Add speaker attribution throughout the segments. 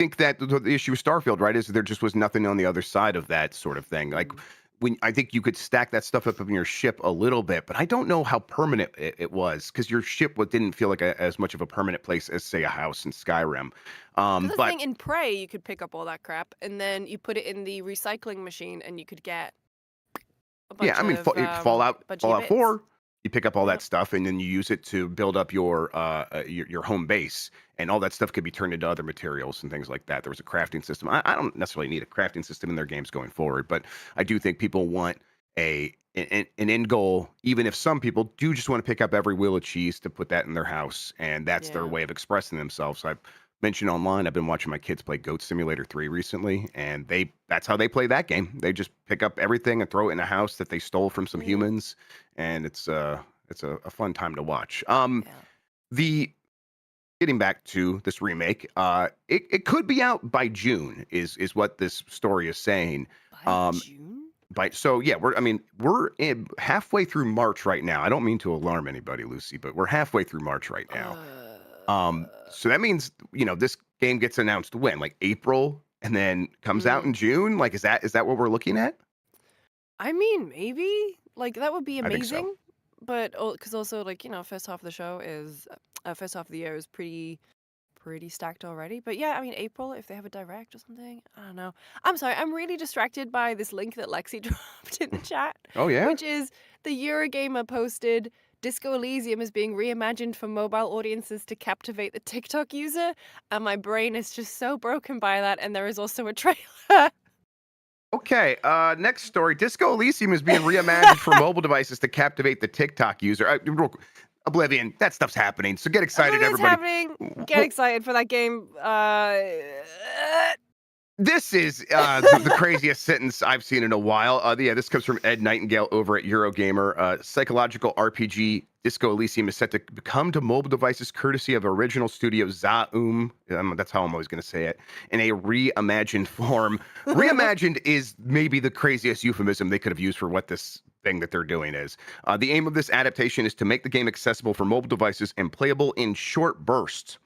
Speaker 1: think that the issue with Starfield, right, is there just was nothing on the other side of that sort of thing. Like when I think you could stack that stuff up in your ship a little bit, but I don't know how permanent it was because your ship didn't feel like as much of a permanent place as say a house in Skyrim.
Speaker 2: Because the
Speaker 1: But
Speaker 2: thing in Prey, you could pick up all that crap and then you put it in the recycling machine and you could get a
Speaker 1: yeah,
Speaker 2: bunch
Speaker 1: I mean
Speaker 2: of bunch of
Speaker 1: Fallout
Speaker 2: bits.
Speaker 1: 4, you pick up all that
Speaker 2: Yep.
Speaker 1: stuff and then you use it to build up your home base, and all that stuff could be turned into other materials and things like that. There was a crafting system. I don't necessarily need a crafting system in their games going forward, but I do think people want an end goal, even if some people do just want to pick up every wheel of cheese to put that in their house, and that's their
Speaker 2: Yeah.
Speaker 1: way of expressing themselves. I've mentioned online, I've been watching my kids play Goat Simulator 3 recently, and that's how they play that game. They just pick up everything and throw it in a house that they stole from some
Speaker 2: Yeah.
Speaker 1: humans, and it's a fun time to watch.
Speaker 2: Yeah.
Speaker 1: The Getting back to this remake, it could be out by June, is what this story is saying.
Speaker 2: By
Speaker 1: Um,
Speaker 2: June?
Speaker 1: so yeah, we're halfway through March right now. I don't mean to alarm anybody, Lucy, but we're halfway through March right now. So that means this game gets announced when, like April, and then comes out in
Speaker 2: mm,
Speaker 1: June. Like, is that what we're looking at?
Speaker 2: I mean, maybe. Like, that would be
Speaker 1: I think so.
Speaker 2: amazing. But because also, like, first half of the show is, first half of the year is pretty stacked already. But yeah, I mean, April, if they have a direct or something, I don't know. I'm sorry, I'm really distracted by this link that Lexi dropped in the chat,
Speaker 1: Oh yeah.
Speaker 2: which is the Eurogamer posted Disco Elysium is being reimagined for mobile audiences to captivate the TikTok user. And my brain is just so broken by that. And there is also a trailer.
Speaker 1: Okay, next story. Disco Elysium is being reimagined for mobile devices to captivate the TikTok user. Oblivion, that stuff's happening. So get excited,
Speaker 2: Oblivion's
Speaker 1: everybody.
Speaker 2: happening. Get
Speaker 1: Well,
Speaker 2: excited for that game.
Speaker 1: this is the craziest sentence I've seen in a while. Yeah, this comes from Ed Nightingale over at Eurogamer. Psychological RPG Disco Elysium is set to come to mobile devices courtesy of original studio Zaum. That's how I'm always going to say it. In a reimagined form. Reimagined is maybe the craziest euphemism they could have used for what this thing that they're doing is. The aim of this adaptation is to make the game accessible for mobile devices and playable in short bursts.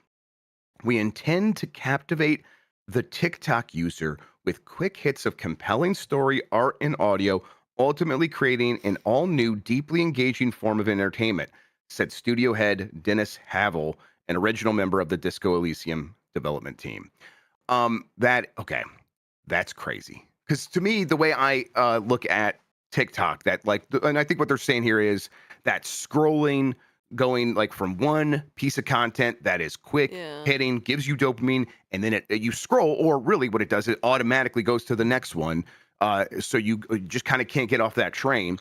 Speaker 1: We intend to captivate the TikTok user with quick hits of compelling story, art, and audio, ultimately creating an all new, deeply engaging form of entertainment, said studio head Dennis Havel, an original member of the Disco Elysium development team. Okay, that's crazy. Because to me, the way I look at TikTok, and I think what they're saying here is that scrolling, going like from one piece of content that is quick
Speaker 2: Yeah.
Speaker 1: hitting, gives you dopamine, and then you scroll, or really what it does, it automatically goes to the next one. So you just kind of can't get off that train.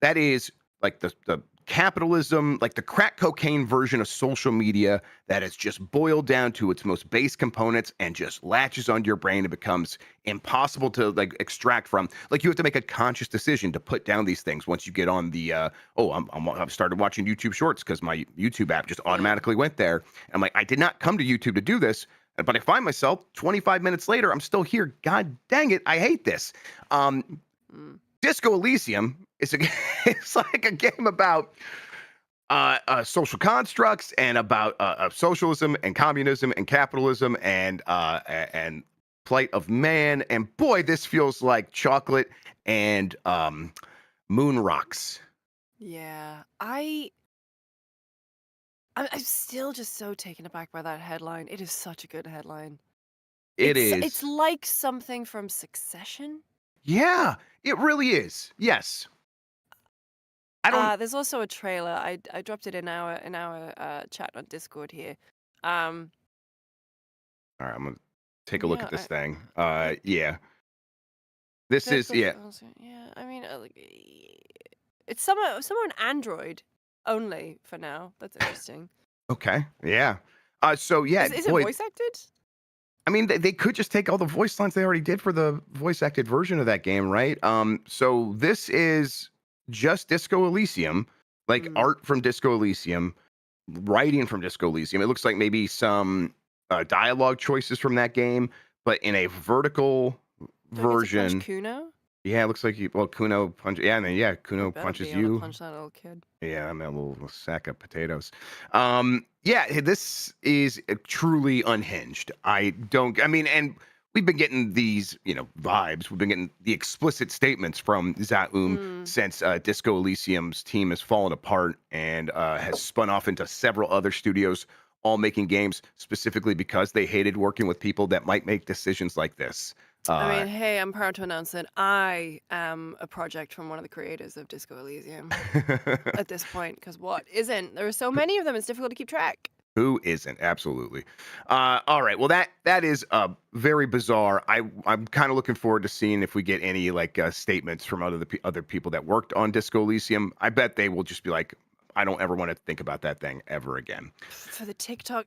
Speaker 1: That is like the capitalism, like the crack cocaine version of social media that is just boiled down to its most base components and just latches onto your brain and becomes impossible to like extract from. Like you have to make a conscious decision to put down these things once you get on the I've started watching YouTube Shorts because my YouTube app just
Speaker 2: Yeah.
Speaker 1: automatically went there. I'm like, I did not come to YouTube to do this, but I find myself 25 minutes later, I'm still here. God dang it, I hate this.
Speaker 2: Mm.
Speaker 1: Disco Elysium is it's like a game about social constructs and about socialism and communism and capitalism and plight of man. And boy, this feels like chocolate and moon rocks.
Speaker 2: Yeah. I'm still just so taken aback by that headline. It is such a good headline.
Speaker 1: It
Speaker 2: It's
Speaker 1: is.
Speaker 2: like something from Succession.
Speaker 1: Yeah, it really is. Yes. I don't.
Speaker 2: There's also a trailer. I dropped it in our chat on Discord here. Um,
Speaker 1: All right, I'm gonna take a look
Speaker 2: yeah,
Speaker 1: at this thing.
Speaker 2: like
Speaker 1: Yeah, this
Speaker 2: clip
Speaker 1: is yeah.
Speaker 2: of yeah. I mean, it's somewhere on Android only for now. That's interesting.
Speaker 1: Okay, yeah. So yeah,
Speaker 2: Is it
Speaker 1: boy,
Speaker 2: voice acted?
Speaker 1: I mean, they could just take all the voice lines they already did for the voice acted version of that game, right? So this is just Disco Elysium, like
Speaker 2: Mm.
Speaker 1: art from Disco Elysium, writing from Disco Elysium. It looks like maybe some dialogue choices from that game, but in a vertical
Speaker 2: Do I get to punch
Speaker 1: version.
Speaker 2: Kuno?
Speaker 1: Yeah, it looks like Kuno punch. Yeah, and then yeah,
Speaker 2: I
Speaker 1: Kuno
Speaker 2: better
Speaker 1: punches
Speaker 2: be able to
Speaker 1: you.
Speaker 2: punch that little kid.
Speaker 1: Yeah, I'm a little sack of potatoes. Yeah, this is truly unhinged. I mean, and we've been getting these, vibes. We've been getting the explicit statements from Zaum
Speaker 2: Mm.
Speaker 1: since Disco Elysium's team has fallen apart and has spun off into several other studios, all making games specifically because they hated working with people that might make decisions like this.
Speaker 2: I
Speaker 1: Uh,
Speaker 2: mean, hey, I'm proud to announce that I am a project from one of the creators of Disco Elysium at this point, because what isn't? There are so many of them, it's difficult to keep track.
Speaker 1: Who isn't? Absolutely. All right. Well, that is very bizarre. I'm kind of looking forward to seeing if we get any like statements from other people that worked on Disco Elysium. I bet they will just be like, I don't ever want to think about that thing ever again.
Speaker 2: For the TikTok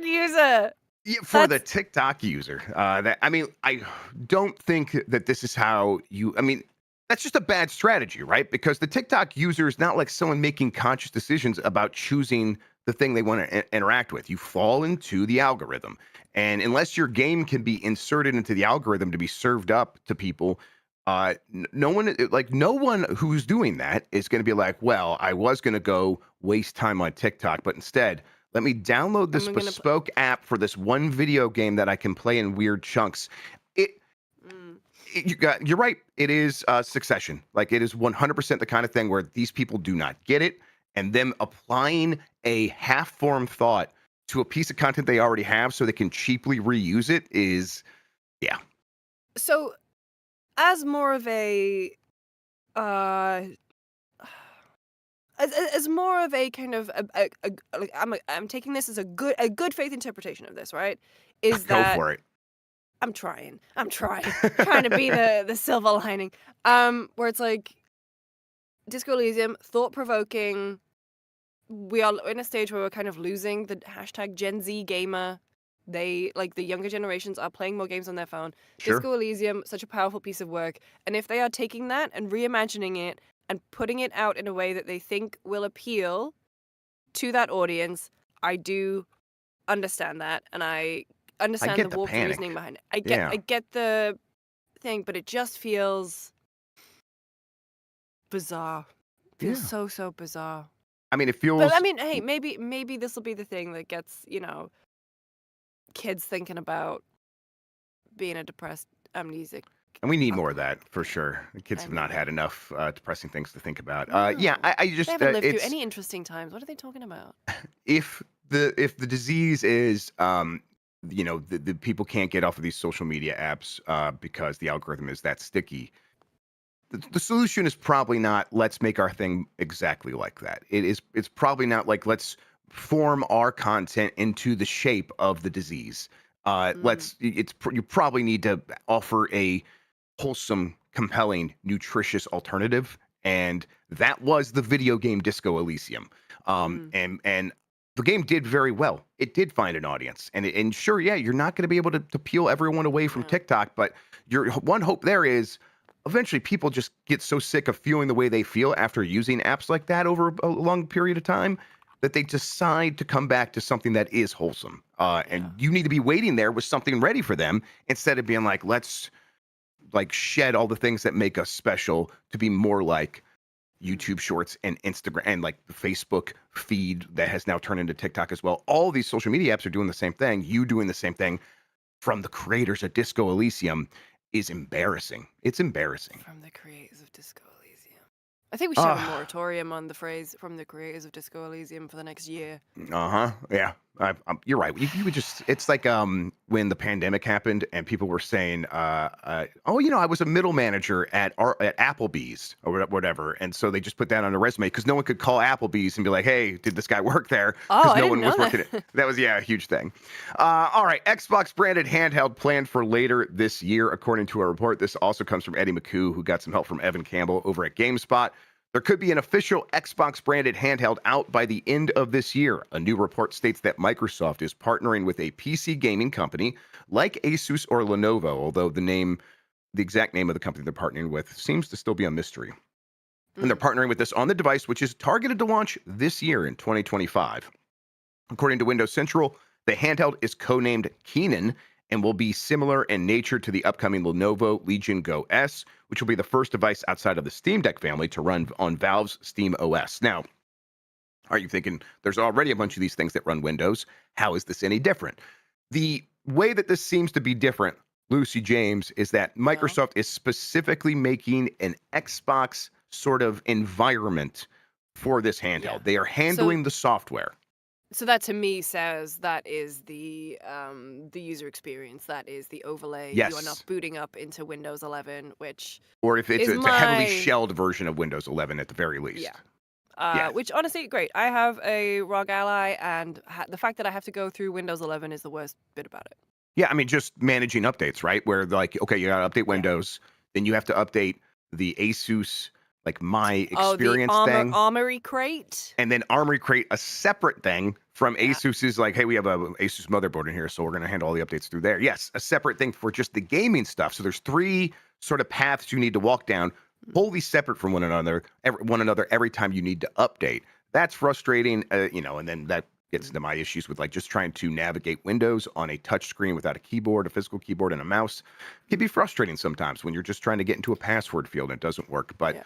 Speaker 2: user.
Speaker 1: Yeah, for the
Speaker 2: That's
Speaker 1: TikTok user, I mean, I don't think that this is how you. I mean, that's just a bad strategy, right? Because the TikTok user is not like someone making conscious decisions about choosing the thing they want to interact with. You fall into the algorithm, and unless your game can be inserted into the algorithm to be served up to people, no one who's doing that is going to be like, well, I was going to go waste time on TikTok, but instead let me download this
Speaker 2: I'm gonna.
Speaker 1: bespoke app for this one video game that I can play in weird chunks. It,
Speaker 2: Mm.
Speaker 1: you're right. It is Succession. Like it is 100% the kind of thing where these people do not get it, and them applying a half-formed thought to a piece of content they already have so they can cheaply reuse it is, yeah.
Speaker 2: So, as more of a, uh, as more of a kind of like I'm taking this as a good faith interpretation of this, right? Is
Speaker 1: Go
Speaker 2: that
Speaker 1: for it.
Speaker 2: I'm trying to be the silver lining. Where it's like Disco Elysium, thought provoking. We are in a stage where we're kind of losing the hashtag Gen Z gamer. They like the younger generations are playing more games on their phone.
Speaker 1: Sure.
Speaker 2: Disco Elysium, such a powerful piece of work, and if they are taking that and reimagining it and putting it out in a way that they think will appeal to that audience, I do understand that, and I
Speaker 1: I
Speaker 2: understand the
Speaker 1: get the
Speaker 2: warped reasoning
Speaker 1: panic.
Speaker 2: behind it. I
Speaker 1: Yeah.
Speaker 2: get the thing, but it just feels bizarre. Feels
Speaker 1: Yeah.
Speaker 2: so bizarre.
Speaker 1: I mean, it
Speaker 2: But I
Speaker 1: feels.
Speaker 2: mean, hey, maybe this will be the thing that gets, kids thinking about being a depressed amnesic
Speaker 1: And we need more of
Speaker 2: alcoholic.
Speaker 1: that for sure. The kids
Speaker 2: I
Speaker 1: have not
Speaker 2: mean,
Speaker 1: had enough depressing things to think about. Yeah,
Speaker 2: no.
Speaker 1: I
Speaker 2: They
Speaker 1: just
Speaker 2: haven't lived through
Speaker 1: it's
Speaker 2: any interesting times. What are they talking about?
Speaker 1: if the disease is the people can't get off of these social media apps because the algorithm is that sticky. The solution is probably not let's make our thing exactly like that. It's probably not like let's form our content into the shape of the disease.
Speaker 2: Mm,
Speaker 1: You probably need to offer a wholesome, compelling, nutritious alternative, and that was the video game Disco Elysium.
Speaker 2: mm,
Speaker 1: And the game did very well. It did find an audience, and sure, yeah, you're not going to be able to peel everyone away from
Speaker 2: yeah.
Speaker 1: TikTok, but your one hope there is eventually people just get so sick of feeling the way they feel after using apps like that over a long period of time that they decide to come back to something that is wholesome.
Speaker 2: Yeah.
Speaker 1: And you need to be waiting there with something ready for them instead of being like, let's like shed all the things that make us special to be more like
Speaker 2: Mm,
Speaker 1: YouTube Shorts and Instagram and like the Facebook feed that has now turned into TikTok as well. All these social media apps are doing the same thing. You doing the same thing from the creators of Disco Elysium is embarrassing. It's embarrassing.
Speaker 2: from the creators of Disco Elysium. I think we should have a
Speaker 1: Uh,
Speaker 2: moratorium on the phrase "from the creators of Disco Elysium" for the next year.
Speaker 1: Uh-huh. Yeah. You're right. You would just it's like when the pandemic happened and people were saying oh, I was a middle manager at Applebee's or whatever. And so they just put that on a resume because no one could call Applebee's and be like, "Hey, did this guy work there?"
Speaker 2: Oh,
Speaker 1: Because
Speaker 2: I
Speaker 1: no
Speaker 2: didn't
Speaker 1: one
Speaker 2: know
Speaker 1: was working it.
Speaker 2: that.
Speaker 1: That was a huge thing. All right, Xbox branded handheld planned for later this year, according to a report. This also comes from Eddie McHugh, who got some help from Evan Campbell over at GameSpot. There could be an official Xbox branded handheld out by the end of this year. A new report states that Microsoft is partnering with a PC gaming company like Asus or Lenovo, although the exact name of the company they're partnering with seems to still be a mystery. And they're
Speaker 2: Mm,
Speaker 1: partnering with this on the device, which is targeted to launch this year in 2025. According to Windows Central, the handheld is codenamed Keenan and will be similar in nature to the upcoming Lenovo Legion Go S, which will be the first device outside of the Steam Deck family to run on Valve's Steam OS. Now, Are you thinking there's already a bunch of these things that run Windows? How is this any different? The way that this seems to be different, Lucy James, is that
Speaker 2: Yeah.
Speaker 1: Microsoft is specifically making an Xbox sort of environment for this
Speaker 2: Yeah.
Speaker 1: handheld. They are
Speaker 2: So
Speaker 1: handling the software.
Speaker 2: so that to me says that is the user experience. That is the overlay. You are not
Speaker 1: Yes.
Speaker 2: booting up into Windows 11, which
Speaker 1: Or if
Speaker 2: is
Speaker 1: it's a heavily
Speaker 2: my
Speaker 1: shelled version of Windows 11 at the very
Speaker 2: yeah.
Speaker 1: least. Yeah.
Speaker 2: Which honestly, great. I have a ROG Ally, and the fact that I have to go through Windows 11 is the worst bit about it.
Speaker 1: Yeah, I mean, just managing updates, right? Where like, okay, you gotta update
Speaker 2: Yeah.
Speaker 1: Windows, then you have to update the Asus like My
Speaker 2: Oh, the
Speaker 1: Experience thing.
Speaker 2: Armory crate.
Speaker 1: And then Armory create a separate thing from
Speaker 2: Yeah.
Speaker 1: Asus's like, hey, we have a Asus motherboard in here, so we're going to handle all the updates through there. Yes, a separate thing for just the gaming stuff. So there's three sort of paths you need to walk down, wholly separate from one another every time you need to update. That's frustrating, and then that gets into my issues with like just trying to navigate Windows on a touch screen without a keyboard, a physical keyboard, and a mouse. It can be frustrating sometimes when you're just trying to get into a password field and it doesn't work. But
Speaker 2: Yeah.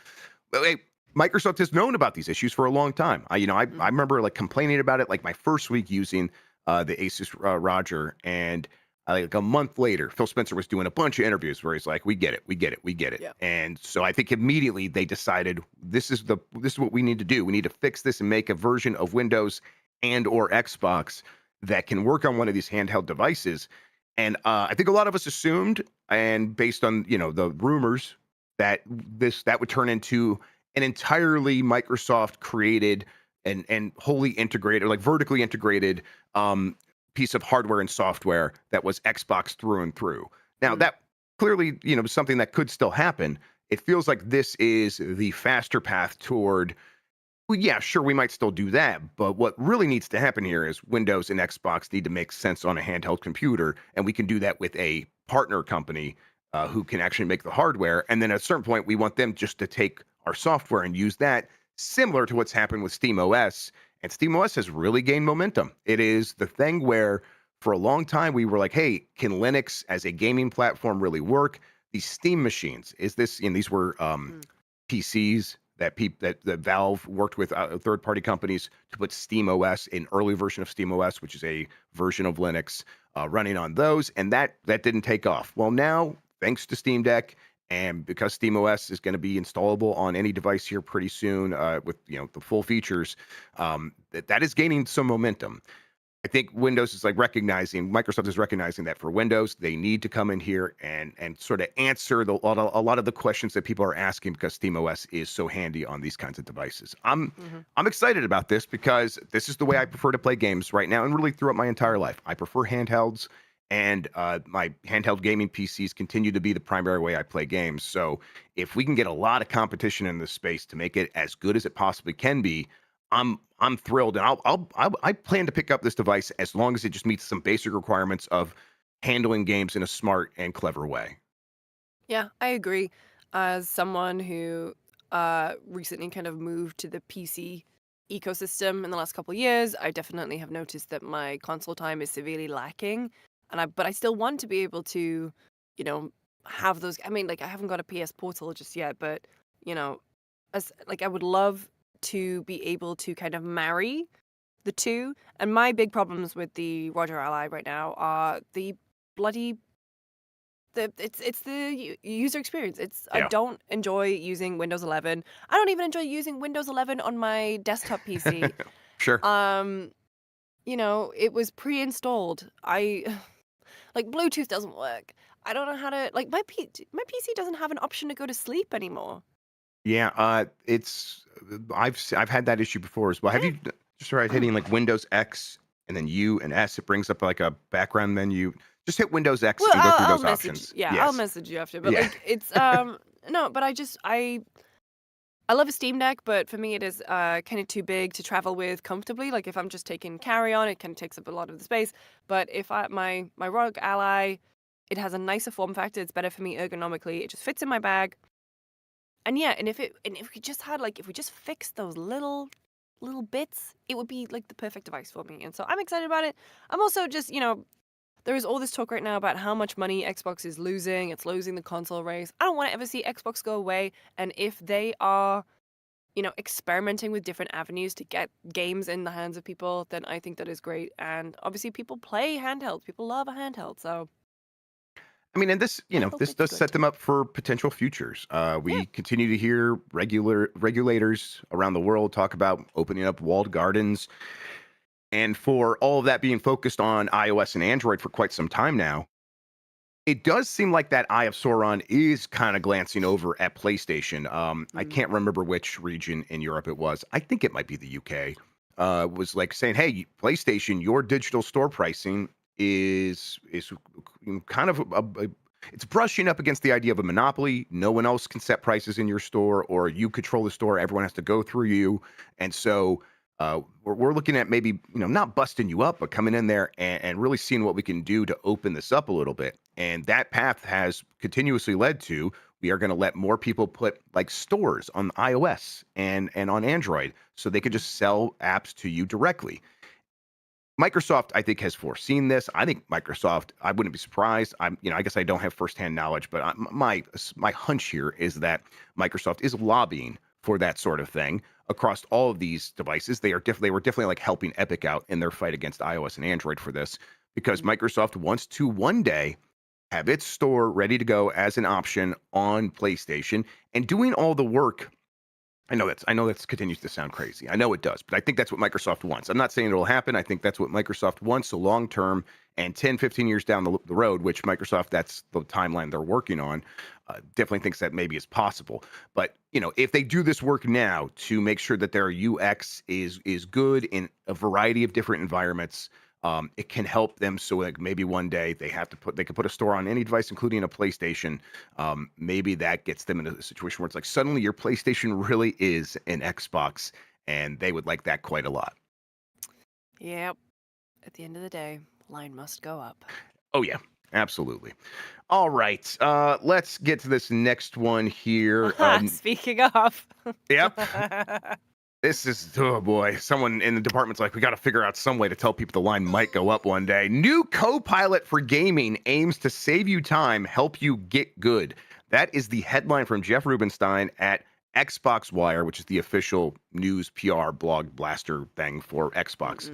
Speaker 1: hey, Microsoft has known about these issues for a long time. I remember like complaining about it like my first week using the Asus Roger, and like a month later, Phil Spencer was doing a bunch of interviews where he's like, "We get it, we get it, we get it."
Speaker 2: Yeah.
Speaker 1: And so I think immediately they decided this is what we need to do. We need to fix this and make a version of Windows and or Xbox that can work on one of these handheld devices. And I think a lot of us assumed, and based on the rumors, that that would turn into an entirely Microsoft created and wholly integrated, like vertically integrated piece of hardware and software that was Xbox through and through. Now that clearly, something that could still happen. It feels like this is the faster path toward, well, yeah, sure, we might still do that, but what really needs to happen here is Windows and Xbox need to make sense on a handheld computer, and we can do that with a partner company who can actually make the hardware. And then at a certain point, we want them just to take our software and use that, similar to what's happened with SteamOS. And SteamOS has really gained momentum. It is the thing where, for a long time, we were like, "Hey, can Linux as a gaming platform really work?" These Steam machines, is this? And these were PCs that Valve worked with third-party companies to put SteamOS, an early version of SteamOS, which is a version of Linux, running on those, and that didn't take off. Well, now thanks to Steam Deck, and because SteamOS is going to be installable on any device here pretty soon with the full features, that is gaining some momentum. I think Microsoft is recognizing that for Windows, they need to come in here and sort of answer a lot of the questions that people are asking because SteamOS is so handy on these kinds of devices. I'm excited about this because this is the way I prefer to play games right now and really throughout my entire life. I prefer handhelds, and my handheld gaming PCs continue to be the primary way I play games. So if we can get a lot of competition in this space to make it as good as it possibly can be, I'm thrilled, and I plan to pick up this device as long as it just meets some basic requirements of handling games in a smart and clever way.
Speaker 2: Yeah, I agree. As someone who recently kind of moved to the PC ecosystem in the last couple of years, I definitely have noticed that my console time is severely lacking. But I still want to be able to, you know, have those. I mean, like I haven't got a PS Portal just yet, but you know, as like I would love to be able to kind of marry the two. And my big problems with the Roger Ally right now are the bloody it's the user experience. I
Speaker 1: Yeah,
Speaker 2: don't enjoy using Windows 11. I don't even enjoy using Windows 11 on my desktop PC.
Speaker 1: sure.
Speaker 2: Um, it was pre-installed. I like Bluetooth doesn't work. I don't know how to like my PC doesn't have an option to go to sleep anymore.
Speaker 1: Yeah, I've had that issue before as well. Have you just tried hitting like Windows X and then U and S? It brings up like a background menu. Just hit Windows X
Speaker 2: Well,
Speaker 1: and go through
Speaker 2: I'll
Speaker 1: those
Speaker 2: message.
Speaker 1: options.
Speaker 2: Yeah, I'll
Speaker 1: Yes.
Speaker 2: message you after. But
Speaker 1: Yeah.
Speaker 2: like, it's no. But I love a Steam Deck, but for me, it is kind of too big to travel with comfortably. Like if I'm just taking carry on, it kind of takes up a lot of the space. But if my ROG Ally, it has a nicer form factor. It's better for me ergonomically. It just fits in my bag. And yeah, and if we just had like if we just fixed those little bits, it would be like the perfect device for me. And so I'm excited about it. I'm also just there is all this talk right now about how much money Xbox is losing. It's losing the console race. I don't want to ever see Xbox go away. And if they are experimenting with different avenues to get games in the hands of people, then I think that is great. And obviously people play handhelds. People love a handheld. So
Speaker 1: I mean, and this,
Speaker 2: I hope
Speaker 1: this
Speaker 2: it's
Speaker 1: does
Speaker 2: good.
Speaker 1: set them up for potential futures.
Speaker 2: Yeah.
Speaker 1: We continue to hear regulators around the world talk about opening up walled gardens, and for all of that being focused on iOS and Android for quite some time now, it does seem like that Eye of Sauron is kind of glancing over at PlayStation. I
Speaker 2: Mm.
Speaker 1: can't remember which region in Europe it was. I think it might be the UK. Was like saying, "Hey, PlayStation, your digital store pricing is kind of it's brushing up against the idea of a monopoly. No one else can set prices in your store, or you control the store. Everyone has to go through you, and so." We're looking at maybe not busting you up, but coming in there and really seeing what we can do to open this up a little bit. And that path has continuously led to we are going to let more people put like stores on iOS and on Android so they could just sell apps to you directly. Microsoft, I think, has foreseen this. I think Microsoft, I wouldn't be surprised. I guess I don't have firsthand knowledge, but my hunch here is that Microsoft is lobbying for that sort of thing across all of these devices. They were definitely like helping Epic out in their fight against iOS and Android for this, because
Speaker 2: Mm.
Speaker 1: Microsoft wants to one day have its store ready to go as an option on PlayStation and doing all the work. I know that continues to sound crazy. I know it does, but I think that's what Microsoft wants. I'm not saying it'll happen. I think that's what Microsoft wants. So long term and 10, 15 years down the road, which Microsoft, that's the timeline they're working on, definitely thinks that maybe is possible. But if they do this work now to make sure that their UX is good in a variety of different environments, it can help them. So like maybe one day they could put a store on any device, including a PlayStation. Maybe that gets them into a situation where it's like suddenly your PlayStation really is an Xbox, and they would like that quite a lot.
Speaker 2: Yep. At the end of the day, line must go up.
Speaker 1: Oh yeah, absolutely. All right, let's get to this next one here.
Speaker 2: Speaking of.
Speaker 1: Yep. This is, oh boy, someone in the department's like, we got to figure out some way to tell people the line might go up one day. New co-pilot for gaming aims to save you time, help you get good. That is the headline from Jeff Rubenstein at Xbox Wire, which is the official news PR blog blaster thing for Xbox.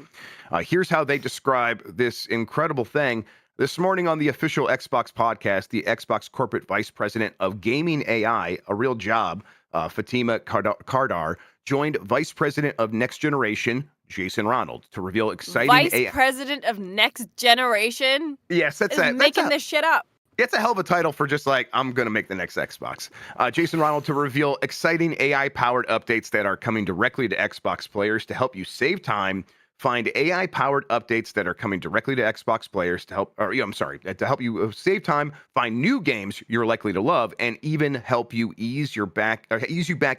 Speaker 2: Mm-mm.
Speaker 1: Here's how they describe this incredible thing. This morning on the official Xbox podcast, the Xbox corporate vice president of gaming AI, a real job, Fatima Kardar, joined Vice President of Next Generation, Jason Ronald, to reveal exciting
Speaker 2: Vice
Speaker 1: AI.
Speaker 2: President of Next Generation
Speaker 1: Yes,
Speaker 2: is making this shit up.
Speaker 1: it's a hell of a title for just like, I'm going to make the next Xbox. Jason Ronald to reveal exciting AI-powered updates that are coming directly to Xbox players to help you save time. Find AI-powered updates that are coming directly to Xbox players to help, to help you save time, find new games you're likely to love, and even help you ease you back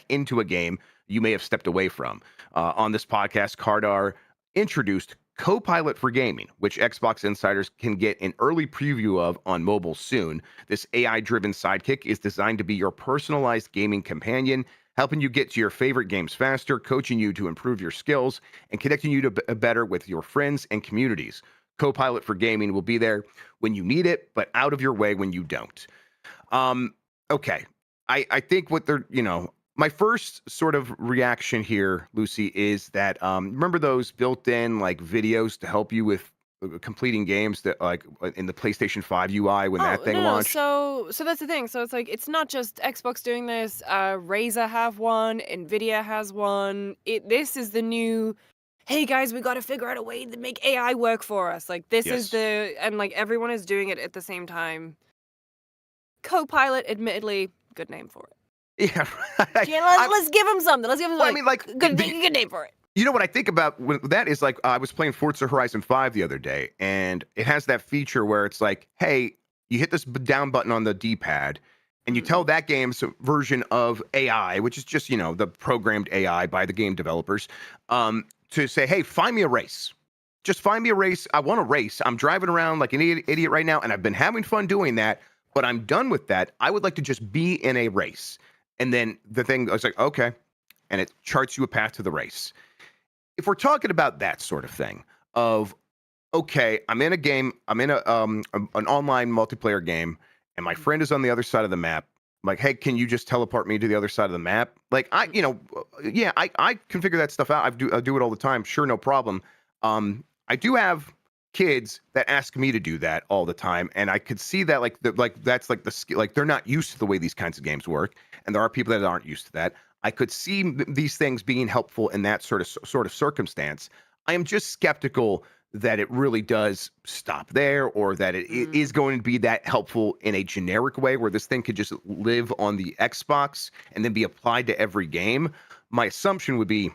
Speaker 1: into a game you may have stepped away from. On this podcast, Kardar introduced Copilot for Gaming, which Xbox insiders can get an early preview of on mobile soon. This AI-driven sidekick is designed to be your personalized gaming companion, helping you get to your favorite games faster, coaching you to improve your skills, and connecting you to better with your friends and communities. Copilot for Gaming will be there when you need it, but out of your way when you don't. Okay. I think what they're, my first sort of reaction here, Lucy, is that remember those built-in like videos to help you with completing games that like in the PlayStation 5 UI when that
Speaker 2: Oh,
Speaker 1: thing
Speaker 2: no, no.
Speaker 1: launched?
Speaker 2: So that's the thing. So it's like it's not just Xbox doing this. Razer have one. Nvidia has one. This is the new. Hey guys, we got to figure out a way to make AI work for us. Like this is
Speaker 1: Yes.
Speaker 2: and like everyone is doing it at the same time. Copilot, admittedly, good name for it.
Speaker 1: Yeah.
Speaker 2: Yeah, let's give him something. Let's give him
Speaker 1: Well, I
Speaker 2: something.
Speaker 1: mean, like,
Speaker 2: Good name for it.
Speaker 1: you know what I think about when that is like I was playing Forza Horizon 5 the other day, and it has that feature where it's like, hey, you hit this down button on the D-pad, and you tell that game's version of AI, which is just the programmed AI by the game developers, to say, hey, find me a race. Just find me a race. I want a race. I'm driving around like an idiot right now, and I've been having fun doing that, but I'm done with that. I would like to just be in a race. And then the thing, I was like, okay, and it charts you a path to the race. If we're talking about that sort of thing of, okay, I'm in a game, I'm in an online multiplayer game, and my friend is on the other side of the map. Like, hey, can you just teleport me to the other side of the map? Like, yeah, I can figure that stuff out. I do it all the time. Sure, no problem. I do have kids that ask me to do that all the time, and I could see that like that's like the skill. Like they're not used to the way these kinds of games work, and there are people that aren't used to that. I could see these things being helpful in that sort of circumstance. I am just skeptical that it really does stop there, or that it is going to be that helpful in a generic way where this thing could just live on the Xbox and then be applied to every game. My assumption would be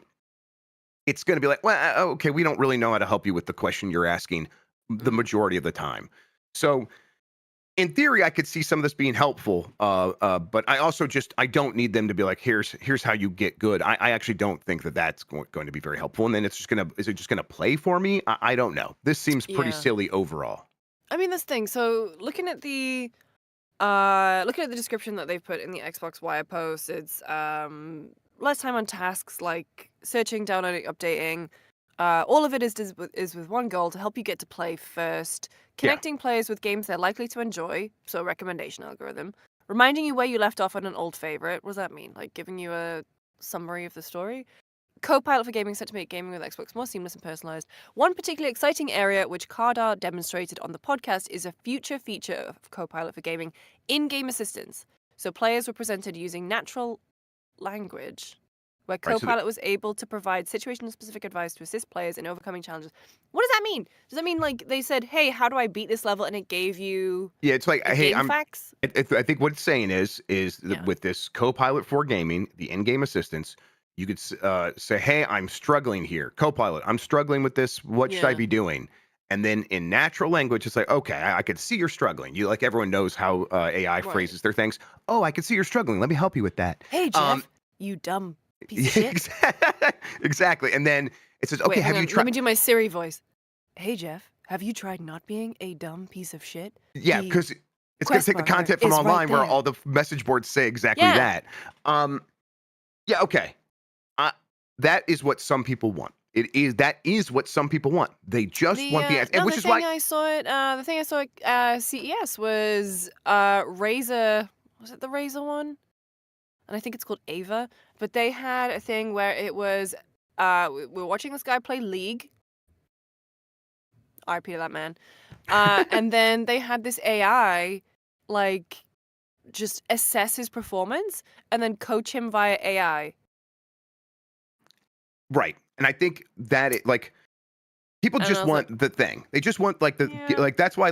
Speaker 1: it's going to be like, well, okay, we don't really know how to help you with the question you're asking the majority of the time. So in theory, I could see some of this being helpful, but I also I don't need them to be like, here's how you get good. I actually don't think that that's going to be very helpful. And then is it just gonna play for me? I don't know. This seems pretty
Speaker 2: Yeah.
Speaker 1: silly overall.
Speaker 2: I mean, this thing. So looking at the description that they've put in the Xbox Wire post, it's less time on tasks like searching, downloading, updating. All of it is with one goal: to help you get to play first,
Speaker 1: Yeah,
Speaker 2: connecting players with games they're likely to enjoy. So a recommendation algorithm, reminding you where you left off on an old favorite. What does that mean? Like giving you a summary of the story. Copilot for Gaming set to make gaming with Xbox more seamless and personalized. One particularly exciting area, which Cardar demonstrated on the podcast, is a future feature of Copilot for Gaming in-game assistance. So players were presented using natural language, where
Speaker 1: right. So
Speaker 2: Copilot was able to provide situational-specific advice to assist players in overcoming challenges. What does that mean? Does that mean like they said, "Hey, how do I beat this level?" and it gave you
Speaker 1: yeah, it's like,
Speaker 2: like
Speaker 1: hey,
Speaker 2: game facts?
Speaker 1: I think what it's saying is that
Speaker 2: Yeah.
Speaker 1: with this Copilot for gaming, the in-game assistance, you could say, "Hey, I'm struggling here, Copilot. I'm struggling with this. What should I
Speaker 2: Yeah.
Speaker 1: be doing?" And then in natural language, it's like, "Okay, I could see you're struggling." You like everyone knows how AI
Speaker 2: Right.
Speaker 1: phrases their things. "Oh, I can see you're struggling. Let me help you with that."
Speaker 2: Hey,
Speaker 1: Um,
Speaker 2: Jeff, you dumb piece of shit.
Speaker 1: yeah, exactly. And then it says,
Speaker 2: Wait,
Speaker 1: "Okay,
Speaker 2: hang
Speaker 1: have you
Speaker 2: on. Let
Speaker 1: tried?"
Speaker 2: me do my Siri voice. Hey, Jeff, have you tried not being a dumb piece of shit?
Speaker 1: Yeah,
Speaker 2: The
Speaker 1: because it's going to
Speaker 2: quest
Speaker 1: take the
Speaker 2: marker
Speaker 1: content from
Speaker 2: is right
Speaker 1: online where
Speaker 2: there.
Speaker 1: all the message boards say exactly
Speaker 2: Yeah.
Speaker 1: that. Um, yeah, okay. Uh, that is what some people want. That is what some people want. They just want the answer, and which
Speaker 2: Another
Speaker 1: is
Speaker 2: thing
Speaker 1: why.
Speaker 2: I saw the thing I saw at CES was Razer. Was it the Razer one? And I think it's called Ava. But they had a thing where it was we're watching this guy play League. RP to that man. And then they had this AI like just assess his performance and then coach him via AI.
Speaker 1: Right, and I think that like people
Speaker 2: And I
Speaker 1: just
Speaker 2: was like,
Speaker 1: want the thing. They just want
Speaker 2: yeah.
Speaker 1: that's why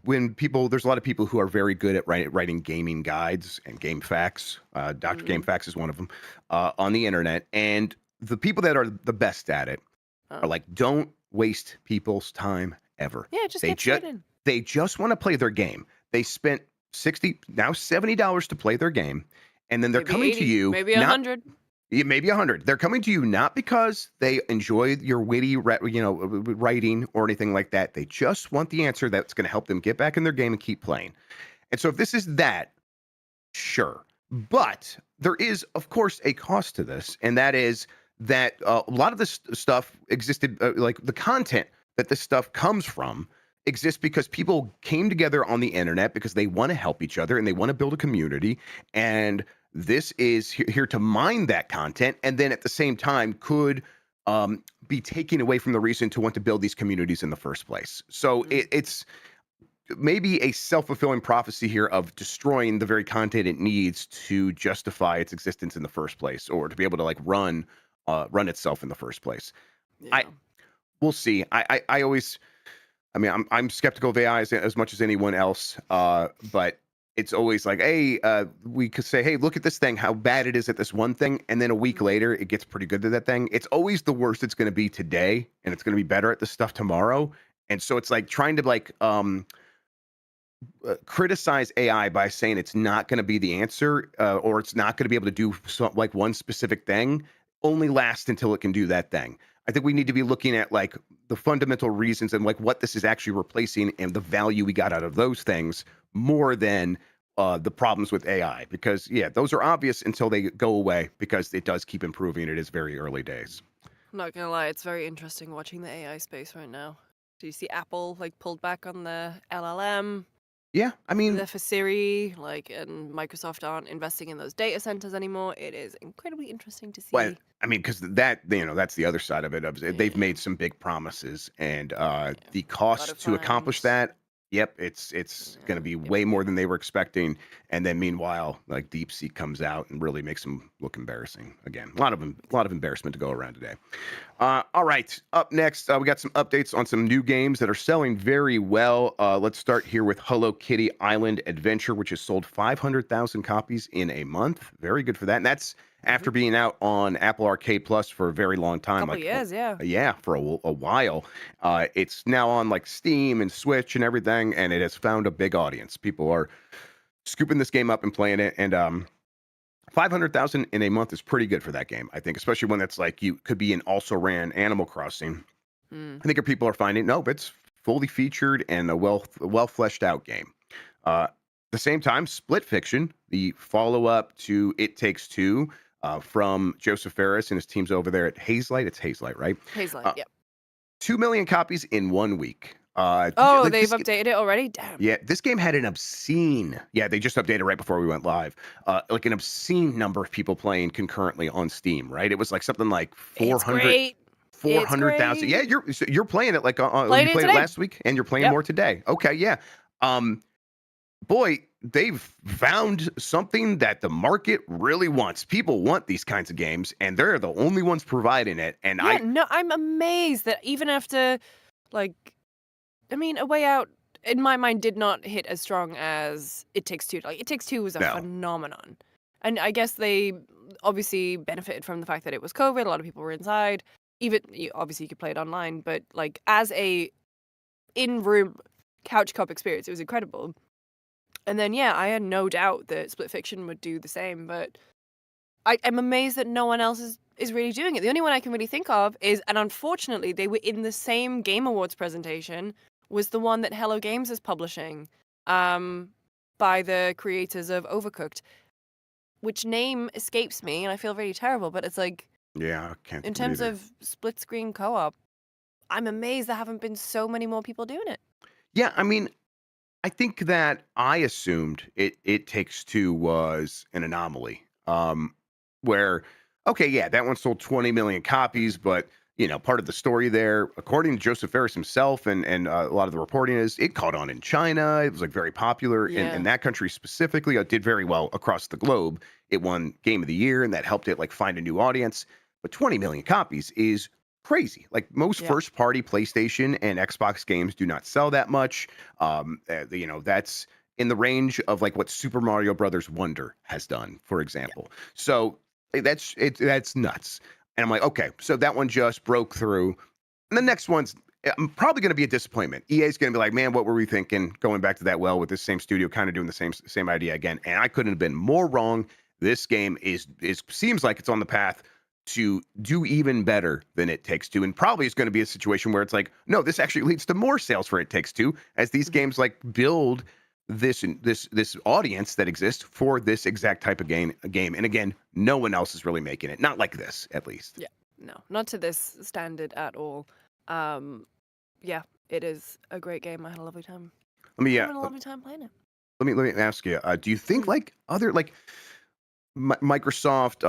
Speaker 1: when people there's a lot of people who are very good at writing gaming guides and game facts. Dr. Game
Speaker 2: Mm.
Speaker 1: Facts is one of them on the internet, and the people that are the best at it are
Speaker 2: Oh.
Speaker 1: like, don't waste people's time ever.
Speaker 2: Yeah, just
Speaker 1: They
Speaker 2: get
Speaker 1: just
Speaker 2: straight in.
Speaker 1: they just want to play their game. They spent 60 now $70 to play their game, and then they're
Speaker 2: Maybe
Speaker 1: coming to
Speaker 2: 80,
Speaker 1: you
Speaker 2: maybe
Speaker 1: not
Speaker 2: 100.
Speaker 1: maybe 100. They're coming to you not because they enjoy your witty writing or anything like that. They just want the answer that's going to help them get back in their game and keep playing. And so if this is that, sure. But there is, of course, a cost to this, and that is that a lot of this stuff existed, like the content that this stuff comes from exists because people came together on the internet because they want to help each other and they want to build a community. And this is here to mine that content, and then at the same time could be taking away from the reason to want to build these communities in the first place. So
Speaker 2: Mm.
Speaker 1: it's maybe a self-fulfilling prophecy here of destroying the very content it needs to justify its existence in the first place, or to be able to like run itself in the first place. I
Speaker 2: Yeah.
Speaker 1: We'll see. I always, I mean, I'm skeptical of AI as much as anyone else, but it's always like, hey, we could say, hey, look at this thing, how bad it is at this one thing, and then a week
Speaker 2: Mhm.
Speaker 1: later it gets pretty good at that thing. It's always the worst it's going to be today, and it's going to be better at this stuff tomorrow. And so it's like trying to like criticize AI by saying it's not going to be the answer, or it's not going to be able to do like one specific thing, only lasts until it can do that thing. I think we need to be looking at like the fundamental reasons and like what this is actually replacing and the value we got out of those things more than the problems with AI. Because yeah, those are obvious until they go away because it does keep improving. It is very early days.
Speaker 2: I'm not gonna lie, it's very interesting watching the AI space right now. Do you see Apple like pulled back on the LLM?
Speaker 1: Yeah, I mean,
Speaker 2: For Siri, and Microsoft aren't investing in those data centers anymore. It is incredibly interesting to
Speaker 1: well,
Speaker 2: see.
Speaker 1: I mean, because that that's the other side of it. Of they've
Speaker 2: Yeah,
Speaker 1: made some big promises, and
Speaker 2: yeah.
Speaker 1: the cost to accomplish
Speaker 2: Battlefront.
Speaker 1: that, yep, it's going to
Speaker 2: Yeah,
Speaker 1: be
Speaker 2: yep,
Speaker 1: way
Speaker 2: yep.
Speaker 1: more than they were expecting. And then meanwhile, like DeepSeek comes out and really makes them look embarrassing again. A lot of embarrassment to go around today. All right, up next, we got some updates on some new games that are selling very well. Let's start here with Hello Kitty Island Adventure, which has sold 500,000 copies in a month. Very good for that. And that's
Speaker 2: Mm-hmm.
Speaker 1: after being out on Apple Arcade Plus for a very long time,
Speaker 2: Couple
Speaker 1: like
Speaker 2: years, yeah.
Speaker 1: yeah, for a while. It's now on like Steam and Switch and everything, and it has found a big audience. People are scooping this game up and playing it, and 500,000 in a month is pretty good for that game, I think, especially when it's like you could be an also ran Animal Crossing.
Speaker 2: Mm.
Speaker 1: I think people are finding nope, it's fully featured and a well fleshed out game. The same time, Split Fiction, the follow up to It Takes Two, from Joseph Ferris and his teams over there at Hazelight. It's Hazelight, right?
Speaker 2: Hazelight,
Speaker 1: Uh,
Speaker 2: yep.
Speaker 1: 2 million copies in 1 week.
Speaker 2: Oh,
Speaker 1: Like
Speaker 2: they've
Speaker 1: this,
Speaker 2: updated it already? Damn.
Speaker 1: yeah, this game had an obscene. Yeah, they just updated right before we went live. Like an obscene number of people playing concurrently on Steam. Right? It was like something like
Speaker 2: It's
Speaker 1: 400,
Speaker 2: great. It's
Speaker 1: 400,000. Yeah,
Speaker 2: great.
Speaker 1: you're playing it like
Speaker 2: Played
Speaker 1: you
Speaker 2: it
Speaker 1: played it
Speaker 2: today.
Speaker 1: last week, and you're playing
Speaker 2: Yep.
Speaker 1: more today. Okay, yeah. Um, boy, they've found something that the market really wants. People want these kinds of games, and they're the only ones providing it. And
Speaker 2: Yeah, no, I'm amazed that even after, like, A Way Out, in my mind, did not hit as strong as It Takes Two. Like, It Takes Two was a
Speaker 1: no,
Speaker 2: phenomenon. And I guess they obviously benefited from the fact that it was COVID. A lot of people were inside. Obviously, you could play it online, but, like, as a in-room couch co-op experience, it was incredible. And then, yeah, I had no doubt that Split Fiction would do the same, but I'm amazed that no one else is really doing it. The only one I can really think of is, and unfortunately, they were in the same Game Awards presentation, was the one that Hello Games is publishing, by the creators of Overcooked, which name escapes me, and I feel really terrible. But it's like,
Speaker 1: yeah, I can't
Speaker 2: in
Speaker 1: think of it
Speaker 2: terms
Speaker 1: either.
Speaker 2: of split screen co-op, I'm amazed there haven't been so many more people doing it.
Speaker 1: Yeah, I mean, I think that I assumed It Takes Two was an anomaly. Where okay, yeah, that one sold 20 million copies, but part of the story there, according to Joseph Ferris himself, and a lot of the reporting is it caught on in China. It was like very popular in
Speaker 2: Yeah,
Speaker 1: that country specifically. It did very well across the globe. It won Game of the Year, and that helped it like find a new audience. But 20 million copies is crazy. Like most
Speaker 2: yeah,
Speaker 1: first party PlayStation and Xbox games do not sell that much. That's in the range of like what Super Mario Brothers Wonder has done, for
Speaker 2: yeah.
Speaker 1: example. So that's nuts. And I'm like, okay, so that one just broke through. And the next one's probably going to be a disappointment. EA's going to be like, man, what were we thinking? Going back to that well with this same studio, kind of doing the same idea again. And I couldn't have been more wrong. This game is seems like it's on the path to do even better than It Takes Two, and probably is going to be a situation where it's like, no, this actually leads to more sales for It Takes Two as these
Speaker 2: Mhm.
Speaker 1: games like build this audience that exists for this exact type of game. And again, no one else is really making it, not like this, at least.
Speaker 2: Yeah, no, not to this standard at all. Um, yeah, it is a great game. I had a lovely time.
Speaker 1: Let me
Speaker 2: Having a lovely time playing it.
Speaker 1: let me ask you, do you think
Speaker 2: Mm.
Speaker 1: like other like Microsoft,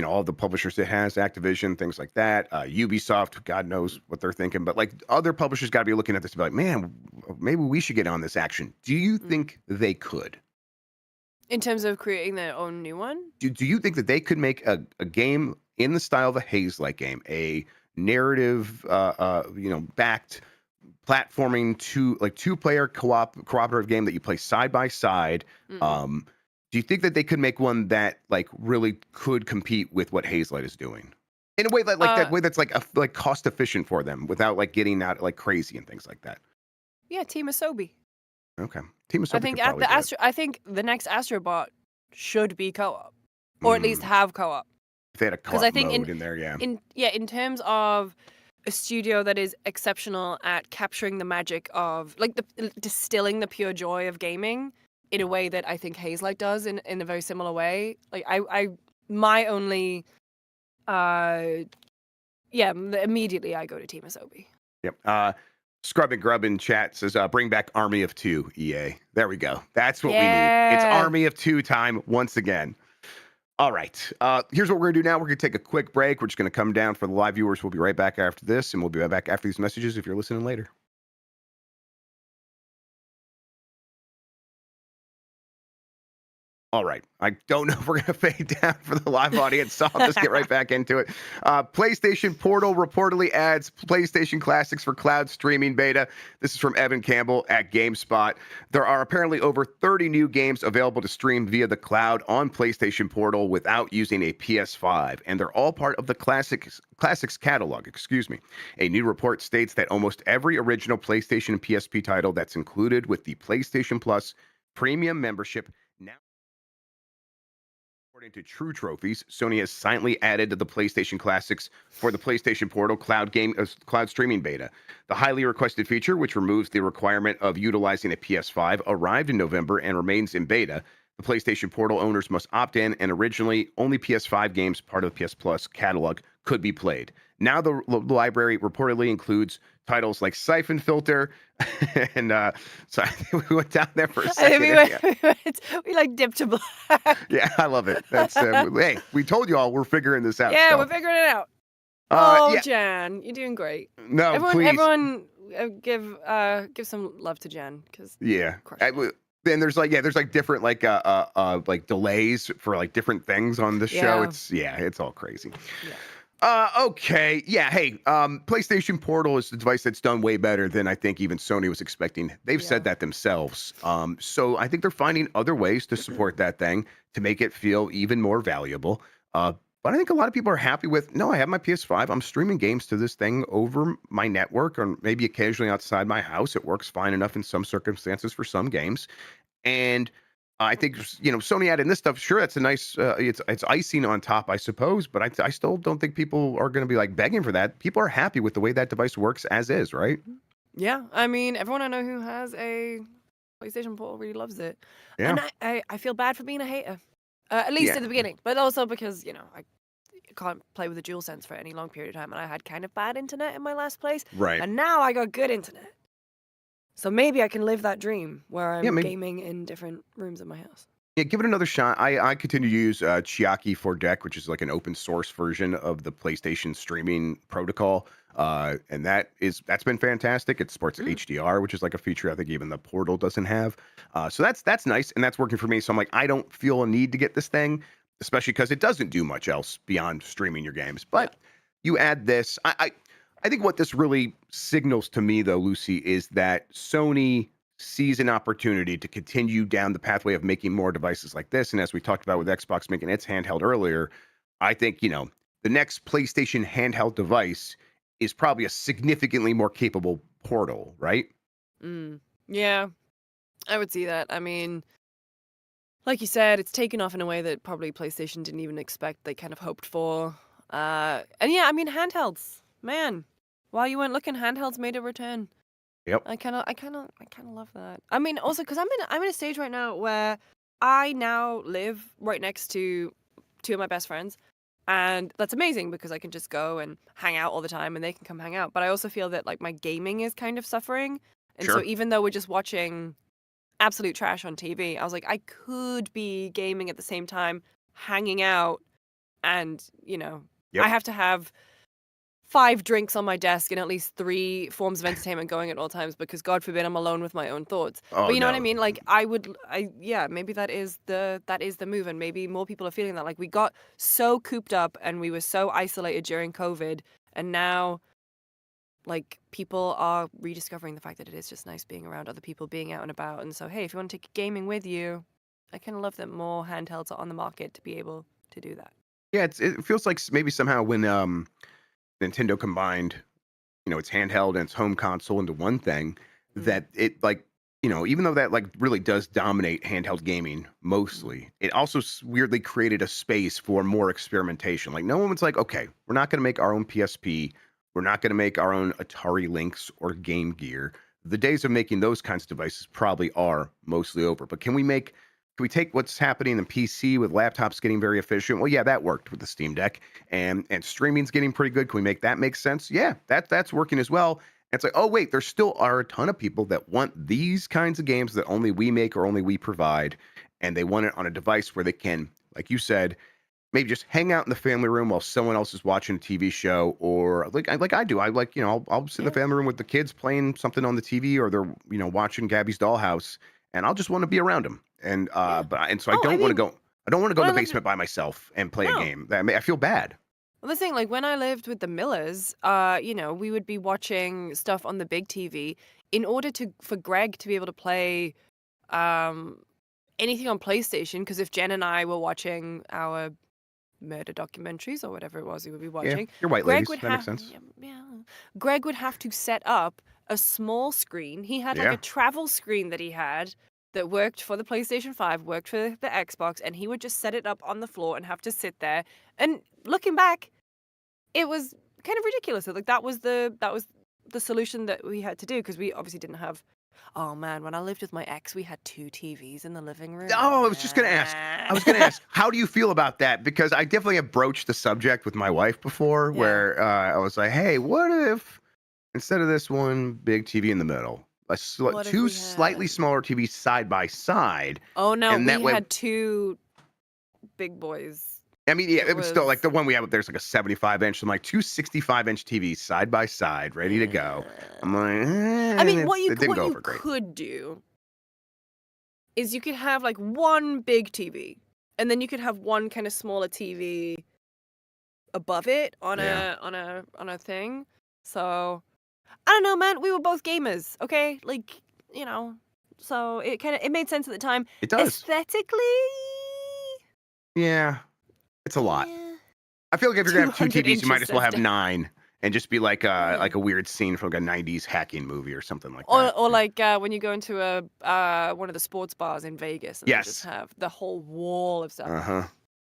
Speaker 1: all the publishers it has, Activision, things like that, Ubisoft, God knows what they're thinking, but like other publishers got to be looking at this and be like, man, maybe we should get on this action. Do you
Speaker 2: Mm.
Speaker 1: think they could?
Speaker 2: In terms of creating their own new one?
Speaker 1: Do you think that they could make a game in the style of a Haze-like game, a narrative, backed platforming two-player cooperative game that you play side by side?
Speaker 2: Mm-mm.
Speaker 1: Um, do you think that they could make one that like really could compete with what Hazelight is doing in a way that
Speaker 2: Uh,
Speaker 1: way that's like cost efficient for them without like getting out like crazy and things like that?
Speaker 2: yeah, Team Asobi.
Speaker 1: Okay, Team
Speaker 2: I
Speaker 1: Asobi
Speaker 2: think
Speaker 1: could probably do it.
Speaker 2: I think the next Astrobot should be co-op, or at least
Speaker 1: Mm,
Speaker 2: have co-op.
Speaker 1: if they had a
Speaker 2: Because I
Speaker 1: co-op
Speaker 2: think
Speaker 1: mode in there, yeah.
Speaker 2: in terms of a studio that is exceptional at capturing the magic of like distilling the pure joy of gaming in a way that I think Hazelight does in a very similar way. Like I my only uh yeah, immediately I go to Team Asobi.
Speaker 1: Yep. Scrub and Grub in chat says, bring back Army of Two, EA. There we go. That's what we need. It's
Speaker 2: Yeah.
Speaker 1: Army of Two time once again. All right. Here's what we're going to do now. We're going to take a quick break. We're just going to come down for the live viewers. We'll be right back after this, and we'll be right back after these messages if you're listening later. All right. I don't know if we're going to fade down for the live audience, so I'll just get right back into it. PlayStation Portal reportedly adds PlayStation Classics for cloud streaming beta. This is from Evan Campbell at GameSpot. There are apparently over 30 new games available to stream via the cloud on PlayStation Portal without using a PS5, and they're all part of the Classics catalog. A new report states that almost every original PlayStation and PSP title that's included with the PlayStation Plus premium membership now. According to True Trophies, Sony has silently added to the PlayStation Classics for the PlayStation Portal cloud streaming beta. The highly requested feature, which removes the requirement of utilizing a PS5, arrived in November and remains in beta. The PlayStation Portal owners must opt in, and originally only PS5 games part of the PS Plus catalog could be played. Now the library reportedly includes titles like Siphon Filter, and so I think we went down there for a second.
Speaker 2: We like dipped to black.
Speaker 1: Yeah, I love it. That's hey, we told you all we're figuring this out.
Speaker 2: Yeah,
Speaker 1: still.
Speaker 2: we're figuring it out.
Speaker 1: Yeah.
Speaker 2: Jan, you're doing great.
Speaker 1: No, please.
Speaker 2: Everyone, give some love to Jan because
Speaker 1: yeah. Then there's like different like delays for like different things on the show. It's all crazy.
Speaker 2: Yeah.
Speaker 1: Okay. Yeah. Hey, PlayStation Portal is the device that's done way better than I think even Sony was expecting. They've said that themselves. So I think they're finding other ways to support that thing to make it feel even more valuable. But I think a lot of people are happy with, no, I have my PS5. I'm streaming games to this thing over my network or maybe occasionally outside my house. It works fine enough in some circumstances for some games. And I think, Sony adding this stuff, sure, that's a nice, it's icing on top, I suppose, but I still don't think people are going to be like begging for that. People are happy with the way that device works as is, right?
Speaker 2: Yeah, I mean, everyone I know who has a PlayStation Portal really loves it.
Speaker 1: Yeah.
Speaker 2: And I feel bad for being a hater, at least at the beginning, but also because, I can't play with a DualSense for any long period of time, and I had kind of bad internet in my last place.
Speaker 1: Right.
Speaker 2: And now I got good internet. So maybe I can live that dream where I'm gaming in different rooms of my house.
Speaker 1: Yeah, give it another shot. I continue to use Chiaki for Deck, which is like an open source version of the PlayStation streaming protocol. And that's been fantastic. It supports HDR, which is like a feature I think even the Portal doesn't have. So that's nice, and that's working for me. So I'm like, I don't feel a need to get this thing, especially because it doesn't do much else beyond streaming your games. But you add this. I think what this really signals to me, though, Lucy, is that Sony sees an opportunity to continue down the pathway of making more devices like this. And as we talked about with Xbox making its handheld earlier, I think, the next PlayStation handheld device is probably a significantly more capable Portal, right?
Speaker 2: Yeah, I would see that. I mean, like you said, it's taken off in a way that probably PlayStation didn't even expect, they kind of hoped for. And yeah, I mean, handhelds, man. While you weren't looking, handhelds made a return.
Speaker 1: Yep.
Speaker 2: I kind of love that. I mean, also because I'm in a stage right now where I now live right next to two of my best friends, and that's amazing because I can just go and hang out all the time, and they can come hang out. But I also feel that like my gaming is kind of suffering, and so even though we're just watching absolute trash on TV, I was like, I could be gaming at the same time, hanging out, and I have to have 5 drinks on my desk and at least 3 forms of entertainment going at all times because God forbid I'm alone with my own thoughts.
Speaker 1: Oh,
Speaker 2: but you know what I mean? Like maybe that is the move, and maybe more people are feeling that. Like we got so cooped up and we were so isolated during COVID, and now like people are rediscovering the fact that it is just nice being around other people, being out and about. And so hey, if you want to take gaming with you, I kind of love that more handhelds are on the market to be able to do that.
Speaker 1: Yeah, it feels like maybe somehow when Nintendo combined, its handheld and its home console into one thing, that it like, even though that like really does dominate handheld gaming mostly, it also weirdly created a space for more experimentation. Like no one's like, okay, we're not going to make our own PSP. We're not going to make our own Atari Lynx or Game Gear. The days of making those kinds of devices probably are mostly over. But can we take what's happening in PC with laptops getting very efficient? Well, yeah, that worked with the Steam Deck, and streaming's getting pretty good. Can we make that make sense? Yeah, that's working as well. It's like, oh wait, there still are a ton of people that want these kinds of games that only we make or only we provide, and they want it on a device where they can, like you said, maybe just hang out in the family room while someone else is watching a TV show, or like I do. I like, I'll sit in the
Speaker 2: Yeah.
Speaker 1: family room with the kids playing something on the TV, or they're watching Gabby's Dollhouse, and I'll just want to be around them. And
Speaker 2: Yeah.
Speaker 1: so I
Speaker 2: Oh, I
Speaker 1: don't want to
Speaker 2: mean,
Speaker 1: go. I don't want to go
Speaker 2: when
Speaker 1: in
Speaker 2: I
Speaker 1: the
Speaker 2: lived
Speaker 1: basement by myself and play a
Speaker 2: no.
Speaker 1: game. I feel bad.
Speaker 2: Well, the thing, like when I lived with the Millers, we would be watching stuff on the big TV in order for Greg to be able to play um anything on PlayStation. Because if Jen and I were watching our murder documentaries or whatever it was we would be
Speaker 1: Yeah,
Speaker 2: watching,
Speaker 1: you're white
Speaker 2: Greg
Speaker 1: ladies.
Speaker 2: would
Speaker 1: That makes
Speaker 2: have
Speaker 1: sense.
Speaker 2: yeah, Greg would have to set up a small screen. He had like
Speaker 1: Yeah.
Speaker 2: a travel screen that he had that worked for the PlayStation 5, worked for the Xbox, and he would just set it up on the floor and have to sit there. And looking back, it was kind of ridiculous. Like that was the solution that we had to do because we obviously didn't have. Oh man, when I lived with my ex, we had 2 TVs in the living room.
Speaker 1: Oh, I was just gonna ask. I was gonna ask, how do you feel about that? Because I definitely have broached the subject with my wife before,
Speaker 2: Yeah.
Speaker 1: where I was like, "Hey, what if instead of this one big TV in the middle,
Speaker 2: What if
Speaker 1: two
Speaker 2: we
Speaker 1: slightly
Speaker 2: had?
Speaker 1: smaller TVs side by side,
Speaker 2: Oh no,
Speaker 1: and that
Speaker 2: we
Speaker 1: way,
Speaker 2: had 2 big boys.
Speaker 1: I mean, yeah,
Speaker 2: It
Speaker 1: it was still like
Speaker 2: was.
Speaker 1: the one we have. There's like a 75-inch, I'm like two 65-inch TVs side by side, ready to go. I'm like,
Speaker 2: I mean,
Speaker 1: it didn't go
Speaker 2: what you
Speaker 1: over great.
Speaker 2: could do is you could have like one big TV, and then you could have one kind of smaller TV above it on
Speaker 1: Yeah,
Speaker 2: a thing. So I don't know, man. We were both gamers, okay? Like, you know, so it made sense at the time.
Speaker 1: it does.
Speaker 2: Aesthetically,
Speaker 1: Yeah, it's a lot.
Speaker 2: yeah.
Speaker 1: I feel like if you're gonna have two
Speaker 2: 200
Speaker 1: TVs, you might
Speaker 2: inches
Speaker 1: as well
Speaker 2: says
Speaker 1: have
Speaker 2: Dan.
Speaker 1: 9 and just be
Speaker 2: Yeah.
Speaker 1: like a weird scene from like a 90s hacking movie or something like that.
Speaker 2: Or like when you go into a one of the sports bars in Vegas and they just
Speaker 1: Yes.
Speaker 2: have the whole wall of stuff.
Speaker 1: Uh-huh.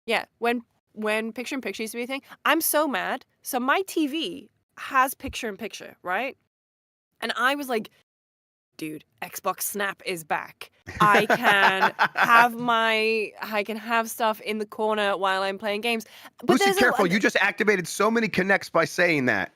Speaker 2: Yeah, when picture in picture used to be a thing, I'm so mad. So my TV has picture in picture, right? And I was like, dude, Xbox Snap is back. I can have stuff in the corner while I'm playing games. But
Speaker 1: Lucy,
Speaker 2: there's
Speaker 1: careful. You just activated so many connects by saying that.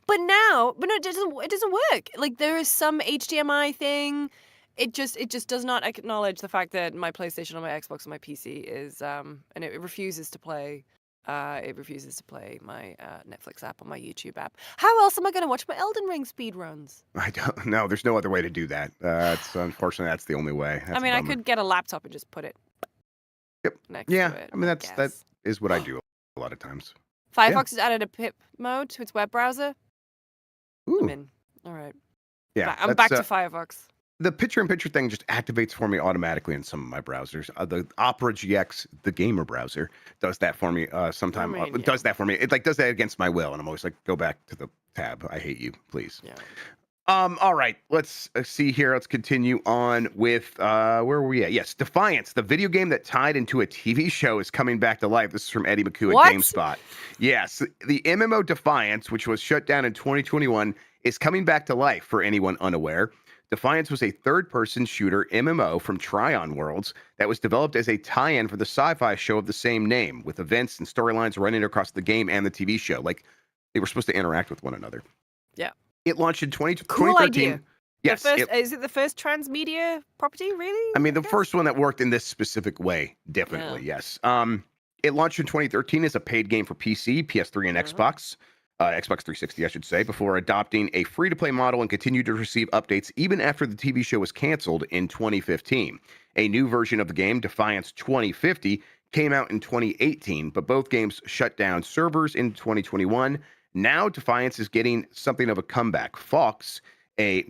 Speaker 2: but no, it doesn't work. Like there is some HDMI thing. It just does not acknowledge the fact that my PlayStation on my Xbox on my PC is and it refuses to play my Netflix app or my YouTube app. How else am I going to watch my Elden Ring speedruns?
Speaker 1: I don't know. There's no other way to do that. Unfortunately, that's the only way. That's
Speaker 2: I mean,
Speaker 1: a
Speaker 2: I
Speaker 1: bummer.
Speaker 2: could get a laptop and just put it
Speaker 1: Yep.
Speaker 2: next
Speaker 1: Yeah.
Speaker 2: to it.
Speaker 1: I mean, that
Speaker 2: guess.
Speaker 1: is what I do a lot of times.
Speaker 2: Firefox has added a pip mode to its web browser. I'm
Speaker 1: Ooh.
Speaker 2: in. All right.
Speaker 1: Yeah.
Speaker 2: I'm back to Firefox.
Speaker 1: The picture-in-picture thing just activates for me automatically in some of my browsers. The Opera GX, the gamer browser, does that for me. Sometimes
Speaker 2: I mean,
Speaker 1: it does that for me. It like does that against my will, and I'm always like, go back to the tab. I hate you, please.
Speaker 2: Yeah.
Speaker 1: All right, let's see here. Let's continue on with where were we at? Yes, Defiance, the video game that tied into a TV show, is coming back to life. This is from Eddie McHugh
Speaker 2: What?
Speaker 1: at GameSpot. Yes, the MMO Defiance, which was shut down in 2021, is coming back to life for anyone unaware. Defiance was a third-person shooter MMO from Tryon Worlds that was developed as a tie-in for the sci-fi show of the same name, with events and storylines running across the game and the TV show. Like, they were supposed to interact with one another.
Speaker 2: Yeah.
Speaker 1: It launched in
Speaker 2: Cool
Speaker 1: 2013.
Speaker 2: idea.
Speaker 1: Yes.
Speaker 2: Is it the first transmedia property, really?
Speaker 1: I mean, the
Speaker 2: guess?
Speaker 1: first one that worked in this specific way, definitely, yes. It launched in 2013 as a paid game for PC, PS3, and Xbox. Xbox 360, I should say, before adopting a free-to-play model and continued to receive updates even after the TV show was canceled in 2015. A new version of the game, Defiance 2050, came out in 2018, but both games shut down servers in 2021. Now Defiance is getting something of a comeback. Fox is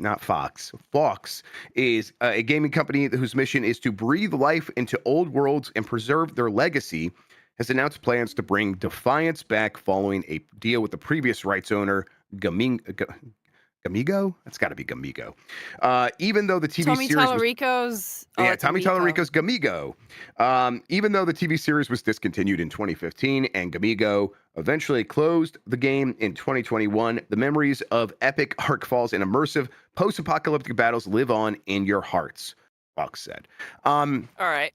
Speaker 1: a gaming company whose mission is to breathe life into old worlds and preserve their legacy, has announced plans to bring Defiance back following a deal with the previous rights owner, Gamigo? That's got to be Gamigo. Even though the TV
Speaker 2: Tommy
Speaker 1: series
Speaker 2: Tallarico's...
Speaker 1: yeah, Tommy Tallarico's Gamigo. Even though the TV series was discontinued in 2015 and Gamigo eventually closed the game in 2021, the memories of epic arc falls and immersive post-apocalyptic battles live on in your hearts, Fox said.
Speaker 2: All right.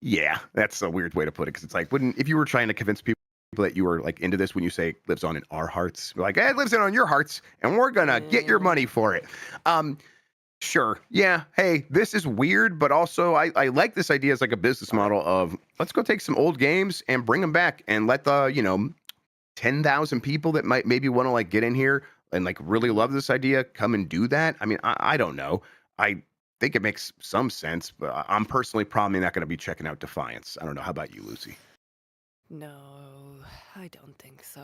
Speaker 1: Yeah, that's a weird way to put it, because it's like, if you were trying to convince people people that you are like into this when you say lives on in our hearts. We're like, it lives on your hearts, and we're gonna get your money for it. Sure. Yeah. Hey, this is weird, but also I like this idea as like a business model of let's go take some old games and bring them back and let the, 10,000 people that might maybe want to like get in here and like really love this idea come and do that. I mean, I don't know. I think it makes some sense, but I'm personally probably not going to be checking out Defiance. I don't know. How about you, Lucy?
Speaker 2: No, I don't think so.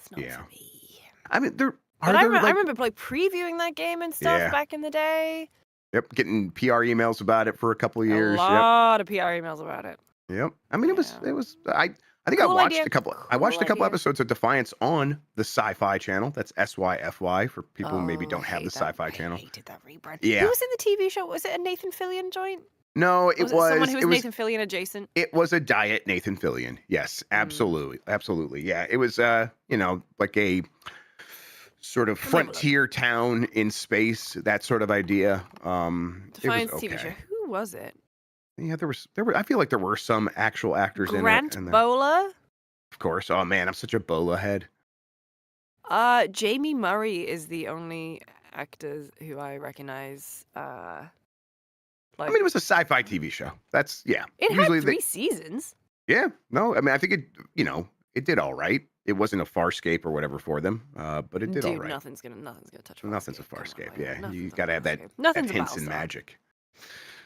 Speaker 2: It's not for me.
Speaker 1: I mean,
Speaker 2: I remember like previewing that game and stuff back in the day.
Speaker 1: Yep, getting PR emails about it for a couple of years.
Speaker 2: A lot of PR emails about it.
Speaker 1: Yep. I mean, it was. I think
Speaker 2: Cool
Speaker 1: I watched
Speaker 2: idea.
Speaker 1: a couple. I watched a couple episodes of Defiance on the Sci-Fi channel. That's SYFY for people who maybe don't have the Sci-Fi channel.
Speaker 2: I hated that rebrand.
Speaker 1: Yeah.
Speaker 2: Who was in the TV show? Was it a Nathan Fillion joint?
Speaker 1: No, it was
Speaker 2: someone who was Nathan Fillion adjacent.
Speaker 1: It was a diet Nathan Fillion. Yes, absolutely, absolutely. Yeah, it was. Like a sort of frontier town in space, that sort of idea.
Speaker 2: Defiance TV show. Who was it?
Speaker 1: Yeah, there were. I feel like there were some actual actors in it.
Speaker 2: Grant Bola.
Speaker 1: Of course. Oh man, I'm such a Bola head.
Speaker 2: Jamie Murray is the only actor who I recognize.
Speaker 1: I mean, it was a sci-fi TV show. That's
Speaker 2: It had 3 seasons.
Speaker 1: Yeah. No, I mean, I think it. It did all right. It wasn't a Farscape or whatever for them, but it did all right.
Speaker 2: Nothing's gonna touch.
Speaker 1: Nothing's a Farscape. Yeah, you got to have that hints and magic.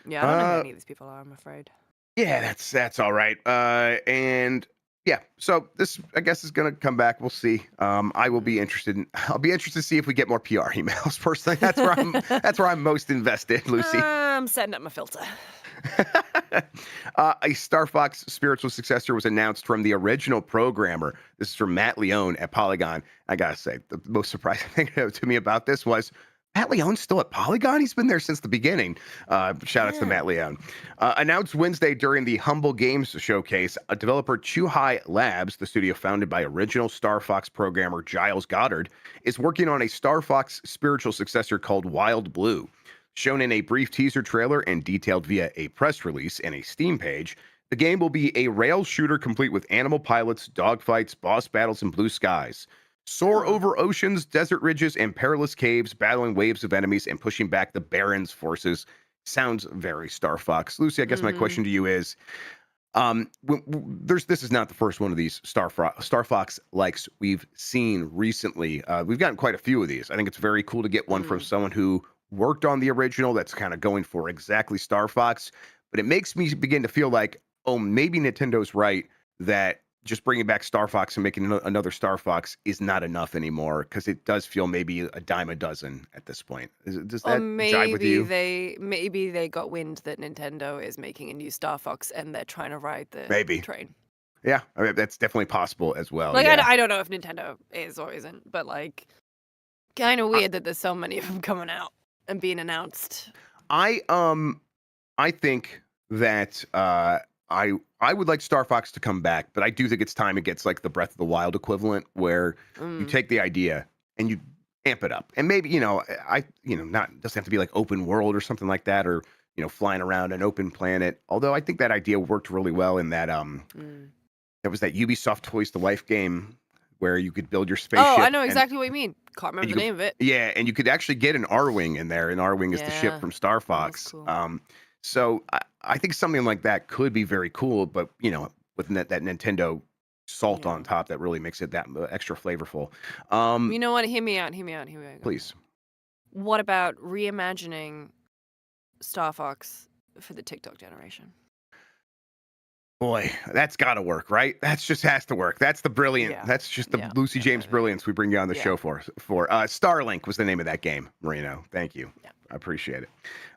Speaker 2: Yeah, I don't know who any of these people are, I'm afraid.
Speaker 1: Yeah, that's all right. And yeah, so this I guess is gonna come back. We'll see. I will be interested. I'll be interested to see if we get more PR emails. Personally, that's where I'm most invested, Lucy.
Speaker 2: I'm setting up my filter.
Speaker 1: A Star Fox spiritual successor was announced from the original programmer. This is from Matt Leone at Polygon. I gotta say, the most surprising thing to me about this was Matt Leone's still at Polygon. He's been there since the beginning. Shout outs to Matt Leone. Announced Wednesday during the Humble Games showcase, a developer Chuhai Labs, the studio founded by original Star Fox programmer Giles Goddard, is working on a Star Fox spiritual successor called Wild Blue. Shown in a brief teaser trailer and detailed via a press release and a Steam page, the game will be a rail shooter complete with animal pilots, dogfights, boss battles, and blue skies. Soar over oceans, desert ridges, and perilous caves, battling waves of enemies and pushing back the Baron's forces. Sounds very Star Fox. Lucy, I guess my question to you is, this is not the first one of these Star Fox likes we've seen recently. We've gotten quite a few of these. I think it's very cool to get one from someone who worked on the original that's kind of going for exactly Star Fox, but it makes me begin to feel like, oh, maybe Nintendo's right that just bringing back Star Fox and making another Star Fox is not enough anymore, because it does feel maybe a dime a dozen at this point. Does that jive with you?
Speaker 2: Maybe they got wind that Nintendo is making a new Star Fox and they're trying to ride the train.
Speaker 1: Yeah, I mean, that's definitely possible as well.
Speaker 2: Like, I don't know if Nintendo is or isn't, but like, kind of weird that there's so many of them coming out and being announced.
Speaker 1: I think that I would like Star Fox to come back, but I do think it's time it gets like the Breath of the Wild equivalent, where you take the idea and you amp it up, and maybe not doesn't have to be like open world or something like that, or flying around an open planet. Although I think that idea worked really well in that there was that Ubisoft Toys to Life game where you could build your spaceship.
Speaker 2: Oh, I know exactly what you mean. Can't remember the name of it.
Speaker 1: Yeah, and you could actually get an R-Wing in there, and R-Wing is the ship from Star Fox. Cool. So I think something like that could be very cool, but with that Nintendo salt on top, that really makes it that extra flavorful.
Speaker 2: You know what? Hear me out.
Speaker 1: Please.
Speaker 2: What about reimagining Star Fox for the TikTok generation?
Speaker 1: Boy, that's got to work, right? That just has to work. That's the brilliant. Yeah. That's just the Lucy James brilliance we bring you on the show for. Starlink was the name of that game, Marino. Thank you. Yeah. I appreciate it.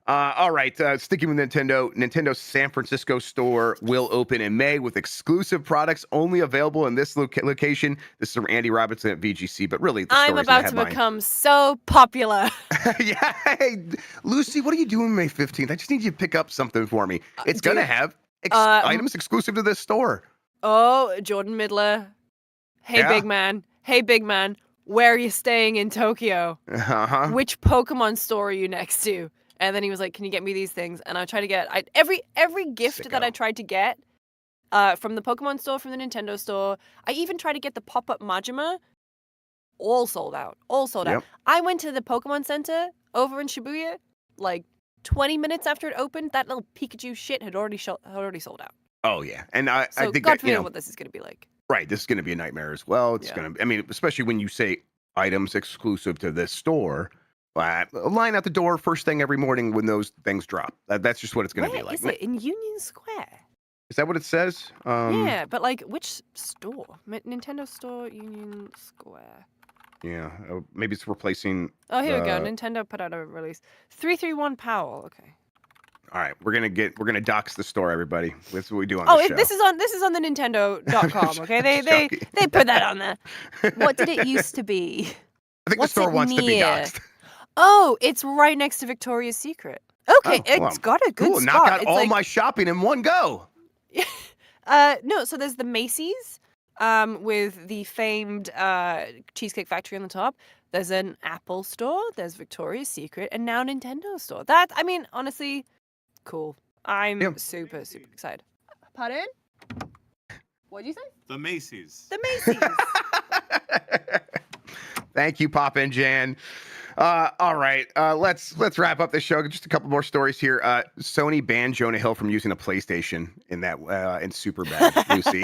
Speaker 1: All right, sticking with Nintendo, Nintendo's San Francisco store will open in May with exclusive products only available in this location. This is from Andy Robinson at VGC, but really,
Speaker 2: I'm about to become so popular.
Speaker 1: Yeah, hey, Lucy, what are you doing May 15th? I just need you to pick up something for me. It's going to have items exclusive to this store.
Speaker 2: Oh, Jordan Midler. Hey, big man. Hey, big man. Where are you staying in Tokyo?
Speaker 1: Uh-huh.
Speaker 2: Which Pokemon store are you next to? And then he was like, can you get me these things? And I tried to get every gift that I tried to get from the Pokemon store, from the Nintendo store. I even tried to get the pop-up Majima. All sold out. All sold out.
Speaker 1: Yep.
Speaker 2: I went to the Pokemon Center over in Shibuya, like 20 minutes after it opened. That little Pikachu shit had already sold out.
Speaker 1: Oh yeah, and I
Speaker 2: So
Speaker 1: think
Speaker 2: God
Speaker 1: that,
Speaker 2: forbid what this is going to be like.
Speaker 1: right, this is going to be a nightmare as well. It's
Speaker 2: Yeah.
Speaker 1: going to, I mean, especially when you say items exclusive to this store. Line out the door first thing every morning when those things drop. That's just what it's going to be like.
Speaker 2: Is it? In Union Square?
Speaker 1: Is that what it says?
Speaker 2: Yeah, but like which store? Nintendo store, Union Square.
Speaker 1: Yeah, maybe it's replacing.
Speaker 2: Oh, here we go. Nintendo put out a release. 331 Powell. Okay.
Speaker 1: All right, we're gonna dox the store, everybody. That's what we do on the show.
Speaker 2: This is on the Nintendo.com. Okay, they put that on there. What did it used to be?
Speaker 1: I think
Speaker 2: What's
Speaker 1: the store
Speaker 2: it
Speaker 1: wants to be
Speaker 2: near?
Speaker 1: doxed.
Speaker 2: Oh, it's right next to Victoria's Secret. Okay, it's got a good
Speaker 1: cool.
Speaker 2: spot.
Speaker 1: Knock out
Speaker 2: It's
Speaker 1: all
Speaker 2: like,
Speaker 1: my shopping in one go.
Speaker 2: No, so there's the Macy's, with the famed Cheesecake Factory on the top. There's an Apple store. There's Victoria's Secret, and now Nintendo store. I mean, honestly, cool. I'm super excited. Pardon? What'd you say?
Speaker 3: The Macy's.
Speaker 2: The Macy's.
Speaker 1: Thank you, Pop and Jan. All right, let's wrap up the show. Just a couple more stories here. Sony banned Jonah Hill from using a PlayStation in that in Superbad, Lucy.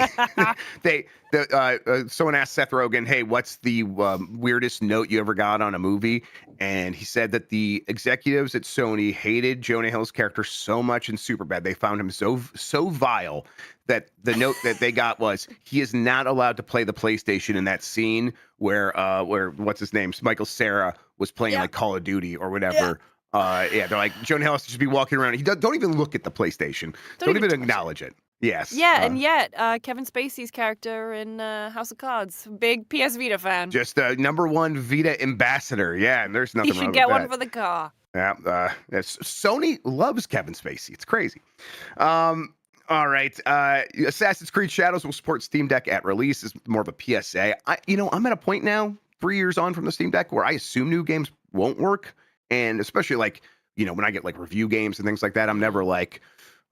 Speaker 1: Someone asked Seth Rogen, "Hey, what's the weirdest note you ever got on a movie?" And he said that the executives at Sony hated Jonah Hill's character so much in Superbad, they found him so vile that the note that they got was he is not allowed to play the PlayStation in that scene where what's his name, Michael Cera was playing like Call of Duty or whatever. They're like, Jonah Hill has to just be walking around. He don't even look at the PlayStation. Don't even acknowledge it. Yes.
Speaker 2: Yeah, and yet Kevin Spacey's character in House of Cards, big PS Vita fan.
Speaker 1: Just #1 Vita ambassador. Yeah, and there's nothing
Speaker 2: You
Speaker 1: wrong
Speaker 2: should get
Speaker 1: with
Speaker 2: one
Speaker 1: that.
Speaker 2: for the car.
Speaker 1: Yeah, Sony loves Kevin Spacey. It's crazy. All right. Assassin's Creed Shadows will support Steam Deck at release. Is more of a PSA. I'm at a point now, 3 years on from the Steam Deck, where I assume new games won't work. And especially when I get like review games and things like that, I'm never like,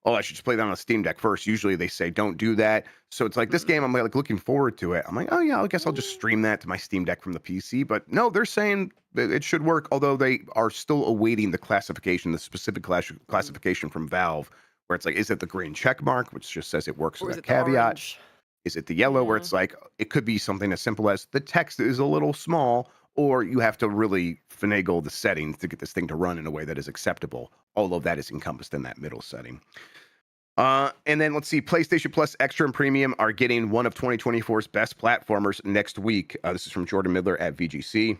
Speaker 1: oh, I should just play that on a Steam Deck first. Usually they say don't do that. So it's like this game, I'm like looking forward to it. I'm like, oh yeah, I guess I'll just stream that to my Steam Deck from the PC. But no, they're saying that it should work, although they are still awaiting the classification, the specific classification from Valve, where it's like, is it the green check mark, which just says it works with a caveat? Is it the yellow, where it's like, it could be something as simple as the text is a little small, or you have to really finagle the settings to get this thing to run in a way that is acceptable. All of that is encompassed in that middle setting. And then let's see, PlayStation Plus Extra and Premium are getting one of 2024's best platformers next week. This is from Jordan Midler at VGC.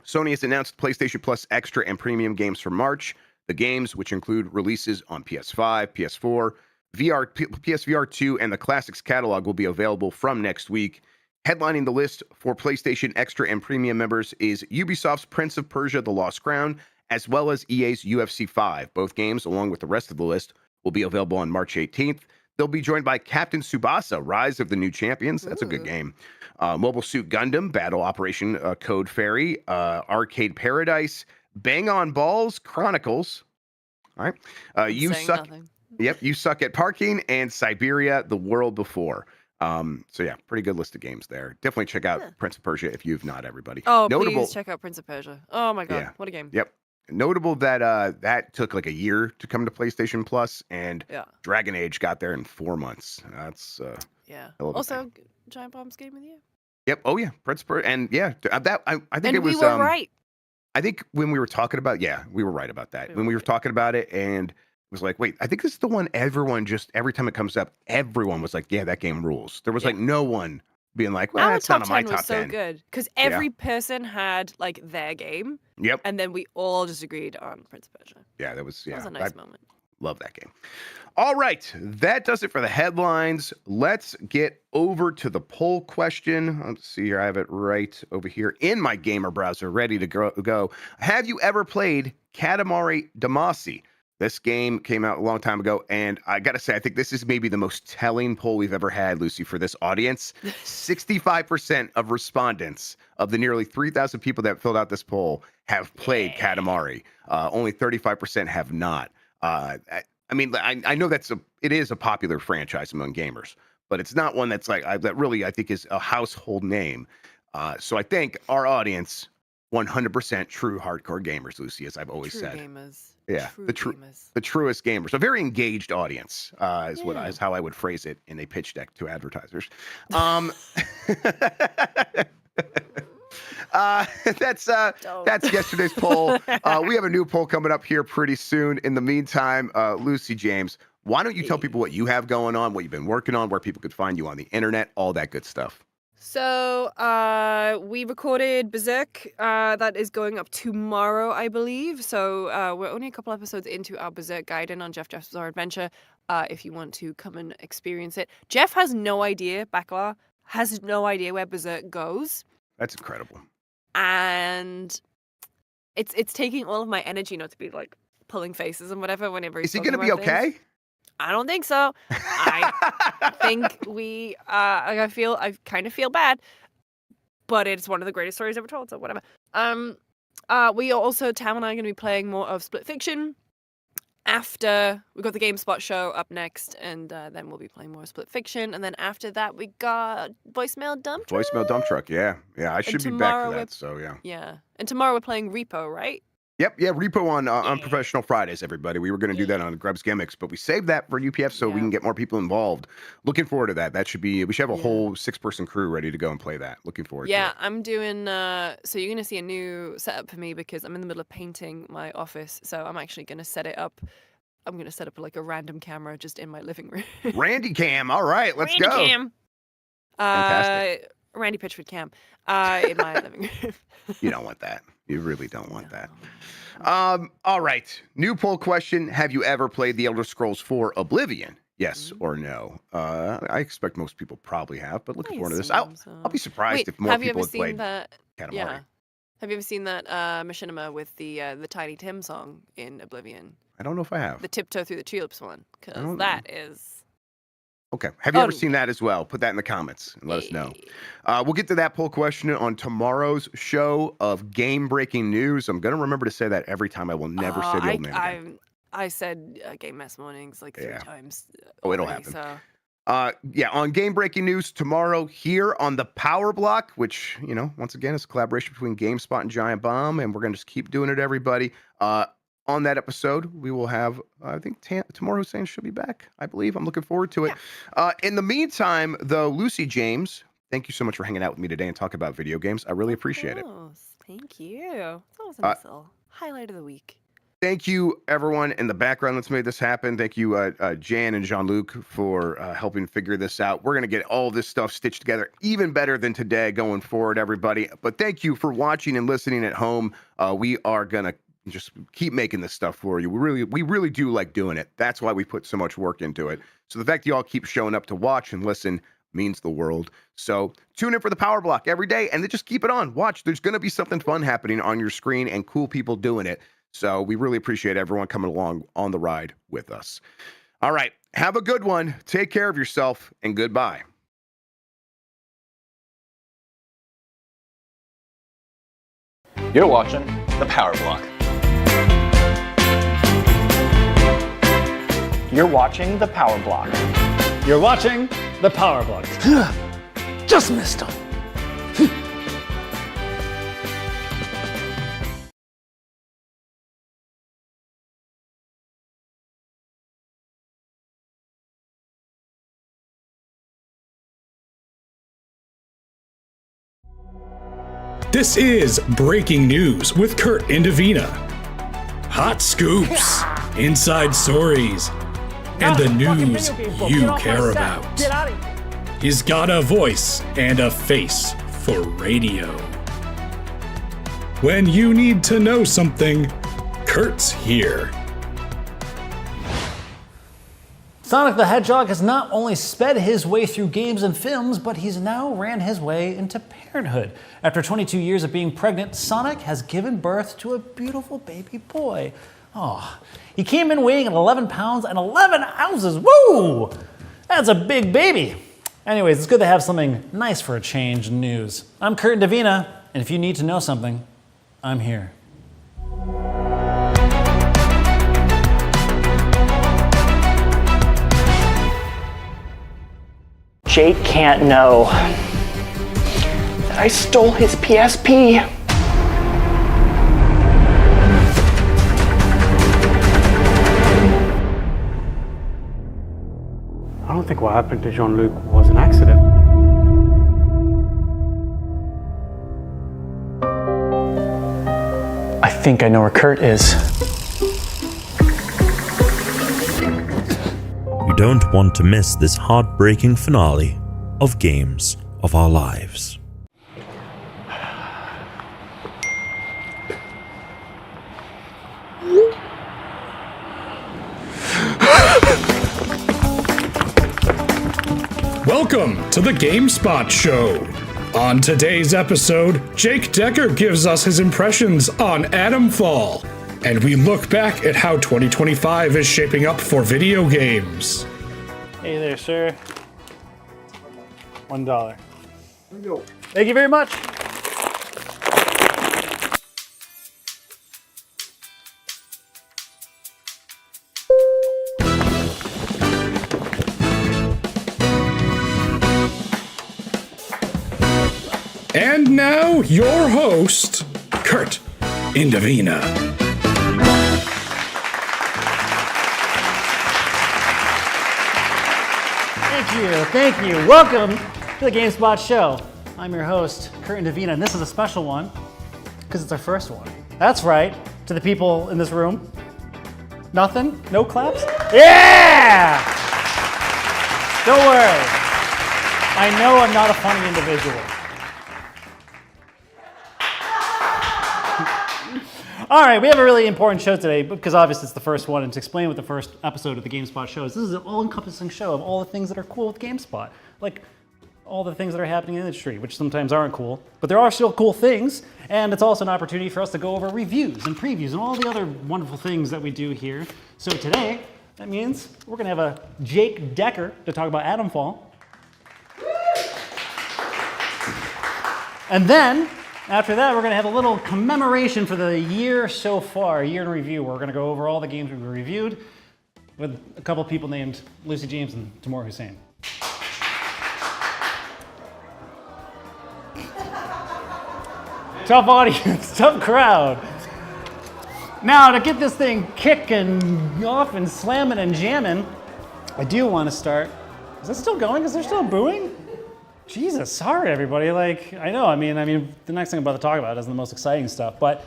Speaker 1: Sony has announced PlayStation Plus Extra and Premium games for March. The games, which include releases on PS5, PS4, PSVR 2, and the Classics catalog, will be available from next week. Headlining the list for PlayStation Extra and Premium members is Ubisoft's Prince of Persia: The Lost Crown, as well as EA's UFC 5. Both games, along with the rest of the list, will be available on March 18th. They'll be joined by Captain Tsubasa: Rise of the New Champions. That's a good game. Mobile Suit Gundam: Battle Operation Code Fairy, Arcade Paradise, Bang on Balls Chronicles. All right. You Suck.
Speaker 2: Nothing.
Speaker 1: Yep. You Suck at Parking, and Siberia: The World Before. So yeah, pretty good list of games there. Definitely check out Prince of Persia if you've not, everybody.
Speaker 2: Oh, please check out Prince of Persia. Oh my god, what a game.
Speaker 1: Yep. Notable that that took like a year to come to PlayStation Plus, and Dragon Age got there in 4 months. That's
Speaker 2: Also, Giant Bomb's Game of the Year.
Speaker 1: Yep. Oh yeah, Prince of Persia, and I think
Speaker 2: and
Speaker 1: it was.
Speaker 2: We were right.
Speaker 1: I think when we were talking about, we were right about that. When we were talking about it, and it was like, wait, I think this is the one everyone every time it comes up, everyone was like, yeah, that game rules. There was like no one being like, well, that's not on my top 10.
Speaker 2: Was so good because every person had like their game.
Speaker 1: Yep.
Speaker 2: And then we all just agreed on Prince of Persia.
Speaker 1: Yeah, that was
Speaker 2: a nice moment.
Speaker 1: Love that game. All right, that does it for the headlines. Let's get over to the poll question. Let's see here. I have it right over here in my gamer browser, ready to go. Have you ever played Katamari Damacy? This game came out a long time ago, and I got to say, I think this is maybe the most telling poll we've ever had, Lucy, for this audience. 65% of respondents of the nearly 3,000 people that filled out this poll have played Katamari. Only 35% have not. I I mean, I know it is a popular franchise among gamers, but it's not one that's like that really I think is a household name. So I think our audience, 100% true hardcore gamers, Lucy, as I've always
Speaker 2: True
Speaker 1: said.
Speaker 2: gamers.
Speaker 1: Yeah,
Speaker 2: True
Speaker 1: the
Speaker 2: gamers.
Speaker 1: the truest gamers, a very engaged audience is how I would phrase it in a pitch deck to advertisers. That's yesterday's poll. We have a new poll coming up here pretty soon. In the meantime, Lucy James, why don't you tell people what you have going on, what you've been working on, where people could find you on the internet, all that good stuff.
Speaker 2: So, we recorded Berserk. That is going up tomorrow, I believe. So, we're only a couple episodes into our Berserk Gaiden on Jeff's Bizarre Adventure. If you want to come and experience it. Jeff has no idea, Backlaw has no idea where Berserk goes.
Speaker 1: That's incredible.
Speaker 2: And it's taking all of my energy not to be like pulling faces and whatever whenever he's
Speaker 1: Is he going to be
Speaker 2: talking about
Speaker 1: okay?
Speaker 2: things. I don't think so. I think I kind of feel bad, but it's one of the greatest stories ever told, so whatever. We also, Tam and I are going to be playing more of Split Fiction after we've got the GameSpot show up next, and then we'll be playing more Split Fiction, and then after that we got Voicemail Dump Truck.
Speaker 1: Voicemail Dump Truck, yeah. I should be back for that, so yeah.
Speaker 2: Yeah, and tomorrow we're playing Repo, right?
Speaker 1: Yep, yeah, Repo on Professional Fridays, everybody. We were going to do that on Grub's Gimmicks, but we saved that for UPF so we can get more people involved. Looking forward to that. We should have a whole 6-person crew ready to go and play that. Looking forward to it.
Speaker 2: Yeah, I'm doing, so you're going to see a new setup for me because I'm in the middle of painting my office, so I'm actually going to set it up. I'm going to set up like a random camera just in my living room.
Speaker 1: Randy Cam, all right, let's go.
Speaker 2: Randy Cam.
Speaker 1: Fantastic.
Speaker 2: Randy Pitchford Cam in my living room.
Speaker 1: You don't want that. You really don't want that. All right. New poll question. Have you ever played The Elder Scrolls 4 Oblivion? Yes or no? I expect most people probably have, but looking forward to this. I'll be surprised if more people have played Katamari.
Speaker 2: Yeah. Have you ever seen that machinima with the Tiny Tim song in Oblivion?
Speaker 1: I don't know if I have.
Speaker 2: The Tiptoe Through the Tulips one. Because that is...
Speaker 1: Okay. Have you ever seen that as well? Put that in the comments and let us know. We'll get to that poll question on tomorrow's show of game-breaking news. I'm going to remember to say that every time. I will never say the old name again.
Speaker 2: I said Game Mess Mornings like 3 times.
Speaker 1: Oh, it'll happen. On game-breaking news tomorrow here on the Power Block, which, once again, is a collaboration between GameSpot and Giant Bomb, and we're going to just keep doing it, everybody. On that episode, we will have, I think, Tamar Hussein should be back, I believe. I'm looking forward to it. Yeah. In the meantime, though, Lucy James, thank you so much for hanging out with me today and talking about video games. I really appreciate it.
Speaker 2: Thank you. It's always a nice little highlight of the week.
Speaker 1: Thank you, everyone in the background that's made this happen. Thank you, Jan and Jean-Luc, for helping figure this out. We're going to get all this stuff stitched together even better than today going forward, everybody. But thank you for watching and listening at home. We are going to just keep making this stuff for you. We really do like doing it. That's why we put so much work into it. So the fact that y'all keep showing up to watch and listen means the world. So tune in for the Power Block every day and then just keep it on. Watch. There's going to be something fun happening on your screen and cool people doing it. So we really appreciate everyone coming along on the ride with us. All right. Have a good one. Take care of yourself and goodbye.
Speaker 3: You're watching the Power Block.
Speaker 4: You're watching the Power Block.
Speaker 5: You're watching the Power Block.
Speaker 4: Just missed him.
Speaker 6: This is Breaking News with Kurt and Davina. Hot scoops, inside stories, and the news you care about. He's got a voice and a face for radio. When you need to know something, Kurt's here.
Speaker 5: Sonic the Hedgehog has not only sped his way through games and films, but he's now ran his way into parenthood. After 22 years of being pregnant, Sonic has given birth to a beautiful baby boy. Oh, he came in weighing at 11 pounds and 11 ounces. Woo! That's a big baby. Anyways, it's good to have something nice for a change in news. I'm Kurt and Davina, and if you need to know something, I'm here.
Speaker 4: Jake can't know that I stole his PSP.
Speaker 7: I don't think what happened to Jean-Luc was an accident.
Speaker 4: I think I know where Kurt is.
Speaker 8: You don't want to miss this heartbreaking finale of Games of Our Lives.
Speaker 6: Welcome to the GameSpot Show. On today's episode, Jake Decker gives us his impressions on Atomfall, and we look back at how 2025 is shaping up for video games.
Speaker 5: Hey there, sir. $1. Thank you very much.
Speaker 6: And now, your host, Kurt Indovina.
Speaker 5: Thank you. Welcome to the GameSpot Show. I'm your host, Kurt Indovina, and this is a special one because it's our first one. That's right. To the people in this room, nothing? No claps? Yeah! Don't worry. I know I'm not a funny individual. All right, we have a really important show today because obviously it's the first one, and to explain what the first episode of the GameSpot Show is, this is an all-encompassing show of all the things that are cool with GameSpot. Like all the things that are happening in the industry, which sometimes aren't cool, but there are still cool things, and it's also an opportunity for us to go over reviews and previews and all the other wonderful things that we do here. So today, that means we're gonna have a Jake Decker to talk about Atomfall. And then, after that, we're going to have a little commemoration for the year so far, a year in review. We're going to go over all the games we've reviewed with a couple people named Lucy James and Tamor Hussein. Tough audience, tough crowd. Now, to get this thing kicking off and slamming and jamming, I do want to start. Is that still going? Is there still booing? Jesus, sorry everybody. I know. I mean, the next thing I'm about to talk about isn't the most exciting stuff, but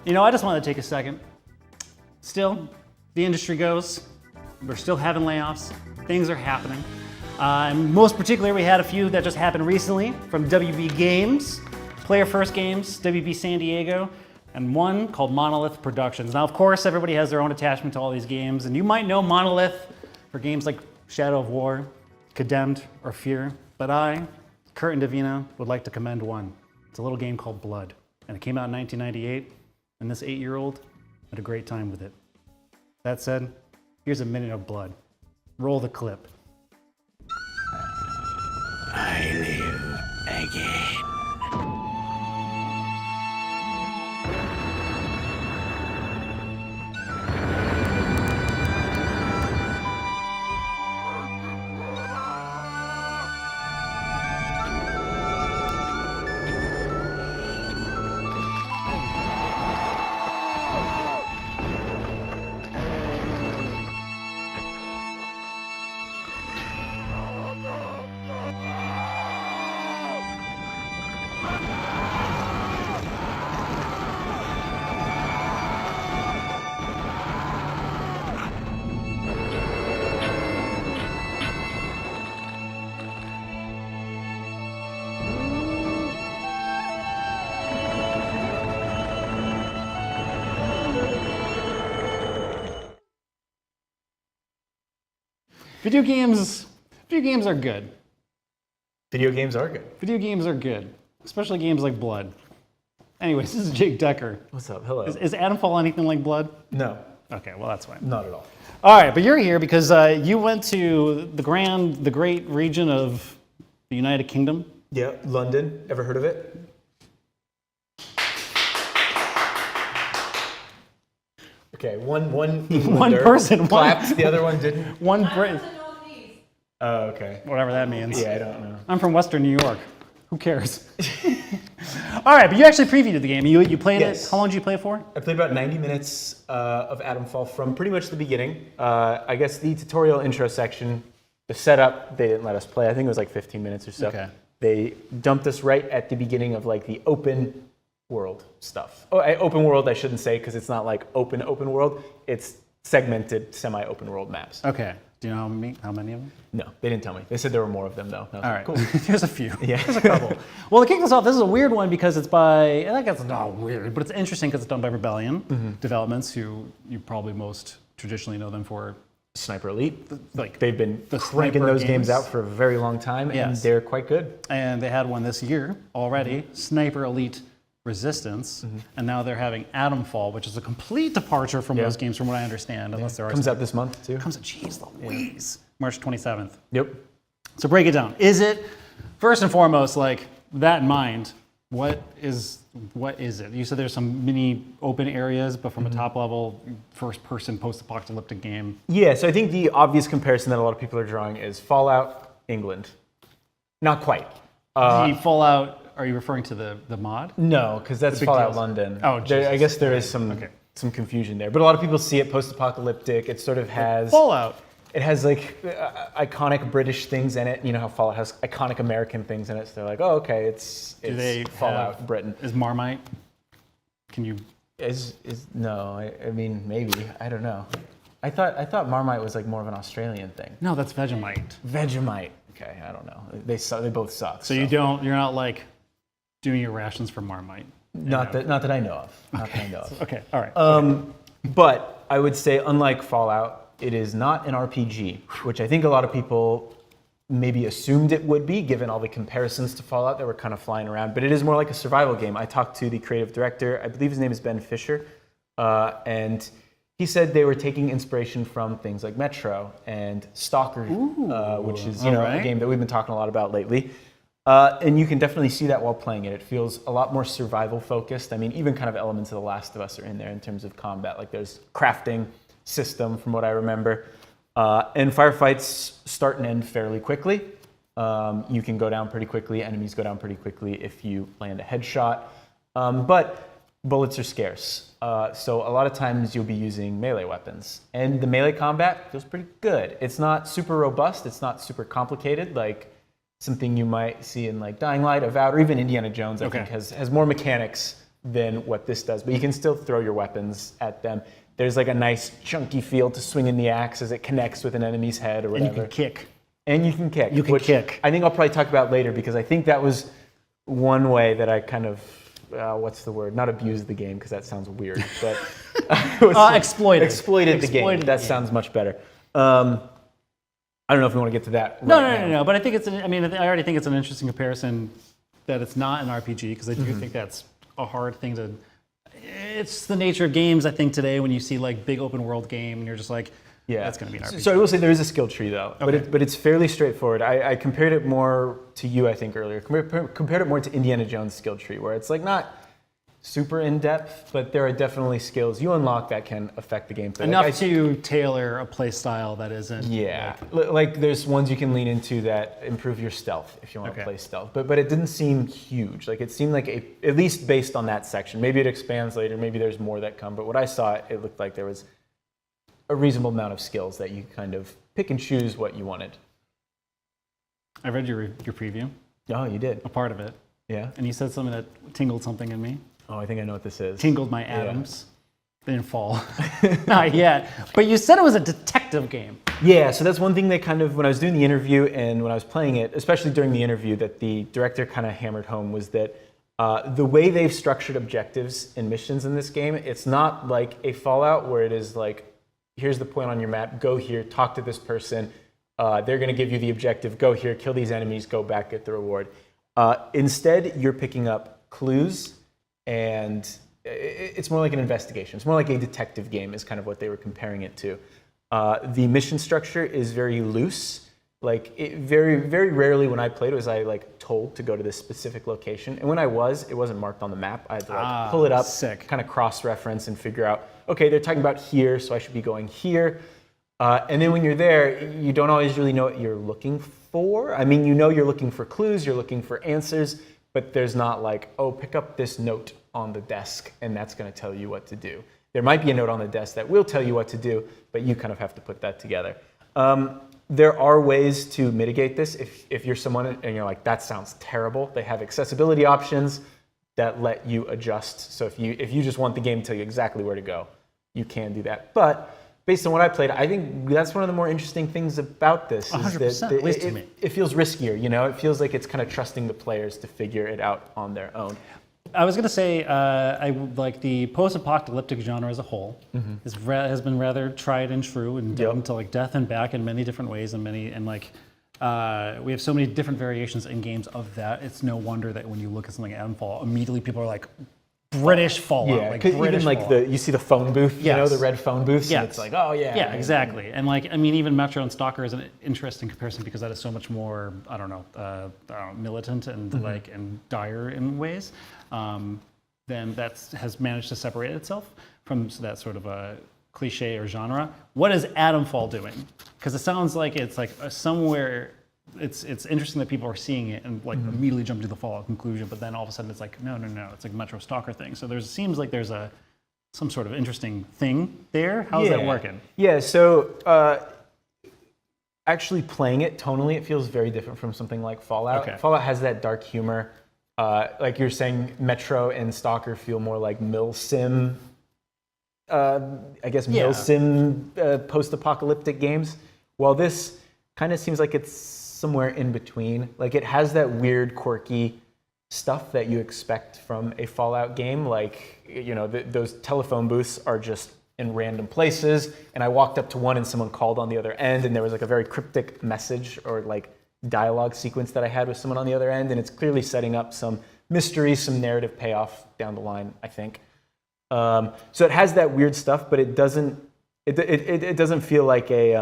Speaker 5: I just wanted to take a second. Still, the industry goes. We're still having layoffs. Things are happening. And most particularly, we had a few that just happened recently from WB Games, Player First Games, WB San Diego, and one called Monolith Productions. Now, of course, everybody has their own attachment to all these games, and you might know Monolith for games like Shadow of War, Condemned, or Fear, but I, Kurt Indovina, would like to commend one. It's a little game called Blood, and it came out in 1998, and this 8-year-old had a great time with it. That said, here's a minute of Blood. Roll the clip.
Speaker 8: I live again.
Speaker 5: Video games are good.
Speaker 3: Video games are good.
Speaker 5: Video games are good, especially games like Blood. Anyways, this is Jake Decker.
Speaker 3: What's up? Hello.
Speaker 5: Is Atomfall anything like Blood?
Speaker 3: No,
Speaker 5: Okay, well that's fine.
Speaker 3: not at all.
Speaker 5: All right, but you're here because you went to the great region of the United Kingdom.
Speaker 3: Yeah, London. Ever heard of it? Okay, one Englander
Speaker 5: person
Speaker 3: clapped, the other one didn't.
Speaker 5: One Brit.
Speaker 9: Oh, okay.
Speaker 5: Whatever that means.
Speaker 9: Yeah, I don't know.
Speaker 5: I'm from Western New York. Who cares? All right, but you actually previewed the game. You played it. How long did you play it for?
Speaker 9: I played about 90 minutes of Atomfall from pretty much the beginning. I guess the tutorial intro section, the setup, they didn't let us play. I think it was like 15 minutes or so.
Speaker 5: Okay.
Speaker 9: They dumped us right at the beginning of like the open world stuff. Oh, open world I shouldn't say because it's not like open world. It's segmented semi-open world maps.
Speaker 5: Okay. Do you know how many of them?
Speaker 9: No, they didn't tell me. They said there were more of them though.
Speaker 5: All right,
Speaker 9: cool.
Speaker 5: There's a few.
Speaker 9: Yeah.
Speaker 5: There's a couple. Well, to kick this off, this is a weird one because it's by, I guess it's not weird, but it's interesting because it's done by Rebellion Developments, who you probably most traditionally know them for.
Speaker 9: Sniper Elite.
Speaker 5: Like
Speaker 9: they've been
Speaker 5: the
Speaker 9: cranking
Speaker 5: sniper
Speaker 9: those games out for a very long time, and they're quite good.
Speaker 5: And they had one this year already, Sniper Elite Resistance, and now they're having Atomfall, which is a complete departure from those games, from what I understand. Unless there are
Speaker 9: comes out this month too.
Speaker 5: Comes out, jeez Louise, March 27th.
Speaker 9: Yep.
Speaker 5: So break it down. Is it first and foremost, like that in mind? What is it? You said there's some mini open areas, but from a top level, first person post-apocalyptic game.
Speaker 9: Yeah, so I think the obvious comparison that a lot of people are drawing is Fallout England. Not quite.
Speaker 5: The Fallout, are you referring to the mod?
Speaker 9: No, because that's Fallout London.
Speaker 5: Oh,
Speaker 9: I guess there is some confusion there. But a lot of people see it post-apocalyptic. It sort of has...
Speaker 5: Fallout.
Speaker 9: It has like iconic British things in it. You know how Fallout has iconic American things in it. So they're like, oh, okay, it's Fallout Britain.
Speaker 5: Is Marmite? Can you?
Speaker 9: No. I mean, maybe. I don't know. I thought Marmite was like more of an Australian thing.
Speaker 5: No, that's Vegemite.
Speaker 9: Vegemite. Okay, I don't know. They both suck.
Speaker 5: So you're not like doing your rations for Marmite.
Speaker 9: Not that I know of. Not that I know of.
Speaker 5: Okay. All right.
Speaker 9: But I would say, unlike Fallout, it is not an RPG, which I think a lot of people maybe assumed it would be, given all the comparisons to Fallout that were kind of flying around. But it is more like a survival game. I talked to the creative director, I believe his name is Ben Fisher, and he said they were taking inspiration from things like Metro and Stalker, which is a game that we've been talking a lot about lately. And you can definitely see that while playing it. It feels a lot more survival focused. I mean, even kind of elements of The Last of Us are in there in terms of combat. Like there's crafting system, from what I remember. And firefights start and end fairly quickly. You can go down pretty quickly. Enemies go down pretty quickly if you land a headshot. But bullets are scarce. So a lot of times you'll be using melee weapons. And the melee combat feels pretty good. It's not super robust. It's not super complicated, like something you might see in like Dying Light, Avowed, or even Indiana Jones, I think has more mechanics than what this does. But you can still throw your weapons at them. There's like a nice chunky feel to swinging the axe as it connects with an enemy's head or whatever.
Speaker 5: And you can kick.
Speaker 9: And you can kick.
Speaker 5: You can kick.
Speaker 9: I think I'll probably talk about later because I think that was one way that I kind of, what's the word? Not abused the game because that sounds weird, but
Speaker 5: exploited.
Speaker 9: Exploited the game. That sounds much better. I don't know if we want to get to that.
Speaker 5: No. But I think I already think it's an interesting comparison that it's not an RPG because I do think that's a hard thing to. It's the nature of games, I think, today when you see like big open world game and you're just like, that's going to be an RPG.
Speaker 9: So I will say there is a skill tree though, but it's fairly straightforward. I compared it more to you, I think, earlier. Compared it more to Indiana Jones' skill tree, where it's like not super in depth, but there are definitely skills you unlock that can affect the gameplay.
Speaker 5: Enough to tailor a play style that isn't.
Speaker 9: Yeah, like there's ones you can lean into that improve your stealth if you want to play stealth. But it didn't seem huge. Like it seemed like at least based on that section. Maybe it expands later. Maybe there's more that come. But what I saw, it looked like there was a reasonable amount of skills that you kind of pick and choose what you wanted.
Speaker 5: I read your preview.
Speaker 9: Oh, you did?
Speaker 5: A part of it.
Speaker 9: Yeah.
Speaker 5: And you said something that tingled something in me.
Speaker 9: Oh, I think I know what this is.
Speaker 5: Tingled my atoms. They didn't fall. Not yet. But you said it was a detective game.
Speaker 9: Yeah, so that's one thing that kind of, when I was doing the interview and when I was playing it, especially during the interview, that the director kind of hammered home was that the way they've structured objectives and missions in this game, it's not like a Fallout where it is like, here's the point on your map, go here, talk to this person, they're going to give you the objective, go here, kill these enemies, go back, get the reward. Instead, you're picking up clues, and it's more like an investigation. It's more like a detective game is kind of what they were comparing it to. The mission structure is very loose. Like very, very rarely when I played was I like told to go to this specific location. And when I was, it wasn't marked on the map. I had to like pull it up, kind of cross-reference and figure out, okay, they're talking about here, so I should be going here. And then when you're there, you don't always really know what you're looking for. I mean, you're looking for clues, you're looking for answers, but there's not like, oh, pick up this note on the desk and that's going to tell you what to do. There might be a note on the desk that will tell you what to do, but you kind of have to put that together. There are ways to mitigate this. If you're someone and you're like, that sounds terrible, they have accessibility options that let you adjust. So if you just want the game to tell you exactly where to go, you can do that. But based on what I played, I think that's one of the more interesting things about this.
Speaker 5: 100%, at least to me.
Speaker 9: It feels riskier, you know? It feels like it's kind of trusting the players to figure it out on their own.
Speaker 5: I was going to say, I like the post-apocalyptic genre as a whole. Has been rather tried and true and done to like death and back in many different ways we have so many different variations in games of that. It's no wonder that when you look at something like Atomfall, immediately people are like, British Fallout.
Speaker 9: Yeah,
Speaker 5: like
Speaker 9: even
Speaker 5: British
Speaker 9: like
Speaker 5: Fallout.
Speaker 9: you see the phone booth, you know, the red phone booths,
Speaker 5: Yes.
Speaker 9: and it's like, oh yeah.
Speaker 5: Yeah, exactly. And like, I mean, even Metro and Stalker is an interesting comparison because that is so much more, I don't know, militant and and dire in ways. Then that has managed to separate itself from that sort of a cliche or genre. What is Atomfall doing? Because it sounds like it's like somewhere. It's interesting that people are seeing it and like immediately jump to the Fallout conclusion, but then all of a sudden it's like no, it's like a Metro Stalker thing. So seems like there's some sort of interesting thing there. How's that working?
Speaker 9: Yeah, so actually playing it tonally, it feels very different from something like Fallout.
Speaker 5: Okay.
Speaker 9: Fallout has that dark humor. Like you're saying, Metro and Stalker feel more like milsim. Milsim post-apocalyptic games. While this kind of seems like it's somewhere in between. Like it has that weird, quirky stuff that you expect from a Fallout game. Like, you know, those telephone booths are just in random places. And I walked up to one and someone called on the other end and there was like a very cryptic message or like dialogue sequence that I had with someone on the other end. And it's clearly setting up some mystery, some narrative payoff down the line, I think. So it has that weird stuff, but it doesn't feel like a,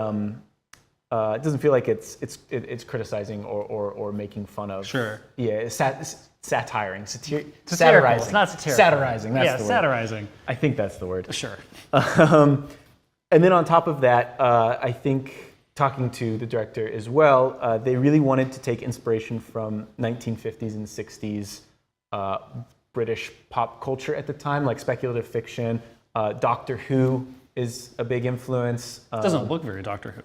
Speaker 9: it doesn't feel like it's criticizing or making fun of.
Speaker 5: Sure.
Speaker 9: Yeah, it's satirizing.
Speaker 5: Satirical. It's not satirical.
Speaker 9: Satirizing. That's the word.
Speaker 5: Satirizing.
Speaker 9: I think that's the word.
Speaker 5: Sure.
Speaker 9: And then on top of that, I think talking to the director as well, they really wanted to take inspiration from 1950s and 60s British pop culture at the time, like speculative fiction. Doctor Who is a big influence.
Speaker 5: It doesn't look very Doctor Who.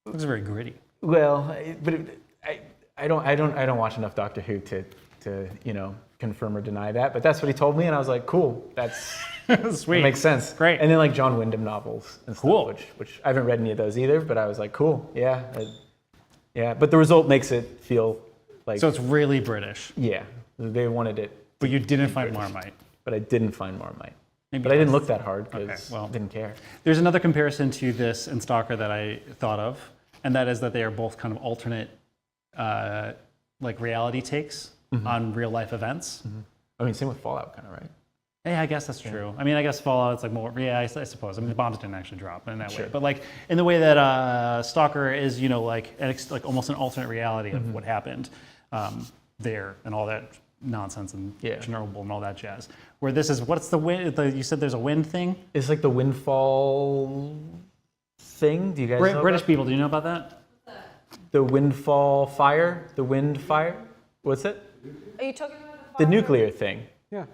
Speaker 5: It looks very gritty.
Speaker 9: Well, but I don't watch enough Doctor Who to confirm or deny that. But that's what he told me, and I was like, cool, that's
Speaker 5: sweet.
Speaker 9: That makes sense.
Speaker 5: Great.
Speaker 9: And then like John Wyndham novels and stuff,
Speaker 5: cool.
Speaker 9: which I haven't read any of those either. But I was like, cool, yeah. But the result makes it feel like
Speaker 5: so it's really British.
Speaker 9: Yeah, they wanted it.
Speaker 5: But you didn't find Marmite.
Speaker 9: But I didn't find Marmite.
Speaker 5: Maybe
Speaker 9: but I didn't look that hard because I didn't care.
Speaker 5: There's another comparison to this and Stalker that I thought of, and that is that they are both kind of alternate, like reality takes on real life events.
Speaker 9: I mean, same with Fallout, kind of, right?
Speaker 5: Yeah, I guess that's true. I mean, I guess Fallout, it's like more, yeah, I suppose. I mean, the bombs didn't actually drop in that way. But like in the way that Stalker is, like almost an alternate reality of what happened there and all that nonsense and Chernobyl and all that jazz. Where this is, what's the wind? You said there's a wind thing?
Speaker 9: It's like the windfall thing. Do you guys know
Speaker 5: British people, do you know about that?
Speaker 9: The windfall fire? The wind fire? What's it?
Speaker 2: Are you talking about
Speaker 9: the nuclear thing?
Speaker 7: Yeah.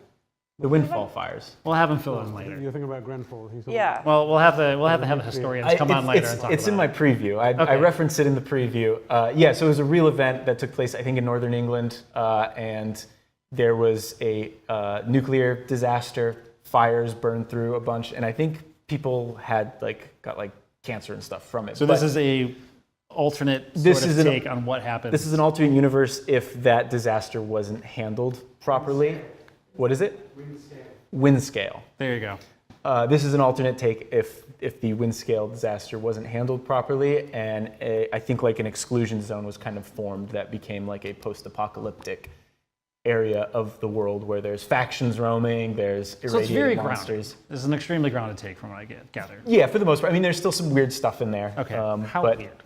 Speaker 9: The windfall fires.
Speaker 5: We'll have him fill in later.
Speaker 7: You're thinking about Grenfell.
Speaker 2: Yeah.
Speaker 5: Well, we'll have to have the historians come on later and talk
Speaker 9: It's
Speaker 5: about
Speaker 9: in my
Speaker 5: it.
Speaker 9: preview. I referenced it in the preview. So it was a real event that took place, I think, in northern England, and there was a nuclear disaster. Fires burned through a bunch, and I think people got cancer and stuff from it.
Speaker 5: So this is a alternate take on what happened.
Speaker 9: This is an alternate universe if that disaster wasn't handled properly. What is it? Wind scale.
Speaker 5: There you go.
Speaker 9: This is an alternate take if the wind scale disaster wasn't handled properly, and I think like an exclusion zone was kind of formed that became like a post-apocalyptic area of the world where there's factions roaming, there's irradiated
Speaker 5: so it's very
Speaker 9: monsters.
Speaker 5: Grounded. This is an extremely grounded take from what I gather.
Speaker 9: Yeah, for the most part. I mean, there's still some weird stuff in there.
Speaker 5: Okay. How
Speaker 9: but,
Speaker 5: weird?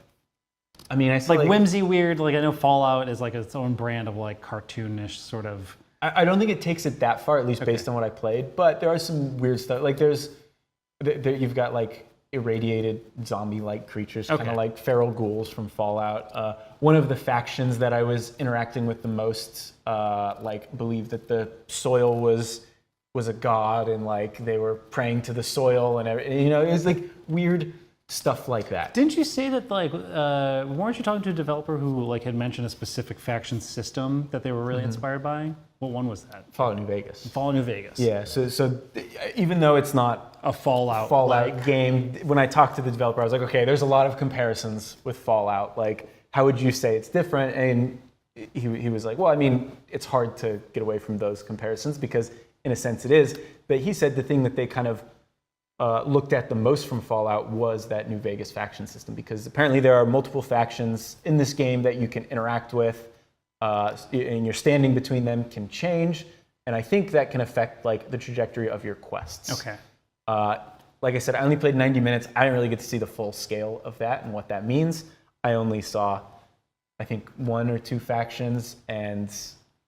Speaker 9: I mean, I
Speaker 5: like whimsy weird. Like I know Fallout is like its own brand of like cartoonish sort of.
Speaker 9: I don't think it takes it that far, at least based on what I played. But there are some weird stuff. Like you've got like irradiated zombie-like creatures,
Speaker 5: Okay.
Speaker 9: kind of like feral ghouls from Fallout. One of the factions that I was interacting with the most, like, believed that the soil was a god, and like they were praying to the soil, and you know, it was like weird stuff like that.
Speaker 5: Didn't you say that, like, weren't you talking to a developer who like had mentioned a specific faction system that they were really inspired by? What one was that?
Speaker 9: Fallout New Vegas.
Speaker 5: Fallout New Vegas.
Speaker 9: Yeah. So even though it's not
Speaker 5: A Fallout
Speaker 9: game, when I talked to the developer, I was like, okay, there's a lot of comparisons with Fallout. Like, how would you say it's different? And he was like, well, I mean, it's hard to get away from those comparisons because, in a sense, it is. But he said the thing that they kind of looked at the most from Fallout was that New Vegas faction system, because apparently there are multiple factions in this game that you can interact with, and your standing between them can change, and I think that can affect like the trajectory of your quests.
Speaker 5: Okay.
Speaker 9: Like I said, I only played 90 minutes. I didn't really get to see the full scale of that and what that means. I only saw, I think, 1 or 2 factions, and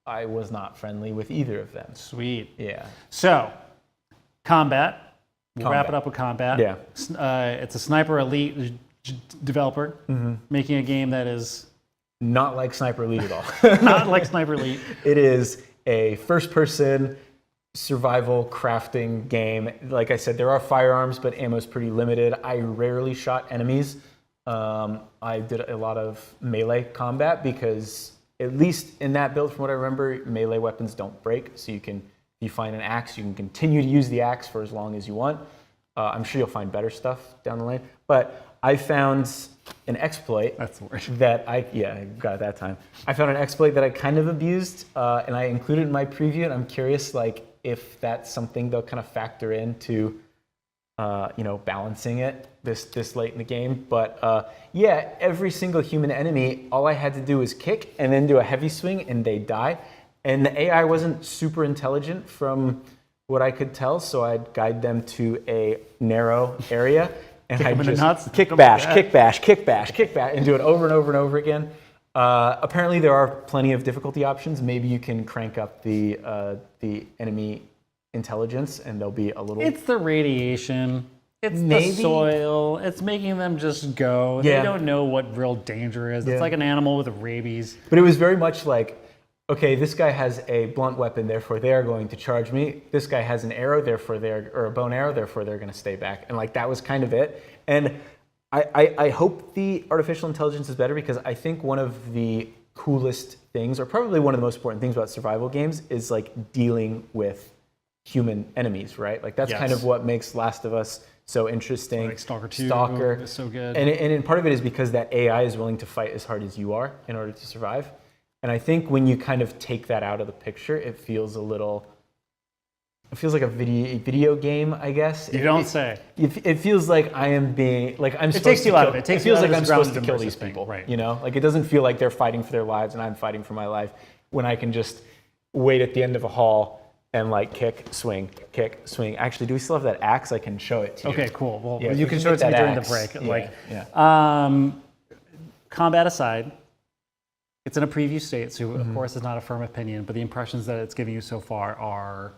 Speaker 9: I was not friendly with either of them.
Speaker 5: Sweet.
Speaker 9: Yeah.
Speaker 5: So, combat. We'll wrap it up with combat.
Speaker 9: Yeah.
Speaker 5: It's a Sniper Elite developer making a game that is
Speaker 9: Not like Sniper Elite at all.
Speaker 5: not like Sniper Elite.
Speaker 9: It is a first-person survival crafting game. Like I said, there are firearms, but ammo's pretty limited. I rarely shot enemies. I did a lot of melee combat because, at least in that build, from what I remember, melee weapons don't break. So if you find an axe, you can continue to use the axe for as long as you want. I'm sure you'll find better stuff down the lane. But I found an exploit.
Speaker 5: That's the word.
Speaker 9: That I got it that time. I found an exploit that I kind of abused, and I included it in my preview. And I'm curious, like, if that's something they'll kind of factor into, balancing it this late in the game. But yeah, every single human enemy, all I had to do was kick and then do a heavy swing, and they die. And the AI wasn't super intelligent from what I could tell, so I'd guide them to a narrow area, and I'd just kick bash, and do it over and over and over again. Apparently, there are plenty of difficulty options. Maybe you can crank up the enemy intelligence, and they'll be a little.
Speaker 5: It's the radiation. It's
Speaker 9: Maybe.
Speaker 5: the soil. It's making them just go.
Speaker 9: Yeah.
Speaker 5: They don't know what real danger is.
Speaker 9: Yeah.
Speaker 5: It's like an animal with rabies.
Speaker 9: But it was very much like, okay, this guy has a blunt weapon, therefore they are going to charge me. This guy has an arrow, or a bow and arrow, therefore they're going to stay back. And like that was kind of it. And I hope the artificial intelligence is better, because I think one of the coolest things, or probably one of the most important things about survival games, is like dealing with human enemies, right? Like that's kind of what makes Last of Us so interesting.
Speaker 5: Like Stalker 2 is so good.
Speaker 9: And part of it is because that AI is willing to fight as hard as you are in order to survive. And I think when you kind of take that out of the picture, it feels like a video game, I guess.
Speaker 5: You don't say.
Speaker 9: It feels like I am being, like I'm supposed to
Speaker 5: takes you
Speaker 9: kill,
Speaker 5: out of it.
Speaker 9: It feels like I'm supposed to kill
Speaker 5: grounded
Speaker 9: these
Speaker 5: immersive thing,
Speaker 9: people,
Speaker 5: right.
Speaker 9: you know? Like it doesn't feel like they're fighting for their lives and I'm fighting for my life, when I can just wait at the end of a hall and like kick, swing. Actually, do we still have that axe? I can show it to you.
Speaker 5: Okay, cool. Well,
Speaker 9: Yeah,
Speaker 5: you can show it to me
Speaker 9: that
Speaker 5: during
Speaker 9: axe.
Speaker 5: the break.
Speaker 9: Yeah.
Speaker 5: Combat aside, it's in a preview state, so of course it's not a firm opinion, but the impressions that it's giving you so far are...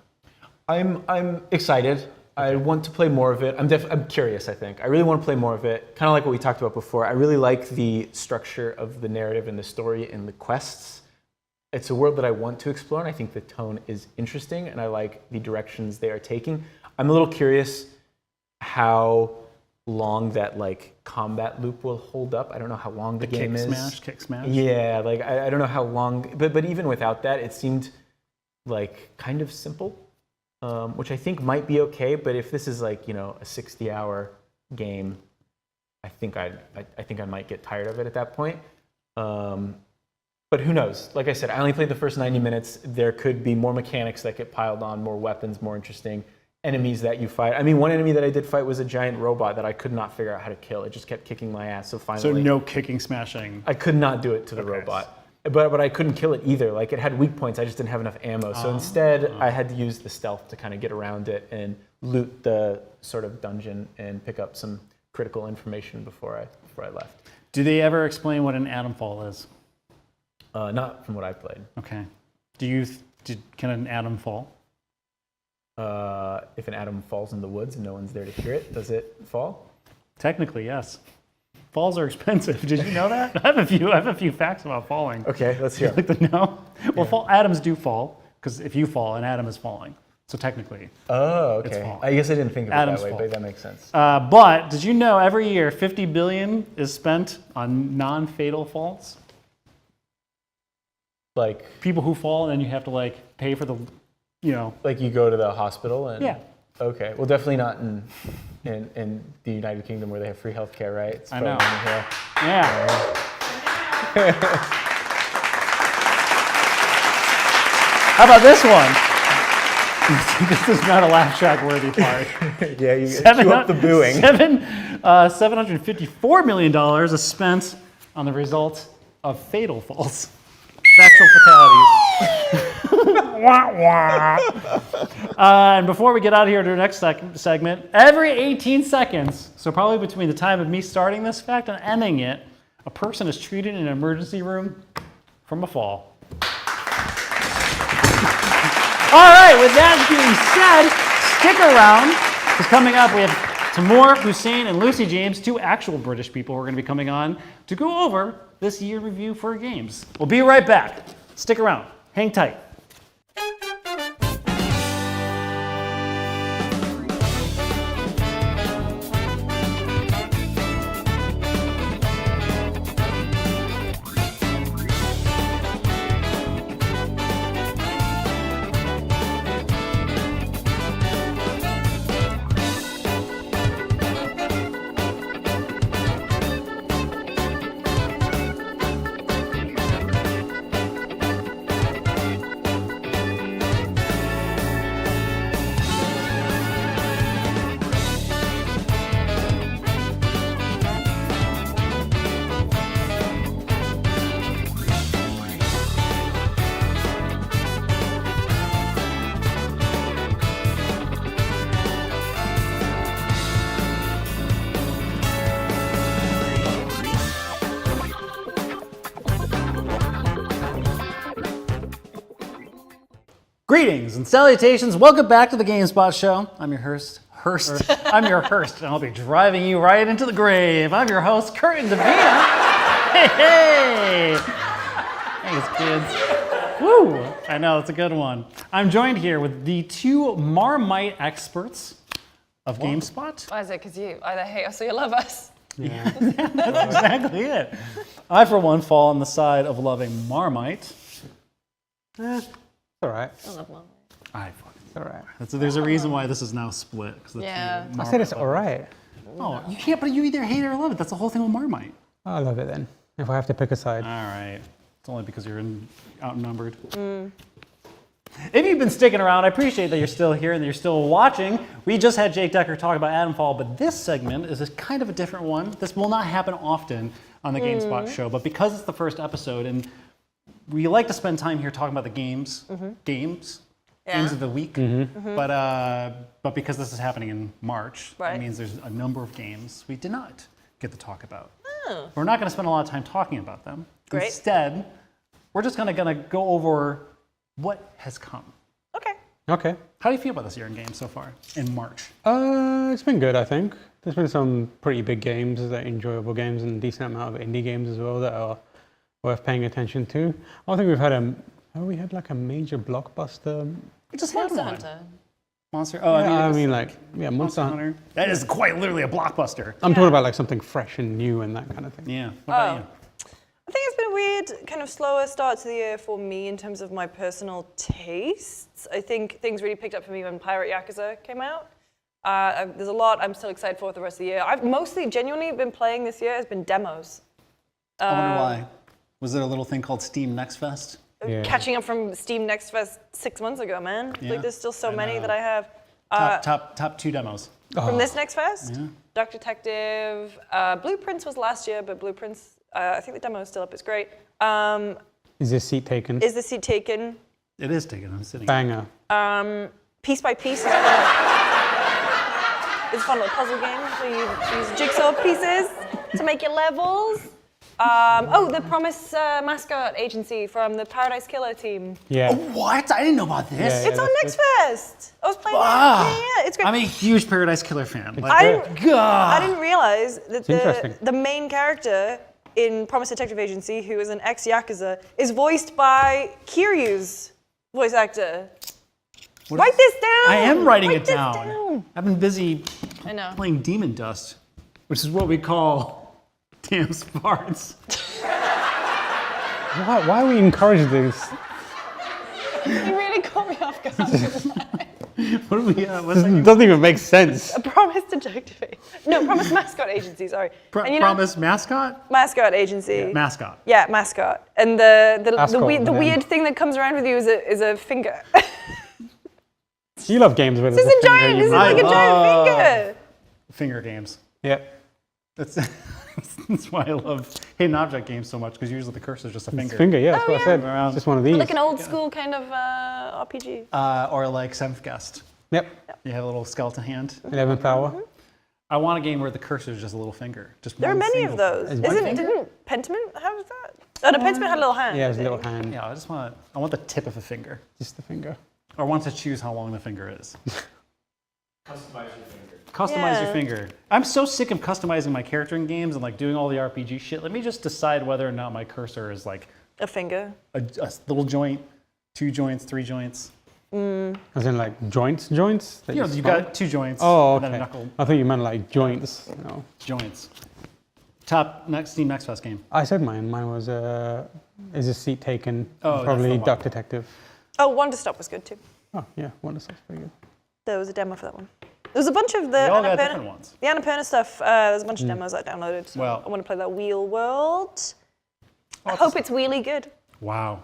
Speaker 9: I'm excited. I want to play more of it. I'm curious, I think. I really want to play more of it. Kind of like what we talked about before. I really like the structure of the narrative and the story and the quests. It's a world that I want to explore, and I think the tone is interesting, and I like the directions they are taking. I'm a little curious how long that like combat loop will hold up. I don't know how long the game is.
Speaker 5: Kick smash?
Speaker 9: Yeah, like I don't know how long, but even without that, it seemed like kind of simple, which I think might be okay. But if this is like, a 60-hour game, I think I might get tired of it at that point. But who knows? Like I said, I only played the first 90 minutes. There could be more mechanics that get piled on, more weapons, more interesting enemies that you fight. I mean, one enemy that I did fight was a giant robot that I could not figure out how to kill. It just kept kicking my ass. So finally,
Speaker 5: So no kicking, smashing.
Speaker 9: I could not do it to the robot. But I couldn't kill it either. Like it had weak points. I just didn't have enough ammo. So instead, I had to use the stealth to kind of get around it and loot the sort of dungeon and pick up some critical information before I left.
Speaker 5: Do they ever explain what an atom fall is?
Speaker 9: Not from what I played.
Speaker 5: Okay. Can an atom fall?
Speaker 9: If an atom falls in the woods and no one's there to hear it, does it fall?
Speaker 5: Technically, yes. Falls are expensive. Did you know that? I have a few facts about falling.
Speaker 9: Okay, let's hear.
Speaker 5: You'd like to know? Well, atoms do fall because if you fall, an atom is falling. So technically,
Speaker 9: Oh,
Speaker 5: It's
Speaker 9: okay.
Speaker 5: fall.
Speaker 9: I guess I didn't think of it
Speaker 5: Atoms
Speaker 9: that way,
Speaker 5: fall.
Speaker 9: but that makes sense.
Speaker 5: but did you know every year 50 billion is spent on non-fatal falls?
Speaker 9: Like
Speaker 5: People who fall and then you have to like pay for the,
Speaker 9: like you go to the hospital and
Speaker 5: Yeah.
Speaker 9: Okay. Well, definitely not in the United Kingdom where they have free healthcare, right? It's
Speaker 5: I know.
Speaker 9: probably only here.
Speaker 5: Yeah. How about this one? This is not a laugh track worthy part.
Speaker 9: Yeah, you cue up the booing.
Speaker 5: $754 million is spent on the result of fatal falls. Actual fatalities. Wah, wah. And before we get out of here to the next segment, every 18 seconds, so probably between the time of me starting this fact and ending it, a person is treated in an emergency room from a fall. All right, with that being said, stick around, because coming up we have Tamor, Hussein, and Lucy James, two actual British people who are going to be coming on to go over this year review for games. We'll be right back. Stick around. Hang tight. Greetings and salutations. Welcome back to the GameSpot Show. I'm your Hurst. I'm your Hurst, and I'll be driving you right into the grave. I'm your host, Kurt and Davina. Hey! Thanks, kids. Woo! I know, it's a good one. I'm joined here with the two Marmite experts of GameSpot.
Speaker 10: Why is it? Because you either hate us or you love us.
Speaker 5: Yeah, that's exactly it. I, for one, fall on the side of loving Marmite.
Speaker 7: All right.
Speaker 10: I love Marmite.
Speaker 5: I fucking.
Speaker 7: All right.
Speaker 5: There's a reason why this is now split.
Speaker 10: Yeah.
Speaker 7: I said it's all right.
Speaker 5: Oh, you can't, but you either hate it or love it. That's the whole thing with Marmite.
Speaker 7: I love it then. If I have to pick a side.
Speaker 5: All right. It's only because you're outnumbered. If you've been sticking around, I appreciate that you're still here and that you're still watching. We just had Jake Decker talk about Adamfall, but this segment is a kind of a different one. This will not happen often on the GameSpot show, but because it's the first episode and we like to spend time here talking about the games of the week, but because this is happening in March, that means there's a number of games we did not get to talk about. We're not going to spend a lot of time talking about them.
Speaker 2: Great.
Speaker 5: Instead, we're just going to go over what has come.
Speaker 2: Okay.
Speaker 7: Okay.
Speaker 5: How do you feel about this year in games so far in March?
Speaker 7: It's been good, I think. There's been some pretty big games, that are enjoyable games, and a decent amount of indie games as well that are worth paying attention to. I don't think we've had like a major blockbuster.
Speaker 5: We just had
Speaker 10: Monster
Speaker 5: one.
Speaker 10: Hunter.
Speaker 5: Monster.
Speaker 7: Monster
Speaker 5: Monster Hunter. That is quite literally a blockbuster.
Speaker 7: I'm talking about like something fresh and new and that kind of thing.
Speaker 5: Yeah. What about you?
Speaker 2: I think it's been a weird, kind of slower start to the year for me in terms of my personal tastes. I think things really picked up for me when Pirate Yakuza came out. There's a lot I'm still excited for the rest of the year. I've mostly genuinely been playing this year has been demos.
Speaker 5: I wonder why. Was there a little thing called Steam Next Fest?
Speaker 7: Yeah.
Speaker 2: Catching up from Steam Next Fest 6 months ago, man.
Speaker 5: Yeah,
Speaker 2: Like there's still so
Speaker 5: I
Speaker 2: many
Speaker 5: know.
Speaker 2: that I have.
Speaker 5: Top two demos.
Speaker 2: From this Next Fest,
Speaker 5: Yeah.
Speaker 2: Dark Detective, Blueprints was last year, but Blueprints, I think the demo is still up. It's great.
Speaker 7: Is this seat taken?
Speaker 2: Is the Seat Taken?
Speaker 5: It is taken. I'm sitting.
Speaker 7: Banger.
Speaker 2: Piece by Piece is fun. It's a fun little puzzle game where you use jigsaw pieces to make your levels. The Promise mascot agency from the Paradise Killer team.
Speaker 7: Yeah.
Speaker 5: What? I didn't know about this.
Speaker 7: Yeah,
Speaker 2: It's on
Speaker 7: that's
Speaker 2: Next
Speaker 7: good.
Speaker 2: Fest. I was playing it. Yeah, it's great.
Speaker 5: I'm a huge Paradise Killer fan. Like,
Speaker 2: I didn't realize that
Speaker 7: interesting.
Speaker 2: the main character in Promise Detective Agency, who is an ex-Yakuza, is voiced by Kiryu's voice actor. Write this down!
Speaker 5: I am writing
Speaker 2: Write
Speaker 5: it
Speaker 2: this
Speaker 5: down. I've been busy
Speaker 2: I know.
Speaker 5: playing Demon Dust, which is what we call damn farts.
Speaker 7: Why are we encouraging this?
Speaker 2: You really caught me off guard.
Speaker 5: What do we?
Speaker 7: This doesn't even make sense.
Speaker 2: Promise Detective Agency. No, Promise Mascot Agency, sorry. And you know-
Speaker 5: Promise mascot?
Speaker 2: Mascot Agency.
Speaker 5: Mascot.
Speaker 2: Yeah, mascot. And the
Speaker 7: Ascot,
Speaker 2: weird, the
Speaker 7: but then-
Speaker 2: weird thing that comes around with you is a finger.
Speaker 7: You love games where
Speaker 2: This
Speaker 7: there's
Speaker 2: is a giant. This is like a giant finger.
Speaker 5: Finger games.
Speaker 7: Yeah.
Speaker 5: That's why I love hidden object games so much, because usually the cursor's just a finger.
Speaker 7: Finger, yeah, that's
Speaker 2: Oh,
Speaker 7: what I said. It's just one of these.
Speaker 2: Like an old school kind of RPG.
Speaker 5: Or like Seventh Guest.
Speaker 7: Yep.
Speaker 5: You have a little skeleton hand.
Speaker 7: 11 power.
Speaker 5: I want a game where the cursor is just a little finger. Just
Speaker 2: There are
Speaker 5: one
Speaker 2: many of
Speaker 5: single
Speaker 2: those.
Speaker 5: finger.
Speaker 2: Didn't Pentiment have that? Oh, the Pentiment had a little hand.
Speaker 7: Yeah, it's
Speaker 2: I
Speaker 7: a little
Speaker 2: think.
Speaker 7: hand.
Speaker 5: Yeah, I want the tip of a finger.
Speaker 7: Just the finger.
Speaker 5: Or I want to choose how long the finger is.
Speaker 3: Customize your finger.
Speaker 5: Customize your
Speaker 2: Yeah.
Speaker 5: finger. I'm so sick of customizing my character in games and like doing all the RPG shit. Let me just decide whether or not my cursor is like
Speaker 2: A finger.
Speaker 5: a little joint, 2 joints, 3 joints.
Speaker 7: As in like joints? That
Speaker 5: You know, you
Speaker 7: swallow?
Speaker 5: got 2 joints
Speaker 7: Oh,
Speaker 5: and then a
Speaker 7: okay.
Speaker 5: knuckle
Speaker 7: I thought you meant like joints. No.
Speaker 5: joints. Top next Steam Next Fest game.
Speaker 7: I said mine. Mine was Is a Seat Taken?
Speaker 5: Oh, that's
Speaker 7: Probably
Speaker 5: the one.
Speaker 7: Duck Detective.
Speaker 2: Oh, Wonder Stop was good too.
Speaker 7: Oh, yeah. Wonder Stop's pretty good.
Speaker 2: There was a demo for that one. There was a bunch of the
Speaker 5: They all got
Speaker 2: Annapurna-
Speaker 5: different ones.
Speaker 2: The Annapurna stuff. There's a bunch of demos I downloaded. So
Speaker 5: Well-
Speaker 2: I want to play that Wheel World. I hope it's really good.
Speaker 5: Wow.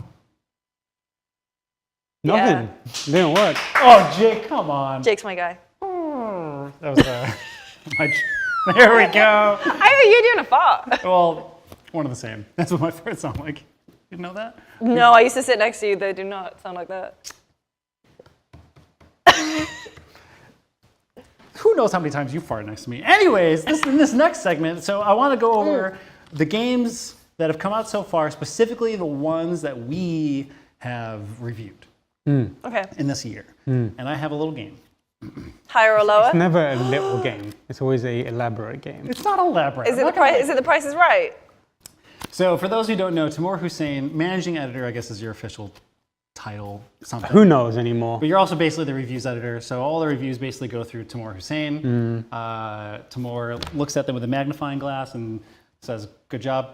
Speaker 7: Nothing. Didn't work.
Speaker 5: Oh, Jake, come on.
Speaker 2: Jake's my guy.
Speaker 5: That was there we go.
Speaker 2: I heard you doing a fart.
Speaker 5: Well, one of the same. That's what my farts sound like. You know that?
Speaker 2: No, I used to sit next to you. They do not sound like that.
Speaker 5: Who knows how many times you farted next to me? Anyways, in this next segment, so I want to go over the games that have come out so far, specifically the ones that we have reviewed
Speaker 2: Okay.
Speaker 5: in this year. And I have a little game.
Speaker 2: Higher or lower?
Speaker 7: It's never a little game. It's always a elaborate game.
Speaker 5: It's not elaborate.
Speaker 2: Is it the price? Is it the Price is Right?
Speaker 5: So for those who don't know, Timur Hussein, managing editor, I guess is your official title, something.
Speaker 7: Who knows anymore?
Speaker 5: But you're also basically the reviews editor, so all the reviews basically go through Timur Hussein. Timur looks at them with a magnifying glass and says, "Good job,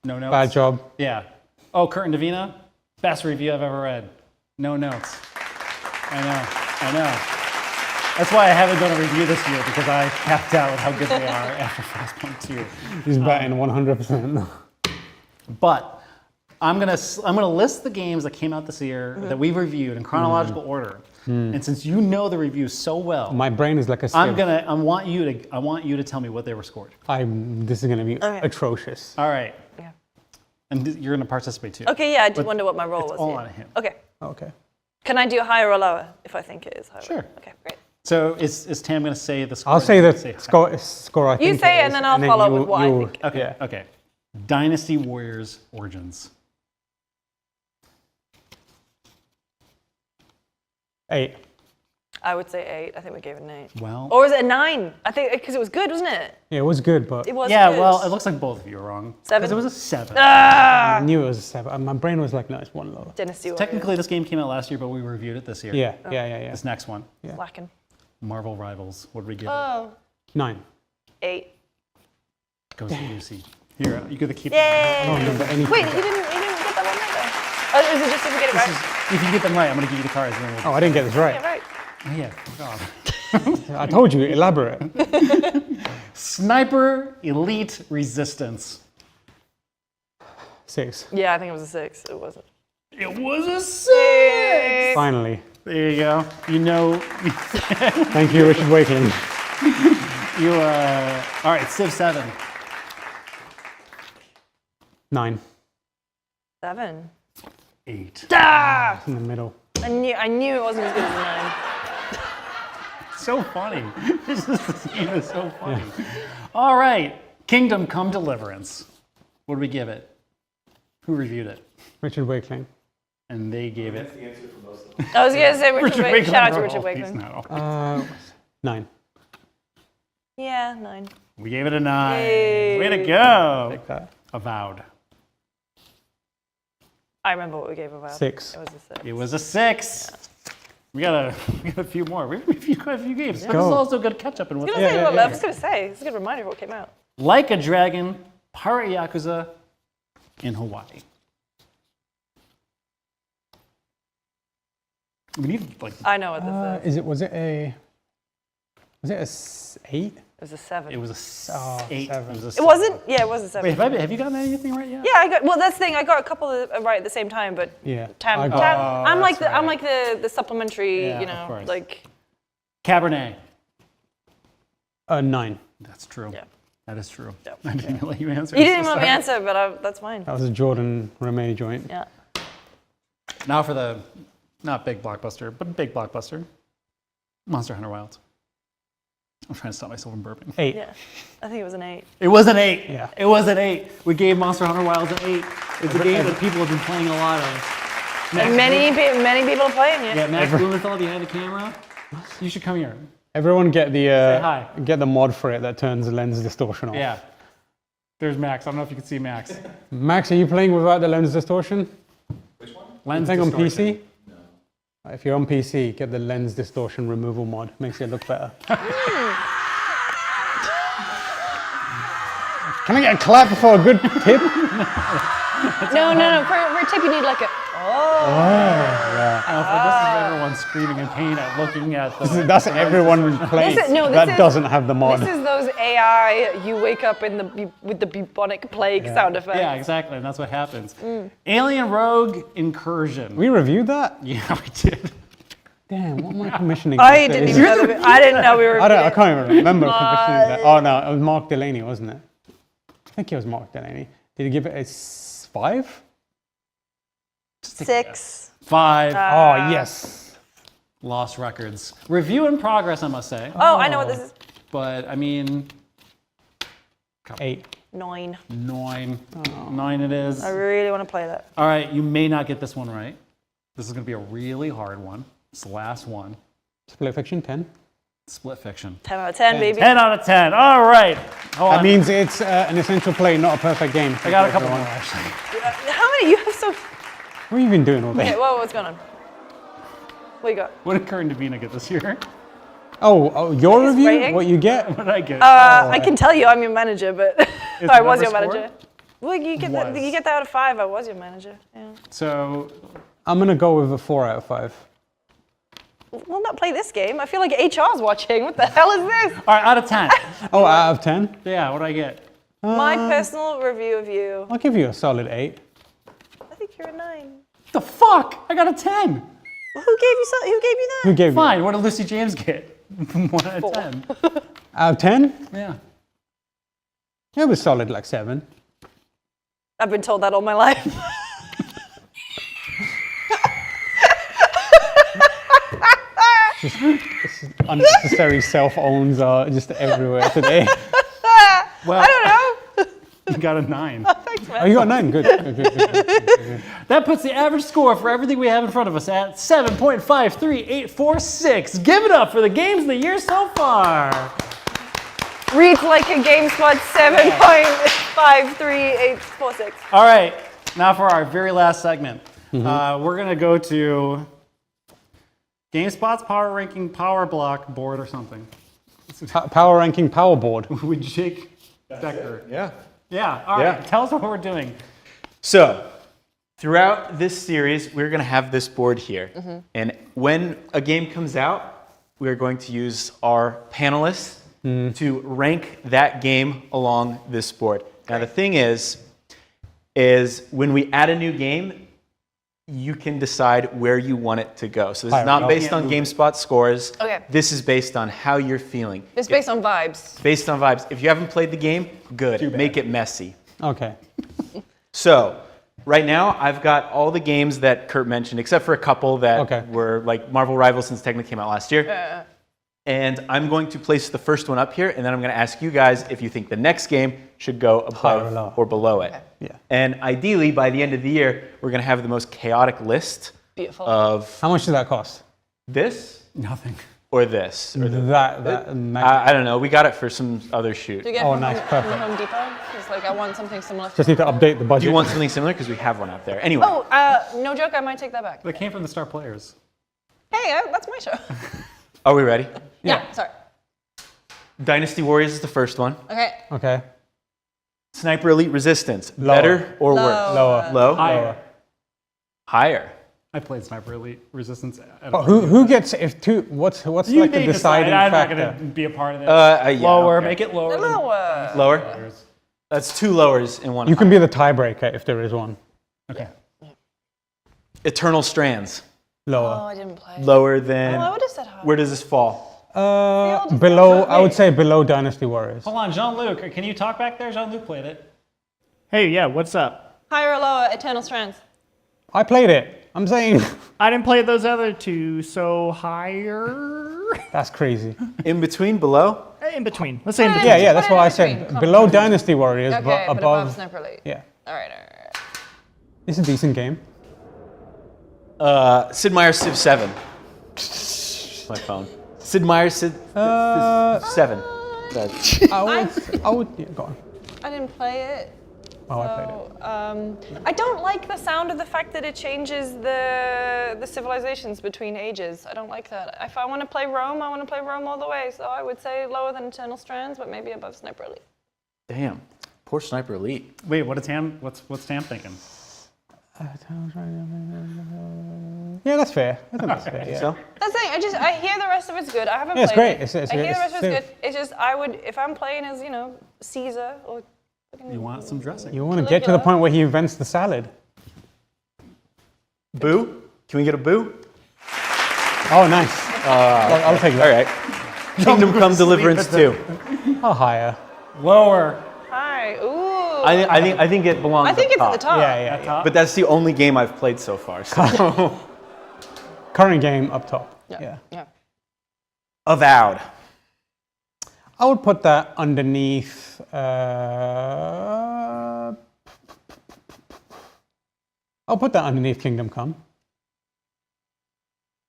Speaker 5: no notes."
Speaker 7: Bad job.
Speaker 5: Yeah. Oh, Kurt and Davina, best review I've ever read. No notes. I know. That's why I haven't done a review this year, because I capped out with how good they are after Frostpunk 2.
Speaker 7: He's batting 100%.
Speaker 5: But I'm gonna list the games that came out this year that we've reviewed in chronological order. And since you know the reviews so well,
Speaker 7: My brain is like a sieve.
Speaker 5: I want you to tell me what they were scored.
Speaker 7: This is going to be
Speaker 2: Okay.
Speaker 7: atrocious.
Speaker 5: All right.
Speaker 2: Yeah.
Speaker 5: And you're gonna participate too.
Speaker 2: Okay, yeah, I did
Speaker 5: But
Speaker 2: wonder what my role
Speaker 5: it's
Speaker 2: was.
Speaker 5: all
Speaker 2: here.
Speaker 5: on him.
Speaker 2: Okay.
Speaker 7: Okay.
Speaker 2: Can I do higher or lower if I think it is higher?
Speaker 5: Sure.
Speaker 2: Okay, great.
Speaker 5: So is Tam gonna say the score?
Speaker 7: I'll say the
Speaker 5: Say-
Speaker 7: score I think
Speaker 2: You say it
Speaker 7: is,
Speaker 2: and then I'll follow
Speaker 7: you-
Speaker 2: with what I
Speaker 7: you-
Speaker 2: think.
Speaker 5: Okay.
Speaker 7: Yeah.
Speaker 5: Okay. Dynasty Warriors Origins.
Speaker 7: 8.
Speaker 2: I would say 8. I think we gave it an 8.
Speaker 5: Well.
Speaker 2: Or was it a 9? I think because it was good, wasn't it?
Speaker 7: Yeah, it was good, but
Speaker 2: It was
Speaker 5: Yeah.
Speaker 2: good.
Speaker 5: Well, it looks like both of you are wrong.
Speaker 2: 7?
Speaker 5: 'Cause it was a 7.
Speaker 2: Ah!
Speaker 7: I knew it was a 7. My brain was like, no, it's one lower.
Speaker 2: Dynasty Warriors.
Speaker 5: Technically, this game came out last year, but we reviewed it this year.
Speaker 7: Yeah.
Speaker 2: Oh.
Speaker 5: This next one,
Speaker 2: Lacking.
Speaker 5: Marvel Rivals. What did we give it?
Speaker 2: Oh,
Speaker 7: 9.
Speaker 2: 8.
Speaker 5: Goes to Lucy. Here, you get to keep.
Speaker 7: I don't
Speaker 2: Yay!
Speaker 7: remember anything.
Speaker 2: Wait, you didn't get that one right though. Oh, is it just if we get it
Speaker 5: This
Speaker 2: right?
Speaker 5: is, if you get them right, I'm gonna give you the cards. And then we'll,
Speaker 7: Oh, I didn't get this right.
Speaker 2: Yeah, right.
Speaker 5: oh, yeah. God.
Speaker 7: I told you, elaborate.
Speaker 5: Sniper Elite Resistance.
Speaker 7: 6.
Speaker 2: Yeah, I think it was a 6. It wasn't.
Speaker 5: It was a 6.
Speaker 7: Finally.
Speaker 5: There you go. You know.
Speaker 7: Thank you, Richard Wakeling.
Speaker 5: You. All right. Civ 7.
Speaker 7: 9.
Speaker 2: 7.
Speaker 5: 8.
Speaker 2: Ah!
Speaker 7: In the middle.
Speaker 2: I knew it wasn't as good as a 9.
Speaker 5: So funny. This game is so funny. All right. Kingdom Come Deliverance. What did we give it? Who reviewed it?
Speaker 7: Richard Wakeling.
Speaker 5: And they gave it.
Speaker 10: I was gonna say Richard
Speaker 5: Wakeling.
Speaker 10: Wakeling. Shout out to
Speaker 5: Oh,
Speaker 10: Richard
Speaker 5: he's
Speaker 10: Wakeling.
Speaker 5: not-
Speaker 7: 9.
Speaker 10: Yeah, 9.
Speaker 5: We gave it a 9.
Speaker 10: Yay.
Speaker 5: Way to go.
Speaker 7: Take that.
Speaker 5: Avowed.
Speaker 10: I remember what we gave Avowed.
Speaker 7: 6.
Speaker 10: It was a 6.
Speaker 5: It was a 6. We got a few more. We have quite a few games. This is
Speaker 7: go.
Speaker 5: also good catch up in
Speaker 10: I
Speaker 5: what's
Speaker 10: was gonna say, it's a good reminder of what came out.
Speaker 5: Like a Dragon, Pirate Yakuza in Hawaii. We need like
Speaker 10: I know what this is.
Speaker 7: Was it a 8?
Speaker 10: It was a 7.
Speaker 5: it was a 8.
Speaker 7: 7.
Speaker 5: It was a
Speaker 10: It wasn't? Yeah, it was a 7.
Speaker 5: Wait, have you gotten anything right yet?
Speaker 10: Yeah, I got. Well, that's the thing. I got a couple of right at the same time, but
Speaker 7: Yeah.
Speaker 10: I'm
Speaker 5: Oh,
Speaker 10: like
Speaker 5: that's
Speaker 10: I'm
Speaker 5: right.
Speaker 10: like the supplementary.
Speaker 5: Yeah,
Speaker 10: you
Speaker 5: of
Speaker 10: know,
Speaker 5: course.
Speaker 10: like
Speaker 5: Cabernet.
Speaker 7: 9.
Speaker 5: That's true.
Speaker 10: Yeah.
Speaker 5: That is true.
Speaker 10: Yeah.
Speaker 5: I didn't even let you answer.
Speaker 10: you didn't even
Speaker 5: So
Speaker 10: let me
Speaker 5: sorry.
Speaker 10: answer, but that's fine.
Speaker 7: That was a Jordan Ramey joint.
Speaker 10: Yeah.
Speaker 5: Now for the not big blockbuster, but big blockbuster. Monster Hunter Wilds. I'm trying to stop myself from burping.
Speaker 7: 8.
Speaker 10: Yeah. I think it was an 8.
Speaker 5: It was an 8.
Speaker 7: Yeah.
Speaker 5: It was an 8. We gave Monster Hunter Wilds an 8. It's a game that people have been playing a lot of.
Speaker 10: And many people are playing it.
Speaker 5: Yeah, Max Blumenthal behind the camera. You should come here.
Speaker 7: Everyone get
Speaker 5: hi.
Speaker 7: the mod for it that turns the lens distortion off.
Speaker 5: Yeah. There's Max. I don't know if you can see Max.
Speaker 7: Max, are you playing without the lens distortion?
Speaker 3: Which one?
Speaker 5: Lens
Speaker 7: Playing on
Speaker 5: distortion.
Speaker 7: PC? No. If you're on PC, get the lens distortion removal mod. Makes it look better. Can I get a clap for a good tip?
Speaker 10: No. For a tip, you need like a.
Speaker 5: This is everyone screaming in pain at looking at the.
Speaker 7: That's everyone playing. That doesn't have the mod.
Speaker 10: This is those AI. You wake up with the bubonic plague sound effect.
Speaker 5: Yeah, exactly, and that's what happens. Alien Rogue Incursion.
Speaker 7: We reviewed that?
Speaker 5: Yeah, we did.
Speaker 7: Damn, what am I commissioning?
Speaker 10: I didn't even know that. I didn't know we were.
Speaker 7: I can't even remember commissioning that. Oh no, it was Mark Delaney, wasn't it? I think it was Mark Delaney. Did he give it a 5?
Speaker 10: 6.
Speaker 5: 5.
Speaker 7: Oh yes.
Speaker 5: Lost Records. Review in progress, I must say.
Speaker 10: Oh, I know what this is.
Speaker 5: But I mean,
Speaker 7: 8.
Speaker 10: 9.
Speaker 5: 9. 9 it is.
Speaker 10: I really want to play that.
Speaker 5: All right, you may not get this one right. This is going to be a really hard one. It's the last one.
Speaker 7: Split Fiction 10.
Speaker 5: Split Fiction.
Speaker 10: 10 out of 10, baby.
Speaker 5: 10 out of 10. All right. Hold
Speaker 7: That
Speaker 5: on.
Speaker 7: means it's an essential play, not a perfect game.
Speaker 5: I got a couple more actually.
Speaker 10: How many? You have so.
Speaker 7: What have you been doing all day?
Speaker 10: Okay, what's going on? What you got?
Speaker 5: What did Kurt and Davina get this year?
Speaker 7: Oh, your
Speaker 10: His
Speaker 7: review?
Speaker 10: rating?
Speaker 7: What you get?
Speaker 5: What did I get?
Speaker 10: I can tell you, I'm your manager, but I was
Speaker 5: the
Speaker 10: your
Speaker 5: number
Speaker 10: manager. Well, you get that.
Speaker 5: Was.
Speaker 10: You get that out of 5. I was your manager. Yeah.
Speaker 5: So,
Speaker 7: I'm gonna go with a 4 out of 5.
Speaker 10: We'll not play this game. I feel like HR's watching. What the hell is this?
Speaker 5: all right, out of 10.
Speaker 7: Oh, out of 10?
Speaker 5: Yeah, what did I get?
Speaker 10: My personal review of you.
Speaker 7: I'll give you a solid 8.
Speaker 10: I think you're a 9.
Speaker 5: The fuck? I got a 10.
Speaker 10: Well, who gave you that?
Speaker 7: Who gave
Speaker 5: Fine, what did Lucy James get? 1 out of 10.
Speaker 7: you? Out of 10?
Speaker 5: Yeah.
Speaker 7: It was solid, like 7.
Speaker 10: I've been told that all my life.
Speaker 7: Unnecessary self-owns are just everywhere today.
Speaker 5: Well,
Speaker 10: I don't know.
Speaker 5: you got a 9.
Speaker 10: Thanks, man.
Speaker 7: Oh, you got 9? Good. Good.
Speaker 5: That puts the average score for everything we have in front of us at 7.53846. Give it up for the games of the year so far.
Speaker 10: Reads like a GameSpot 7.53846.
Speaker 5: All right, now for our very last segment. We're going to go to GameSpot's Power Ranking Power Block board or something.
Speaker 7: Power ranking power board.
Speaker 5: With Jake Becker.
Speaker 3: Yeah.
Speaker 5: Yeah, all right. Tell us what we're doing.
Speaker 9: So, throughout this series, we're going to have this board here. And when a game comes out, we're going to use our panelists to rank that game along this board. Now, the thing is when we add a new game, you can decide where you want it to go. So this is not based on GameSpot scores.
Speaker 10: Okay.
Speaker 9: This is based on how you're feeling.
Speaker 10: It's based on vibes.
Speaker 9: Based on vibes. If you haven't played the game, good. Make it messy.
Speaker 7: Okay.
Speaker 9: So, right now, I've got all the games that Kurt mentioned, except for a couple that were like Marvel Rivals, since technically came out last year. And I'm going to place the first one up here, and then I'm going to ask you guys if you think the next game should go above or below it.
Speaker 10: Okay.
Speaker 7: Yeah.
Speaker 9: And ideally, by the end of the year, we're going to have the most chaotic list
Speaker 10: Beautiful.
Speaker 9: of
Speaker 7: How much does that cost?
Speaker 9: this
Speaker 5: Nothing.
Speaker 9: or this. Or
Speaker 7: That
Speaker 9: I don't know. We got it for some other shoot.
Speaker 10: Do you get
Speaker 7: Oh,
Speaker 10: from
Speaker 7: nice,
Speaker 10: Home,
Speaker 7: perfect.
Speaker 10: from Home Depot? Because like I want something similar.
Speaker 7: just need to update the budget.
Speaker 9: Do you want something similar? Because we have one out there. Anyway.
Speaker 10: Oh, no joke. I might take that back.
Speaker 5: They came from the Star Players.
Speaker 10: Hey, that's my show.
Speaker 9: Are we ready?
Speaker 10: Yeah. Sorry.
Speaker 9: Dynasty Warriors is the first one.
Speaker 10: Okay.
Speaker 7: Okay.
Speaker 9: Sniper Elite Resistance.
Speaker 7: Lower.
Speaker 9: Better or worse?
Speaker 7: Lower.
Speaker 9: Low?
Speaker 5: Higher.
Speaker 9: Higher.
Speaker 5: I played Sniper Elite Resistance.
Speaker 7: But who gets if two? What's
Speaker 5: You
Speaker 7: like the
Speaker 5: may
Speaker 7: deciding
Speaker 5: decide. I'm
Speaker 7: factor?
Speaker 5: not going to be a part of it.
Speaker 9: Yeah,
Speaker 5: lower.
Speaker 9: okay.
Speaker 5: Make it lower. than
Speaker 10: Lower.
Speaker 9: Lower?
Speaker 5: Players.
Speaker 9: That's 2 lowers and 1
Speaker 7: You can
Speaker 9: higher.
Speaker 7: be the tiebreaker if there is one.
Speaker 5: Okay.
Speaker 9: Eternal Strands.
Speaker 10: Oh,
Speaker 7: Lower.
Speaker 10: I didn't play.
Speaker 9: Lower than...
Speaker 10: Oh, I would have said higher.
Speaker 9: Where does this fall?
Speaker 7: Below, I would say below Dynasty Warriors.
Speaker 5: Hold on, Jean-Luc. Can you talk back there? Jean-Luc played it.
Speaker 11: Hey, yeah, what's up?
Speaker 10: Higher or lower? Eternal Strands.
Speaker 7: I played it. I'm saying
Speaker 11: I didn't play those other two, so higher?
Speaker 7: that's crazy.
Speaker 9: In between, below?
Speaker 11: In between. Let's say in
Speaker 10: Put it
Speaker 11: between.
Speaker 7: Yeah, that's
Speaker 10: Put it
Speaker 7: why I
Speaker 10: in
Speaker 7: said
Speaker 10: between.
Speaker 7: below Dynasty Warriors,
Speaker 10: Okay,
Speaker 7: but above.
Speaker 10: Sniper Elite.
Speaker 7: Yeah,
Speaker 10: All right.
Speaker 7: it's a decent game.
Speaker 9: Sid Meier's Civ 7. My phone. Sid Meier's Civ 7.
Speaker 7: I would. Yeah, go on.
Speaker 10: I didn't play it.
Speaker 7: Oh, I played it.
Speaker 10: So, I don't like the sound of the fact that it changes the civilizations between ages. I don't like that. If I want to play Rome, I want to play Rome all the way. So I would say lower than Eternal Strands, but maybe above Sniper Elite.
Speaker 9: Damn. Poor Sniper Elite.
Speaker 5: Wait, what's Tam thinking?
Speaker 7: Yeah, that's fair. I think that's fair. Yeah.
Speaker 9: So?
Speaker 10: That's the thing. I hear the rest of it's good. I haven't
Speaker 7: Yeah, it's
Speaker 10: played
Speaker 7: great.
Speaker 10: it. I hear the rest of it's good. It's just I would if I'm playing as Caesar or.
Speaker 5: You want some dressing?
Speaker 7: You want to get to the point where he invents the salad.
Speaker 9: Boo? Can we get a boo?
Speaker 7: Oh, nice. I'll take that.
Speaker 9: All right. Kingdom Come Deliverance 2.
Speaker 7: Oh, higher.
Speaker 5: Lower.
Speaker 10: Hi. Ooh.
Speaker 9: I think it belongs
Speaker 10: I think
Speaker 9: up
Speaker 10: it's
Speaker 9: top.
Speaker 10: at the top.
Speaker 7: Yeah.
Speaker 9: But that's the only game I've played so far. So.
Speaker 7: Current game up top.
Speaker 10: Yeah.
Speaker 9: Avowed.
Speaker 7: I would put that underneath. I'll put that underneath Kingdom Come.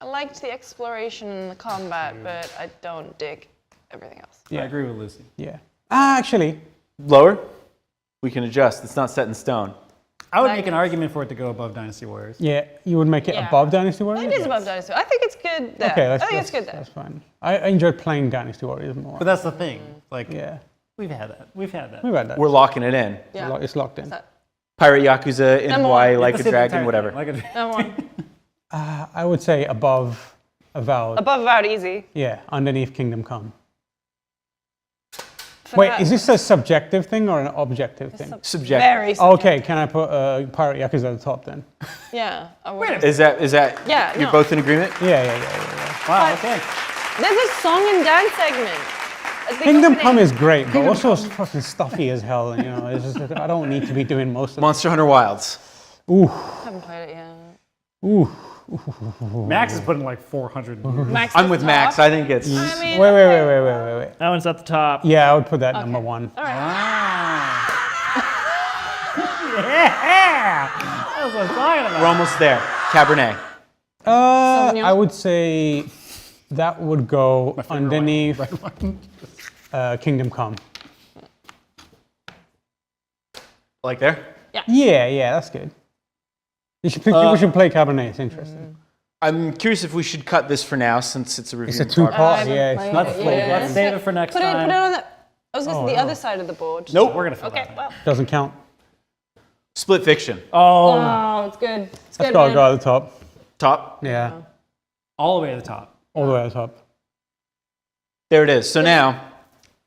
Speaker 10: I liked the exploration and the combat, but I don't dig everything else.
Speaker 5: I agree with Lucy.
Speaker 7: Yeah. Actually.
Speaker 9: Lower? We can adjust. It's not set in stone.
Speaker 5: I would make an argument for it to go above Dynasty Warriors.
Speaker 7: Yeah, you would make it above Dynasty Warriors?
Speaker 10: It is above Dynasty. I think it's good there.
Speaker 7: Okay,
Speaker 10: I think it's good there.
Speaker 7: That's fine. I enjoyed playing Dynasty Warriors more.
Speaker 5: But that's the thing. Like,
Speaker 7: yeah.
Speaker 5: We've had that.
Speaker 7: We've had that.
Speaker 9: We're locking it in.
Speaker 10: Yeah.
Speaker 7: It's locked in.
Speaker 9: Pirate Yakuza in
Speaker 10: Number
Speaker 9: Hawaii,
Speaker 10: one.
Speaker 9: like
Speaker 5: Let's
Speaker 9: a
Speaker 5: say the
Speaker 9: dragon,
Speaker 5: entire
Speaker 9: whatever.
Speaker 5: thing,
Speaker 10: Number one.
Speaker 7: I would say above Avowed.
Speaker 10: Above Avowed, easy.
Speaker 7: Yeah, underneath Kingdom Come.
Speaker 10: For
Speaker 7: Wait,
Speaker 10: that-
Speaker 7: is this a subjective thing or an objective thing?
Speaker 9: Subjective.
Speaker 10: Very
Speaker 7: Okay, can I put Pirate Yakuza at the top then?
Speaker 10: Yeah. I would.
Speaker 9: Is that?
Speaker 10: Yeah,
Speaker 9: You're
Speaker 10: no.
Speaker 9: both in agreement?
Speaker 7: Yeah.
Speaker 5: Wow, okay.
Speaker 10: There's a song and dance segment. At the
Speaker 7: Kingdom
Speaker 10: opening.
Speaker 7: Come is great, but also it's fucking stuffy as hell. You know, it's just I don't need to be doing most of it.
Speaker 9: Monster Hunter Wilds.
Speaker 7: Ooh,
Speaker 10: I haven't played it yet.
Speaker 7: ooh.
Speaker 5: Max is putting like 400.
Speaker 10: Max
Speaker 9: I'm
Speaker 10: is
Speaker 9: with
Speaker 10: top.
Speaker 9: Max. I think it's.
Speaker 10: I mean,
Speaker 7: Wait.
Speaker 11: That one's at the top.
Speaker 7: Yeah, I would put that number one.
Speaker 10: All right.
Speaker 5: Yeah! That's what I'm talking about.
Speaker 9: We're almost there. Cabernet.
Speaker 10: Sauvignon?
Speaker 7: I would say that would go underneath Kingdom Come.
Speaker 9: Like there?
Speaker 7: Yeah, that's good. People should play Cabernet. It's interesting.
Speaker 9: I'm curious if we should cut this for now since it's a review.
Speaker 7: It's a two-part.
Speaker 10: I
Speaker 7: Yeah,
Speaker 10: haven't
Speaker 7: it's not
Speaker 10: played it
Speaker 7: full.
Speaker 10: yet.
Speaker 5: Let's save it for next
Speaker 10: Put it
Speaker 5: time.
Speaker 10: on the. I was going to say the other side of the board.
Speaker 9: Nope.
Speaker 5: We're gonna fill
Speaker 10: Okay.
Speaker 5: that.
Speaker 10: Well.
Speaker 7: Doesn't count.
Speaker 9: Split Fiction.
Speaker 5: Oh,
Speaker 10: Oh, it's good. It's
Speaker 7: Let's
Speaker 10: good.
Speaker 7: go
Speaker 10: man.
Speaker 7: at the top.
Speaker 9: Top.
Speaker 7: Yeah,
Speaker 5: all the way to the top.
Speaker 7: all the way at the top.
Speaker 9: There it is. So now,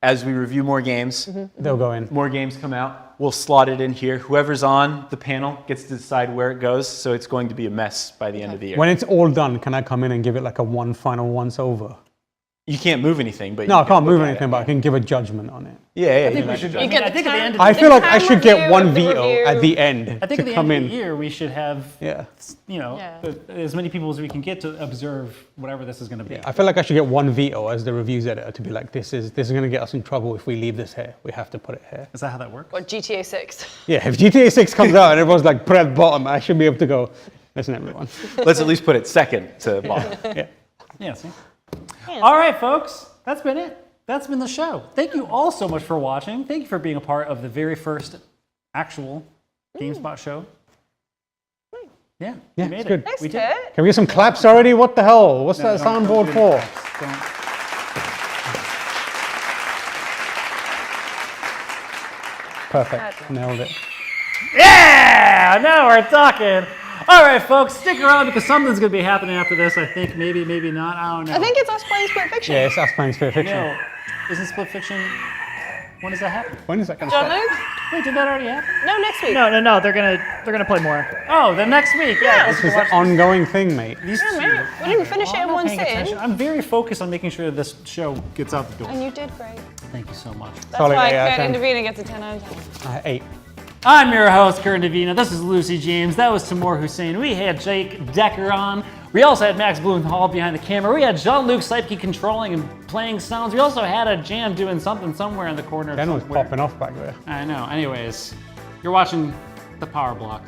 Speaker 9: as we review more games,
Speaker 7: They'll go in.
Speaker 9: more games come out, we'll slot it in here. Whoever's on the panel gets to decide where it goes, so it's going to be a mess by the end of the year.
Speaker 7: When it's all done, can I come in and give it like a one final once over?
Speaker 9: You can't move anything, but
Speaker 7: No,
Speaker 9: you
Speaker 7: I can't
Speaker 9: can look
Speaker 7: move
Speaker 9: at
Speaker 7: anything,
Speaker 9: it.
Speaker 7: but I can give a judgment on it.
Speaker 9: Yeah,
Speaker 5: I think we should.
Speaker 10: You get
Speaker 5: I think at the end of
Speaker 7: I
Speaker 5: the
Speaker 7: feel like I
Speaker 10: time
Speaker 7: should get
Speaker 10: review
Speaker 7: one
Speaker 10: of the
Speaker 7: veto
Speaker 10: review.
Speaker 7: at the end
Speaker 5: I think
Speaker 7: to
Speaker 5: at the
Speaker 7: come
Speaker 5: end
Speaker 7: in.
Speaker 5: of the year we should have,
Speaker 7: Yeah.
Speaker 5: you know,
Speaker 10: Yeah.
Speaker 5: as many people as we can get to observe whatever this is going to be.
Speaker 7: I feel like I should get one veto as the reviews editor to be like, this is going to get us in trouble if we leave this here. We have to put it here.
Speaker 5: Is that how that works?
Speaker 10: Or GTA 6.
Speaker 7: Yeah, if GTA 6 comes out and everyone's like, put it at the bottom, I should be able to go, listen, everyone.
Speaker 9: Let's at least put it second to bottom.
Speaker 7: Yeah.
Speaker 5: Yeah. See. All right, folks. That's been it. That's been the show. Thank you all so much for watching. Thank you for being a part of the very first actual GameSpot show. Yeah,
Speaker 7: Yeah,
Speaker 5: we made
Speaker 7: it's
Speaker 5: it.
Speaker 7: good.
Speaker 10: Thanks,
Speaker 5: We did.
Speaker 10: Kurt.
Speaker 7: Can we get some claps already? What the hell? What's that
Speaker 5: Don't
Speaker 7: soundboard
Speaker 5: do
Speaker 7: for?
Speaker 5: the claps. Don't.
Speaker 7: Perfect. Nailed it.
Speaker 5: Yeah! Now we're talking. All right, folks, stick around because something's going to be happening after this. I think maybe, maybe not. I don't know.
Speaker 10: I think it's us playing Split Fiction.
Speaker 7: Yeah, it's us playing Spirit Fiction.
Speaker 5: No, isn't Split Fiction? When does that happen?
Speaker 7: When is that going to
Speaker 10: John
Speaker 7: start?
Speaker 10: Luke?
Speaker 5: Wait, did that already happen?
Speaker 10: No, next week.
Speaker 11: No. They're gonna play more.
Speaker 5: Oh, then next week. Yeah.
Speaker 7: This is an ongoing thing, mate.
Speaker 5: These
Speaker 10: Yeah,
Speaker 5: two.
Speaker 10: man. We didn't finish it
Speaker 5: I'm
Speaker 10: in
Speaker 5: not
Speaker 10: one
Speaker 5: paying
Speaker 10: sitting.
Speaker 5: attention. I'm very focused on making sure this show gets out the door.
Speaker 10: And you did great.
Speaker 5: Thank you so much.
Speaker 10: That's
Speaker 7: Solid
Speaker 10: why
Speaker 7: 8 out of
Speaker 10: Kurt
Speaker 7: 10.
Speaker 10: Indovina gets a 10 out of 10.
Speaker 7: 8.
Speaker 5: I'm your host, Kurt Davina. This is Lucy James. That was Timur Hussein. We had Jake Decker on. We also had Max Blumenthal behind the camera. We had Jean-Luc Seipke controlling and playing sounds. We also had a Jam doing something somewhere in the corner.
Speaker 7: Ben was
Speaker 5: somewhere.
Speaker 7: popping off back there.
Speaker 5: I know. Anyways, you're watching The Power Block.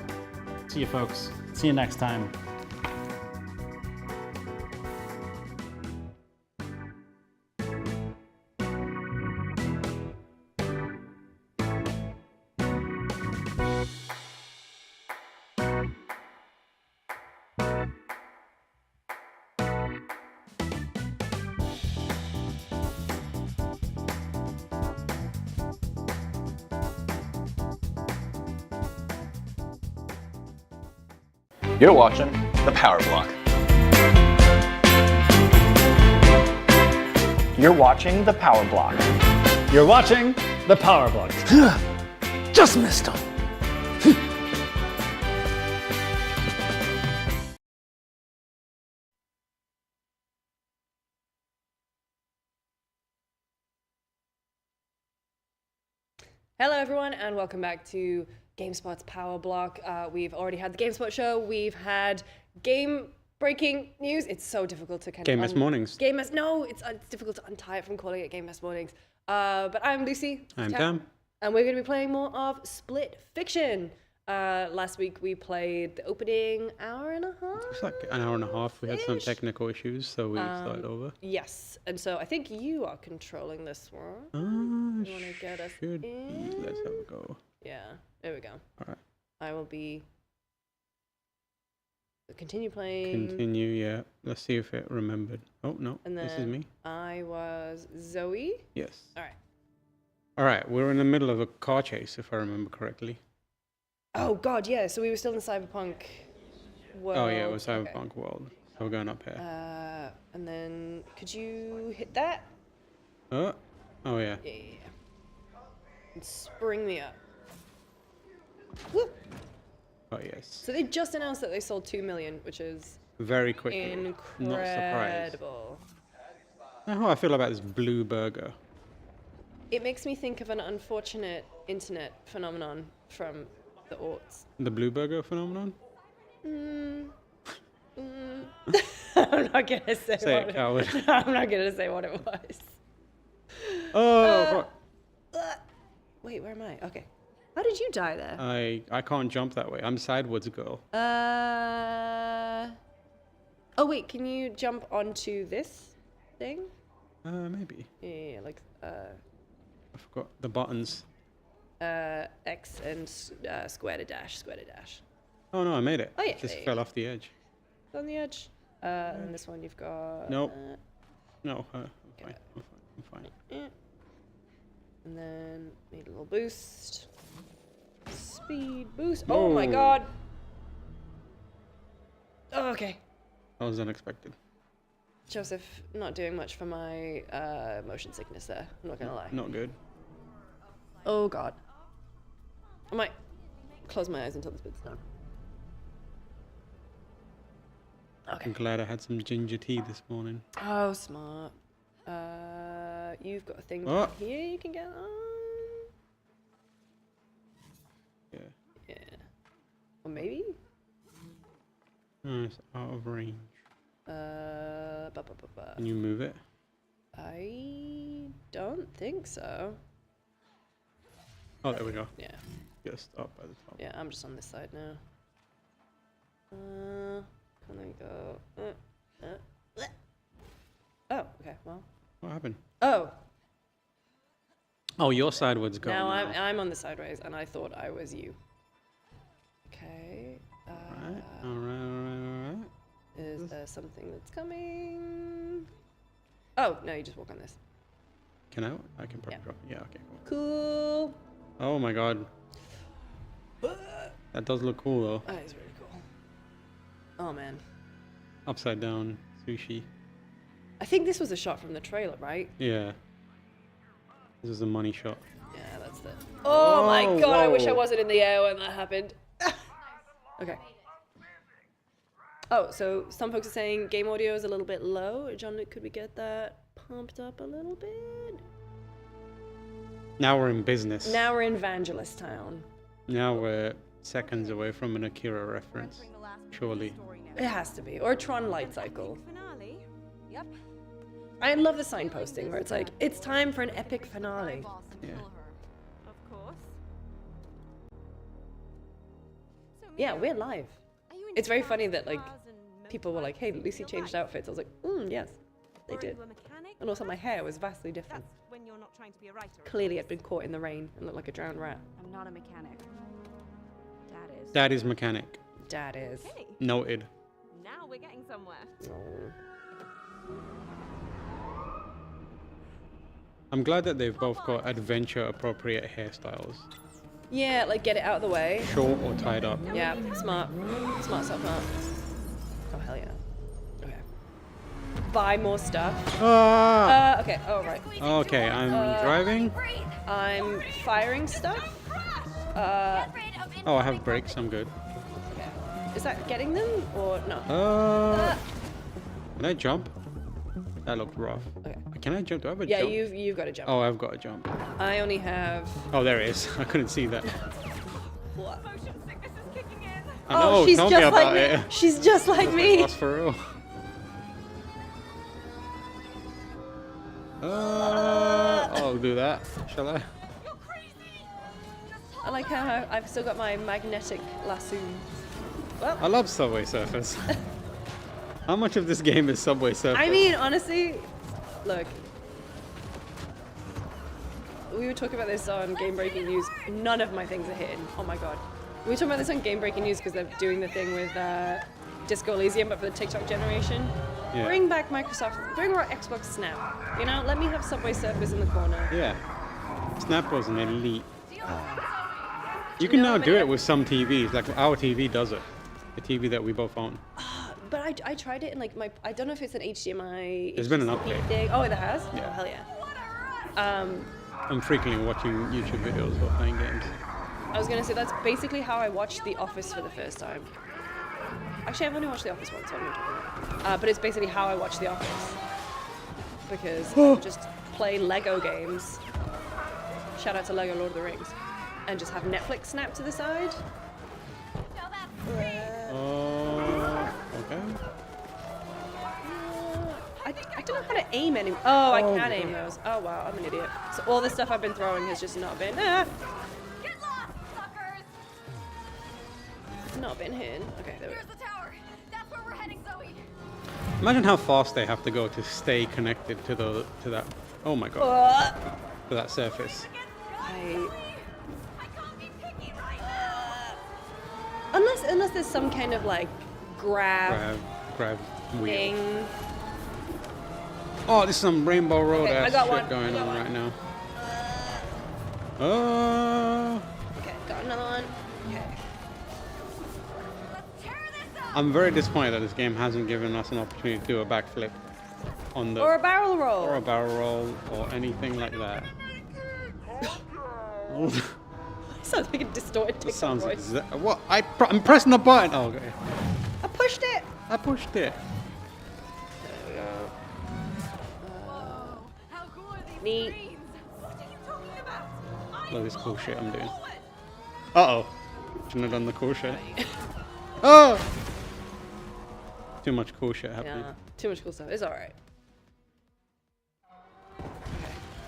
Speaker 5: See you, folks. See you next time.
Speaker 3: You're watching The Power Block.
Speaker 4: You're watching The Power Block.
Speaker 5: You're watching The Power Block.
Speaker 4: Just missed him.
Speaker 2: Hello, everyone, and welcome back to GameSpot's Power Block. We've already had the GameSpot show. We've had game-breaking news. It's so difficult to kind
Speaker 7: Game
Speaker 2: of...
Speaker 7: Mess Mornings.
Speaker 2: No, it's difficult to untie it from calling it Game Mess Mornings. But I'm Lucy.
Speaker 7: I'm Tam.
Speaker 2: And we're going to be playing more of Split Fiction. Last week we played the opening hour and a half.
Speaker 7: It's like an hour and a half. We had some technical issues, so we started over.
Speaker 2: Yes, and so I think you are controlling this one. You want to get us
Speaker 7: Should
Speaker 2: in?
Speaker 7: be. Let's have a go.
Speaker 2: Yeah, there we go.
Speaker 7: All right.
Speaker 2: I will be. Continue playing.
Speaker 7: Continue, yeah. Let's see if it remembered. Oh, no.
Speaker 2: And
Speaker 7: This is
Speaker 2: then
Speaker 7: me.
Speaker 2: I was Zoe.
Speaker 7: Yes.
Speaker 2: All right.
Speaker 7: All right. We're in the middle of a car chase, if I remember correctly.
Speaker 2: Oh God, yeah. So we were still in Cyberpunk world.
Speaker 7: Oh, yeah. It was
Speaker 2: Okay.
Speaker 7: Cyberpunk World. So we're going up here.
Speaker 2: And then could you hit that?
Speaker 7: Oh, yeah.
Speaker 2: Yeah. And spring me up. Whoop.
Speaker 7: Oh, yes.
Speaker 2: So they just announced that they sold 2 million, which is
Speaker 7: Very quickly.
Speaker 2: incredible.
Speaker 7: Not surprised. Now, how I feel about this blue burger.
Speaker 2: It makes me think of an unfortunate internet phenomenon from the aughts.
Speaker 7: The blue burger phenomenon?
Speaker 2: I'm not gonna say,
Speaker 7: Say
Speaker 2: what
Speaker 7: it, coward.
Speaker 2: I'm not gonna say what it was.
Speaker 7: Oh,
Speaker 2: Wait, where am I? Okay. How did you die there?
Speaker 7: I can't jump that way. I'm sideways girl.
Speaker 2: Oh wait, can you jump onto this thing?
Speaker 7: Maybe.
Speaker 2: Yeah, like
Speaker 7: I forgot the buttons.
Speaker 2: X and square to dash.
Speaker 7: Oh no, I made it.
Speaker 2: Oh, yeah,
Speaker 7: Just
Speaker 2: there you
Speaker 7: fell
Speaker 2: go.
Speaker 7: off the edge.
Speaker 2: On the edge. And this one you've got.
Speaker 7: Nope. No, I'm fine. I'm fine.
Speaker 2: And then need a little boost. Speed boost. Oh my
Speaker 7: Whoa.
Speaker 2: god. Oh, okay.
Speaker 7: That was unexpected.
Speaker 2: Joseph, not doing much for my motion sickness there. I'm not gonna lie.
Speaker 7: Not good.
Speaker 2: Oh god. I might close my eyes until this bit's done.
Speaker 7: I'm glad I had some ginger tea this morning.
Speaker 2: Oh, smart. You've got a thing
Speaker 7: Oh.
Speaker 2: down here you can get on.
Speaker 7: Yeah.
Speaker 2: Yeah. Or maybe?
Speaker 7: Oh, it's out of range. Can you move it?
Speaker 2: I don't think so.
Speaker 7: Oh, there we go.
Speaker 2: Yeah.
Speaker 7: Just up by the top.
Speaker 2: Yeah, I'm just on this side now. Can I go? Oh, okay, well.
Speaker 7: What happened?
Speaker 2: Oh,
Speaker 7: Oh, your sideways go.
Speaker 2: now I'm on the sideways, and I thought I was you. Okay.
Speaker 7: Alright.
Speaker 2: Is there something that's coming? Oh, no, you just walk on this.
Speaker 7: Can I? I can probably drop. Yeah, okay, cool.
Speaker 2: Cool.
Speaker 7: Oh my god. That does look cool though.
Speaker 2: That is really cool. Oh, man.
Speaker 7: Upside down sushi.
Speaker 2: I think this was a shot from the trailer, right?
Speaker 7: Yeah. This is a money shot.
Speaker 2: Yeah, that's the... Oh my
Speaker 7: Whoa,
Speaker 2: god, I wish I
Speaker 7: whoa.
Speaker 2: wasn't in the air when that happened. Okay. Oh, so some folks are saying game audio is a little bit low. John, could we get that pumped up a little bit?
Speaker 7: Now we're in business.
Speaker 2: Now we're in Vangelis Town.
Speaker 7: Now we're seconds away from an Akira reference. Surely.
Speaker 2: It has to be. Or Tron Light Cycle. I love the signposting where it's like, it's time for an epic finale.
Speaker 7: Yeah.
Speaker 10: Of course.
Speaker 2: Yeah, we're live. It's very funny that like people were like, hey, Lucy changed outfits. I was like, yes, they did. And also my hair was vastly different.
Speaker 12: When you're not trying to be a writer.
Speaker 2: Clearly I'd been caught in the rain and looked like a drowned rat.
Speaker 12: I'm not a mechanic. Dad is.
Speaker 7: Dad is mechanic.
Speaker 2: Dad is.
Speaker 12: Okay.
Speaker 7: Noted.
Speaker 12: Now we're getting somewhere.
Speaker 7: I'm glad that they've both got adventure appropriate hairstyles.
Speaker 2: Yeah, like get it out of the way.
Speaker 7: Short or tied up.
Speaker 2: Yeah, smart. Smart stuff, Mark. Oh, hell yeah. Okay. Buy more stuff.
Speaker 7: Ah!
Speaker 2: Okay, oh, right.
Speaker 7: Okay, I'm driving.
Speaker 2: I'm firing stuff.
Speaker 7: Oh, I have brakes, I'm good.
Speaker 2: Okay. Is that getting them or no?
Speaker 7: Can I jump? That looked rough.
Speaker 2: Okay.
Speaker 7: Can I jump? Do I have a
Speaker 2: Yeah,
Speaker 7: jump?
Speaker 2: you've got to jump.
Speaker 7: Oh, I've got to jump.
Speaker 2: I only have...
Speaker 7: Oh, there it is. I couldn't see that.
Speaker 2: What?
Speaker 12: Motion sickness is kicking in.
Speaker 7: I know,
Speaker 2: she's
Speaker 7: tell me
Speaker 2: just
Speaker 7: about
Speaker 2: like me.
Speaker 7: it.
Speaker 2: She's just like me.
Speaker 7: That's for real. I'll do that. Shall I?
Speaker 2: I like how I've still got my magnetic lasso. Well,
Speaker 7: I love Subway Surfers. How much of this game is Subway Surfers?
Speaker 2: I mean, honestly, look. We were talking about this on GameBreaking News. None of my things are hitting. Oh my god. We were talking about this on GameBreaking News because they're doing the thing with Disco Elysium, but for the TikTok generation.
Speaker 7: Yeah.
Speaker 2: Bring back Microsoft. Bring back Xbox Snap. You know, let me have Subway Surfers in the corner.
Speaker 7: Yeah. Snap was an elite. You can now do it with some TVs. Like our TV does it. The TV that we both own.
Speaker 2: But I tried it and like I don't know if it's an HDMI.
Speaker 7: There's been an
Speaker 2: HDCP
Speaker 7: update.
Speaker 2: thing. Oh, it has?
Speaker 7: Yeah.
Speaker 2: Oh, hell yeah.
Speaker 7: I'm frequently watching YouTube videos while playing games.
Speaker 2: I was gonna say that's basically how I watched The Office for the first time. Actually, I've only watched The Office once. What am I talking about? But it's basically how I watch The Office because I would just play Lego games. Shout out to Lego Lord of the Rings, and just have Netflix snap to the side.
Speaker 7: Okay.
Speaker 2: I don't know how to aim anymore. Oh, I can aim those. Oh wow, I'm an idiot. So all the stuff I've been throwing has just not been. Not been hit. Okay, there we go.
Speaker 12: The tower. That's where we're heading, Zoe.
Speaker 7: Imagine how fast they have to go to stay connected to that. Oh my god. To that surface.
Speaker 2: Unless there's some kind of like grab
Speaker 7: wheel.
Speaker 2: thing.
Speaker 7: Oh, this is some Rainbow Road
Speaker 2: Okay, I
Speaker 7: ass
Speaker 2: got
Speaker 7: shit
Speaker 2: one.
Speaker 7: going
Speaker 2: I got
Speaker 7: on
Speaker 2: one.
Speaker 7: right now. Oh.
Speaker 2: Okay, got another one. Okay.
Speaker 7: I'm very disappointed that this game hasn't given us an opportunity to do a backflip on the
Speaker 2: Or a barrel roll.
Speaker 7: or a barrel roll or anything like that.
Speaker 2: Sounds like a distorted TikTok
Speaker 7: Sounds
Speaker 2: voice.
Speaker 7: what? I'm pressing the button. Oh, okay.
Speaker 2: I pushed it.
Speaker 7: I pushed it.
Speaker 2: There we go. Neat.
Speaker 7: Look at this cool shit I'm doing. Uh-oh. Shouldn't have done the cool shit. Oh! Too much cool shit happening.
Speaker 2: Yeah, too much cool stuff. It's alright.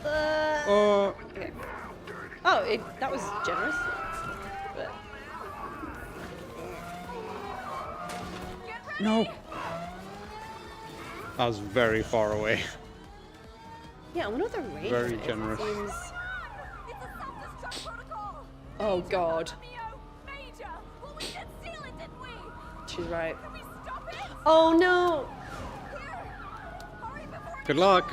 Speaker 7: Oh!
Speaker 2: Okay. Oh, that was generous. But...
Speaker 7: No! I was very far away.
Speaker 2: Yeah, I wonder what the range
Speaker 7: Very
Speaker 2: is.
Speaker 7: generous.
Speaker 2: It seems... Oh god. She's right. Oh no!
Speaker 7: Good luck!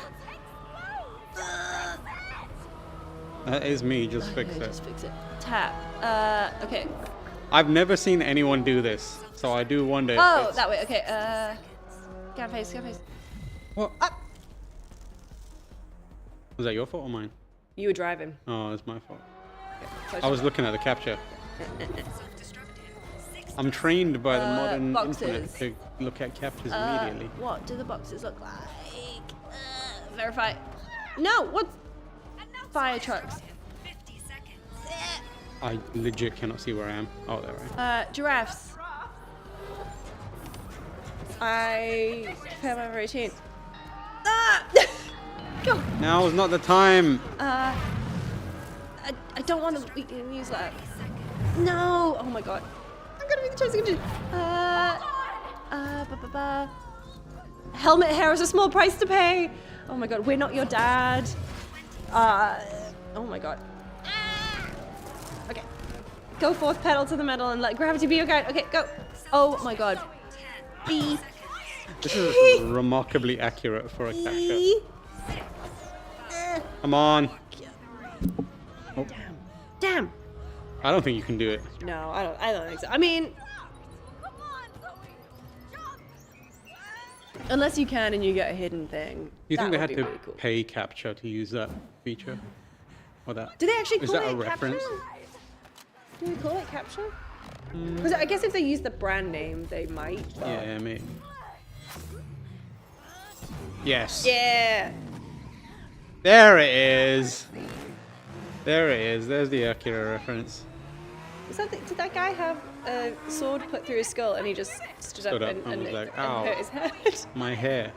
Speaker 7: That is me, just fix it.
Speaker 2: Just fix it. Tap. Okay.
Speaker 7: I've never seen anyone do this, so I do wonder if
Speaker 2: Oh,
Speaker 7: it's-
Speaker 2: that way. Okay. Scan face.
Speaker 7: What?
Speaker 2: Up.
Speaker 7: Was that your fault or mine?
Speaker 2: You were driving.
Speaker 7: Oh, it's my fault.
Speaker 2: Okay,
Speaker 7: I was looking at the capture. I'm trained by the modern internet
Speaker 2: boxes.
Speaker 7: to look at captures immediately.
Speaker 2: What do the boxes look like? Verify. No, what's... Fire trucks.
Speaker 7: I legit cannot see where I am. Oh, there I am.
Speaker 2: Giraffes. I prepare my routine. Ah! Go.
Speaker 7: Now is not the time.
Speaker 2: I don't want to use that. No! Oh my god. I'm gonna be the chosen. Helmet hair is a small price to pay. Oh my god, we're not your dad. Oh my god. Okay. Go forth, pedal to the metal, and let gravity be your guide. Okay, go. Oh my god. B.
Speaker 7: This is remarkably accurate for a capture. Come on. Oh.
Speaker 2: Damn.
Speaker 7: I don't think you can do it.
Speaker 2: No, I don't think so. I mean, unless you can and you get a hidden thing.
Speaker 7: Do you think they had to
Speaker 2: really cool.
Speaker 7: pay capture to use that feature? Or that?
Speaker 2: Do they actually
Speaker 7: Is
Speaker 2: call
Speaker 7: that
Speaker 2: it
Speaker 7: a reference?
Speaker 2: capture? Do they call it capture? Because I guess if they use the brand name, they might. But...
Speaker 7: Yeah, mate. Yes.
Speaker 2: Yeah.
Speaker 7: There it is. There it is. There's the Akira reference.
Speaker 2: Was that did that guy have a sword put through his skull and he just stood up and
Speaker 7: was like,
Speaker 2: and
Speaker 7: ow.
Speaker 2: hurt his head?
Speaker 7: My hair.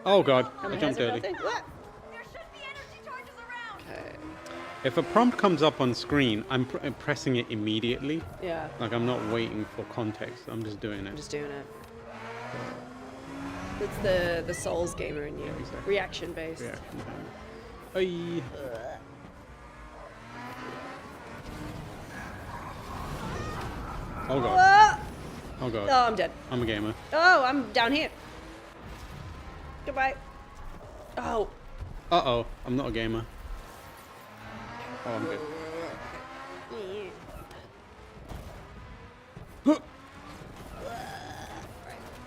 Speaker 7: Oh god,
Speaker 2: And
Speaker 7: I
Speaker 2: my
Speaker 7: jumped
Speaker 2: hair's
Speaker 7: early.
Speaker 2: melting. What? Okay.
Speaker 7: If a prompt comes up on screen, I'm pressing it immediately.
Speaker 2: Yeah.
Speaker 7: Like I'm not waiting for context. I'm just doing it.
Speaker 2: I'm just doing it. It's the Souls gamer in you.
Speaker 7: Exactly.
Speaker 2: Reaction based.
Speaker 7: Reaction. Aye. Oh god.
Speaker 2: Ah!
Speaker 7: Oh god.
Speaker 2: Oh, I'm dead.
Speaker 7: I'm a gamer.
Speaker 2: Oh, I'm down here. Goodbye. Oh.
Speaker 7: Uh-oh. I'm not a gamer. Oh, I'm good.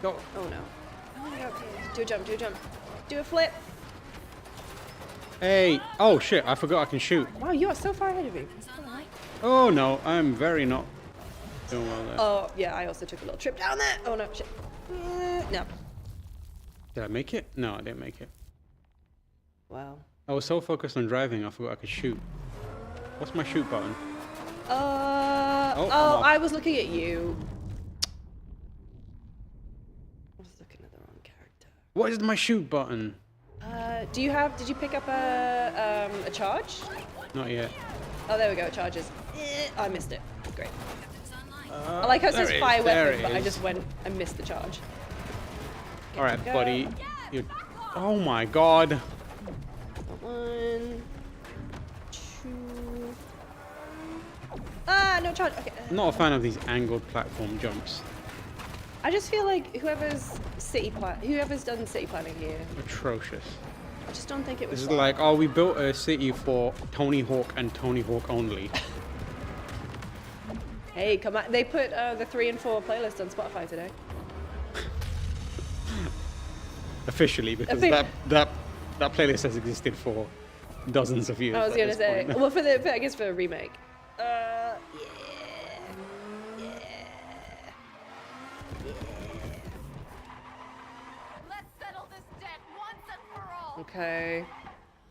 Speaker 7: Go.
Speaker 2: Oh no. Oh my god. Do a jump, do a jump. Do a flip.
Speaker 7: Hey. Oh shit, I forgot I can shoot.
Speaker 2: Wow, you are so far ahead of me.
Speaker 7: Oh no, I'm very not doing well there.
Speaker 2: Oh, yeah, I also took a little trip down there. Oh no, shit. No.
Speaker 7: Did I make it? No, I didn't make it.
Speaker 2: Wow.
Speaker 7: I was so focused on driving, I forgot I could shoot. What's my shoot button?
Speaker 2: Oh, I was looking at you. I was looking at the wrong character.
Speaker 7: What is my shoot button?
Speaker 2: Did you pick up a charge?
Speaker 7: Not yet.
Speaker 2: Oh, there we go, charges. I missed it. Great. I like how it says
Speaker 7: there it
Speaker 2: fire
Speaker 7: is, there
Speaker 2: weapon,
Speaker 7: it
Speaker 2: but I
Speaker 7: is.
Speaker 2: just I missed the charge.
Speaker 7: All right,
Speaker 2: go.
Speaker 7: buddy. You. Oh my god.
Speaker 2: 1, 2. Ah, no charge. Okay.
Speaker 7: I'm not a fan of these angled platform jumps.
Speaker 2: I just feel like whoever's done city planning here,
Speaker 7: Atrocious.
Speaker 2: I just don't think it was.
Speaker 7: This is like, oh, we built a city for Tony Hawk and Tony Hawk only.
Speaker 2: Hey, come on! They put the 3 and 4 playlist on Spotify today.
Speaker 7: Officially, because that playlist has existed for dozens of years.
Speaker 2: I was
Speaker 7: at
Speaker 2: gonna
Speaker 7: this
Speaker 2: say,
Speaker 7: point.
Speaker 2: well, I guess for a remake. Yeah.
Speaker 12: Let's settle this debt once and for all.
Speaker 2: Okay.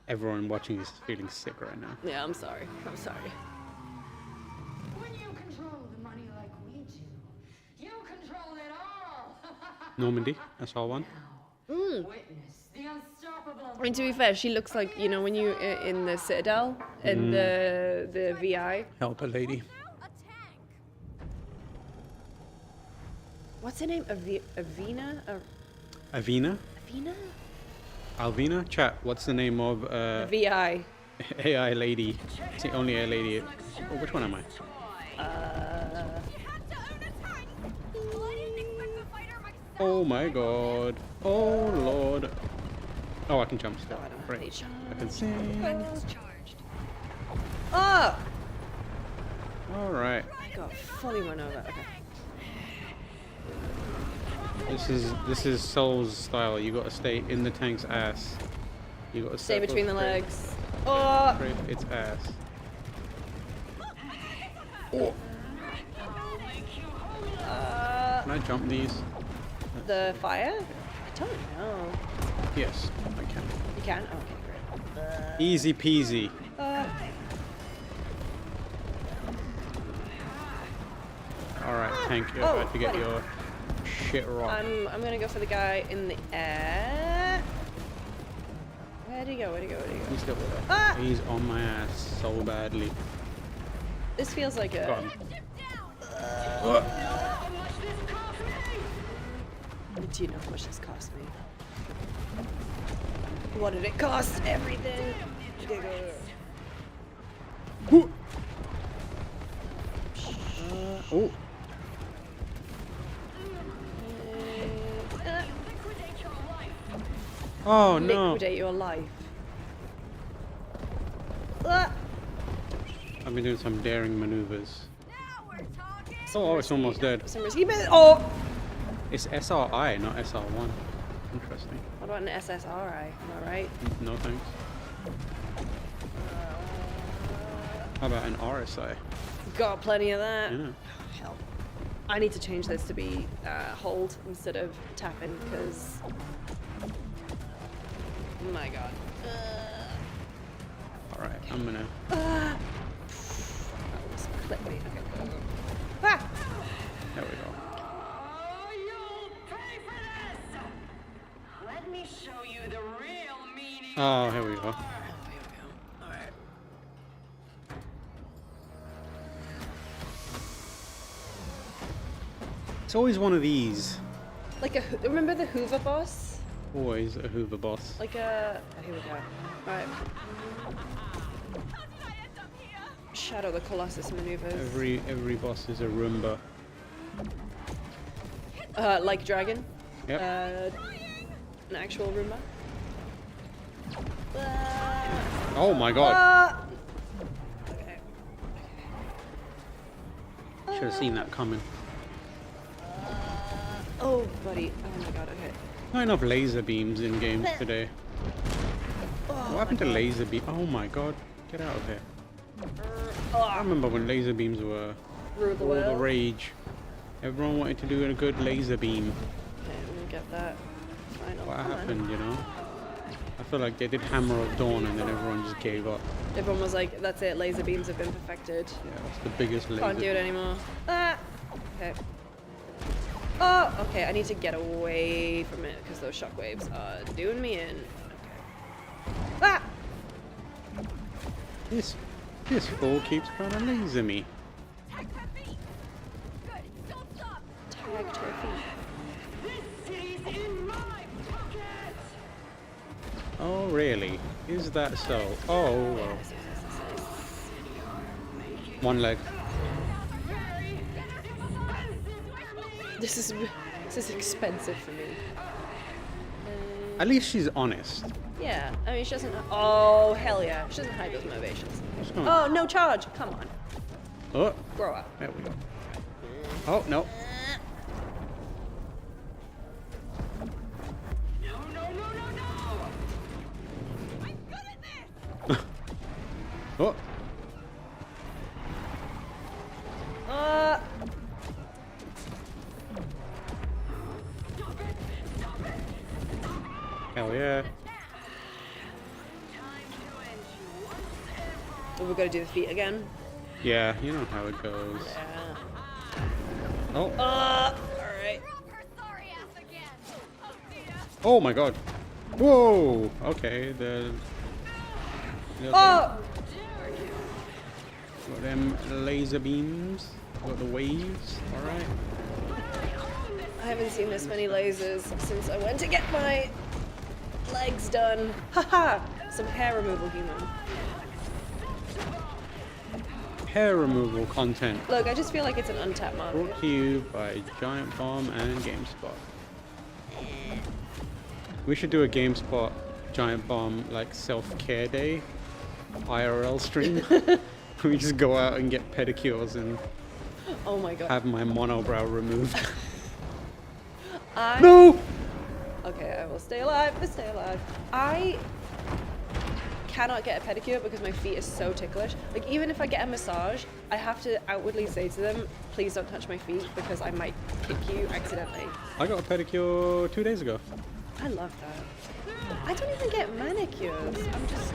Speaker 7: Everyone watching is feeling sick right now.
Speaker 2: Yeah, I'm sorry. I'm sorry.
Speaker 13: When you control the money like we do, you control it all.
Speaker 7: Normandy, that's all one.
Speaker 13: Witness the unstoppable.
Speaker 2: I mean, to be fair, she looks like, you know, when you in the Citadel in the VI.
Speaker 7: Help a lady.
Speaker 2: What's her name? Avina?
Speaker 7: Avina?
Speaker 2: Avina?
Speaker 7: Alvina? Chat, what's the name of
Speaker 2: VI.
Speaker 7: AI lady? It's the only AI lady. Oh, which one am I? Oh my god. Oh lord. Oh, I can jump still. Great. I can see.
Speaker 2: Oh!
Speaker 7: Alright.
Speaker 2: I got fully run over. Okay.
Speaker 7: This is Soul's style. You gotta stay in the tank's ass. You gotta
Speaker 2: Stay between the
Speaker 7: straight-
Speaker 2: legs. Oh!
Speaker 7: straight its ass.
Speaker 2: Oh.
Speaker 7: Can I jump these?
Speaker 2: The fire? I don't know.
Speaker 7: Yes, I can.
Speaker 2: You can? Okay, great.
Speaker 7: Easy peasy. Alright, tank, you're about to get
Speaker 2: buddy.
Speaker 7: your shit rocked.
Speaker 2: I'm gonna go for the guy in the air. Where'd he go? Where'd he go? Where'd he go?
Speaker 7: He's still with her.
Speaker 2: Ah!
Speaker 7: He's on my ass so badly.
Speaker 2: This feels like a.
Speaker 7: Got him.
Speaker 2: Do you know how much this cost me? What did it cost? Everything.
Speaker 7: Oh. Oh no.
Speaker 2: Liquidate your life. Ah!
Speaker 7: I've been doing some daring maneuvers. Oh, it's almost dead.
Speaker 2: Some risky bit. Oh!
Speaker 7: It's SRI, not SR1. Interesting.
Speaker 2: What about an SSRI? Am I right?
Speaker 7: No thanks. How about an RSI?
Speaker 2: Got plenty of that.
Speaker 7: Yeah.
Speaker 2: Hell. I need to change this to be hold instead of tapping because. My god.
Speaker 7: Alright, I'm gonna.
Speaker 2: That almost clipped me. Okay, go, go. Ah!
Speaker 7: There we go.
Speaker 13: Let me show you the real meaning.
Speaker 7: Oh, here we go.
Speaker 2: Alright.
Speaker 7: It's always one of these.
Speaker 2: Like a. Remember the Hoover boss?
Speaker 7: Always a Hoover boss.
Speaker 2: Like a. Oh, here we go. Alright. Shadow the Colossus maneuvers.
Speaker 7: Every boss is a Roomba.
Speaker 2: Like Dragon?
Speaker 7: Yep.
Speaker 2: An actual Roomba?
Speaker 7: Oh my god.
Speaker 2: Okay.
Speaker 7: Should have seen that coming.
Speaker 2: Oh, buddy. Oh my god, okay.
Speaker 7: Not enough laser beams in games today. What happened to laser beam? Oh my god. Get out of here. I remember when laser beams were
Speaker 2: Rule the
Speaker 7: all the
Speaker 2: world.
Speaker 7: rage. Everyone wanted to do a good laser beam.
Speaker 2: Okay, I'm gonna get that. Final.
Speaker 7: What
Speaker 2: Come on.
Speaker 7: happened, you know? I feel like they did Hammer of Dawn and then everyone just gave up.
Speaker 2: Everyone was like, that's it, laser beams have been perfected.
Speaker 7: Yeah, that's the biggest laser
Speaker 2: Can't do it anymore. Ah! Okay. Oh, okay, I need to get away from it because those shockwaves are doing me in. Okay. Ah!
Speaker 7: This fool keeps trying to laser me.
Speaker 2: Tagged her feet.
Speaker 7: Oh, really? Is that so? Oh, well. One leg.
Speaker 2: This is expensive for me.
Speaker 7: At least she's honest.
Speaker 2: Yeah, I mean, she doesn't. Oh, hell yeah. She doesn't hide those motivations. Oh, no charge. Come on.
Speaker 7: Oh,
Speaker 2: Grow up.
Speaker 7: there we go. Oh, no. Oh. Hell yeah.
Speaker 2: we've got to do the feet again.
Speaker 7: Yeah, you know how it goes.
Speaker 2: Yeah.
Speaker 7: Oh.
Speaker 2: Alright.
Speaker 7: Oh my god. Whoa. Okay, the.
Speaker 2: Oh!
Speaker 7: Got them laser beams. Got the waves. Alright.
Speaker 2: I haven't seen this many lasers since I went to get my legs done. Haha! Some hair removal human.
Speaker 7: Hair removal content.
Speaker 2: Look, I just feel like it's an untapped market.
Speaker 7: Brought to you by Giant Bomb and GameSpot. We should do a GameSpot Giant Bomb like self-care day, IRL stream. We just go out and get pedicures and
Speaker 2: Oh my god.
Speaker 7: have my monobrow removed.
Speaker 2: I...
Speaker 7: No!
Speaker 2: Okay, I will stay alive. Let's stay alive. I cannot get a pedicure because my feet are so ticklish. Like, even if I get a massage, I have to outwardly say to them, please don't touch my feet because I might kick you accidentally.
Speaker 7: I got a pedicure 2 days ago.
Speaker 2: I love that. I don't even get manicures. I'm just...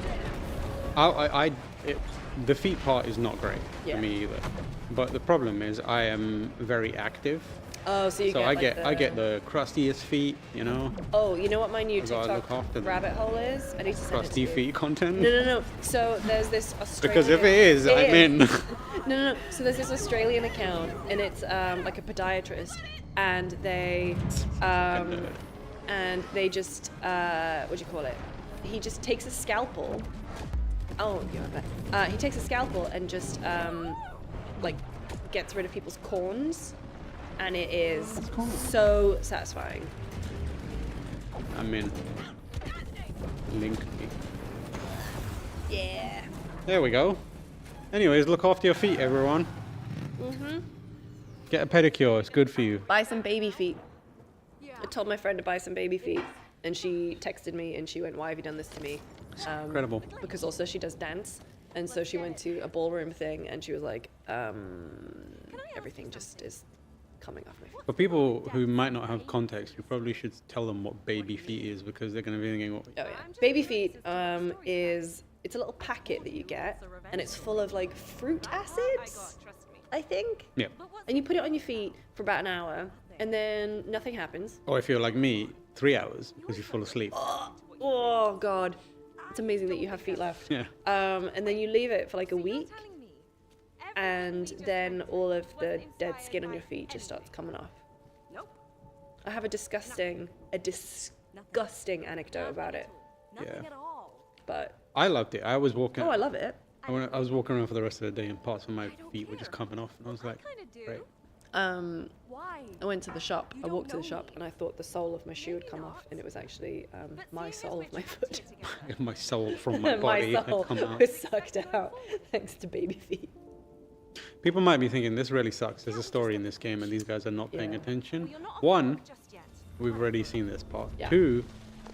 Speaker 7: The feet part is not great
Speaker 2: Yeah.
Speaker 7: for me either. But the problem is I am very active.
Speaker 2: Oh, so you
Speaker 7: So
Speaker 2: get
Speaker 7: I
Speaker 2: like
Speaker 7: get
Speaker 2: the...
Speaker 7: I get the crustiest feet, you know.
Speaker 2: Oh, you know what my new
Speaker 7: I gotta
Speaker 2: TikTok
Speaker 7: look after them.
Speaker 2: rabbit hole is? I need to send it
Speaker 7: Crusty
Speaker 2: to you.
Speaker 7: feet content.
Speaker 2: No. So there's this Australian...
Speaker 7: Because if it is, I'm in.
Speaker 2: No. So there's this Australian account, and it's like a podiatrist, and they just what do you call it? He just takes a scalpel. Oh, yeah. He takes a scalpel and just like gets rid of people's corns, and it is so satisfying.
Speaker 7: I'm in. Link me.
Speaker 2: Yeah.
Speaker 7: There we go. Anyways, look after your feet, everyone. Get a pedicure. It's good for you.
Speaker 2: Buy some baby feet. I told my friend to buy some baby feet, and she texted me and she went, "Why have you done this to me?"
Speaker 7: Incredible.
Speaker 2: Because also she does dance, and so she went to a ballroom thing, and she was like, "Everything just is coming off my feet."
Speaker 7: For people who might not have context, you probably should tell them what baby feet is because they're going to be thinking,
Speaker 2: Oh yeah, baby feet it's a little packet that you get, and it's full of like fruit acids, I think.
Speaker 7: yeah.
Speaker 2: And you put it on your feet for about an hour, and then nothing happens.
Speaker 7: Or if you're like me, 3 hours because you fall asleep.
Speaker 2: Oh god, it's amazing that you have feet left.
Speaker 7: Yeah.
Speaker 2: And then you leave it for like a week, and then all of the dead skin on your feet just starts coming off. I have a disgusting anecdote about it.
Speaker 7: Yeah.
Speaker 2: But
Speaker 7: I loved it. I was walking.
Speaker 2: oh, I love it.
Speaker 7: I was walking around for the rest of the day, and parts of my feet were just coming off, and I was like, great.
Speaker 2: I went to the shop. I walked to the shop, and I thought the sole of my shoe had come off, and it was actually my sole of my foot.
Speaker 7: My soul from my body
Speaker 2: my
Speaker 7: had
Speaker 2: soul
Speaker 7: come out.
Speaker 2: was sucked out thanks to baby feet.
Speaker 7: People might be thinking this really sucks. There's a story in this game, and these guys are not paying attention. One, we've already seen this part.
Speaker 2: Yeah.
Speaker 7: Two,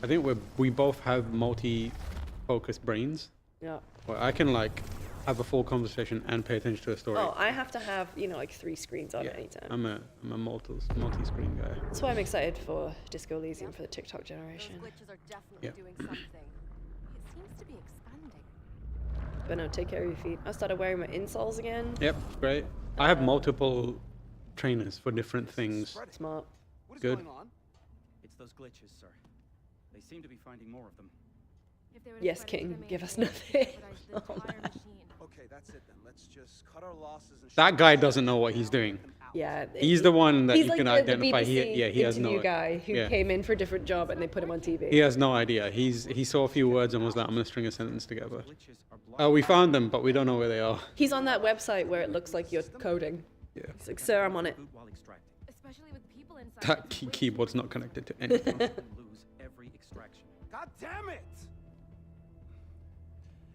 Speaker 7: I think we both have multi-focused brains.
Speaker 2: Yeah.
Speaker 7: Where I can like have a full conversation and pay attention to a story.
Speaker 2: Oh, I have to have like 3 screens on at any time.
Speaker 7: I'm a multi-screen guy.
Speaker 2: That's why I'm excited for Disco Elysium for the TikTok generation.
Speaker 12: Glitches are definitely doing something. It seems to be expanding.
Speaker 2: But no, take care of your feet. I started wearing my insoles again.
Speaker 7: Yep, great. I have multiple trainers for different things.
Speaker 2: Smart.
Speaker 7: Good.
Speaker 14: It's those glitches, sir. They seem to be finding more of them.
Speaker 2: Yes, King, give us nothing. Oh, man.
Speaker 15: Okay, that's it then. Let's just cut our losses and
Speaker 7: That guy doesn't know what he's doing.
Speaker 2: Yeah.
Speaker 7: He's the one that
Speaker 2: he's
Speaker 7: you
Speaker 2: like
Speaker 7: can
Speaker 2: the
Speaker 7: identify.
Speaker 2: BBC
Speaker 7: He has no.
Speaker 2: interview guy who came in for a different job and they put him on TV.
Speaker 7: He has no idea. He saw a few words and was like, I'm gonna string a sentence together. We found them, but we don't know where they are.
Speaker 2: He's on that website where it looks like you're coding.
Speaker 7: Yeah.
Speaker 2: He's like, sir, I'm on it.
Speaker 12: Especially with people inside.
Speaker 7: That keyboard's not connected to anything.
Speaker 14: Lose every extraction.
Speaker 15: God damn it!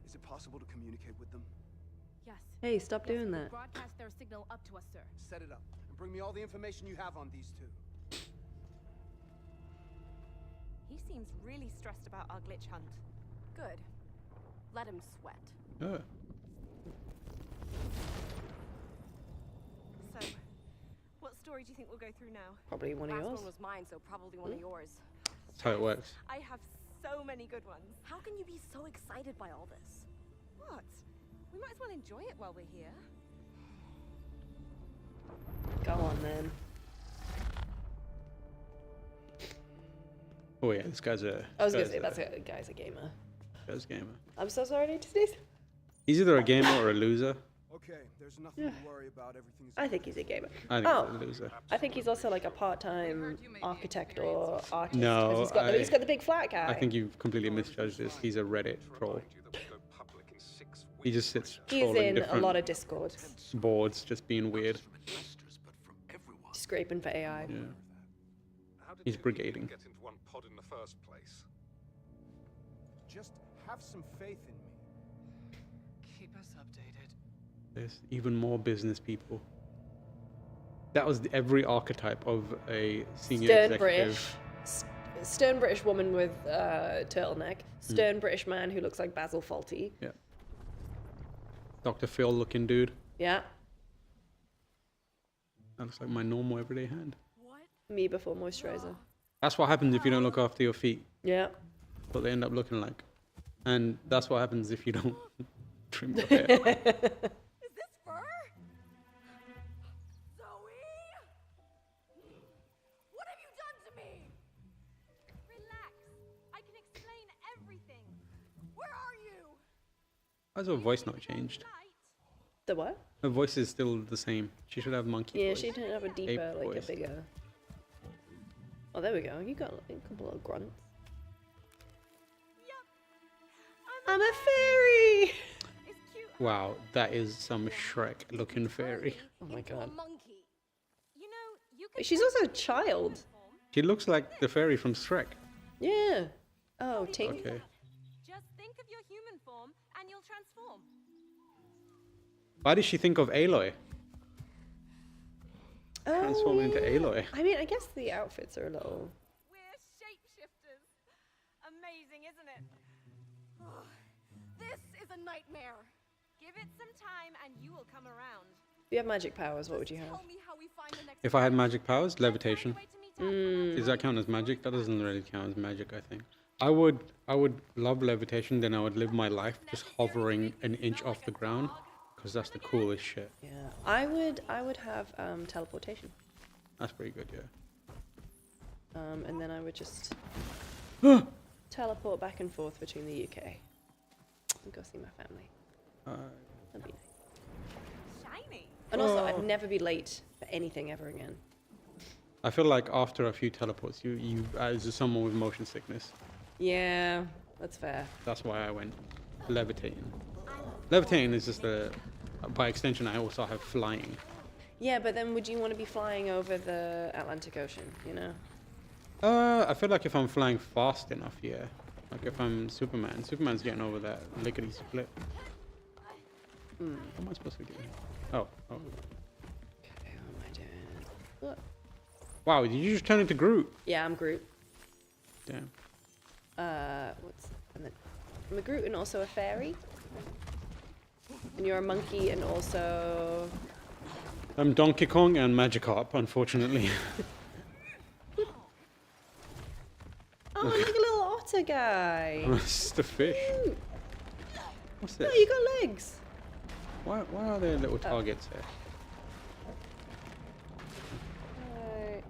Speaker 15: Is it possible to communicate with them?
Speaker 12: Yes.
Speaker 2: Hey, stop doing that.
Speaker 12: Broadcast their signal up to us, sir.
Speaker 15: Set it up and bring me all the information you have on these two.
Speaker 12: He seems really stressed about our glitch hunt. Good. Let him sweat.
Speaker 7: Oh.
Speaker 12: So, what story do you think we'll go through now?
Speaker 2: Probably one of
Speaker 12: Last
Speaker 2: yours.
Speaker 12: one was mine, so probably one of yours.
Speaker 7: That's how it works.
Speaker 12: I have so many good ones. How can you be so excited by all this? What? We might as well enjoy it while we're here.
Speaker 2: Go on then.
Speaker 7: Oh yeah, this guy's a.
Speaker 2: I was gonna say that's a guy's a gamer.
Speaker 7: Guy's a gamer.
Speaker 2: I'm so sorry to sneeze.
Speaker 7: He's either a gamer or a loser.
Speaker 15: Okay, there's nothing to worry about. Everything's.
Speaker 2: I think he's a gamer.
Speaker 7: I think he's a loser.
Speaker 2: I think he's also like a part-time architect or artist.
Speaker 7: No,
Speaker 2: 'cause he's got the big flat guy.
Speaker 7: I think you've completely misjudged this. He's a Reddit troll. He just sits
Speaker 2: He's
Speaker 7: trolling
Speaker 2: in a
Speaker 7: different
Speaker 2: lot of Discord,
Speaker 7: boards, just being weird.
Speaker 2: scraping for AI.
Speaker 7: Yeah. He's brigading.
Speaker 16: Get into one pod in the first place.
Speaker 15: Just have some faith in me.
Speaker 14: Keep us updated.
Speaker 7: There's even more business people. That was every archetype of a senior
Speaker 2: Stern
Speaker 7: executive.
Speaker 2: British, stern British woman with turtleneck. Stern British man who looks like Basil Fawlty.
Speaker 7: Yeah. Dr. Phil looking dude.
Speaker 2: Yeah.
Speaker 7: That looks like my normal everyday hand.
Speaker 2: Me before moisturizer.
Speaker 7: That's what happens if you don't look after your feet.
Speaker 2: Yeah.
Speaker 7: What they end up looking like. And that's what happens if you don't trim your hair.
Speaker 12: Is this fur? Zoe? What have you done to me? Relax. I can explain everything. Where are you?
Speaker 7: Why has her voice not changed?
Speaker 2: The what?
Speaker 7: Her voice is still the same. She should have monkey
Speaker 2: Yeah,
Speaker 7: voice.
Speaker 2: she didn't have a deeper,
Speaker 7: Ape
Speaker 2: like
Speaker 7: voice.
Speaker 2: a bigger. Oh, there we go. You got a couple of grunts. I'm a fairy.
Speaker 7: Wow, that is some Shrek looking fairy.
Speaker 2: Oh my god.
Speaker 12: Monkey. You know, you can
Speaker 2: She's also a child.
Speaker 7: She looks like the fairy from Shrek.
Speaker 2: Yeah. Oh, Tink.
Speaker 7: Okay.
Speaker 12: just think of your human form and you'll transform.
Speaker 7: Why did she think of Aloy? Transform into Aloy.
Speaker 2: I mean, I guess the outfits are a little.
Speaker 12: We're shapeshifters. Amazing, isn't it? This is a nightmare. Give it some time and you will come around.
Speaker 2: If you have magic powers, what would you have?
Speaker 12: Tell me how we find the next
Speaker 7: If I had magic powers, levitation. Does that count as magic? That doesn't really count as magic, I think. I would love levitation, then I would live my life just hovering an inch off the ground, because that's the coolest shit.
Speaker 2: Yeah, I would have teleportation.
Speaker 7: That's pretty good, yeah.
Speaker 2: And then I would just teleport back and forth between the UK and go see my family. That'd be nice.
Speaker 12: Shiny.
Speaker 2: And also, I'd never be late for anything ever again.
Speaker 7: I feel like after a few teleports, you as someone with motion sickness.
Speaker 2: Yeah, that's fair.
Speaker 7: That's why I went levitating. Levitating is just by extension, I also have flying.
Speaker 2: Yeah, but then would you want to be flying over the Atlantic Ocean, you know?
Speaker 7: I feel like if I'm flying fast enough, yeah. Like if I'm Superman's getting over that lickety split. What am I supposed to be doing? Oh.
Speaker 2: Okay, what am I doing? Look.
Speaker 7: Wow, did you just turn into Groot?
Speaker 2: Yeah, I'm Groot.
Speaker 7: Damn.
Speaker 2: I'm a Groot and also a fairy. And you're a monkey and also.
Speaker 7: I'm Donkey Kong and Magikarp, unfortunately.
Speaker 2: Oh, look at a little otter guy.
Speaker 7: It's the fish.
Speaker 2: Cute.
Speaker 7: What's this?
Speaker 2: Oh, you got legs.
Speaker 7: Why are there little targets here?
Speaker 2: Right.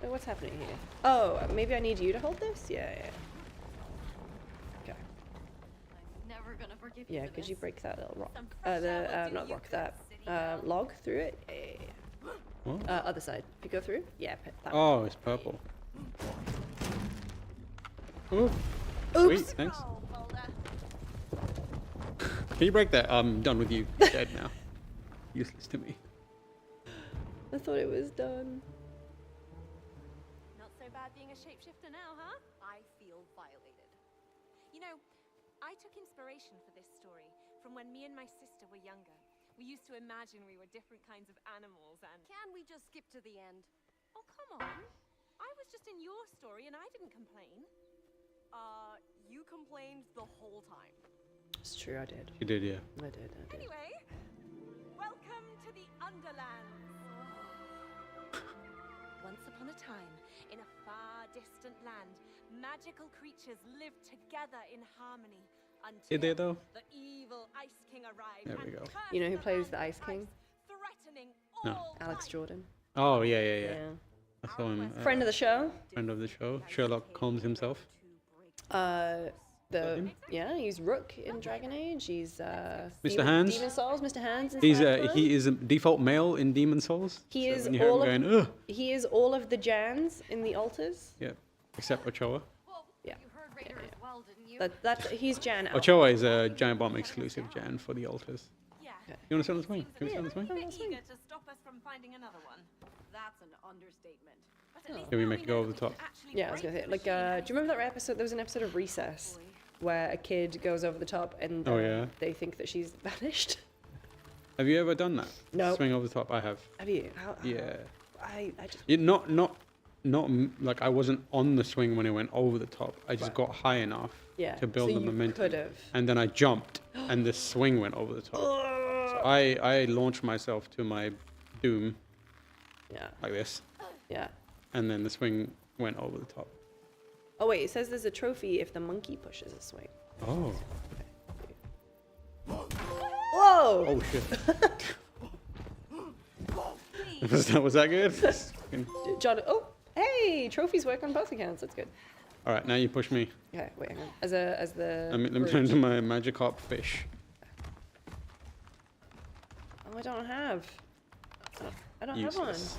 Speaker 2: Oh, what's happening here? Oh, maybe I need you to hold this? Yeah. Okay.
Speaker 12: I'm never gonna forgive you.
Speaker 2: Yeah,
Speaker 12: for
Speaker 2: could you
Speaker 12: this.
Speaker 2: break that little rock?
Speaker 12: Some fresh air will do
Speaker 2: Not
Speaker 12: you
Speaker 2: rock,
Speaker 12: good,
Speaker 2: that
Speaker 12: city
Speaker 2: log through it? Yeah.
Speaker 7: What?
Speaker 2: Other side. If you go through? Yeah, that one.
Speaker 7: Oh, it's purple. Ooh.
Speaker 2: Oops.
Speaker 7: Sweet, thanks.
Speaker 12: Oh, Boulder.
Speaker 7: Can you break that? I'm done with you. You're dead now. Useless to me.
Speaker 2: I thought it was done.
Speaker 12: Not so bad being a shapeshifter now, huh? I feel violated. You know, I took inspiration for this story from when me and my sister were younger. We used to imagine we were different kinds of animals and...
Speaker 17: Can we just skip to the end?
Speaker 12: Oh, come on. I was just in your story and I didn't complain.
Speaker 17: You complained the whole time.
Speaker 2: It's true, I did.
Speaker 7: You did, yeah.
Speaker 2: I did.
Speaker 12: Anyway, welcome to the Underlands. Once upon a time, in a far distant land, magical creatures lived together in harmony,
Speaker 7: Did they though?
Speaker 17: The evil Ice King arrived.
Speaker 7: There we go.
Speaker 2: You know who plays the Ice King?
Speaker 7: No.
Speaker 2: Alex Jordan.
Speaker 7: Oh yeah. I saw him.
Speaker 2: Friend of the show.
Speaker 7: Friend of the show. Sherlock Holmes himself.
Speaker 2: He's Rook in Dragon Age. He's
Speaker 7: Mr. Hands.
Speaker 2: Demon Souls, Mr. Hands. in
Speaker 7: He's
Speaker 2: Cyberpunk.
Speaker 7: he is a default male in Demon Souls.
Speaker 2: He
Speaker 7: So
Speaker 2: is
Speaker 7: when you hear him
Speaker 2: all of
Speaker 7: going, ugh.
Speaker 2: he is all of the Jans in the altars.
Speaker 7: Yeah, except Ochoa.
Speaker 2: Yeah. He's Jan. Alpha.
Speaker 7: Ochoa is a Giant Bomb exclusive Jan for the altars. You want to sit on the swing? Can we sit on the swing?
Speaker 17: Eager to stop us from finding another one. That's an understatement. But at least
Speaker 7: Can we
Speaker 17: now
Speaker 7: make it
Speaker 17: know
Speaker 7: go over the
Speaker 17: we
Speaker 7: top?
Speaker 17: can actually
Speaker 2: Yeah, I was gonna say, like, do you remember that episode? There was an episode of Recess where a kid goes over the top and
Speaker 7: Oh, yeah.
Speaker 2: they think that she's vanished.
Speaker 7: Have you ever done that?
Speaker 2: No.
Speaker 7: Swing over the top. I have.
Speaker 2: Have you? How,
Speaker 7: Yeah.
Speaker 2: I just.
Speaker 7: Like I wasn't on the swing when it went over the top. I just got high enough
Speaker 2: Yeah,
Speaker 7: to build
Speaker 2: so
Speaker 7: the
Speaker 2: you
Speaker 7: momentum.
Speaker 2: could've.
Speaker 7: And then I jumped, and the swing went over the top. So I launched myself to my doom.
Speaker 2: Yeah.
Speaker 7: Like this.
Speaker 2: Yeah.
Speaker 7: And then the swing went over the top.
Speaker 2: Oh wait, it says there's a trophy if the monkey pushes a swing.
Speaker 7: Oh.
Speaker 2: Whoa!
Speaker 7: Oh shit. was that good?
Speaker 2: John. Oh, hey! Trophies work on both accounts. That's good.
Speaker 7: All right, now you push me.
Speaker 2: Okay, wait, hang on. As the.
Speaker 7: Let me
Speaker 2: brute.
Speaker 7: turn to my Magikarp fish.
Speaker 2: Oh, I don't have. I don't have one.
Speaker 7: Useless.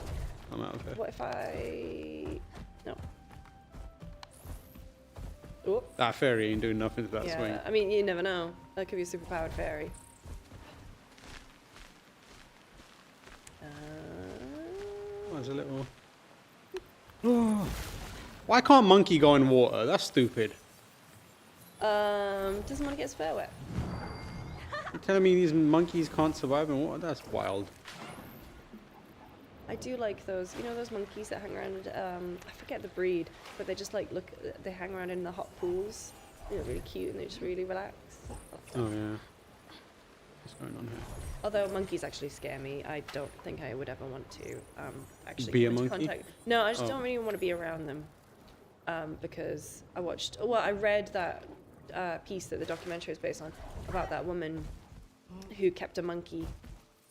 Speaker 7: I'm out of here.
Speaker 2: What if I? No. Oh.
Speaker 7: That fairy ain't doing nothing to that
Speaker 2: Yeah,
Speaker 7: swing.
Speaker 2: I mean, you never know. That could be a superpowered fairy.
Speaker 7: Oh, there's a little. Why can't monkey go in water? That's stupid.
Speaker 2: Doesn't want to get his fur wet.
Speaker 7: You're telling me these monkeys can't survive in water? That's wild.
Speaker 2: I do like those, you know, those monkeys that hang around. I forget the breed, but they just like they hang around in the hot pools. They're really cute and they just really relax.
Speaker 7: Oh yeah. What's going on here?
Speaker 2: Although monkeys actually scare me, I don't think I would ever want to actually
Speaker 7: Be a
Speaker 2: come into
Speaker 7: monkey?
Speaker 2: contact. No, I just
Speaker 7: Oh.
Speaker 2: don't really want to be around them because I read that piece that the documentary is based on about that woman who kept a monkey,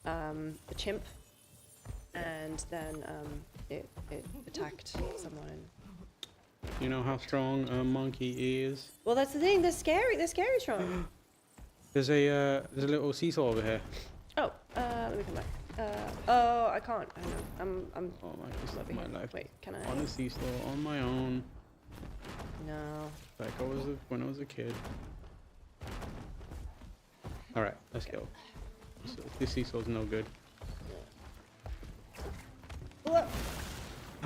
Speaker 2: a chimp, and then it attacked someone.
Speaker 7: You know how strong a monkey is?
Speaker 2: Well, that's the thing. They're scary. They're scary strong.
Speaker 7: There's a little seesaw over here.
Speaker 2: Oh, let me come back. Oh, I can't. I know. I'm.
Speaker 7: Oh my, this is my life.
Speaker 2: Wait, can I?
Speaker 7: On a seesaw on my own.
Speaker 2: No.
Speaker 7: Like when I was a kid. All right, let's go. This seesaw's no good.
Speaker 2: What?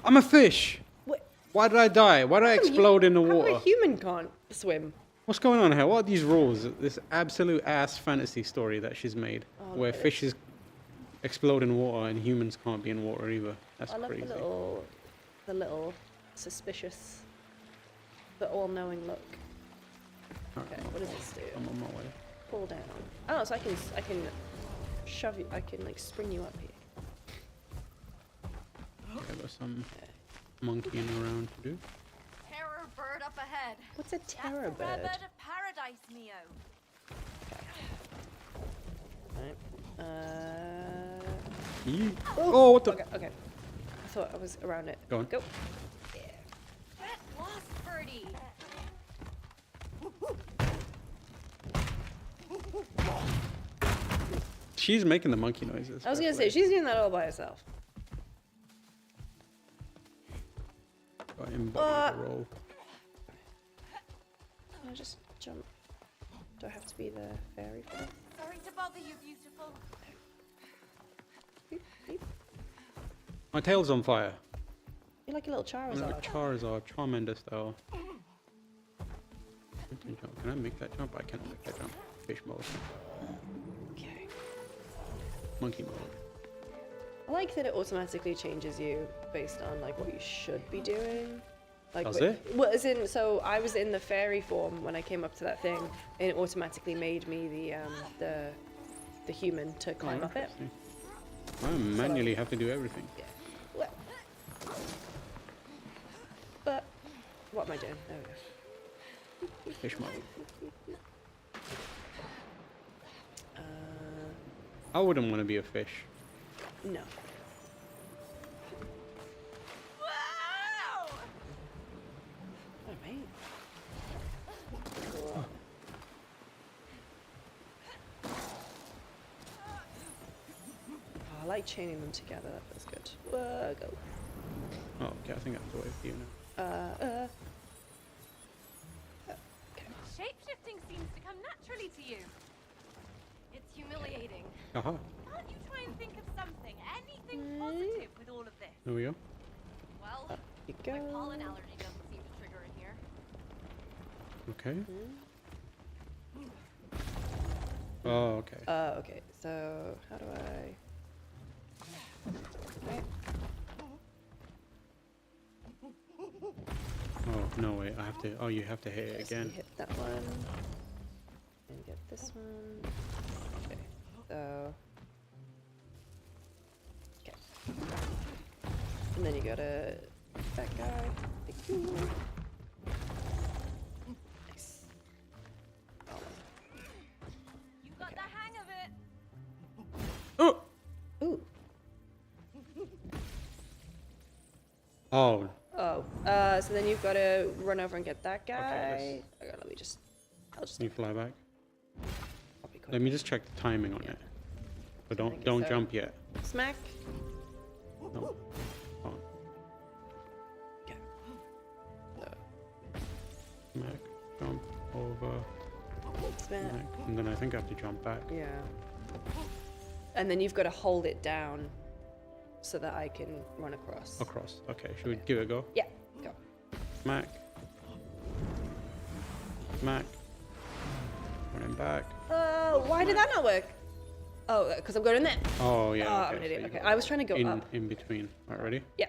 Speaker 7: I'm a fish.
Speaker 2: What?
Speaker 7: Why did I die? Why did I explode in the
Speaker 2: How
Speaker 7: water?
Speaker 2: a human can't swim?
Speaker 7: What's going on here? What are these rules? This absolute ass fantasy story that she's made,
Speaker 2: Oh,
Speaker 7: where
Speaker 2: look at
Speaker 7: fishes explode in water and humans can't be in water either. That's
Speaker 2: I love
Speaker 7: crazy.
Speaker 2: the little suspicious, but all-knowing look. Okay, what does this do?
Speaker 7: I'm on my way.
Speaker 2: Pull down. Oh, so I can shove you. I can like spring you up here.
Speaker 7: Okay, there's some monkeying around to do.
Speaker 17: Terror bird up ahead.
Speaker 2: What's a terror
Speaker 17: That's the rare
Speaker 2: bird?
Speaker 17: bird of paradise, Neo.
Speaker 2: Right.
Speaker 7: Oh, what the?
Speaker 2: Okay, okay. I thought I was around it.
Speaker 7: Go on.
Speaker 2: Go.
Speaker 17: Get lost, birdie.
Speaker 7: She's making the monkey noises.
Speaker 2: I was
Speaker 7: by
Speaker 2: gonna
Speaker 7: the
Speaker 2: say
Speaker 7: way.
Speaker 2: she's doing that all by herself.
Speaker 7: Got embodied the role.
Speaker 2: I'll just jump. Do I have to be the fairy for this?
Speaker 17: Sorry to bother you, beautiful.
Speaker 7: My tail's on fire.
Speaker 2: You're like a little
Speaker 7: I'm like
Speaker 2: Charizard.
Speaker 7: a Charizard, Charmander style. Can I make that jump? I cannot make that jump. Fish mode.
Speaker 2: Okay.
Speaker 7: Monkey mode.
Speaker 2: I like that it automatically changes you based on like what you should be doing. Like,
Speaker 7: Does it?
Speaker 2: Well, as in, so I was in the fairy form when I came up to that thing, and it automatically made me the human to climb up it.
Speaker 7: I manually have to do everything.
Speaker 2: Well, but what am I doing? There we go.
Speaker 7: Fish mode. I wouldn't want to be a fish.
Speaker 2: No. Oh, mate. I like chaining them together. That feels good. Go.
Speaker 7: Oh, okay. I think I have to wait for you now.
Speaker 17: Shape-shifting seems to come naturally to you. It's humiliating.
Speaker 7: Aha.
Speaker 17: Can't you try and think of something, anything positive with all of this?
Speaker 7: There we go.
Speaker 17: Well,
Speaker 2: you
Speaker 17: my pollen allergy doesn't seem to trigger in here.
Speaker 7: Okay. Oh, okay.
Speaker 2: Okay. So how do I? Okay.
Speaker 7: Oh no, wait. I have to. Oh, you have to hit it
Speaker 2: So
Speaker 7: again.
Speaker 2: you hit that one and get this one. Okay. So. Okay. And then you go to that guy. Thank you. Nice.
Speaker 17: You got the hang of it.
Speaker 7: Oh.
Speaker 2: Ooh.
Speaker 7: Oh.
Speaker 2: Oh. So then you've got to run over and get that guy. Okay, let me just. I'll just.
Speaker 7: You fly back. Let me just check the timing on it. But don't
Speaker 2: so.
Speaker 7: jump yet.
Speaker 2: Smack.
Speaker 7: No. Oh.
Speaker 2: Okay.
Speaker 7: Smack. Jump over.
Speaker 2: Smack.
Speaker 7: And then I think I have to jump back.
Speaker 2: Yeah. And then you've got to hold it down so that I can run across.
Speaker 7: Across. Okay. Should we give it a go?
Speaker 2: Yeah. Go.
Speaker 7: Smack. Smack. Running back.
Speaker 2: Oh, why did that not work? Oh, because I'm going in there.
Speaker 7: Oh yeah.
Speaker 2: Oh,
Speaker 7: okay,
Speaker 2: I'm an idiot.
Speaker 7: so
Speaker 2: Okay, I was trying to go up.
Speaker 7: in between. Alright, ready?
Speaker 2: Yeah.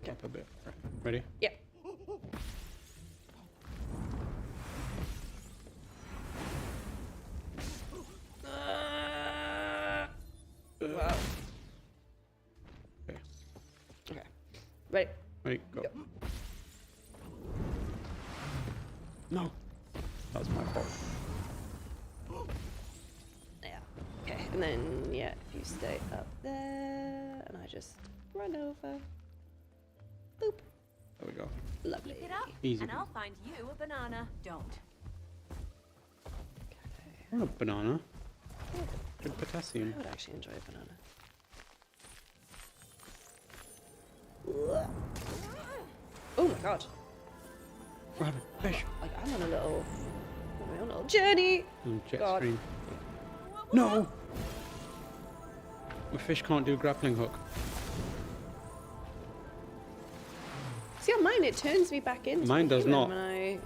Speaker 7: Up a bit. Right. Ready?
Speaker 2: Yeah. Wow.
Speaker 7: Okay.
Speaker 2: Okay. Ready?
Speaker 7: Ready? Go. No. That was my fault.
Speaker 2: Yeah. Okay. And then yeah, if you stay up there, and I just run over. Boop.
Speaker 7: There we go.
Speaker 2: Lovely.
Speaker 17: Keep it up,
Speaker 7: Easy.
Speaker 17: and I'll find you a banana. Don't.
Speaker 7: I want a banana. Good potassium.
Speaker 2: I would actually enjoy a banana. Oh my god.
Speaker 7: Grab it. Fish.
Speaker 2: Like I'm on a little journey.
Speaker 7: Jet
Speaker 2: God.
Speaker 7: stream. No! The fish can't do grappling hook.
Speaker 2: See on mine it turns me back into
Speaker 7: Mine does
Speaker 2: human
Speaker 7: not.
Speaker 2: when I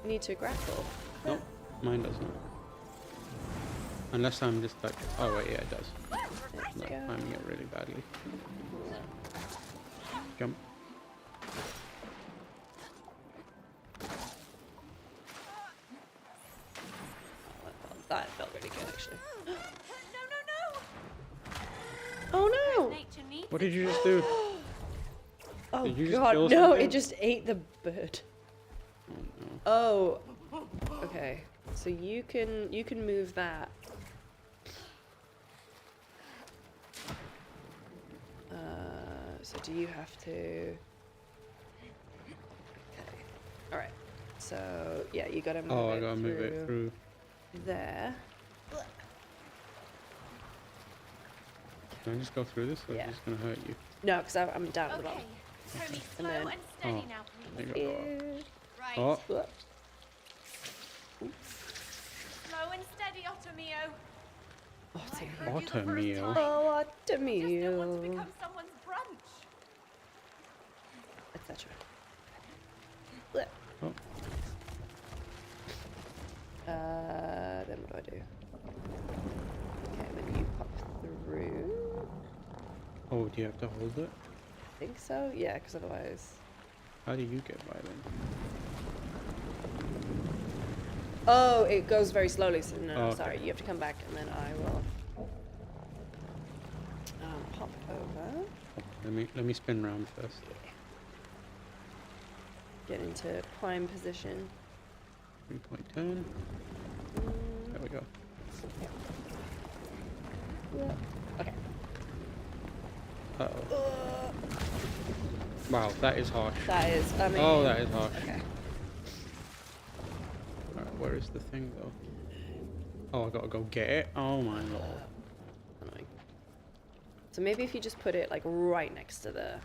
Speaker 2: need to grapple.
Speaker 7: No, mine does not. Unless I'm just like, oh wait, yeah, it does. No, I'm timing it really badly. Jump.
Speaker 2: That felt really good actually.
Speaker 17: No.
Speaker 2: Oh no!
Speaker 17: Nature needs
Speaker 7: What did you just do?
Speaker 2: Oh
Speaker 7: Did you just
Speaker 2: god,
Speaker 7: kill
Speaker 2: no,
Speaker 7: something?
Speaker 2: it just ate the bird. Oh. Okay. So you can move that. So do you have to? Okay. All right. So yeah, you gotta move
Speaker 7: Oh,
Speaker 2: it
Speaker 7: I gotta move it through.
Speaker 2: there.
Speaker 7: Can I just go through this, or is
Speaker 2: Yeah.
Speaker 7: this gonna hurt you?
Speaker 2: No, because I'm down at the bottom.
Speaker 17: Tony,
Speaker 2: And
Speaker 17: slow
Speaker 2: then-
Speaker 17: and steady
Speaker 7: Oh.
Speaker 17: now,
Speaker 7: There
Speaker 17: please.
Speaker 7: you go.
Speaker 17: Right.
Speaker 7: Oh.
Speaker 17: Slow and steady, Ottomio.
Speaker 7: Ottomio.
Speaker 2: Oh, Ottomio.
Speaker 17: Just don't want to become someone's brunch.
Speaker 2: Etc.
Speaker 7: Oh.
Speaker 2: Then what do? Okay, then you pop through.
Speaker 7: Oh, do you have to hold it?
Speaker 2: I think so. Yeah, because otherwise.
Speaker 7: How do you get by then?
Speaker 2: Oh, it goes very slowly. So no,
Speaker 7: Oh, okay.
Speaker 2: sorry. You have to come back, and then I will pop over.
Speaker 7: Let me spin round first.
Speaker 2: Get into prime position.
Speaker 7: 3-point turn. There we go.
Speaker 2: Yeah. Okay.
Speaker 7: Uh-oh. Wow, that is harsh.
Speaker 2: That is, I mean...
Speaker 7: Oh, that is harsh.
Speaker 2: Okay.
Speaker 7: Alright, where is the thing, though? Oh, I gotta go get it? Oh my lord.
Speaker 2: Annoying. So maybe if you just put it, like, right next to the...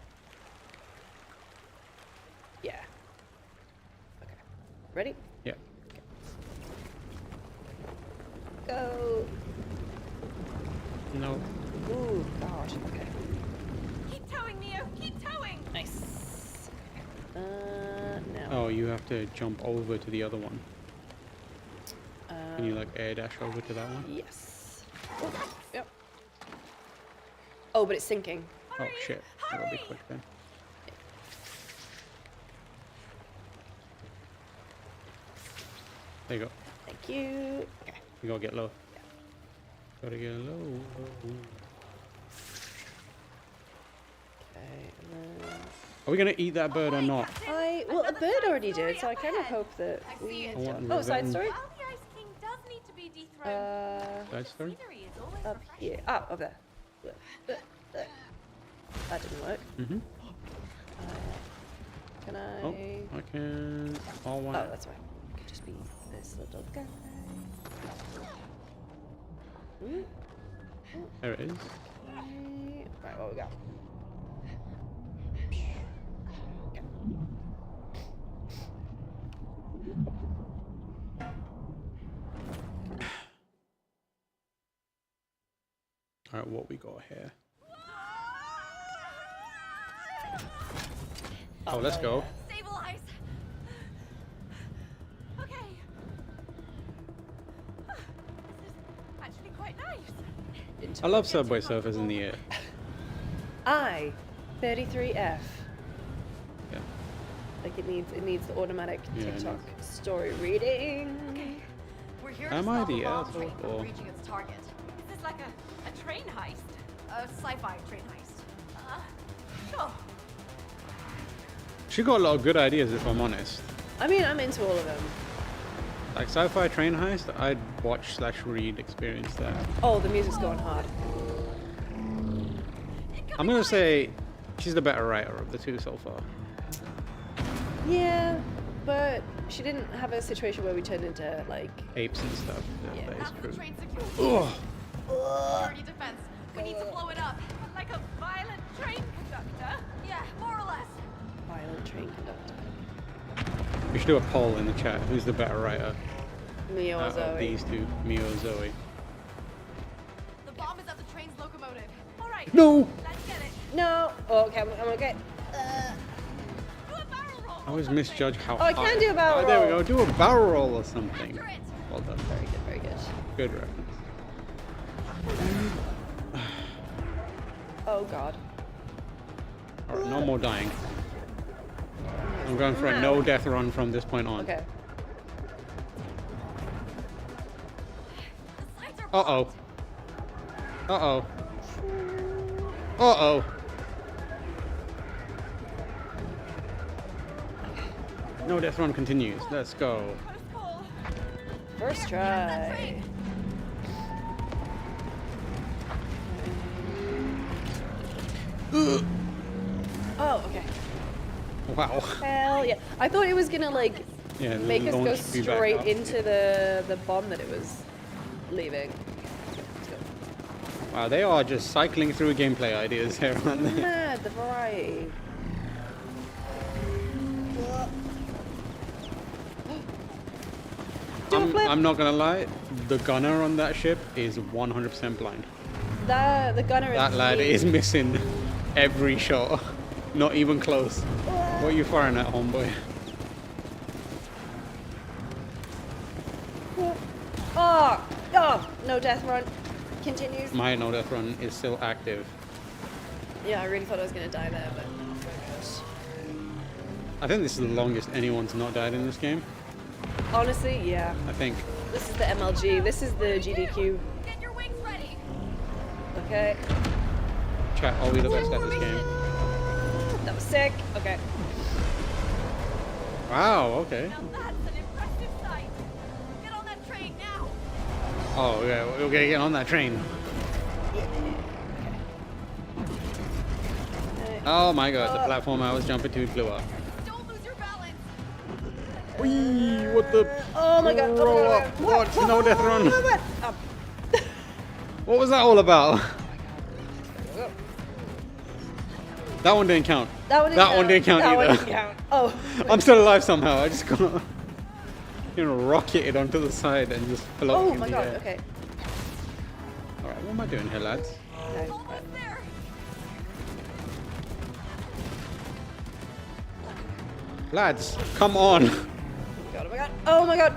Speaker 2: Yeah. Okay. Ready?
Speaker 7: Yeah.
Speaker 2: Okay. Go!
Speaker 7: No.
Speaker 2: Ooh, gosh. Okay.
Speaker 17: Keep towing, Neo. Keep towing.
Speaker 2: Nice. No.
Speaker 7: Oh, you have to jump over to the other one. Can you like air dash over to that one?
Speaker 2: Yes. Oh, yep. Oh, but it's sinking.
Speaker 7: Oh shit. I gotta be quick then. There you go.
Speaker 2: Thank you. Okay.
Speaker 7: You gotta get low. Gotta get low.
Speaker 2: Okay, and then...
Speaker 7: Are we gonna eat that bird or not?
Speaker 2: Well, a bird already did, so I kind of hope that we...
Speaker 7: I want
Speaker 2: Oh, side
Speaker 7: revenge.
Speaker 2: story?
Speaker 17: Well, the Ice King does need to be dethroned.
Speaker 7: Side story?
Speaker 17: Scenery is always
Speaker 2: Up here. Ah, over there. That didn't work.
Speaker 7: Mm-hmm.
Speaker 2: Can I...
Speaker 7: Oh, I can... All one.
Speaker 2: Oh, that's right. It could just be this little guy. Ooh.
Speaker 7: There it is.
Speaker 2: Okay. Right, what we got?
Speaker 7: Alright, what we got here? Oh, let's go.
Speaker 17: Stabilize. Okay. This is actually quite nice.
Speaker 7: I love Subway Surfers in the air.
Speaker 2: I-33F.
Speaker 7: Yeah.
Speaker 2: Like it needs the automatic
Speaker 7: Yeah, it
Speaker 2: TikTok story reading.
Speaker 17: Okay. We're here
Speaker 7: Am
Speaker 17: to
Speaker 7: I
Speaker 17: stop
Speaker 7: the
Speaker 17: a bomb
Speaker 7: asshole,
Speaker 17: train from
Speaker 7: or-
Speaker 17: reaching its target. Is this like a train heist? A sci-fi train heist? Sure.
Speaker 7: She got a lot of good ideas, if I'm honest.
Speaker 2: I mean, I'm into all of them.
Speaker 7: Like sci-fi train heist, I'd watch / read experience that.
Speaker 2: Oh, the music's going hard.
Speaker 7: I'm gonna say she's the better writer of the two so far.
Speaker 2: Yeah, but she didn't have a situation where we turned into like
Speaker 7: Apes and stuff. Yeah, that is
Speaker 17: Half the
Speaker 7: true.
Speaker 17: train security.
Speaker 7: Ugh.
Speaker 17: Security defense. We need to blow it up. Like a violent train conductor. Yeah, more or less.
Speaker 2: violent train conductor.
Speaker 7: We should do a poll in the chat. Who's the better writer?
Speaker 2: Me or
Speaker 7: Of
Speaker 2: Zoe?
Speaker 7: these two, me or Zoe.
Speaker 17: The bomb is at the train's locomotive. All right.
Speaker 7: No.
Speaker 17: Let's get it.
Speaker 2: No. Oh, okay, I'm okay.
Speaker 7: I always misjudge how.
Speaker 2: Oh, I can do a barrel
Speaker 7: There we
Speaker 2: roll.
Speaker 7: go. Do a barrel roll or something. Well done.
Speaker 2: Very good. Very good.
Speaker 7: Good reference.
Speaker 2: Oh God.
Speaker 7: All right, no more dying. I'm going for a no death run from this point on.
Speaker 2: Okay.
Speaker 7: Uh-oh. Uh-oh. Uh-oh. No death run continues. Let's go.
Speaker 2: First try. Oh, okay.
Speaker 7: Wow.
Speaker 2: Hell yeah. I thought it was gonna like
Speaker 7: Yeah,
Speaker 2: make us go
Speaker 7: launch me back
Speaker 2: straight
Speaker 7: up.
Speaker 2: into the bomb that it was leaving.
Speaker 7: Wow, they are just cycling through gameplay ideas here, aren't they?
Speaker 2: Mad, the variety.
Speaker 7: I'm not gonna lie, the gunner on that ship is 100% blind.
Speaker 2: The gunner
Speaker 7: That
Speaker 2: is
Speaker 7: lad
Speaker 2: me.
Speaker 7: is missing every shot. Not even close. What are you firing at, homeboy?
Speaker 2: Oh, no death run. Continues.
Speaker 7: My no death run is still active.
Speaker 2: Yeah, I really thought I was gonna die there, but
Speaker 7: I think this is the longest anyone's not died in this game.
Speaker 2: honestly, yeah.
Speaker 7: I think.
Speaker 2: This is the MLG. This is the GDQ.
Speaker 17: Get your wings ready.
Speaker 2: Okay.
Speaker 7: Chat, are we the best at this game?
Speaker 2: That was sick. Okay.
Speaker 7: Wow, okay.
Speaker 17: Now that's an impressive sight. Get on that train now.
Speaker 7: Oh, yeah, we're gonna get on that train. Oh my god, the platform I was jumping to blew up.
Speaker 17: Don't lose your balance.
Speaker 7: Whee, what the?
Speaker 2: Oh my god.
Speaker 7: Roll up. What? No death run. What was that all about? That one didn't count.
Speaker 2: That one didn't count
Speaker 7: either.
Speaker 2: That one didn't count. Oh.
Speaker 7: I'm still alive somehow. I just got rocketed onto the side and just floating
Speaker 2: Oh
Speaker 7: in
Speaker 2: my
Speaker 7: the
Speaker 2: god.
Speaker 7: air.
Speaker 2: Okay.
Speaker 7: Alright, what am I doing here, lads? Lads, come on.
Speaker 2: Oh my god. Oh my god.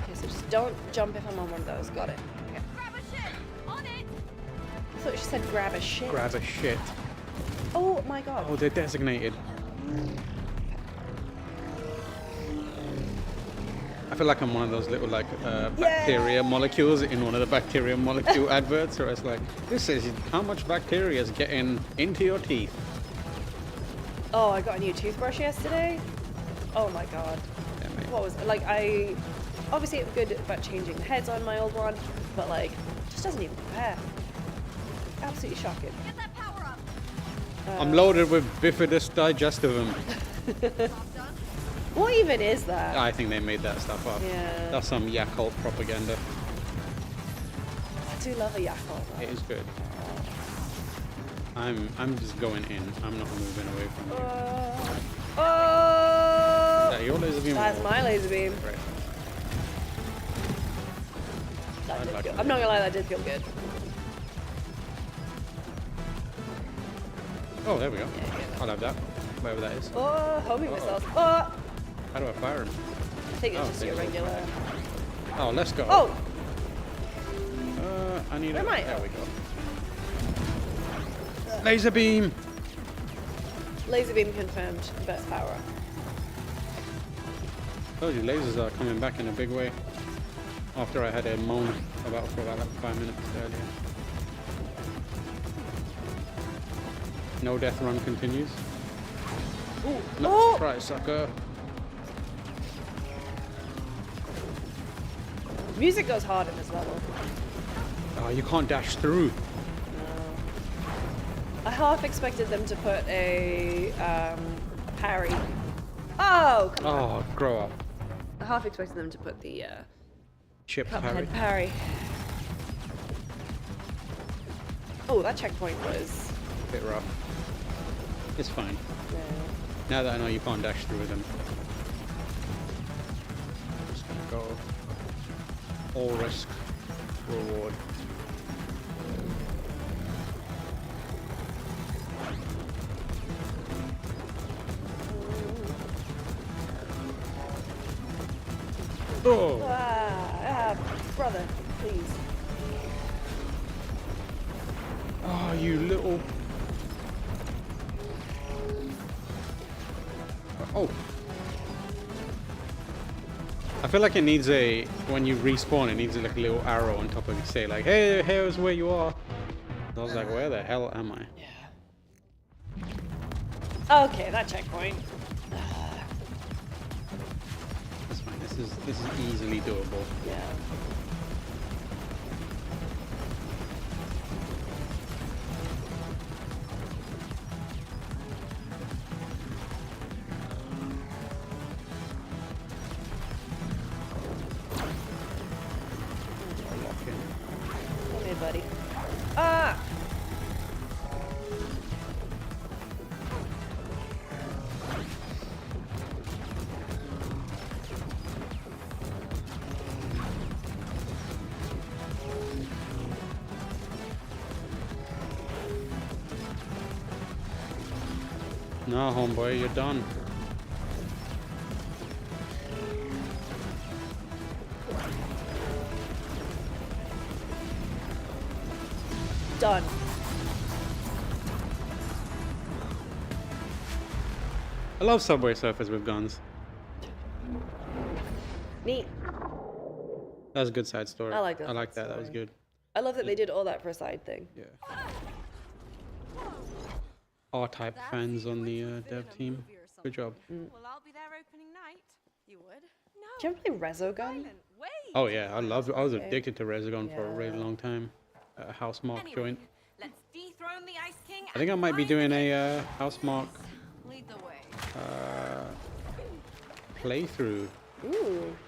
Speaker 2: Okay, so just don't jump if I'm on one of those. Got it. Okay.
Speaker 17: Grab a shit. On it.
Speaker 2: I thought she said grab a shit.
Speaker 7: Grab a shit.
Speaker 2: Oh my god.
Speaker 7: Oh, they're designated. I feel like I'm one of those little bacteria molecules in one of the bacteria molecule adverts where it's like, this is how much bacteria is getting into your teeth.
Speaker 2: Oh, I got a new toothbrush yesterday. Oh my god.
Speaker 7: Yeah, mate.
Speaker 2: What was like I obviously it was good about changing the heads on my old one, but like just doesn't even compare. Absolutely shocking.
Speaker 17: Get that power up.
Speaker 7: I'm loaded with bifidus digestivum.
Speaker 2: What even is that?
Speaker 7: I think they made that stuff up.
Speaker 2: Yeah.
Speaker 7: That's some Yakult propaganda.
Speaker 2: I do love a Yakult.
Speaker 7: It is good. I'm just going in. I'm not moving away from you.
Speaker 2: Oh!
Speaker 7: Is that your laser beam?
Speaker 2: That's
Speaker 7: or-
Speaker 2: my laser beam.
Speaker 7: Right.
Speaker 2: That did
Speaker 7: like
Speaker 2: feel-
Speaker 7: it.
Speaker 2: I'm not gonna lie, that did feel good.
Speaker 7: Oh, there we go. I'll have that. Whatever that is.
Speaker 2: Oh, homing missiles. Oh!
Speaker 7: How do I fire him?
Speaker 2: I think it's
Speaker 7: Oh,
Speaker 2: just your
Speaker 7: there you go.
Speaker 2: regular.
Speaker 7: Oh, let's go.
Speaker 2: Oh!
Speaker 7: I need
Speaker 2: Where am I?
Speaker 7: There we go. Laser beam!
Speaker 2: Laser beam confirmed. Best power.
Speaker 7: Told you, lasers are coming back in a big way. After I had a moan about for about 5 minutes earlier. No death run continues.
Speaker 2: Ooh.
Speaker 7: Let's try, sucker.
Speaker 2: Music goes hard in this level.
Speaker 7: Oh, you can't dash through.
Speaker 2: I half expected them to put a parry. Oh, come on.
Speaker 7: Oh, grow up.
Speaker 2: I half expected them to put the
Speaker 7: Chip parry.
Speaker 2: Cuphead parry. Oh, that checkpoint was.
Speaker 7: Bit rough. It's fine.
Speaker 2: Yeah.
Speaker 7: Now that I know you can't dash through them. I'm just gonna go all risk, reward. Oh!
Speaker 2: Brother, please.
Speaker 7: Oh, you little. Oh. I feel like it needs a, when you respawn, it needs like a little arrow on top of it, say like, hey, here's where you are. I was like, where the hell am I?
Speaker 2: Yeah. Okay, that checkpoint.
Speaker 7: That's fine. This is easily doable.
Speaker 2: Yeah. Come here, buddy. Ah!
Speaker 7: No, homeboy, you're done.
Speaker 2: Done.
Speaker 7: I love Subway Surfers with guns.
Speaker 2: Neat.
Speaker 7: That was a good side story.
Speaker 2: I like that
Speaker 7: I like
Speaker 2: side
Speaker 7: that. That was
Speaker 2: story.
Speaker 7: good.
Speaker 2: I love that they did all that for a side thing.
Speaker 7: Yeah. R-Type fans on the dev team. Good job.
Speaker 17: Well, I'll be there opening night. You would? No.
Speaker 10: Do you ever play Resogun?
Speaker 7: Oh yeah, I was addicted to Resogun for a really long time. Housemark joint.
Speaker 17: Let's dethrone the Ice King.
Speaker 7: I think I might be doing a Housemark
Speaker 17: Lead the way.
Speaker 7: playthrough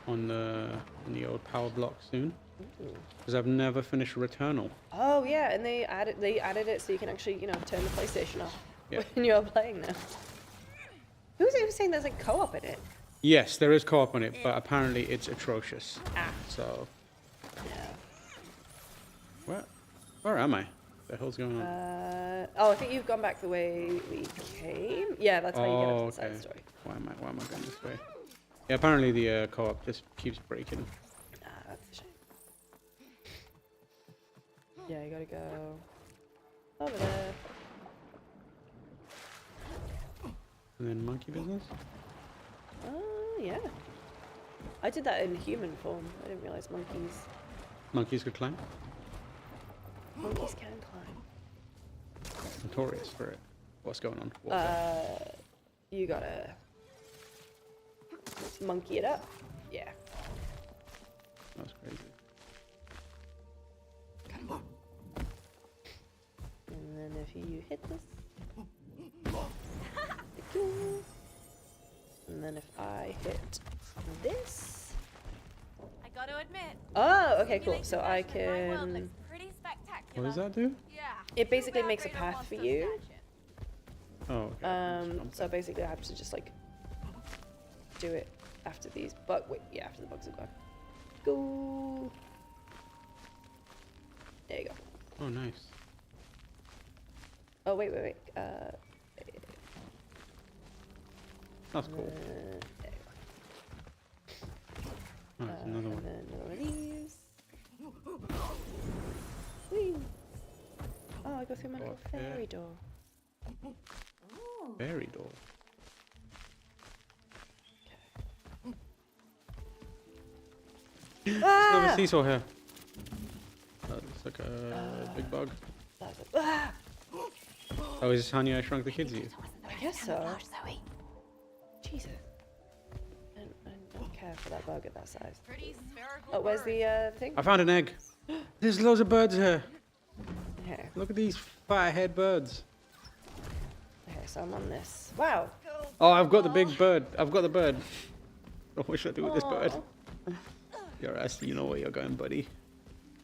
Speaker 7: on the old Power Block soon. Because I've never finished Returnal.
Speaker 10: Oh yeah, and they added it so you can actually, you know, turn the PlayStation off
Speaker 7: Yeah.
Speaker 10: when you're playing now. Who was saying there's like co-op in it?
Speaker 7: Yes, there is co-op on it, but apparently it's atrocious. So. Where am I? What the hell's going on?
Speaker 10: Oh, I think you've gone back the way we came. Yeah, that's how you get up to the side story.
Speaker 7: Why am I going this way? Yeah, apparently the co-op just keeps breaking.
Speaker 10: That's a shame. Yeah, you gotta go over there.
Speaker 7: And then monkey business?
Speaker 10: Oh, yeah. I did that in human form. I didn't realize
Speaker 7: Monkeys could climb?
Speaker 10: monkeys can climb.
Speaker 7: Notorious for it. What's going on?
Speaker 10: You gotta monkey it up. Yeah.
Speaker 7: That's crazy.
Speaker 10: And then if you hit this. And then if I hit this.
Speaker 17: I gotta admit.
Speaker 10: Oh, okay, cool. So I can.
Speaker 17: Pretty spectacular.
Speaker 7: What does that do?
Speaker 17: Yeah.
Speaker 10: It basically makes a path for you.
Speaker 7: Oh, okay.
Speaker 10: So basically I have to just like do it after these. But wait, yeah, after the bugs are gone. Go. There you go.
Speaker 7: Oh, nice.
Speaker 10: Oh, wait.
Speaker 7: That's cool.
Speaker 10: There you go.
Speaker 7: Oh, there's another one.
Speaker 10: And then another one of these. Whee. Oh, I go through my little fairy door.
Speaker 7: Fairy door. There's another seesaw here. It's like a big bug. Oh, is this Honey I Shrunk the Kids you?
Speaker 10: I guess so. Jesus. I don't care for that bug at that size. Oh, where's the thing?
Speaker 7: I found an egg. There's loads of birds here.
Speaker 10: Okay.
Speaker 7: Look at these fire-head birds.
Speaker 10: Okay, so I'm on this. Wow.
Speaker 7: Oh, I've got the big bird. I've got the bird. Oh, what should I do with this bird? Your ass, you know where you're going, buddy.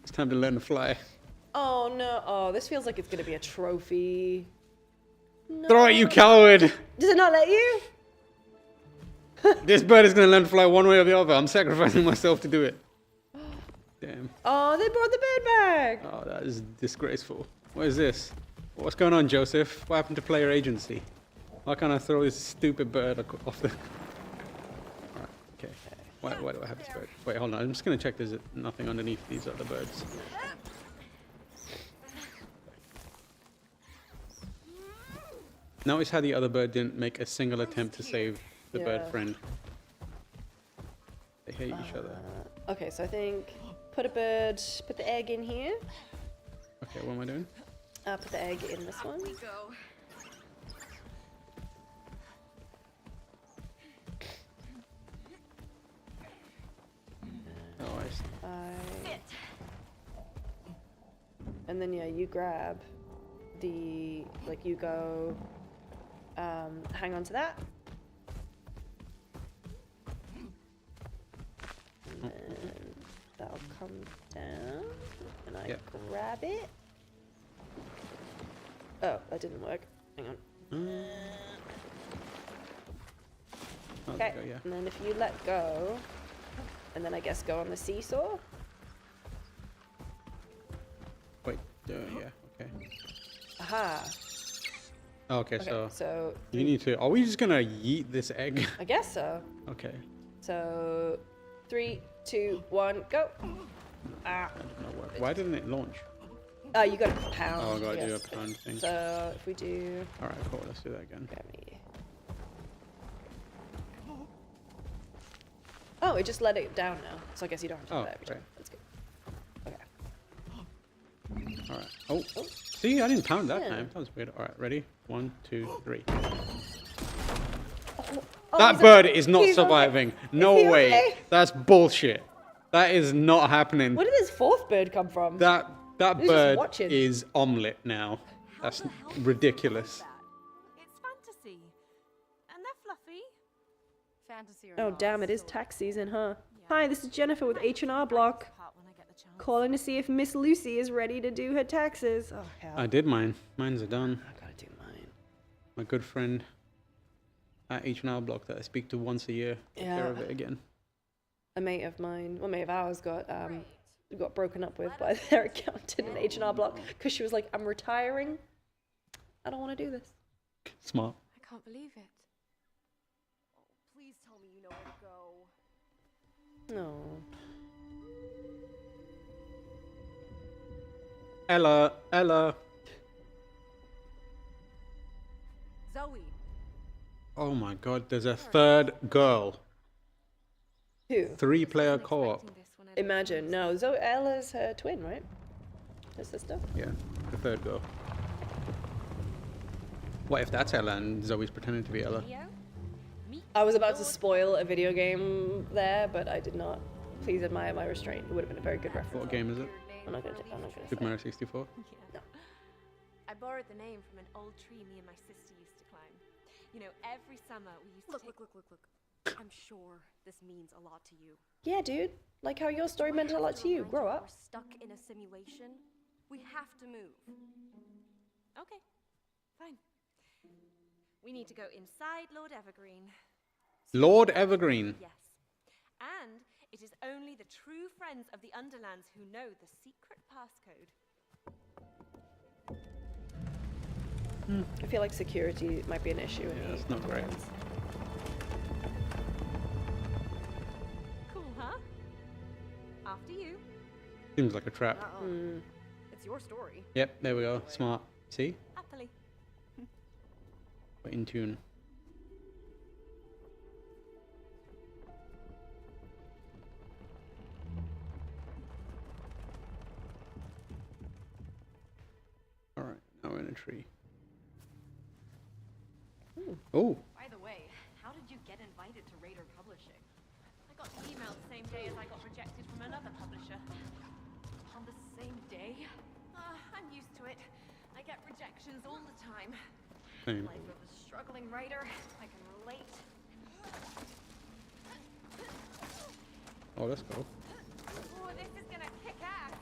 Speaker 7: It's time to learn to fly.
Speaker 10: Oh no. Oh, this feels like it's gonna be a trophy. No.
Speaker 7: Throw it, you coward!
Speaker 10: Does it not let you?
Speaker 7: This bird is gonna learn to fly one way or the other. I'm sacrificing myself to do it. Damn.
Speaker 10: Oh, they brought the bird back.
Speaker 7: Oh, that is disgraceful. What is this? What's going on, Joseph? What happened to player agency? Why can't I throw this stupid bird off the... Alright, okay. Why do I have this bird? Wait, hold on. I'm just gonna check there's nothing underneath these other birds. Notice how the other bird didn't make a single attempt to save the bird friend. They hate each other.
Speaker 10: Okay, so I think put the egg in here.
Speaker 7: Okay, what am I doing?
Speaker 10: Put the egg in this one.
Speaker 7: Oh, I see.
Speaker 10: And then yeah, you grab the you go hang on to that. And then that'll come down and I grab it. Oh, that didn't work. Hang on. Okay, and then if you let go, and then I guess go on the seesaw.
Speaker 7: Wait, yeah, okay.
Speaker 10: Aha.
Speaker 7: Okay,
Speaker 10: Okay, so
Speaker 7: you need to... Are we just gonna yeet this egg?
Speaker 10: I guess so.
Speaker 7: Okay.
Speaker 10: So 3, 2, 1, go. Ah.
Speaker 7: Why didn't it launch?
Speaker 10: You got a pound.
Speaker 7: Oh, I gotta do
Speaker 10: yes.
Speaker 7: a pound thing.
Speaker 10: So if we do.
Speaker 7: Alright, cool. Let's do that again.
Speaker 10: Oh, it just let it down now. So I guess you don't have to do that every time.
Speaker 7: Right.
Speaker 10: That's good. Okay.
Speaker 7: All right. Oh, see, I didn't count that time. That was weird. All right, ready? 1, 2, 3. That bird is not surviving. No way.
Speaker 2: Okay?
Speaker 7: That's bullshit. That is not happening.
Speaker 2: Where did this fourth bird come from?
Speaker 7: That
Speaker 2: He was just
Speaker 7: bird
Speaker 2: watching.
Speaker 7: is omelette now. That's ridiculous.
Speaker 17: It's fantasy. And they're fluffy. Fantasy or
Speaker 2: Oh
Speaker 17: not,
Speaker 2: damn! It is
Speaker 17: still
Speaker 2: tax season, huh? Hi, this is Jennifer with H&R Block. Calling to see if Miss Lucy is ready to do her taxes. Oh hell.
Speaker 7: I did mine. Mine's are done.
Speaker 2: I gotta do mine.
Speaker 7: My good friend at H&R Block that I speak to once a year. Take care of it again.
Speaker 2: A mate of mine, well, a mate of ours got broken up with by their accountant in H&R Block because she was like, "I'm retiring. I don't want to do this."
Speaker 7: Smart.
Speaker 17: I can't believe it. Oh, please tell me you know where to go.
Speaker 2: No.
Speaker 7: Ella.
Speaker 17: Zoe.
Speaker 7: Oh my god, there's a third girl.
Speaker 2: Who?
Speaker 7: 3-player co-op.
Speaker 2: Imagine. No, Zoe Ella's her twin, right? Her sister.
Speaker 7: Yeah, the third girl. What if that's Ella and Zoe's pretending to be Ella?
Speaker 2: I was about to spoil a video game there, but I did not. Please admire my restraint. It would have been a very good reference.
Speaker 7: What game is it?
Speaker 2: I'm not gonna
Speaker 7: Super Mario 64?
Speaker 2: No.
Speaker 17: I borrowed the name from an old tree me and my sister used to climb. You know, every summer we used to look. I'm sure this means a lot to you.
Speaker 2: Yeah, dude. Like how your story meant a lot to you. Grow up.
Speaker 17: We're stuck in a simulation. We have to move. Okay, fine. We need to go inside Lord Evergreen.
Speaker 7: Lord Evergreen.
Speaker 17: Yes. And it is only the true friends of the Underlands who know the secret passcode.
Speaker 2: I feel like security might be an issue.
Speaker 7: Yeah, it's not great.
Speaker 17: Cool, huh? After you.
Speaker 7: Seems like a trap.
Speaker 17: It's your story.
Speaker 7: Yep, there we go. Smart. See?
Speaker 17: Happily.
Speaker 7: We're in tune. Alright, now we're in a tree. Oh!
Speaker 17: By the way, how did you get invited to Raider Publishing? I got the email the same day as I got rejected from another publisher. On the same day? I'm used to it. I get rejections all the time.
Speaker 7: Same.
Speaker 17: Life of a struggling writer. I can relate.
Speaker 7: Oh, let's go.
Speaker 17: Oh, this is gonna kick ass.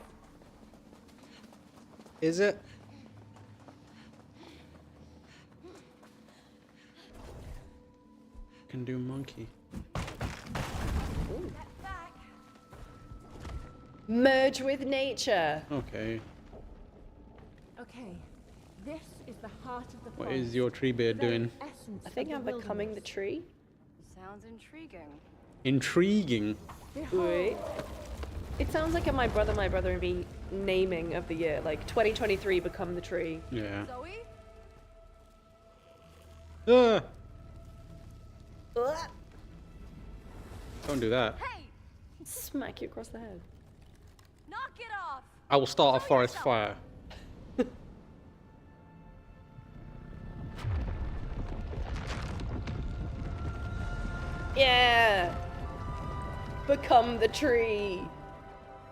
Speaker 7: Is it? Can do monkey.
Speaker 2: Merge with nature.
Speaker 7: Okay.
Speaker 18: Okay, this is the heart of the
Speaker 7: What is your tree beard doing?
Speaker 2: I think I'm becoming the tree.
Speaker 17: Sounds intriguing.
Speaker 7: Intriguing.
Speaker 2: Wait. It sounds like my brother and me naming of the year, like 2023 become the tree.
Speaker 7: Yeah.
Speaker 17: Zoe?
Speaker 7: Ah! Don't do that.
Speaker 17: Hey!
Speaker 2: Smack you across the head.
Speaker 17: Knock it off!
Speaker 7: I will start a forest fire.
Speaker 2: Yeah! Become the tree.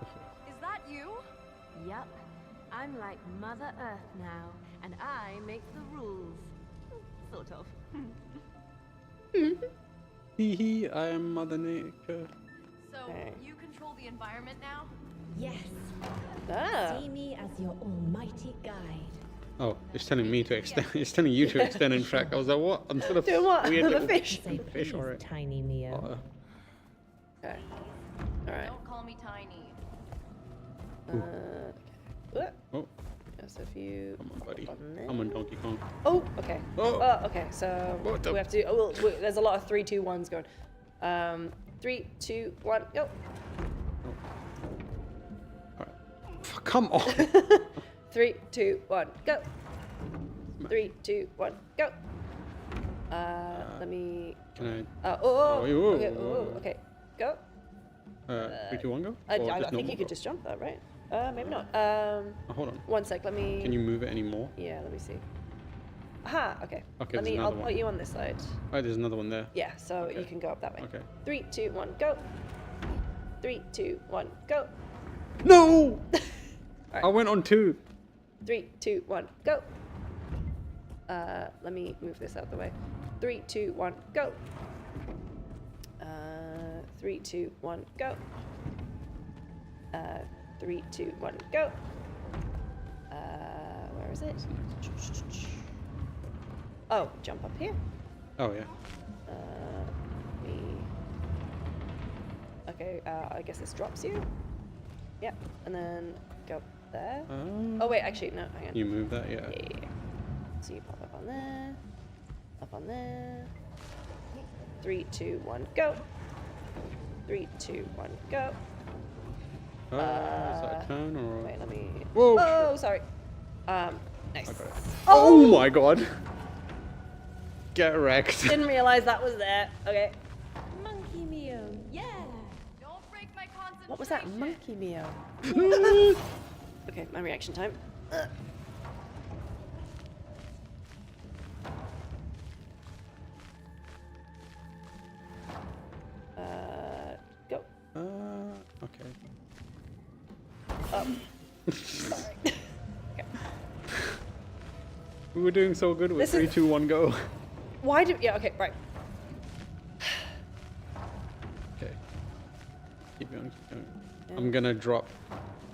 Speaker 17: Is that you?
Speaker 18: Yup. I'm like Mother Earth now, and I make the rules. Sort of.
Speaker 7: Hee hee, I am Mother Nature.
Speaker 17: So, you control the environment now?
Speaker 18: Yes.
Speaker 2: Ah.
Speaker 18: See me as your almighty guide.
Speaker 7: Oh, it's telling me to extend. It's telling you to extend and track. I was like, what? I'm sort of
Speaker 2: Doing what?
Speaker 7: weird
Speaker 2: The
Speaker 7: little
Speaker 2: fish.
Speaker 7: Fish, alright.
Speaker 18: Tiny Mio.
Speaker 2: Okay. Alright.
Speaker 17: Don't call me tiny.
Speaker 2: Okay.
Speaker 7: Oh.
Speaker 2: Yes, if you.
Speaker 7: Come on, buddy. I'm on Donkey Kong.
Speaker 2: Oh, okay.
Speaker 7: Oh.
Speaker 2: Okay. So
Speaker 7: What the-
Speaker 2: we have to. Oh, well, there's a lot of 3, 2, 1s going. 3, 2, 1, go.
Speaker 7: Come on.
Speaker 2: 3, 2, 1, go. 3, 2, 1, go. Let me.
Speaker 7: Can I?
Speaker 2: Okay, okay, go.
Speaker 7: 3, 2, 1, go?
Speaker 2: I
Speaker 7: Or just
Speaker 2: think you
Speaker 7: normal
Speaker 2: could
Speaker 7: go?
Speaker 2: just jump that, right? Maybe not.
Speaker 7: Hold on.
Speaker 2: One sec. Let me.
Speaker 7: Can you move it any more?
Speaker 2: Yeah. Let me see. Aha. Okay.
Speaker 7: Okay.
Speaker 2: Let me. I'll put you on this side.
Speaker 7: Oh, there's another one there.
Speaker 2: Yeah. So you can go up that way.
Speaker 7: Okay.
Speaker 2: 3, 2, 1, go. 3, 2, 1, go.
Speaker 7: No!
Speaker 2: Right.
Speaker 7: I went on 2.
Speaker 2: 3, 2, 1, go. Let me move this out the way. 3, 2, 1, go. 3, 2, 1, go. 3, 2, 1, go. Where is it? Oh, jump up here.
Speaker 7: Oh yeah.
Speaker 2: Okay, I guess this drops you. Yep, and then go there. Oh wait, actually no, hang on.
Speaker 7: You move that, yeah.
Speaker 2: Yeah. So you pop up on there, up on there. 3, 2, 1, go. 3, 2, 1, go.
Speaker 7: Is that a turn or?
Speaker 2: Wait, let me.
Speaker 7: Whoa!
Speaker 2: Oh, sorry. Nice.
Speaker 7: I got it.
Speaker 2: Oh!
Speaker 7: Oh my god! Get wrecked.
Speaker 2: Didn't realize that was there. Okay.
Speaker 18: Monkey meow. Yeah. Don't break my concentration.
Speaker 2: What was that? Monkey meow. Okay, my reaction time. Go.
Speaker 7: Okay.
Speaker 2: Sorry. Okay.
Speaker 7: We were doing so good with
Speaker 2: This
Speaker 7: 3,
Speaker 2: is-
Speaker 7: 2, 1, go.
Speaker 2: Why do? Yeah. Okay. Right.
Speaker 7: Okay. Keep going. Keep going.
Speaker 2: Yeah.
Speaker 7: I'm gonna drop.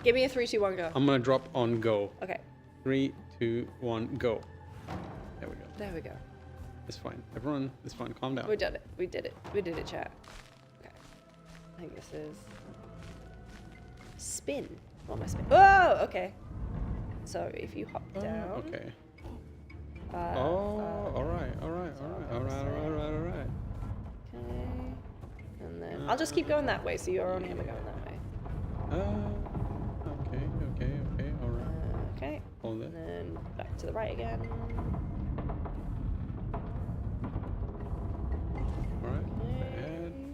Speaker 2: Give me a 3, 2, 1, go.
Speaker 7: I'm gonna drop on go.
Speaker 2: Okay.
Speaker 7: 3, 2, 1, go. There we go.
Speaker 2: There we go.
Speaker 7: It's fine. Everyone, it's fine. Calm down.
Speaker 2: We did it. We did it. We did it, chat. Okay. I think this is spin. What am I spin? Oh, okay. So if you hop down.
Speaker 7: Okay.
Speaker 2: Oh,
Speaker 7: all right. Okay.
Speaker 2: And then I'll just keep going that way, so you're only ever going that way.
Speaker 7: Okay. All right.
Speaker 2: Okay.
Speaker 7: Hold it.
Speaker 2: And then back to the right again.
Speaker 7: All right.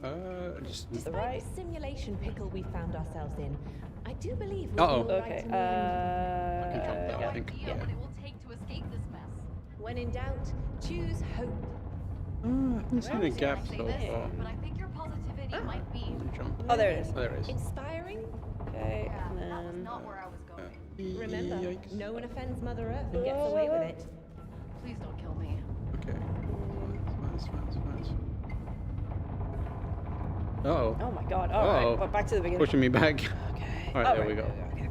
Speaker 7: And just.
Speaker 2: To the right.
Speaker 18: Despite the simulation pickle we found ourselves in, I do believe we're
Speaker 7: Uh-oh.
Speaker 18: all right
Speaker 2: Okay.
Speaker 18: in the end.
Speaker 7: I can jump that, I think.
Speaker 17: Idea what it will take to escape this mess.
Speaker 18: When in doubt, choose hope.
Speaker 7: I haven't seen a gap
Speaker 17: Say
Speaker 7: so
Speaker 17: this,
Speaker 7: far.
Speaker 17: but I think your positivity might be.
Speaker 7: Jump.
Speaker 2: Oh, there it is.
Speaker 7: Oh, there it is.
Speaker 18: Inspiring?
Speaker 2: Okay.
Speaker 17: Yeah,
Speaker 2: And
Speaker 17: that was
Speaker 2: then.
Speaker 17: not where I was going.
Speaker 18: Remember,
Speaker 7: Yikes.
Speaker 18: no one offends Mother Earth and gets away with it.
Speaker 17: Please don't kill me.
Speaker 7: Okay. It's fine. Uh-oh.
Speaker 2: Oh my god. All right. But back to the beginning.
Speaker 7: Pushing me back.
Speaker 2: Okay.
Speaker 7: All right, there we go.
Speaker 2: Okay.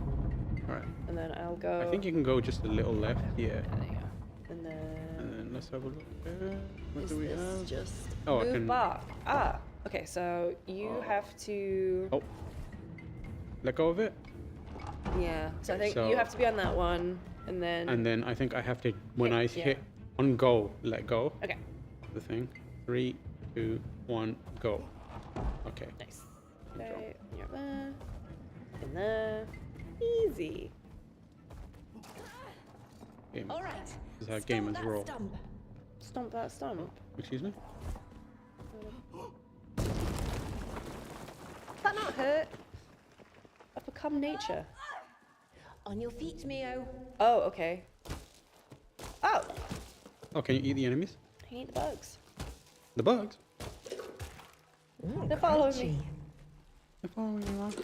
Speaker 7: All right.
Speaker 2: And then I'll go.
Speaker 7: I think you can go just a little left. Yeah.
Speaker 2: There you go. And then.
Speaker 7: And then let's have a look there. What
Speaker 2: Is
Speaker 7: do we
Speaker 2: this
Speaker 7: have?
Speaker 2: just
Speaker 7: Oh, I
Speaker 2: move
Speaker 7: can.
Speaker 2: back? Ah. Okay. So you have to.
Speaker 7: Oh. Let go of it.
Speaker 2: Yeah. So I think
Speaker 7: So-
Speaker 2: you have to be on that one, and then.
Speaker 7: And then I think I have to, when I
Speaker 2: Yeah.
Speaker 7: hit on go, let go.
Speaker 2: Okay.
Speaker 7: The thing. 3, 2, 1, go. Okay.
Speaker 2: Nice. Okay. You're there. In there. Easy.
Speaker 7: Game.
Speaker 18: All right.
Speaker 7: This is how gamers roll.
Speaker 18: Stump.
Speaker 2: Stomp that stomp.
Speaker 7: Excuse me?
Speaker 2: Does that not hurt? I've become nature.
Speaker 18: On your feet, Mio.
Speaker 2: Oh, okay. Oh,
Speaker 7: Oh, can you eat the enemies?
Speaker 2: I eat the bugs.
Speaker 7: The bugs?
Speaker 2: They're following me.
Speaker 7: They're following you around.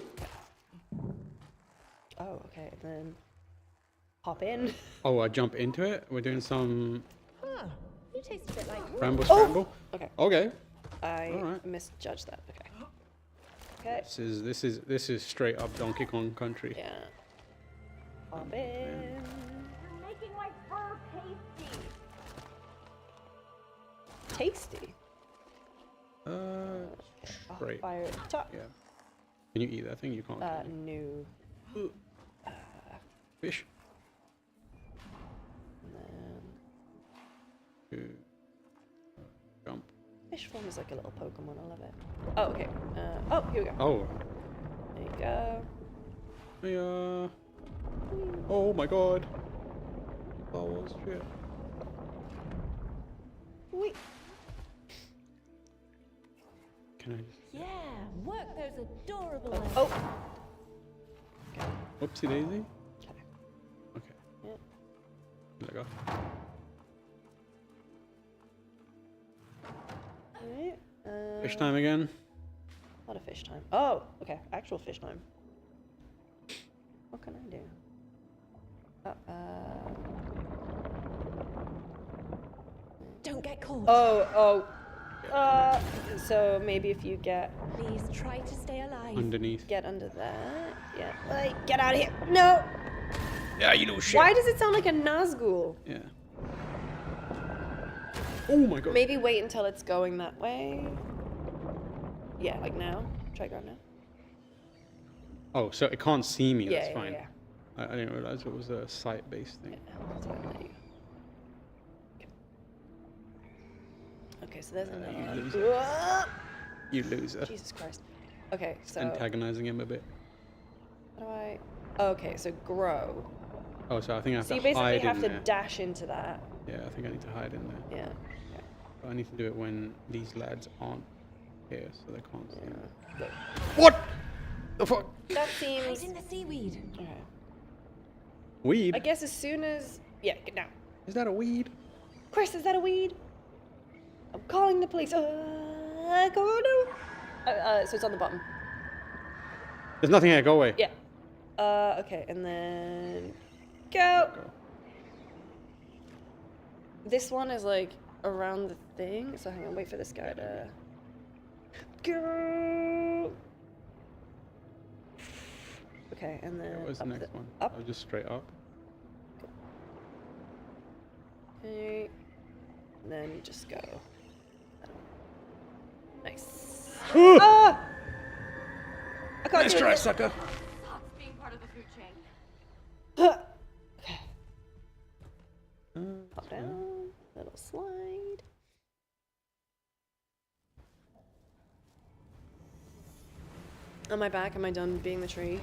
Speaker 2: Oh, okay. And then hop in.
Speaker 7: Oh, I jump into it? We're doing some
Speaker 18: Ah, you taste a bit like
Speaker 7: ramble scramble?
Speaker 2: Okay.
Speaker 7: Okay.
Speaker 2: I
Speaker 7: Alright.
Speaker 2: misjudged that. Okay. Okay.
Speaker 7: This is straight up Donkey Kong country.
Speaker 2: Yeah. Hop in.
Speaker 17: You're making my fur pasty.
Speaker 2: Tasty.
Speaker 7: Uh,
Speaker 2: I'll
Speaker 7: straight.
Speaker 2: fire at the top.
Speaker 7: Yeah. Can you eat that thing? You can't.
Speaker 2: No.
Speaker 7: Fish.
Speaker 2: And then
Speaker 7: Jump.
Speaker 2: fish form is like a little Pokemon. I love it. Oh, okay. Oh, here we go.
Speaker 7: Oh.
Speaker 2: There you go.
Speaker 7: Yeah. Oh my god. Oh, shit.
Speaker 2: Wait.
Speaker 18: Yeah, work those adorable legs.
Speaker 2: Oh.
Speaker 7: Whoopsie daisy. Okay.
Speaker 2: Yeah.
Speaker 7: There we go.
Speaker 2: Alright.
Speaker 7: Fish time again.
Speaker 2: Not a fish time. Oh, okay. Actual fish time. What can I do?
Speaker 18: Don't get caught.
Speaker 2: So maybe if you get...
Speaker 18: Please try to stay alive.
Speaker 7: Underneath.
Speaker 2: Get under that. Yeah. Like, get out of here. No!
Speaker 7: Yeah, you know shit.
Speaker 2: Why does it sound like a Nazgul?
Speaker 7: Yeah. Oh my god.
Speaker 2: Maybe wait until it's going that way. Yeah, like now. Try grab now.
Speaker 7: Oh, so it can't see me.
Speaker 2: Yeah,
Speaker 7: That's
Speaker 2: yeah,
Speaker 7: fine.
Speaker 2: yeah.
Speaker 7: I didn't realize it was a site-based thing.
Speaker 2: That's why I let you. Okay, so there's another
Speaker 7: you
Speaker 2: one.
Speaker 7: loser. You loser.
Speaker 2: Jesus Christ. Okay, so...
Speaker 7: Antagonizing him a bit.
Speaker 2: How do I... Okay, so grow.
Speaker 7: Oh, so I think I have
Speaker 2: So
Speaker 7: to
Speaker 2: you basically
Speaker 7: hide
Speaker 2: have
Speaker 7: in
Speaker 2: to
Speaker 7: there.
Speaker 2: dash into that.
Speaker 7: Yeah, I think I need to hide in there.
Speaker 2: Yeah.
Speaker 7: But I need to do it when these lads aren't here, so they can't see me.
Speaker 2: Look.
Speaker 7: What the fuck?
Speaker 2: That seems...
Speaker 18: Hide in the seaweed.
Speaker 2: Okay.
Speaker 7: Weed?
Speaker 2: I guess as soon as... Yeah, get down.
Speaker 7: Is that a weed?
Speaker 2: Chris, is that a weed? I'm calling the police. Go on. So it's on the bottom.
Speaker 7: There's nothing here. Go away.
Speaker 2: Yeah. Okay, and then... Go! This one is like around the thing, so hang on, wait for this guy to... Go! Okay, and then...
Speaker 7: Where's the next one?
Speaker 2: Up.
Speaker 7: Oh, just straight up.
Speaker 2: Okay. And then you just go. Nice. Ah! I can't
Speaker 7: Nice
Speaker 2: do
Speaker 7: try,
Speaker 2: it.
Speaker 7: sucker.
Speaker 17: Being part of the food chain.
Speaker 2: Okay. Pop down. Little slide. Am I back? Am I done being the tree?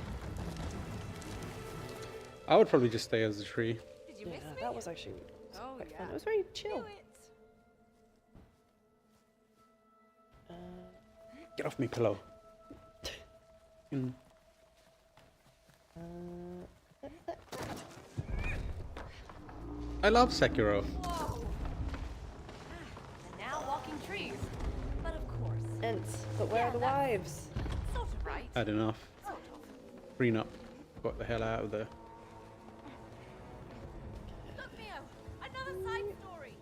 Speaker 7: I would probably just stay as a tree.
Speaker 17: Did you miss me?
Speaker 2: That was actually quite fun.
Speaker 17: yeah.
Speaker 2: It was very chill.
Speaker 7: Get off me, pillow. I love Sekiro.
Speaker 17: Whoa. And now walking trees. But of course.
Speaker 2: Ents. But where are the wives?
Speaker 17: Sort of right.
Speaker 7: Had enough.
Speaker 17: Sort of.
Speaker 7: Prenup. Got the hell out of there.
Speaker 17: Look, Mio. Another side story.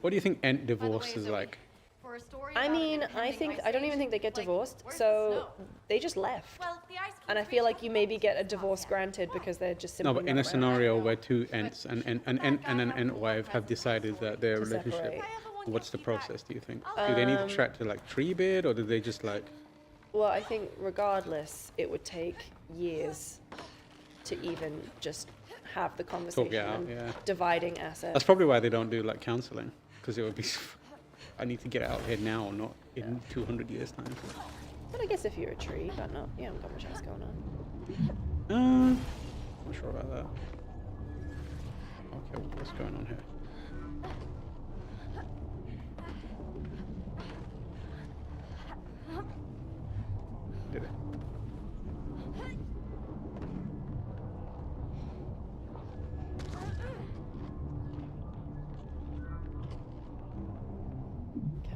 Speaker 7: What do you think Ent divorce is like?
Speaker 17: For a story
Speaker 2: I
Speaker 17: about
Speaker 2: mean, I don't even think they get divorced. So they just left.
Speaker 17: Well, the ice
Speaker 2: And I feel like you maybe get a divorce granted because they're just simply
Speaker 7: No, but in a
Speaker 2: not around.
Speaker 7: scenario where two Ents and an Ent wife have decided that their
Speaker 2: To
Speaker 7: relationship,
Speaker 2: separate.
Speaker 7: what's the process, do you think? Do they need to track to like tree bid, or do they just like...
Speaker 2: Well, I think regardless, it would take years to even just have the conversation
Speaker 7: out,
Speaker 2: and
Speaker 7: yeah.
Speaker 2: dividing assets.
Speaker 7: That's probably why they don't do like counseling, because it would be... I need to get out here now, not in 200 years' time.
Speaker 2: But I guess if you're a tree, but not, you haven't got much else going on.
Speaker 7: Not sure about that. Okay, what's going on here? Did it?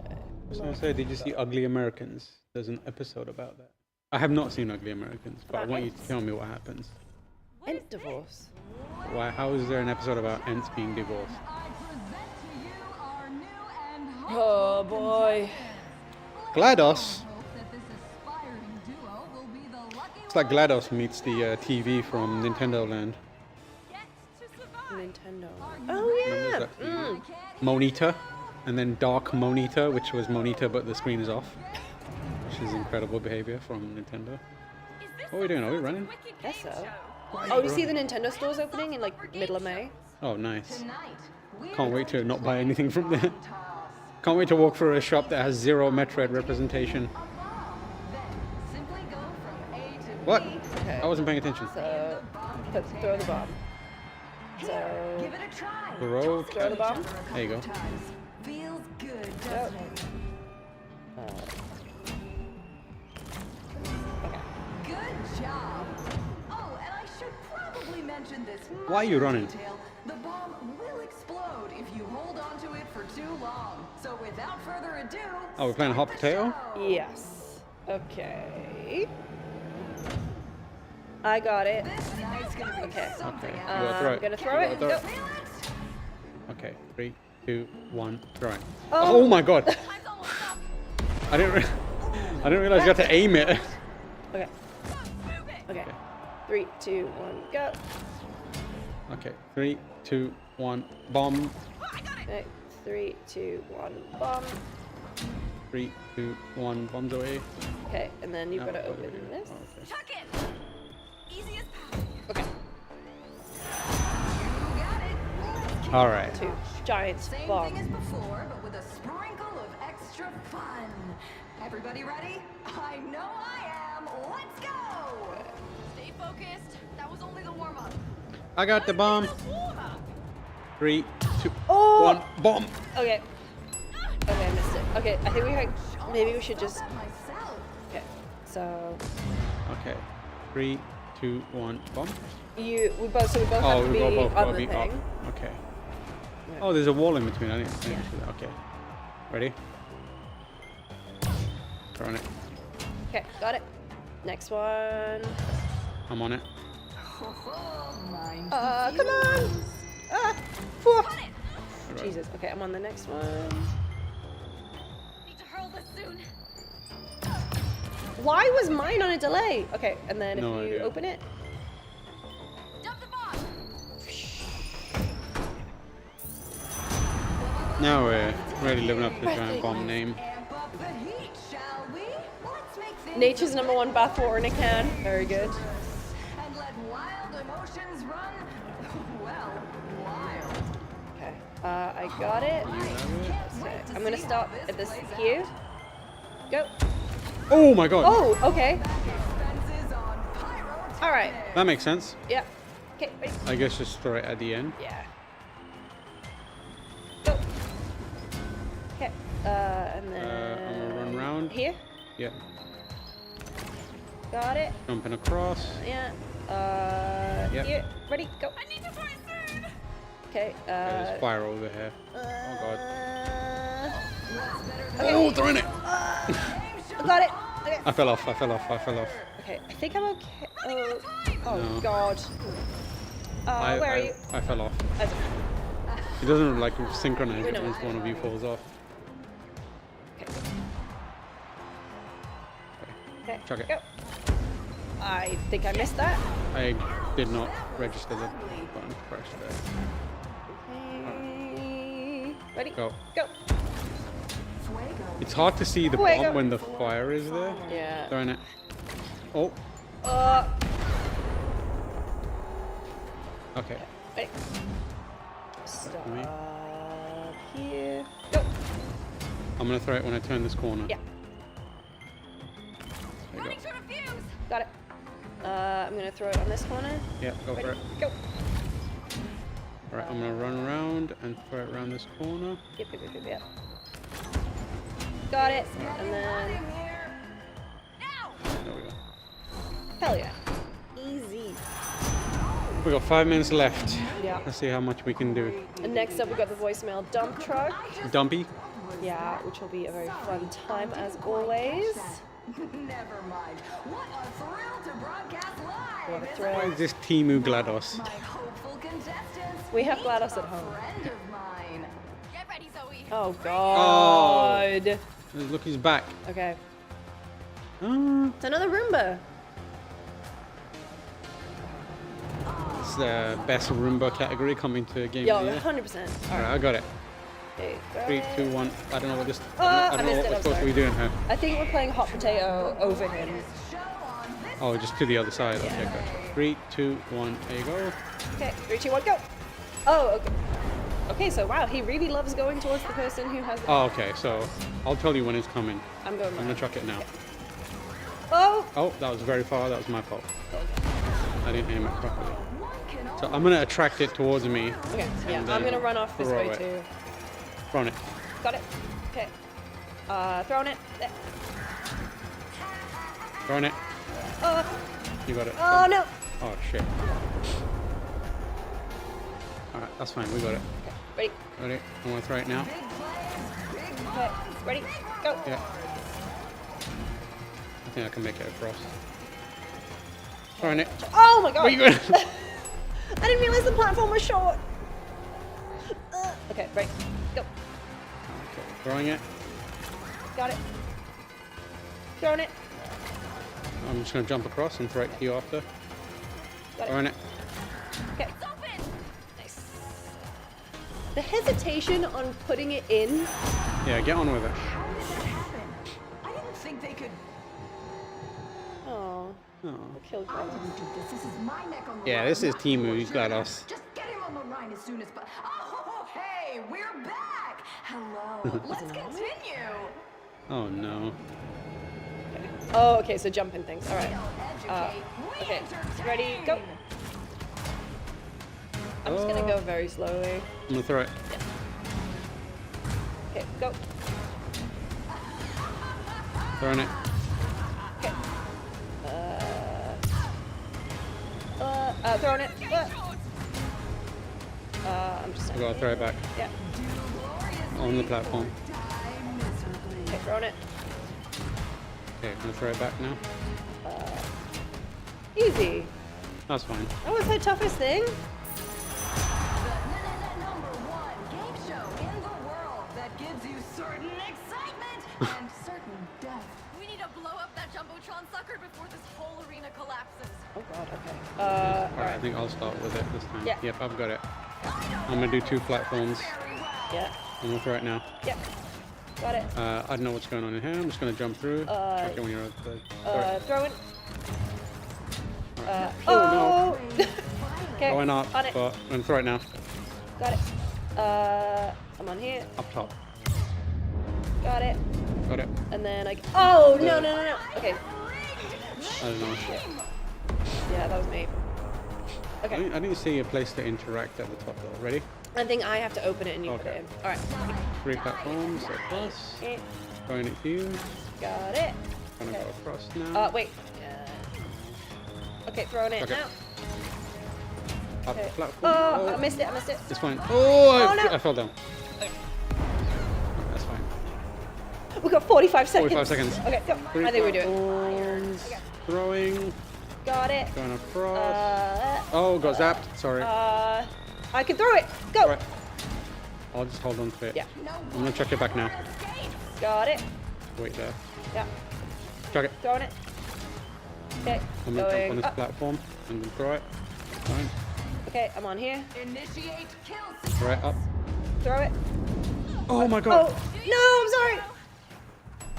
Speaker 7: I was gonna say, did you see Ugly Americans? There's an episode about that. I have not seen Ugly Americans, but I
Speaker 2: About
Speaker 7: want you to
Speaker 2: Ents?
Speaker 7: tell me what happens.
Speaker 2: Ent divorce.
Speaker 7: Why? How is there an episode about Ents being divorced?
Speaker 2: Oh boy.
Speaker 7: GLaDOS. It's like GLaDOS meets the TV from Nintendo Land.
Speaker 2: Nintendo. Oh yeah.
Speaker 7: Remember that? Monita, and then Dark Monita, which was Monita but the screen is off, which is incredible behavior from Nintendo. What are we doing? Are we running?
Speaker 2: Guess so. Oh, you see the Nintendo stores opening in like middle of May?
Speaker 7: Oh, nice. Can't wait to not buy anything from there. Can't wait to walk through a shop that has zero Metroid representation. What?
Speaker 2: Okay.
Speaker 7: I wasn't paying attention.
Speaker 2: So, throw the bomb. So,
Speaker 13: Give it a try.
Speaker 7: Throw
Speaker 2: the bomb.
Speaker 7: There you go.
Speaker 13: Feels good,
Speaker 2: Yep.
Speaker 13: doesn't it? Good job. Oh, mention this.
Speaker 7: Why are you running?
Speaker 13: Detail. The bomb will explode if you hold on to it for too long. So without further ado,
Speaker 7: Oh, we're playing hot potato?
Speaker 2: Yes. Okay. I got it. Okay.
Speaker 7: Okay.
Speaker 2: I'm gonna throw it. Go.
Speaker 7: Okay, 3, 2, 1, throw it.
Speaker 2: Oh.
Speaker 7: Oh my god! I didn't realize you had to aim it.
Speaker 2: Okay. Okay. 3, 2, 1, go.
Speaker 7: Okay, 3, 2, 1, bomb.
Speaker 2: Okay. 3, 2, 1, bomb.
Speaker 7: 3, 2, 1, bombs away.
Speaker 2: Okay, and then you've
Speaker 7: Oh,
Speaker 2: got to
Speaker 7: oh,
Speaker 2: open
Speaker 7: okay.
Speaker 2: this.
Speaker 17: Chuck it! Easy as pie.
Speaker 2: Okay.
Speaker 7: Alright.
Speaker 2: 2 giant
Speaker 13: Same
Speaker 2: bomb.
Speaker 13: thing as before, but with a sprinkle of extra fun. Everybody ready? I know I am. Let's go!
Speaker 17: Stay focused. That was only the warm-up.
Speaker 7: I got the bomb. 3, 2,
Speaker 2: Oh!
Speaker 7: 1, bomb.
Speaker 2: Okay. Okay, I missed it. Okay, I think maybe we should just. Okay, so
Speaker 7: Okay, 3, 2, 1, bomb.
Speaker 2: we both have to be
Speaker 7: both
Speaker 2: on
Speaker 7: gotta
Speaker 2: the
Speaker 7: be
Speaker 2: thing.
Speaker 7: up. Okay. Oh, there's a wall in between. I didn't see that. Okay. Ready? Throwing it.
Speaker 2: Okay, got it. Next one.
Speaker 7: I'm on it.
Speaker 2: Come on! Ah! Phew. Jesus. Okay, I'm on the next one.
Speaker 17: Need to hurl this soon.
Speaker 2: Why was mine on a delay? Okay, and then
Speaker 7: No
Speaker 2: if you
Speaker 7: idea.
Speaker 2: open it.
Speaker 17: Dump the bomb.
Speaker 7: Now we're really living up to the giant bomb name.
Speaker 13: Amp up the heat, shall we? Let's make things
Speaker 2: Nature's #1 bathwater in a can. Very good.
Speaker 13: and let wild emotions run. Well, wild.
Speaker 2: Okay, I got it. Okay, I'm gonna stop at this here. Go.
Speaker 7: Oh my god.
Speaker 2: Oh, okay. All right.
Speaker 7: That makes sense.
Speaker 2: Yeah. Okay, wait.
Speaker 7: I guess just throw it at the end.
Speaker 2: Yeah. Go. Okay. And then.
Speaker 7: I'm gonna run round.
Speaker 2: Here.
Speaker 7: Yeah.
Speaker 2: Got it.
Speaker 7: Jumping across.
Speaker 2: Yeah.
Speaker 7: Yep.
Speaker 2: Here. Ready? Go.
Speaker 17: I need to throw it soon.
Speaker 2: Okay.
Speaker 7: There's fire over here. Oh god.
Speaker 2: Okay.
Speaker 7: Oh, throwing it!
Speaker 2: Got it. Okay.
Speaker 7: I fell off.
Speaker 2: Okay. I think I'm okay. Oh
Speaker 7: No.
Speaker 2: god. Where are you?
Speaker 7: I fell off.
Speaker 2: That's
Speaker 7: It doesn't like synchronize
Speaker 2: We
Speaker 7: it
Speaker 2: know.
Speaker 7: once one of you falls off.
Speaker 2: Okay.
Speaker 7: Chuck it.
Speaker 2: Go. I think I missed that.
Speaker 7: I did not register the button press there.
Speaker 2: Okay. Ready?
Speaker 7: Go.
Speaker 2: Go.
Speaker 7: It's hard to see the
Speaker 2: Fuego.
Speaker 7: bomb when the fire is there.
Speaker 2: Yeah.
Speaker 7: Throwing it. Oh. Okay.
Speaker 2: Ready? Stop
Speaker 7: Me.
Speaker 2: here. Go.
Speaker 7: I'm gonna throw it when I turn this corner.
Speaker 2: Yeah.
Speaker 7: There you go.
Speaker 2: Got it. I'm gonna throw it on this corner.
Speaker 7: Yeah, go for
Speaker 2: Ready?
Speaker 7: it.
Speaker 2: Go.
Speaker 7: Alright, I'm gonna run around and throw it around this corner.
Speaker 2: Yep. Got it. And then.
Speaker 7: There we go.
Speaker 2: Hell yeah. Easy.
Speaker 7: We got 5 minutes left.
Speaker 2: Yeah.
Speaker 7: Let's see how much we can do.
Speaker 2: And next up, we got the voicemail dump truck.
Speaker 7: Dumpy.
Speaker 2: Yeah, which will be a very fun time as always.
Speaker 13: Never mind. What a thrill to broadcast live.
Speaker 2: What a
Speaker 7: Why
Speaker 2: thrill.
Speaker 7: is this Timu GLaDOS?
Speaker 13: My hopeful contestants.
Speaker 2: We have GLaDOS at home.
Speaker 13: Friend of mine.
Speaker 17: Get ready, Zoe.
Speaker 2: Oh god.
Speaker 7: Look, he's back.
Speaker 2: Okay. It's another Roomba.
Speaker 7: It's the best Roomba category coming to Game
Speaker 2: Yo,
Speaker 7: of the Year.
Speaker 2: 100%.
Speaker 7: Alright, I got it.
Speaker 2: Okay,
Speaker 7: 3, 2, 1. I don't know what this.
Speaker 2: I
Speaker 7: I don't know
Speaker 2: missed
Speaker 7: what
Speaker 2: it,
Speaker 7: we're
Speaker 2: I'm
Speaker 7: supposed to be
Speaker 2: sorry.
Speaker 7: doing here.
Speaker 2: I think we're playing hot potato over him.
Speaker 7: Oh, just to the other side. Okay, good. 3, 2, 1. There you go.
Speaker 2: Okay, 3, 2, 1, go. Oh, okay. Okay, so wow, he really loves going towards the person who has.
Speaker 7: Oh, okay. So I'll tell you when it's coming.
Speaker 2: I'm going.
Speaker 7: I'm gonna chuck it now.
Speaker 2: Oh.
Speaker 7: Oh, that was very far. That was my fault. I didn't aim it properly. So I'm gonna attract it towards me.
Speaker 2: Okay, yeah,
Speaker 7: and
Speaker 2: I'm
Speaker 7: then
Speaker 2: gonna run off this
Speaker 7: throw
Speaker 2: way
Speaker 7: it.
Speaker 2: too.
Speaker 7: Run it.
Speaker 2: Got it. Okay. Throwing it. There.
Speaker 7: Run it.
Speaker 2: Oh.
Speaker 7: You got it.
Speaker 2: Oh no.
Speaker 7: Oh shit. Alright, that's fine. We got it.
Speaker 2: Ready?
Speaker 7: Ready? I'm gonna throw it now.
Speaker 2: Okay. Ready? Go.
Speaker 7: Yeah. I think I can make it across. Throwing it.
Speaker 2: Oh my god!
Speaker 7: Where you going?
Speaker 2: I didn't realize the platform was short. Okay, right. Go.
Speaker 7: Okay, throwing it.
Speaker 2: Got it. Throwing it.
Speaker 7: I'm just gonna jump across and throw it to you after.
Speaker 2: Got
Speaker 7: Throwing it.
Speaker 2: Okay. Nice. The hesitation on putting it in.
Speaker 7: Yeah, get on with it.
Speaker 13: How did that happen? I didn't think they could.
Speaker 2: Oh.
Speaker 7: Oh.
Speaker 2: Killed
Speaker 13: I didn't do this. This is my neck on the
Speaker 7: Yeah,
Speaker 13: line.
Speaker 7: this is
Speaker 13: not
Speaker 7: Timu.
Speaker 13: yours.
Speaker 7: He's got us.
Speaker 13: Just get him on the line as soon as. Oh, hey, we're back. Hello. Let's continue.
Speaker 7: Oh no.
Speaker 2: Oh, okay, so jumping things. All right. Okay, ready, go. I'm just gonna go very slowly.
Speaker 7: I'm gonna throw it.
Speaker 2: Okay, go.
Speaker 7: Throwing it.
Speaker 2: Okay. Throwing it. I'm just.
Speaker 7: I gotta throw it back.
Speaker 2: Yeah.
Speaker 7: On the platform.
Speaker 2: Okay, throwing it.
Speaker 7: Okay, I'm gonna throw it back now.
Speaker 2: Easy.
Speaker 7: That's fine.
Speaker 2: That was the toughest thing.
Speaker 13: Game show in the world that gives you certain excitement and certain death.
Speaker 17: We need to blow up that Jumbotron sucker before this whole arena collapses.
Speaker 2: Oh god, okay.
Speaker 7: Alright, I think I'll start with it this time.
Speaker 2: Yeah.
Speaker 7: Yep, I've got it. I'm gonna do 2 platforms.
Speaker 2: Yeah.
Speaker 7: I'm gonna throw it now.
Speaker 2: Yep. Got it.
Speaker 7: I don't know what's going on in here. I'm just gonna jump through. Check it when you're at the.
Speaker 2: Throwing.
Speaker 7: Oh,
Speaker 2: no. Okay.
Speaker 7: Going up,
Speaker 2: On it.
Speaker 7: but I'm gonna throw it now.
Speaker 2: Got it. I'm on here.
Speaker 7: Up top.
Speaker 2: Got it.
Speaker 7: Got it.
Speaker 2: And then I. Oh no no no no. Okay.
Speaker 7: I don't know.
Speaker 2: Yeah, that was me. Okay.
Speaker 7: I didn't see a place to interact at the top though. Ready?
Speaker 2: I think I have to open it and you put it in. All right.
Speaker 7: 3 platforms across.
Speaker 2: Okay.
Speaker 7: Going it to you.
Speaker 2: Got it.
Speaker 7: Gonna
Speaker 2: Okay.
Speaker 7: go across now.
Speaker 2: Wait. Okay, throwing it
Speaker 7: Okay.
Speaker 2: now.
Speaker 7: Up
Speaker 2: Okay.
Speaker 7: the platform.
Speaker 2: Oh, I missed it. I missed it.
Speaker 7: It's fine.
Speaker 2: Oh, no.
Speaker 7: I fell down.
Speaker 2: Okay.
Speaker 7: That's fine.
Speaker 2: We got 45 seconds.
Speaker 7: 45 seconds.
Speaker 2: Okay, go. I think we do it.
Speaker 7: Okay. Throwing.
Speaker 2: Got it.
Speaker 7: Going across. Oh, got zapped. Sorry.
Speaker 2: I can throw it. Go.
Speaker 7: Right. I'll just hold on to it.
Speaker 2: Yeah.
Speaker 7: I'm gonna chuck it back now.
Speaker 2: Got it.
Speaker 7: Wait there.
Speaker 2: Yeah.
Speaker 7: Chuck it.
Speaker 2: Throwing it. Okay.
Speaker 7: I'm gonna jump on
Speaker 2: Going
Speaker 7: this
Speaker 2: up.
Speaker 7: platform and then throw it. Fine.
Speaker 2: Okay, I'm on here.
Speaker 13: Initiate kill.
Speaker 7: Throw it up.
Speaker 2: Throw it.
Speaker 7: Oh my god.
Speaker 2: Oh, no, I'm sorry.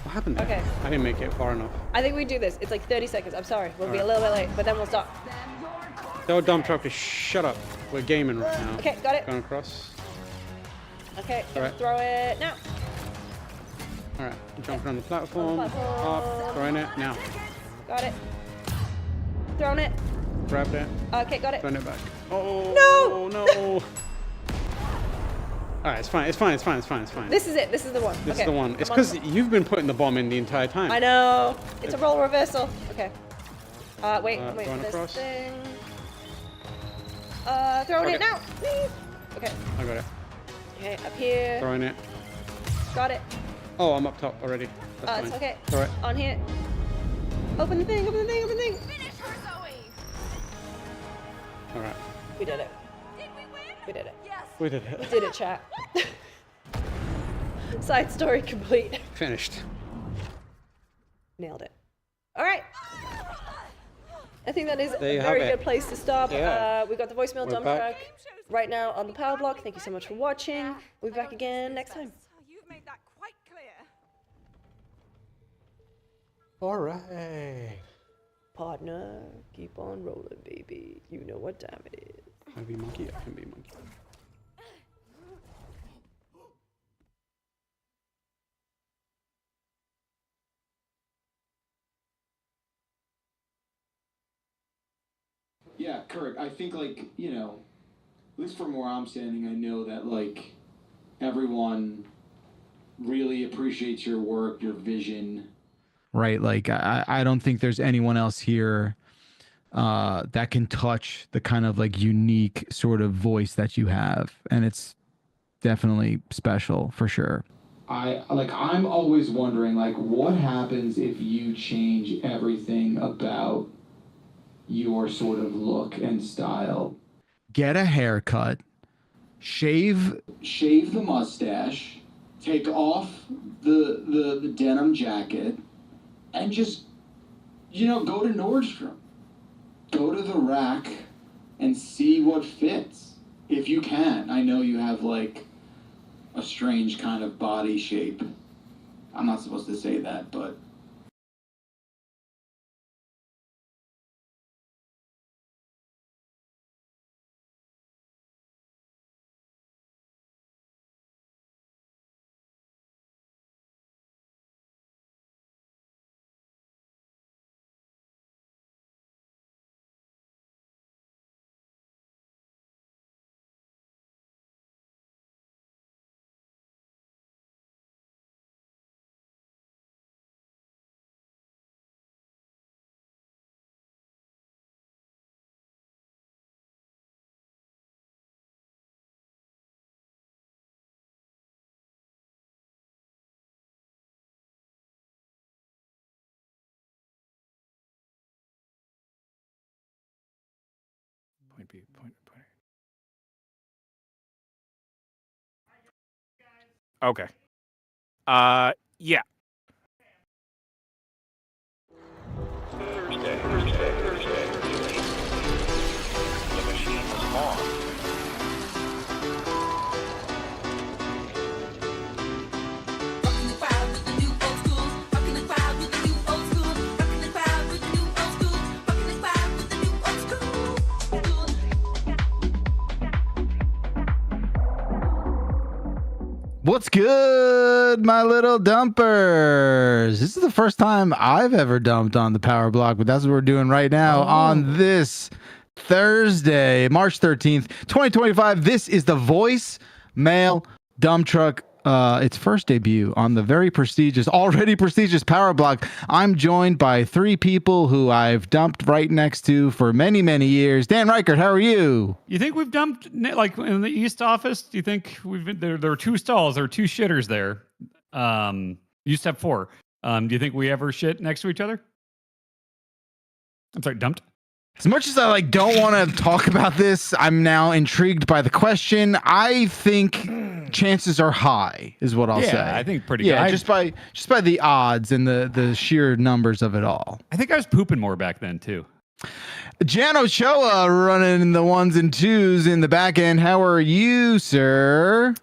Speaker 7: What happened there?
Speaker 2: Okay.
Speaker 7: I didn't make it far enough.
Speaker 2: I think we do this. It's like 30 seconds. I'm sorry. We'll be a
Speaker 7: Alright.
Speaker 2: little bit late, but then we'll stop.
Speaker 7: Tell dump truck to shut up. We're gaming right now.
Speaker 2: Okay, got it.
Speaker 7: Going across.
Speaker 2: Okay,
Speaker 7: Alright.
Speaker 2: throw it now.
Speaker 7: Alright. Jumping on the platform. Up. Throwing it. Now.
Speaker 2: Got it. Throwing it.
Speaker 7: Grabbed it.
Speaker 2: Okay, got it.
Speaker 7: Throwing it back. Oh.
Speaker 2: No!
Speaker 7: No. Alright, it's fine. It's fine. It's fine. It's fine. It's fine.
Speaker 2: This is it. This is the one.
Speaker 7: This
Speaker 2: okay.
Speaker 7: is the one. It's
Speaker 2: I'm on-
Speaker 7: because you've been putting the bomb in the entire time.
Speaker 2: I know. It's a role reversal. Okay. Wait. I'm waiting
Speaker 7: going
Speaker 2: for this
Speaker 7: across.
Speaker 2: thing. Throwing it
Speaker 7: Okay.
Speaker 2: now. Whee! Okay.
Speaker 7: I got it.
Speaker 2: Okay, up here.
Speaker 7: Throwing it.
Speaker 2: Got it.
Speaker 7: Oh, I'm up top already. That's
Speaker 2: It's
Speaker 7: fine.
Speaker 2: okay.
Speaker 7: Throw it.
Speaker 2: On here. Open the thing. Open the thing. Open the thing.
Speaker 17: Finish her, Zoe!
Speaker 7: Alright.
Speaker 2: We did it.
Speaker 17: Did we win?
Speaker 2: We did it.
Speaker 17: Yes.
Speaker 7: We did
Speaker 2: We
Speaker 7: it.
Speaker 2: did it, chat. Side story complete.
Speaker 7: Finished.
Speaker 2: Nailed it. All right. I think that is
Speaker 7: There you
Speaker 2: a
Speaker 7: have
Speaker 2: very
Speaker 7: it.
Speaker 2: good place to stop.
Speaker 7: Yeah.
Speaker 2: We got the voicemail
Speaker 7: We're
Speaker 2: dump
Speaker 7: back.
Speaker 2: track right now on the power block. Thank you so much for watching. We'll be back again next time.
Speaker 17: You've made that quite clear.
Speaker 7: Alright.
Speaker 2: Partner, keep on rolling, baby. You know what time it is.
Speaker 7: Can I be monkey? I can be monkey.
Speaker 19: Yeah, Kurt, I think, like, you know, at least from where I'm standing, I know that, like, everyone really appreciates your work, your vision.
Speaker 20: Right? Like, I don't think there's anyone else here that can touch the kind of like unique sort of voice that you have, and it's definitely special for sure.
Speaker 19: I'm always wondering, like, what happens if you change everything about your sort of look and style?
Speaker 20: Get a haircut, shave
Speaker 19: the mustache, take off the denim jacket, and just, go to Nordstrom. Go to the rack and see what fits. If you can. I know you have, like, a strange kind of body shape. I'm not supposed to say that, but...
Speaker 21: Okay. Yeah.
Speaker 4: Thursday. The machine is on.
Speaker 20: What's good, my little dumpers? This is the first time I've ever dumped on the Power Block, but that's what we're doing right now on this Thursday, March 13th, 2025. This is the Voice Mail Dump Truck. Its first debut on the already prestigious Power Block. I'm joined by three people who I've dumped right next to for many, many years. Dan Reichert, how are you?
Speaker 11: You think we've dumped, like, in the East office? Do you think we've been there? There are two stalls. There are two shitters there. Used to have four. Do you think we ever shit next to each other? I'm sorry, dumped?
Speaker 20: As much as I don't want to talk about this, I'm now intrigued by the question. I think chances are high, is what I'll say.
Speaker 11: Yeah, I think pretty
Speaker 20: good.
Speaker 11: good.
Speaker 20: Just by the odds and the sheer numbers of it all.
Speaker 11: I think I was pooping more back then too.
Speaker 20: Jan Ochoa running the ones and twos in the back end. How are you, sir?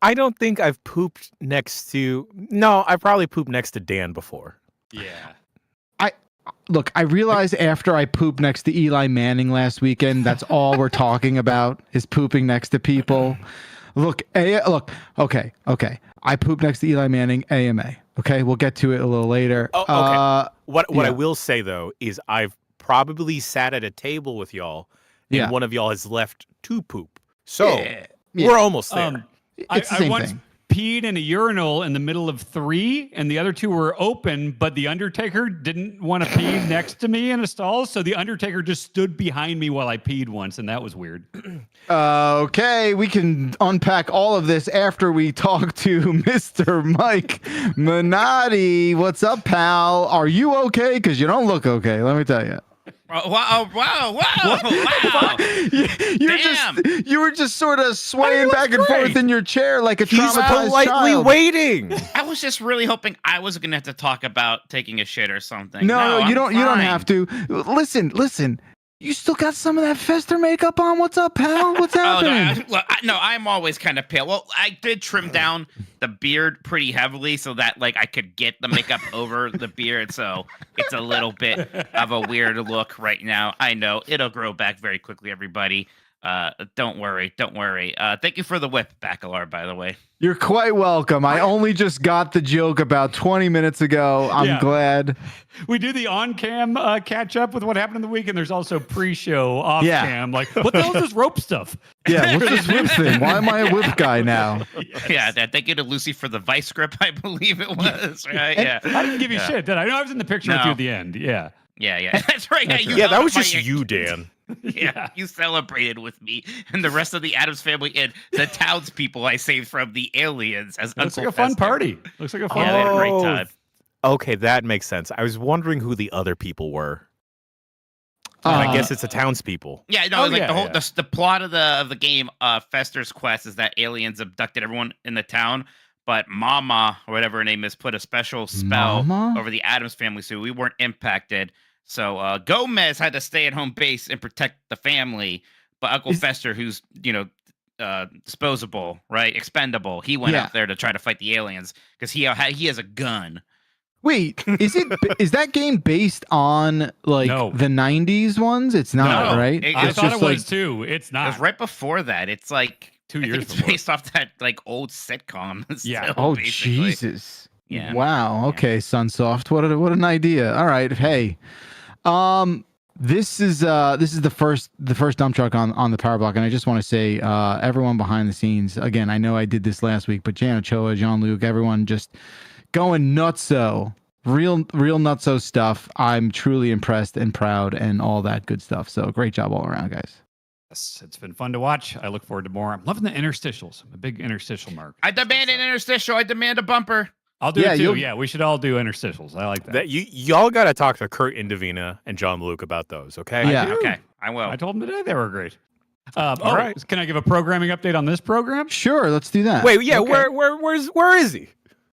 Speaker 22: I don't think I've pooped next to... No, I probably pooped next to Dan before.
Speaker 11: Yeah.
Speaker 20: Look, I realized after I pooped next to Eli Manning last weekend, that's all we're talking about is pooping next to people. Look, okay. I pooped next to Eli Manning, AMA. Okay, we'll get to it a little later.
Speaker 22: Oh, okay. What I will say, though, is I've probably sat at a table with y'all, and one of y'all has left to poop. So we're almost there.
Speaker 11: I once peed in a urinal in the middle of three, and the other two were open, but the Undertaker didn't want to pee next to me in a stall, so the Undertaker just stood behind me while I peed once, and that was weird.
Speaker 20: Okay, we can unpack all of this after we talk to Mr. Mike Minotti. What's up, pal? Are you okay? Because you don't look okay, let me tell you.
Speaker 23: Wow.
Speaker 20: You were just sort of swaying back and forth in your chair like a traumatized child.
Speaker 22: Waiting.
Speaker 23: I was just really hoping I was going to have to talk about taking a shit or something.
Speaker 20: No, you don't have to. Listen. You still got some of that Fester makeup on? What's up, pal? What's happening?
Speaker 23: I'm always kind of pale. Well, I did trim down the beard pretty heavily so that I could get the makeup over the beard. So it's a little bit of a weird look right now. I know it'll grow back very quickly, everybody. Don't worry. Thank you for the whip, Bacalar, by the way.
Speaker 20: You're quite welcome. I only just got the joke about 20 minutes ago. I'm glad.
Speaker 11: We do the on-cam catch up with what happened in the week, and there's also pre-show off-cam. Like, what the hell is this rope stuff?
Speaker 20: Yeah, what's this whip thing? Why am I a whip guy now?
Speaker 23: Yes. Yeah, thank you to Lucy for the vice grip, I believe it was. Right? Yeah.
Speaker 11: I didn't give you shit, did I? I know I was in the picture with you at the end. Yeah.
Speaker 23: Yeah. That's right.
Speaker 22: Yeah, that was just you, Dan.
Speaker 23: Yeah, you celebrated with me and the rest of the Addams family and the townspeople I saved from the aliens as
Speaker 11: Looks
Speaker 23: Uncle
Speaker 11: like a fun
Speaker 23: Fester.
Speaker 11: party. Looks like a fun
Speaker 23: Yeah, they had a
Speaker 11: party.
Speaker 23: great time.
Speaker 22: Okay, that makes sense. I was wondering who the other people were. I guess it's the townspeople.
Speaker 23: Yeah, no, the plot of the game, Fester's quest, is that aliens abducted everyone in the town, but Mama, or whatever her name is, put a special spell over the Addams family, so we weren't impacted. So Gomez had to stay at home base and protect the family, but Uncle Fester, who's disposable, right, expendable, he went out there to try to fight the aliens because he has a gun.
Speaker 20: Wait, is that game based on like the 90s ones? It's not, right?
Speaker 11: I thought it was too. It's not.
Speaker 23: It was right before that. It's like
Speaker 11: 2 years
Speaker 23: it's
Speaker 11: before.
Speaker 23: based off that like old sitcom.
Speaker 11: Yeah.
Speaker 23: Still,
Speaker 20: Oh
Speaker 23: basically.
Speaker 20: Jesus!
Speaker 23: Yeah.
Speaker 20: Wow. Okay, Sunsoft. What an idea. All right. Hey, this is the first dump truck on the power block, and I just want to say, everyone behind the scenes. Again, I know I did this last week, but Jan Ochoa, Jean-Luc, everyone just going nutso. Real nutso stuff. I'm truly impressed and proud and all that good stuff. So great job all around, guys.
Speaker 11: Yes, it's been fun to watch. I look forward to more. I'm loving the interstitials. I'm a big interstitial mark.
Speaker 23: I demand an interstitial. I demand a bumper.
Speaker 11: I'll do it too. Yeah, we should all do interstitials. I like that.
Speaker 22: Y'all got to talk to Kurt Indovina and John Luke about those, okay?
Speaker 20: Yeah.
Speaker 23: Okay, I will.
Speaker 11: I told them today they were great.
Speaker 22: All right.
Speaker 11: Can I give a programming update on this program?
Speaker 20: Sure, let's do that.
Speaker 22: Wait, yeah,
Speaker 11: Okay.
Speaker 22: where is he?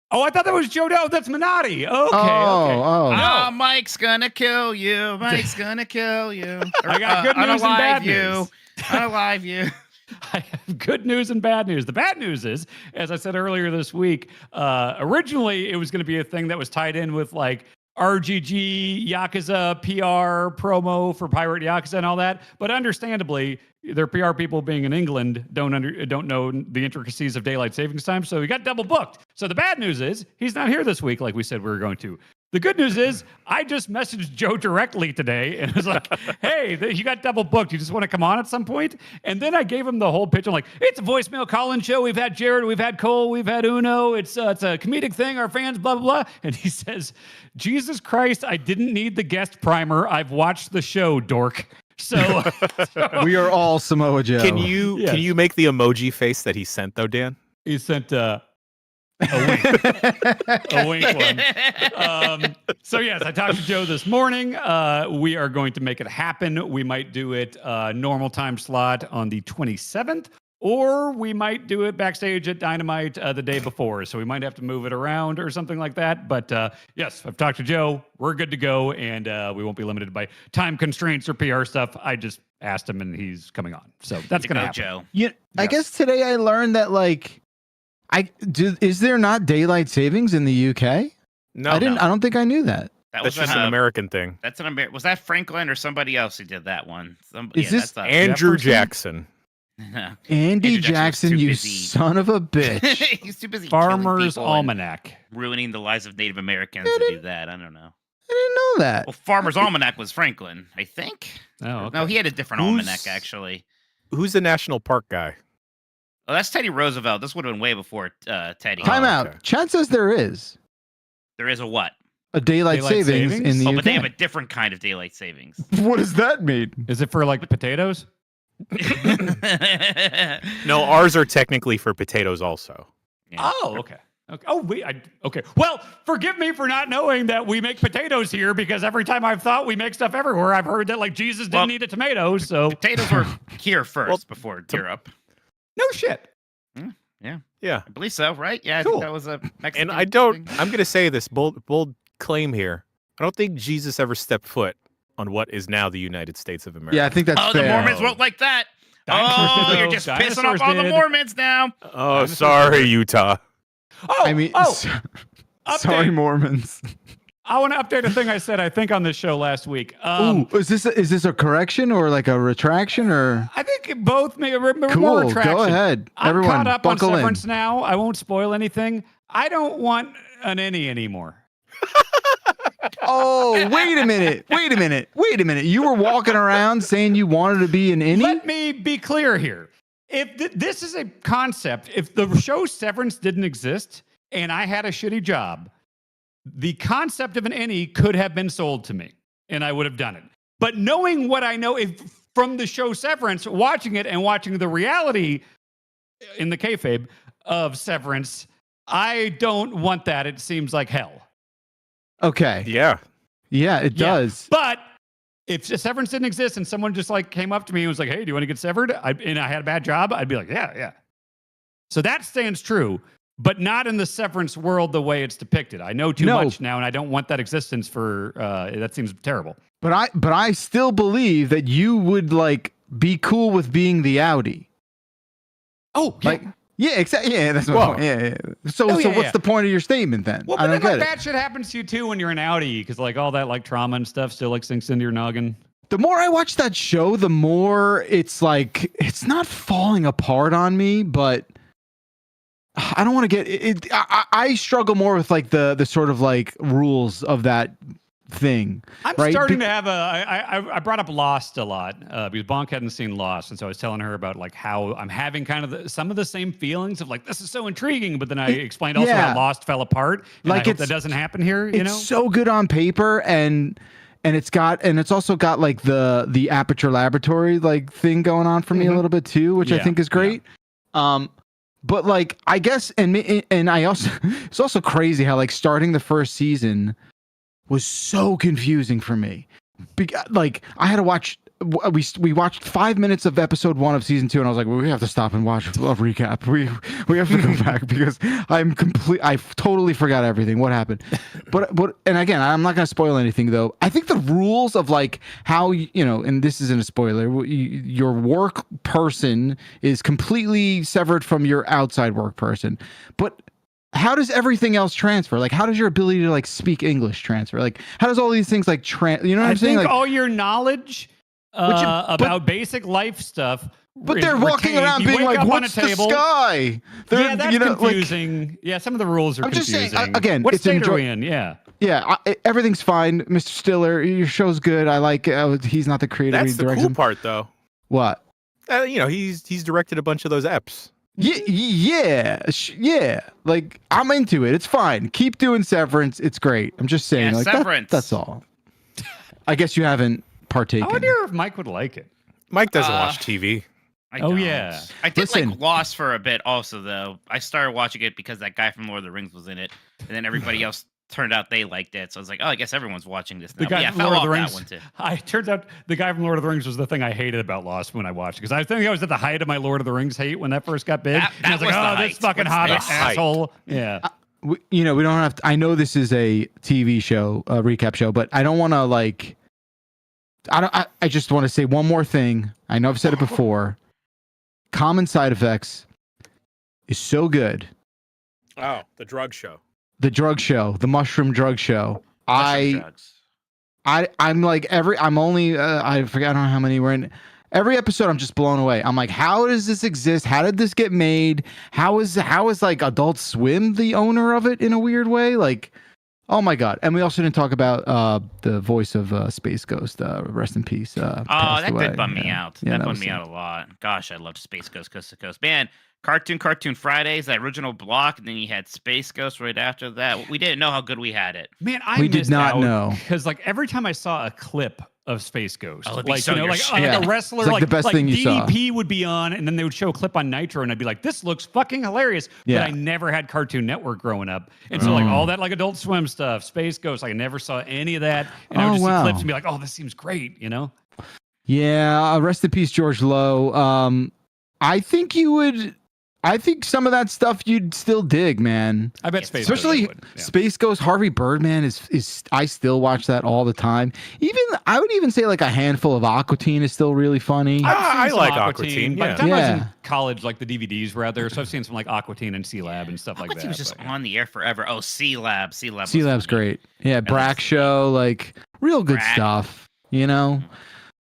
Speaker 11: Oh, I thought that was Joe. That's Minotti. Okay, okay.
Speaker 23: Oh, Mike's gonna kill you. Mike's gonna kill you.
Speaker 11: I got good news and bad news.
Speaker 23: Unalive you.
Speaker 11: I have good news and bad news. The bad news is, as I said earlier this week, originally it was going to be a thing that was tied in with like RGG, Yakuza, PR, promo for Pirate Yakuza and all that. But understandably, their PR people being in England don't know the intricacies of daylight savings time. So he got double booked. So the bad news is he's not here this week like we said we were going to. The good news is I just messaged Joe directly today and was like, hey, you got double booked. You just want to come on at some point? And then I gave him the whole pitch. I'm like, it's a voicemail call-in show. We've had Jared, we've had Cole, we've had Uno. It's a comedic thing. Our fans, blah, blah, blah. And he says, Jesus Christ, I didn't need the guest primer. I've watched the show, dork. So
Speaker 20: we are all Samoa Joe.
Speaker 22: Can you make the emoji face that he sent though, Dan?
Speaker 11: He sent a wink one. So yes, I talked to Joe this morning. We are going to make it happen. We might do it normal time slot on the 27th, or we might do it backstage at Dynamite the day before. So we might have to move it around or something like that. But yes, I've talked to Joe. We're good to go, and we won't be limited by time constraints or PR stuff. I just asked him, and he's coming on. So that's going to happen.
Speaker 23: Joe.
Speaker 20: Yeah, I guess today I learned that like. Is there not daylight savings in the UK?
Speaker 22: No,
Speaker 20: I don't think I knew that.
Speaker 22: That's just an American thing.
Speaker 23: That's an American. Was that Franklin or somebody else who did that one?
Speaker 20: Is this
Speaker 22: Andrew Jackson?
Speaker 20: Andy Jackson, you son of a bitch!
Speaker 23: He's too busy.
Speaker 11: Farmer's Almanac,
Speaker 23: ruining the lives of Native Americans to do that. I don't know.
Speaker 20: I didn't know that.
Speaker 23: Well, Farmer's Almanac was Franklin, I think.
Speaker 11: Oh, okay.
Speaker 23: No, he had a different almanac actually.
Speaker 22: Who's the national park guy?
Speaker 23: Oh, that's Teddy Roosevelt. This would have been way before Teddy.
Speaker 20: Time out.
Speaker 22: Okay.
Speaker 20: Chad says there is
Speaker 23: There is a what?
Speaker 20: a daylight savings in the UK.
Speaker 23: But they have a different kind of daylight savings.
Speaker 20: What does that mean?
Speaker 11: Is it for like potatoes?
Speaker 22: No, ours are technically for potatoes also.
Speaker 23: Yeah.
Speaker 11: Oh, okay. Okay. Oh, okay. Well, forgive me for not knowing that we make potatoes here, because every time I've thought we make stuff everywhere, I've heard that like Jesus didn't need a tomato. So
Speaker 23: potatoes were here first before Europe.
Speaker 11: No shit.
Speaker 23: Yeah, I believe so. Right? Yeah,
Speaker 11: Cool.
Speaker 23: I think that was a Mexican
Speaker 22: And I'm going to say this bold claim here. I don't think Jesus ever stepped foot on what is now the United States of America.
Speaker 20: Yeah, I think that's
Speaker 23: Oh,
Speaker 20: fair.
Speaker 23: the Mormons won't like that.
Speaker 11: Dinosaurs did,
Speaker 23: You're
Speaker 11: though.
Speaker 23: just
Speaker 11: Dinosaurs
Speaker 23: pissing off all the
Speaker 11: did.
Speaker 23: Mormons now.
Speaker 22: Oh, sorry, Utah.
Speaker 11: Oh,
Speaker 20: I mean,
Speaker 11: update.
Speaker 20: sorry, Mormons.
Speaker 11: I want to update a thing I said, I think, on this show last week.
Speaker 20: Ooh, is this a correction or like a retraction or?
Speaker 11: I think both may more
Speaker 20: Cool.
Speaker 11: retraction.
Speaker 20: Go ahead,
Speaker 11: I'm
Speaker 20: everyone.
Speaker 11: caught up on
Speaker 20: Buckle in.
Speaker 11: Severance now. I won't spoil anything. I don't want an any anymore.
Speaker 20: Oh, wait a minute. You were walking around saying you wanted to be an innie?
Speaker 11: Let me be clear here. If this is a concept, if the show Severance didn't exist and I had a shitty job, the concept of an any could have been sold to me. and I would have done it. But knowing what I know from the show Severance, watching it and watching the reality in the kayfabe of Severance, I don't want that. It seems like hell.
Speaker 20: Okay.
Speaker 22: Yeah.
Speaker 20: Yeah, it does.
Speaker 11: But if Severance didn't exist and someone just like came up to me and was like, "Hey, do you want to get severed?" and I had a bad job, I'd be like, "Yeah." So that stands true, but not in the Severance world the way it's depicted. I know too much now, and I don't want that existence for. That seems terrible.
Speaker 20: But I still believe that you would like be cool with being the outie.
Speaker 11: Oh,
Speaker 20: like yeah, exactly. Yeah, that's my point. Yeah. So what's the point of your statement then?
Speaker 11: Well,
Speaker 20: I
Speaker 11: but
Speaker 20: don't
Speaker 11: then,
Speaker 20: get
Speaker 11: like,
Speaker 20: it.
Speaker 11: that shit happens to you too when you're an outie, because like all that like trauma and stuff still like sinks into your noggin.
Speaker 20: The more I watch that show, the more it's like it's not falling apart on me, but I don't want to get it. I struggle more with like the sort of like rules of that thing.
Speaker 11: I'm starting to have I brought up Lost a lot because Bonk hadn't seen Lost, and so I was telling her about like how I'm having kind of some of the same feelings of like this is so intriguing, but then I explained also how Lost fell apart. And
Speaker 20: like
Speaker 11: I hope that doesn't happen here. You know,
Speaker 20: it's so good on paper, and it's also got like the Aperture Laboratory like thing going on for me a little bit too, which I think is great. But like I guess and I also it's also crazy how like starting the first season was so confusing for me. Like I had to watch. We watched 5 minutes of episode 1 of season 2, and I was like, well, we have to stop and watch a recap. We have to go back because I totally forgot everything. What happened? But and again, I'm not gonna spoil anything though. I think the rules of like how and this isn't a spoiler. Your work person is completely severed from your outside work person, but how does everything else transfer? Like, how does your ability to like speak English transfer? Like, how does all these things like you know what I'm saying?
Speaker 11: I think
Speaker 20: Like,
Speaker 11: all your knowledge about basic life stuff.
Speaker 20: But they're walking around being like, "What's the sky?"
Speaker 11: Yeah, that's confusing. Yeah, some of the rules are
Speaker 20: I'm just
Speaker 11: confusing.
Speaker 20: saying, again,
Speaker 11: what
Speaker 20: it's
Speaker 11: state are we in? Yeah.
Speaker 20: Yeah, everything's fine, Mr. Stiller. Your show's good. I like. He's not the creator.
Speaker 22: That's
Speaker 20: he
Speaker 22: the
Speaker 20: directs
Speaker 22: cool
Speaker 20: them.
Speaker 22: part, though.
Speaker 20: What?
Speaker 22: He's directed a bunch of those eps.
Speaker 20: Yeah. Like I'm into it. It's fine. Keep doing Severance. It's great. I'm just saying.
Speaker 23: Yeah,
Speaker 20: like
Speaker 23: Severance.
Speaker 20: That's all. I guess you haven't partaken.
Speaker 11: I wonder if Mike would like it.
Speaker 22: Mike doesn't watch TV.
Speaker 23: I don't.
Speaker 11: Yeah.
Speaker 23: I did like Lost for a bit also, though. I started watching it because that guy from Lord of the Rings was in it, and then everybody else turned out they liked it. So I was like, oh, I guess everyone's watching this now.
Speaker 11: The guy
Speaker 23: But
Speaker 11: from
Speaker 23: yeah,
Speaker 11: Lord
Speaker 23: fell
Speaker 11: of the
Speaker 23: off
Speaker 11: Rings.
Speaker 23: that one too.
Speaker 11: Turns out the guy from Lord of the Rings was the thing I hated about Lost when I watched it, because I think I was at the height of my Lord of the Rings hate when that first got big.
Speaker 23: That
Speaker 11: and I was like,
Speaker 23: was the
Speaker 11: oh, this
Speaker 23: height.
Speaker 11: fucking
Speaker 23: What's
Speaker 11: Hobbit
Speaker 23: this?
Speaker 11: asshole. Yeah.
Speaker 20: we don't have to, I know this is a TV show, a recap show, but I don't want to like I just want to say one more thing. I know I've said it before. Common Side Effects is so good.
Speaker 22: Oh, the drug show.
Speaker 20: The drug show, the mushroom drug show. I'm like I'm only I forgot how many we're in. Every episode I'm just blown away. I'm like, how does this exist? How did this get made? How is like Adult Swim the owner of it in a weird way? Like, oh my god. And we also didn't talk about the voice of Space Ghost. Rest in peace.
Speaker 23: That did bum me out.
Speaker 20: Yeah,
Speaker 23: That
Speaker 20: that
Speaker 23: bummed
Speaker 20: was
Speaker 23: me
Speaker 20: sad.
Speaker 23: out a lot. Gosh, I loved Space Ghost Coast to Coast. Man, Cartoon Fridays, that original block, and then you had Space Ghost right after that. We didn't know how good we had it.
Speaker 11: Man, I
Speaker 20: We did
Speaker 11: missed
Speaker 20: not
Speaker 11: out
Speaker 20: know.
Speaker 11: because like every time I saw a clip of Space Ghost,
Speaker 23: it'd be
Speaker 11: like
Speaker 23: so
Speaker 11: you know,
Speaker 23: your
Speaker 11: like,
Speaker 23: shit.
Speaker 11: like
Speaker 20: Yeah.
Speaker 11: a wrestler,
Speaker 20: It's like the best thing you saw.
Speaker 11: DDP would be on, and then they would show a clip on Nitro, and I'd be like, "This looks fucking hilarious."
Speaker 20: Yeah.
Speaker 11: But I never had Cartoon Network growing up, and so like all that like Adult Swim stuff, Space Ghost, I never saw any of that, and I would just see clips and be like, "Oh, this seems great," you know?
Speaker 20: Yeah, rest in peace, George Lowe. I think you would. I think some of that stuff you'd still dig, man.
Speaker 11: I bet Space
Speaker 20: Especially
Speaker 11: Ghost would. Yeah.
Speaker 20: Space Ghost, Harvey Birdman is. I still watch that all the time. I would even say like a handful of Aqua Teen is still really funny.
Speaker 11: I've seen
Speaker 22: I like
Speaker 11: some
Speaker 22: Aqua Teen,
Speaker 11: By the
Speaker 22: yeah.
Speaker 11: time I was in
Speaker 20: Yeah.
Speaker 11: college, like the DVDs were out there, so I've seen some like Aqua Teen and C Lab and stuff like
Speaker 23: Aqua
Speaker 11: that.
Speaker 23: Teen was just
Speaker 11: but-
Speaker 23: on the air forever. Oh, C Lab.
Speaker 20: C Lab's great. Yeah, Brack
Speaker 23: that's-
Speaker 20: Show, like real good
Speaker 23: Brack.
Speaker 20: stuff. You know.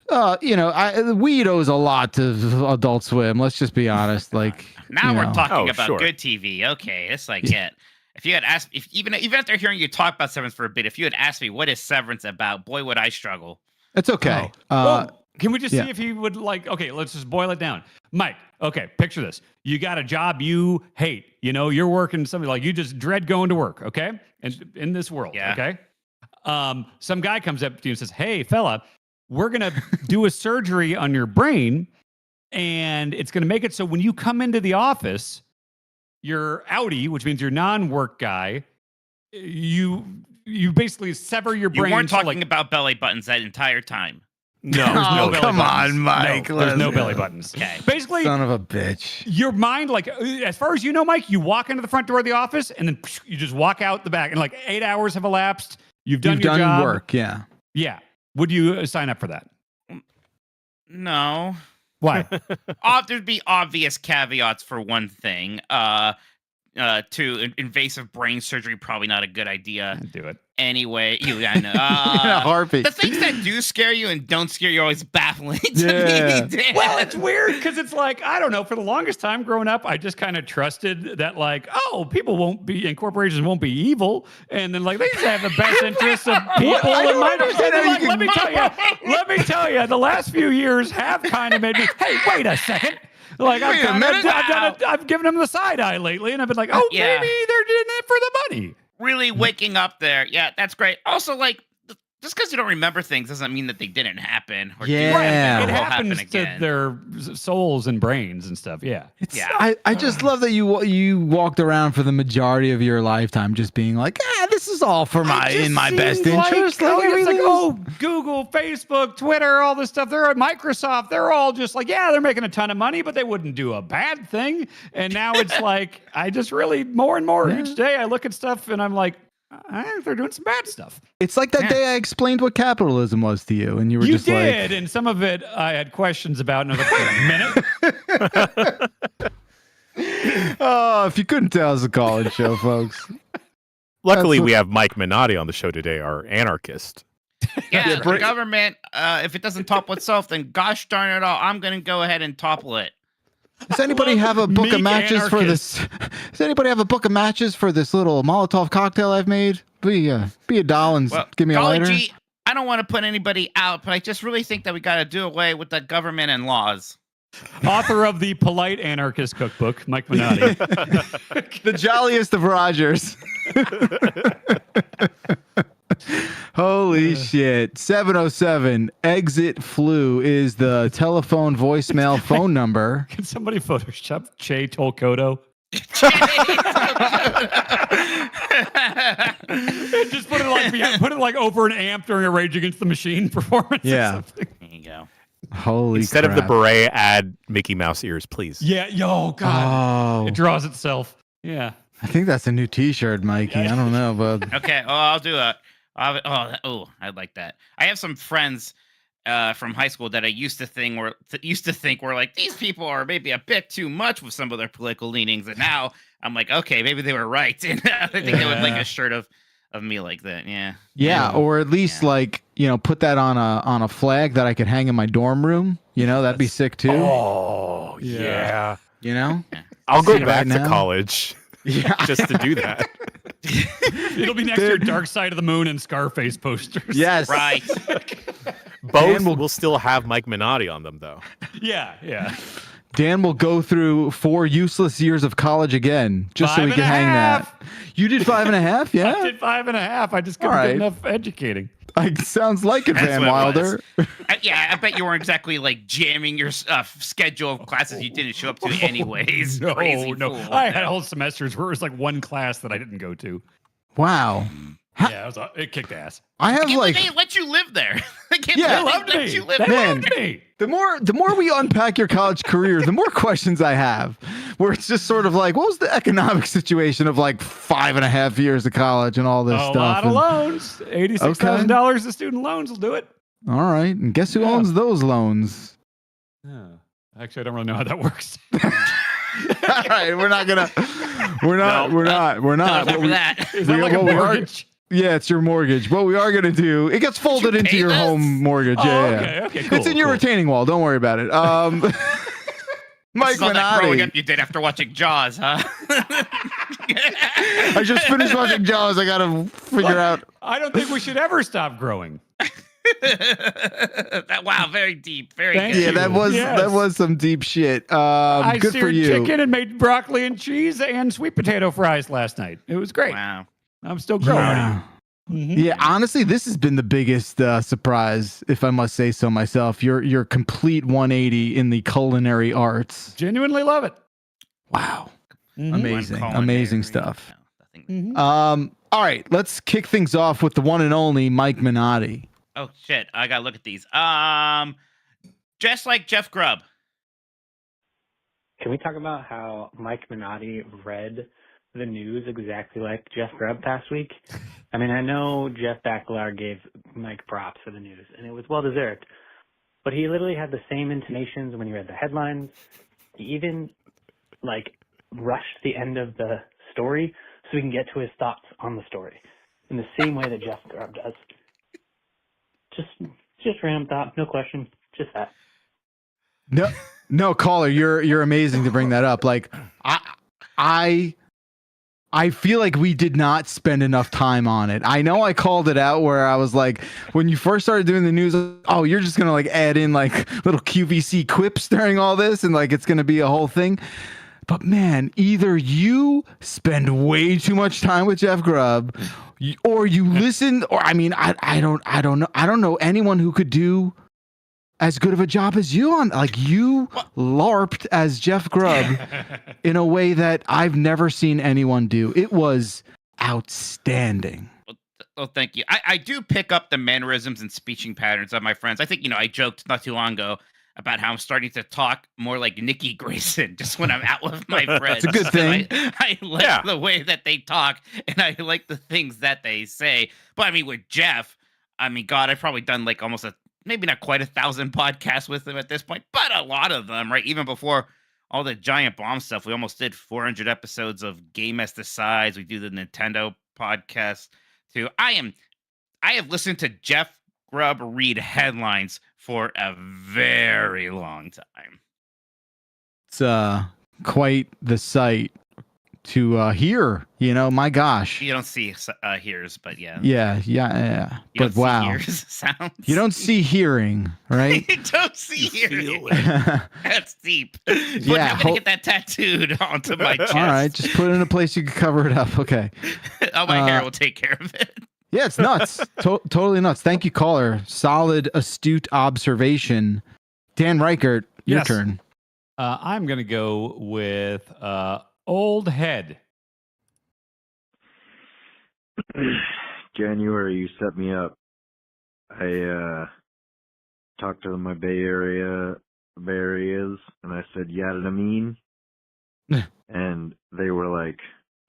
Speaker 20: Weed owes a lot to Adult Swim. Let's just be honest. Like
Speaker 23: Now
Speaker 20: you
Speaker 23: we're
Speaker 20: know.
Speaker 23: talking
Speaker 22: Oh,
Speaker 23: about
Speaker 22: sure.
Speaker 23: good TV. Okay, it's like if you had asked, even after hearing you talk about Severance for a bit, if you had asked me what is Severance about, boy, would I struggle.
Speaker 20: It's okay.
Speaker 11: Well, can we just
Speaker 20: yeah.
Speaker 11: see if he would like? Okay, let's just boil it down. Mike, okay, picture this: you got a job you hate. You know, you're working something like you just dread going to work. Okay, and in this world,
Speaker 23: Yeah.
Speaker 11: okay. some guy comes up to you and says, "Hey, fella, we're gonna do a surgery on your brain, and it's gonna make it so when you come into the office, your outie, which means your non-work guy, you basically sever your brain."
Speaker 23: You weren't
Speaker 11: so,
Speaker 23: talking about belly buttons that entire time.
Speaker 11: No, there's no belly
Speaker 20: come
Speaker 11: buttons.
Speaker 20: on, Mike.
Speaker 11: No, there's no belly buttons.
Speaker 23: Okay.
Speaker 11: Basically,
Speaker 20: Son of a bitch.
Speaker 11: your mind, like, as far as you know, Mike, you walk into the front door of the office and then you just walk out the back, and like 8 hours have elapsed. You've done your job.
Speaker 20: Work, yeah.
Speaker 11: Yeah. Would you sign up for that?
Speaker 23: No.
Speaker 11: Why?
Speaker 23: There'd be obvious caveats for one thing. Invasive brain surgery, probably not a good idea.
Speaker 11: Do it.
Speaker 23: Anyway, I know.
Speaker 20: Heartbeat.
Speaker 23: The things that do scare you and don't scare you are always baffling to
Speaker 20: Yeah.
Speaker 23: me.
Speaker 11: Well, it's weird because it's like, I don't know, for the longest time growing up, I just kind of trusted that, like, oh, people won't be, and corporations won't be evil. And then, like, they just have the best interests of people in mind. And then, like, let me tell you, the last few years have kind of made me, hey, wait a second. Like, I've given them the side eye lately, and I've been like, oh,
Speaker 23: Yeah.
Speaker 11: maybe they're doing it for the money.
Speaker 23: Really waking up there. Yeah, that's great. Also, like, just because you don't remember things doesn't mean that they didn't happen. Or
Speaker 20: Yeah.
Speaker 23: do happen,
Speaker 11: It
Speaker 23: or will
Speaker 11: happens
Speaker 23: happen
Speaker 11: to
Speaker 23: again.
Speaker 11: their souls and brains and stuff. Yeah.
Speaker 20: I just love that you walked around for the majority of your lifetime just being like, this is all for in my best interest.
Speaker 11: Like, it's like, oh, Google, Facebook, Twitter, all this stuff. They're at Microsoft. They're all just like, yeah, they're making a ton of money, but they wouldn't do a bad thing. And now it's like, I just really more and more each day I look at stuff and I'm like, I think they're doing some bad stuff.
Speaker 20: It's like that day I explained what capitalism was to you, and you were
Speaker 11: You
Speaker 20: just like,
Speaker 11: did, and some of it I had questions about, and I was like, wait a minute.
Speaker 20: oh, if you couldn't tell, it's a college show, folks.
Speaker 22: Luckily, we have Mike Minotti on the show today, our anarchist.
Speaker 23: Yeah, the government, if it doesn't topple itself, then gosh darn it all, I'm going to go ahead and topple it.
Speaker 20: Does anybody have a book of matches for this? Does anybody have a book of matches for this little Molotov cocktail I've made? Be a doll and give me a
Speaker 23: golly
Speaker 20: lighter.
Speaker 23: gee, I don't want to put anybody out, but I just really think that we got to do away with the government and laws.
Speaker 11: Author of the Polite Anarchist Cookbook, Mike Minotti.
Speaker 20: The jolliest of Rogers. Holy shit. 707 exit flu is the telephone voicemail phone number.
Speaker 11: Can somebody Photoshop Che Tolkoto? Just put it like over an amp during a Rage Against the Machine performance.
Speaker 20: Yeah.
Speaker 11: Or something.
Speaker 23: There you go.
Speaker 20: Holy
Speaker 22: Instead
Speaker 20: crap.
Speaker 22: of the beret, add Mickey Mouse ears, please.
Speaker 11: Yeah, yo, God.
Speaker 20: Oh.
Speaker 11: It draws itself. Yeah.
Speaker 20: I think that's a new t-shirt, Mikey. I don't know, but
Speaker 23: Okay, I'll do a. I like that. I have some friends from high school that I used to think were like, these people are maybe a bit too much with some of their political leanings, and now I'm like, okay, maybe they were right, and I think they would like a shirt of me like that. Yeah,
Speaker 20: or at least like, put that on a flag that I could hang in my dorm room. That'd be sick too.
Speaker 22: Oh, yeah. I'll go
Speaker 20: See
Speaker 22: back
Speaker 20: right
Speaker 22: to
Speaker 20: now?
Speaker 22: college just to do that.
Speaker 11: It'll be next to your Dark Side of the Moon and Scarface posters.
Speaker 20: Yes.
Speaker 23: right.
Speaker 22: Both will still have Mike Minotti on them, though.
Speaker 11: Yeah.
Speaker 20: Dan will go through 4 useless years of college again, just so we can hang that. You did 5.5, yeah?
Speaker 11: I did 5.5. I just couldn't get enough educating.
Speaker 20: Sounds like it,
Speaker 23: That's
Speaker 20: Van
Speaker 23: what it
Speaker 20: Wilder.
Speaker 23: I bet you weren't exactly like jamming your schedule of classes you didn't show up to anyways. Crazy
Speaker 11: No.
Speaker 23: fool.
Speaker 11: I had whole semesters where it was like one class that I didn't go to.
Speaker 20: Wow.
Speaker 11: Yeah, it kicked ass.
Speaker 20: I have
Speaker 23: They let you live there. They can't
Speaker 20: Yeah.
Speaker 23: let you live
Speaker 11: They
Speaker 23: there.
Speaker 11: loved me.
Speaker 20: The more we unpack your college career, the more questions I have. Where it's just sort of like, what was the economic situation of like 5.5 years of college and all this
Speaker 11: A
Speaker 20: stuff?
Speaker 11: lot of
Speaker 20: And-
Speaker 11: loans. $86,000 of student loans will do it.
Speaker 20: All right, and guess who owns those loans?
Speaker 11: Yeah. Actually, I don't really know how that works.
Speaker 20: All right, we're not.
Speaker 23: Time for that.
Speaker 11: Is that like a mortgage?
Speaker 20: Yeah, it's your mortgage. What we are gonna do, it gets folded into your home mortgage.
Speaker 11: Oh,
Speaker 20: Yeah.
Speaker 11: okay, cool.
Speaker 20: It's in your retaining wall. Don't worry about it. Mike
Speaker 23: It's all that growing
Speaker 20: Minotti.
Speaker 23: up you did after watching Jaws, huh?
Speaker 20: I just finished watching Jaws. I gotta figure out.
Speaker 11: I don't think we should ever stop growing.
Speaker 23: Wow, very deep. Very
Speaker 11: Thank
Speaker 23: good.
Speaker 20: Yeah, that was some deep shit.
Speaker 11: I
Speaker 20: Good for
Speaker 11: seared
Speaker 20: you.
Speaker 11: chicken and made broccoli and cheese and sweet potato fries last night. It was great.
Speaker 23: Wow.
Speaker 11: I'm still growing.
Speaker 20: Yeah. Yeah, honestly, this has been the biggest surprise, if I must say so myself. Your complete 180 in the culinary arts.
Speaker 11: Genuinely love it.
Speaker 20: Wow.
Speaker 11: Mhm.
Speaker 20: Amazing stuff. All right, let's kick things off with the one and only Mike Minotti.
Speaker 23: Oh shit! I gotta look at these. Just like Jeff Grubb.
Speaker 1: Can we talk about how Mike Minotti read the news exactly like Jeff Grubb past week? I mean, I know Jeff Bakalar gave Mike props for the news, and it was well-deserved. But he literally had the same intonations when he read the headlines. He even, rushed the end of the story so we can get to his thoughts on the story in the same way that Jeff Grubb does. Just random thought, no question, just that.
Speaker 20: No, caller, you're amazing to bring that up. Like, I feel like we did not spend enough time on it. I know I called it out where I was like, when you first started doing the news, oh, you're just gonna add in little QVC quips during all this, and it's gonna be a whole thing. But man, either you spend way too much time with Jeff Grubb, or you listen, or I don't know anyone who could do as good of a job as you on you LARPed as Jeff Grubb in a way that I've never seen anyone do. It was outstanding.
Speaker 23: Oh, thank you. I do pick up the mannerisms and speeching patterns of my friends. I think, I joked not too long ago about how I'm starting to talk more like Nikki Grayson just when I'm out with my friends.
Speaker 20: It's a good thing.
Speaker 23: I like the way that they talk, and I like the things that they say. But with Jeff, God, I've probably done almost maybe not quite 1,000 podcasts with him at this point, but a lot of them, right? Even before all the Giant Bomb stuff, we almost did 400 episodes of Game as the Size. We do the Nintendo podcast too. I have listened to Jeff Grubb read headlines for a very long time.
Speaker 20: It's quite the sight to hear, my gosh.
Speaker 23: You don't see hears, but yeah.
Speaker 20: Yeah.
Speaker 23: You
Speaker 20: But
Speaker 23: don't see
Speaker 20: wow.
Speaker 23: hears sounds.
Speaker 20: You don't see hearing, right?
Speaker 23: You don't see hearing. That's deep. But
Speaker 20: Yeah,
Speaker 23: I'm going to get that tattooed onto my chest.
Speaker 20: All right, just put it in a place you can cover it up. Okay.
Speaker 23: Oh, my hair will take care of it.
Speaker 20: Yeah, it's nuts. Totally nuts. Thank you, caller. Solid, astute observation. Dan Reichert, your
Speaker 11: Yes.
Speaker 20: turn.
Speaker 11: I'm going to go with Old Head.
Speaker 6: January, you set me up. I talked to my Bay Areas, and I said, "Yeah, I mean," and they were like,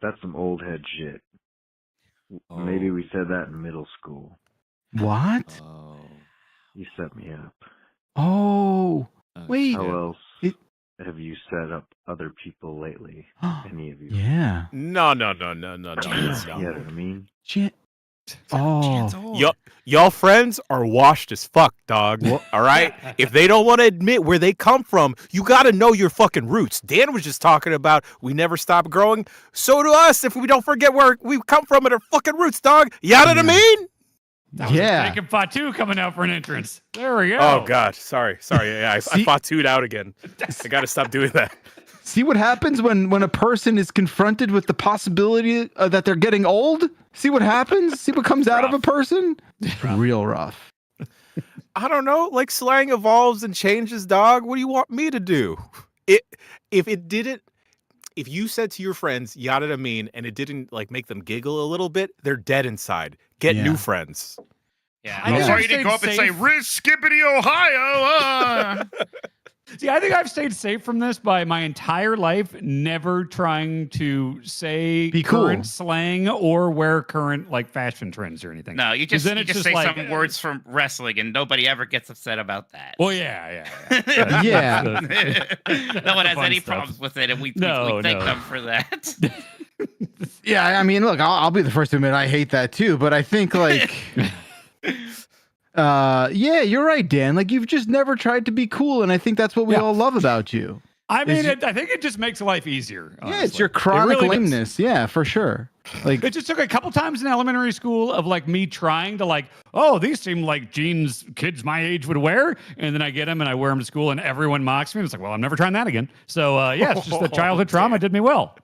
Speaker 6: "That's some old head shit." Maybe we said that in middle school.
Speaker 20: What?
Speaker 6: You set me up.
Speaker 20: Oh, wait.
Speaker 6: How else have you set up other people lately? Any of you?
Speaker 20: Yeah.
Speaker 22: No.
Speaker 6: You know what I mean?
Speaker 22: Y'all friends are washed as fuck, dog. All right? If they don't want to admit where they come from, you got to know your fucking roots. Dan was just talking about we never stop growing. So do us if we don't forget where we come from at our fucking roots, dog. You know what I mean?
Speaker 11: That was Jacob Fatu coming out for an entrance. There we go.
Speaker 22: Oh, God. Sorry. Yeah, I Fatu'd out again. I got to stop doing that.
Speaker 20: See what happens when a person is confronted with the possibility that they're getting old? See what happens? See what comes out of a person? Real rough.
Speaker 22: I don't know. Slang evolves and changes, dog. What do you want me to do? If you said to your friends, yada mean, and it didn't make them giggle a little bit, they're dead inside. Get new friends.
Speaker 23: Yeah, I'm sorry to go up and say, Skippity, Ohio.
Speaker 11: See, I think I've stayed safe from this by my entire life, never trying to say current slang or wear current fashion trends or anything.
Speaker 23: No, you just say
Speaker 11: like,
Speaker 23: some words from wrestling, and nobody ever gets upset about that.
Speaker 11: Well, yeah.
Speaker 20: Yeah.
Speaker 23: No one has
Speaker 11: Fun
Speaker 23: any
Speaker 11: stuff.
Speaker 23: problems with it, and we
Speaker 11: No,
Speaker 23: thank
Speaker 11: no.
Speaker 23: them for that.
Speaker 20: Yeah, I mean, look, I'll be the first to admit I hate that too, but I think yeah, you're right, Dan. You've just never tried to be cool, and I think that's what we all love about you.
Speaker 11: I mean, I think it just makes life easier. Honestly.
Speaker 20: Yeah, it's your chronic
Speaker 11: really
Speaker 20: lameness. Yeah, for sure.
Speaker 11: It just took a couple times in elementary school of me trying to oh, these seem like jeans kids my age would wear, and then I get them and I wear them to school, and everyone mocks me. And it's well, I'm never trying that again. So yeah, it's just the childhood trauma did me well.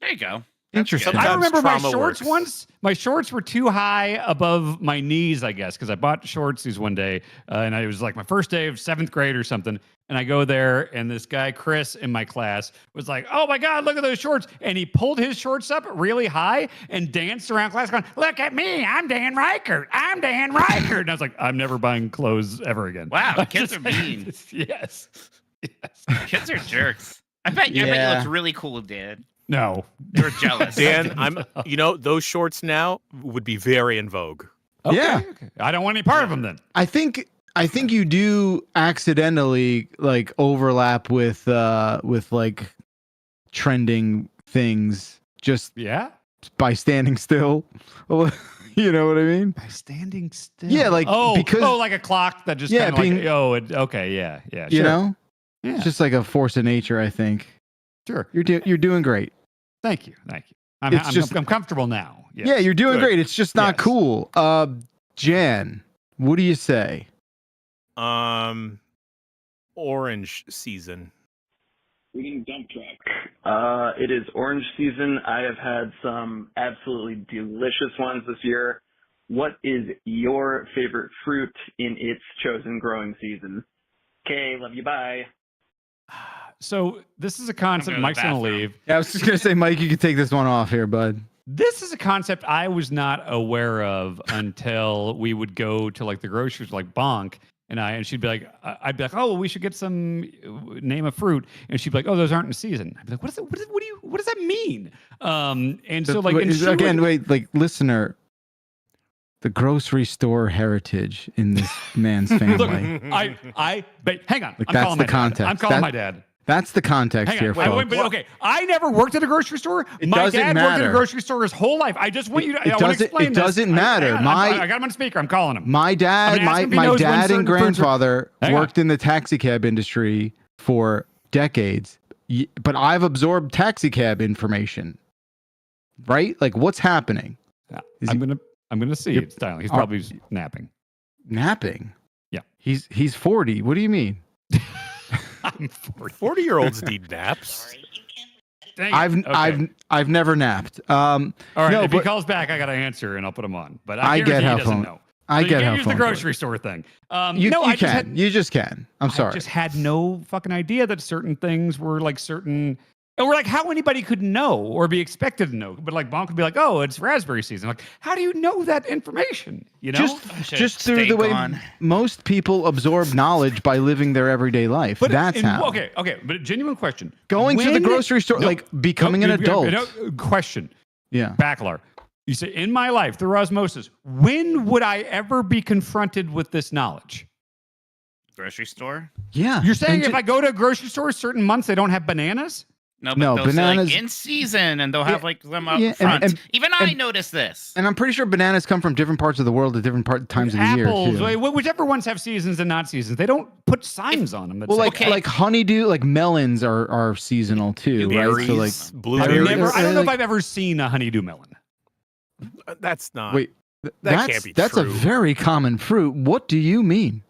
Speaker 23: There you go.
Speaker 20: Interesting.
Speaker 11: I remember my
Speaker 22: trauma
Speaker 11: shorts
Speaker 22: works.
Speaker 11: once. My shorts were too high above my knees, I guess, because I bought shorts these one day, and it was like my first day of 7th grade or something. And I go there, and this guy Chris in my class was like, "Oh my God, look at those shorts!" And he pulled his shorts up really high and danced around class, going, "Look at me, I'm Dan Reichert. I'm Dan Reichert." And I was like, "I'm never buying clothes ever again."
Speaker 23: Wow, kids are mean.
Speaker 11: Yes.
Speaker 23: Kids are jerks. I bet you looked really cool, Dad.
Speaker 11: No,
Speaker 23: they were jealous.
Speaker 22: Dan, those shorts now would be very in vogue.
Speaker 11: Okay,
Speaker 20: Yeah.
Speaker 11: okay. I don't want any part of them then.
Speaker 20: I think you do accidentally like overlap with like trending things just by standing still. You know what I mean?
Speaker 11: By standing still.
Speaker 20: Yeah, like because
Speaker 11: like a clock that just kind of
Speaker 20: being,
Speaker 11: like okay, yeah,
Speaker 20: you
Speaker 11: sure.
Speaker 20: know,
Speaker 11: Yeah.
Speaker 20: it's just like a force of nature. I think.
Speaker 11: Sure,
Speaker 20: you're doing great.
Speaker 11: Thank you. I'm comfortable now. Yes.
Speaker 20: Yeah, you're doing
Speaker 11: Good.
Speaker 20: great. It's just not cool. Jan, what do you say?
Speaker 22: Orange season.
Speaker 3: Reading dump truck. It is orange season. I have had some absolutely delicious ones this year. What is your favorite fruit in its chosen growing season? Okay, love you. Bye.
Speaker 11: So this is a concept. Mike's gonna leave.
Speaker 20: Yeah, I was just gonna say, Mike, you can take this one off here, bud.
Speaker 11: This is a concept I was not aware of until we would go to like the grocery store, like Bonk, and she'd be like, I'd be like, oh, well, we should get some name a fruit, and she'd be like, oh, those aren't in season. I'd be like, what does that mean? And so like, and
Speaker 20: wait, like listener, the grocery store heritage in this man's family.
Speaker 11: Look, but hang on,
Speaker 20: Like,
Speaker 11: I'm
Speaker 20: that's
Speaker 11: calling
Speaker 20: the
Speaker 11: my
Speaker 20: context.
Speaker 11: dad. I'm calling my dad.
Speaker 20: That's the context
Speaker 11: Hang on,
Speaker 20: here,
Speaker 11: wait,
Speaker 20: folks.
Speaker 11: but okay, I never worked at a grocery store. My
Speaker 20: doesn't
Speaker 11: dad worked at a
Speaker 20: matter.
Speaker 11: grocery store his whole life. I just want you to.
Speaker 20: It
Speaker 11: I want to
Speaker 20: doesn't.
Speaker 11: explain
Speaker 20: It
Speaker 11: this.
Speaker 20: doesn't matter.
Speaker 11: I got him on speaker. I'm calling him.
Speaker 20: My dad,
Speaker 11: I'm asking if he
Speaker 20: my
Speaker 11: knows when
Speaker 20: dad
Speaker 11: certain
Speaker 20: and
Speaker 11: fruits are-
Speaker 20: grandfather
Speaker 11: Hang on.
Speaker 20: worked in the taxi cab industry for decades, but I've absorbed taxi cab information. Right? Like, what's happening?
Speaker 11: I'm gonna see it styling. He's probably napping.
Speaker 20: Napping?
Speaker 11: Yeah.
Speaker 20: He's 40. What do you mean?
Speaker 11: I'm 40.
Speaker 22: 40-year-olds need naps.
Speaker 20: I've never napped.
Speaker 11: All right,
Speaker 20: no,
Speaker 11: if he
Speaker 20: but
Speaker 11: calls back, I got to answer and I'll put him on. But
Speaker 20: I get
Speaker 11: guarantee
Speaker 20: how
Speaker 11: he doesn't
Speaker 20: phone.
Speaker 11: know.
Speaker 20: I
Speaker 11: So
Speaker 20: get
Speaker 11: you
Speaker 20: how
Speaker 11: can't use the
Speaker 20: phone
Speaker 11: grocery store thing.
Speaker 20: You
Speaker 11: I
Speaker 20: can. You just can. I'm sorry.
Speaker 11: I just had no fucking idea that certain things were like certain. And we're like, how anybody could know or be expected to know. But like Bonk would be like, oh, it's raspberry season. Like, how do you know that information? You know?
Speaker 20: Just through the way most people absorb knowledge by living their everyday life. That's how.
Speaker 11: Okay, but genuine question.
Speaker 20: Going to the
Speaker 11: When-
Speaker 20: grocery store,
Speaker 11: No,
Speaker 20: like becoming an adult.
Speaker 11: Question.
Speaker 20: Yeah.
Speaker 11: Backlar. You say, in my life, through osmosis, when would I ever be confronted with this knowledge?
Speaker 23: Grocery store?
Speaker 20: Yeah.
Speaker 11: You're saying
Speaker 20: And
Speaker 11: if I go to a grocery store, certain months they don't have bananas?
Speaker 23: No, but
Speaker 20: No,
Speaker 23: they'll say,
Speaker 20: bananas-
Speaker 23: like in season, and they'll have like them up
Speaker 20: Yeah, and-
Speaker 23: front.
Speaker 20: and-
Speaker 23: Even I noticed this.
Speaker 20: And I'm pretty sure bananas come from different parts of the world at different times of the year.
Speaker 11: Apples,
Speaker 20: too.
Speaker 11: whichever ones have seasons and not seasons, they don't put signs on them. that
Speaker 20: Well,
Speaker 11: say-
Speaker 20: like honeydew, like melons are seasonal too, right? So like
Speaker 11: I don't know if I've ever seen a honeydew melon.
Speaker 22: That's not.
Speaker 20: Wait,
Speaker 22: that can't be
Speaker 20: that's
Speaker 22: true.
Speaker 20: a very common fruit. What do you mean?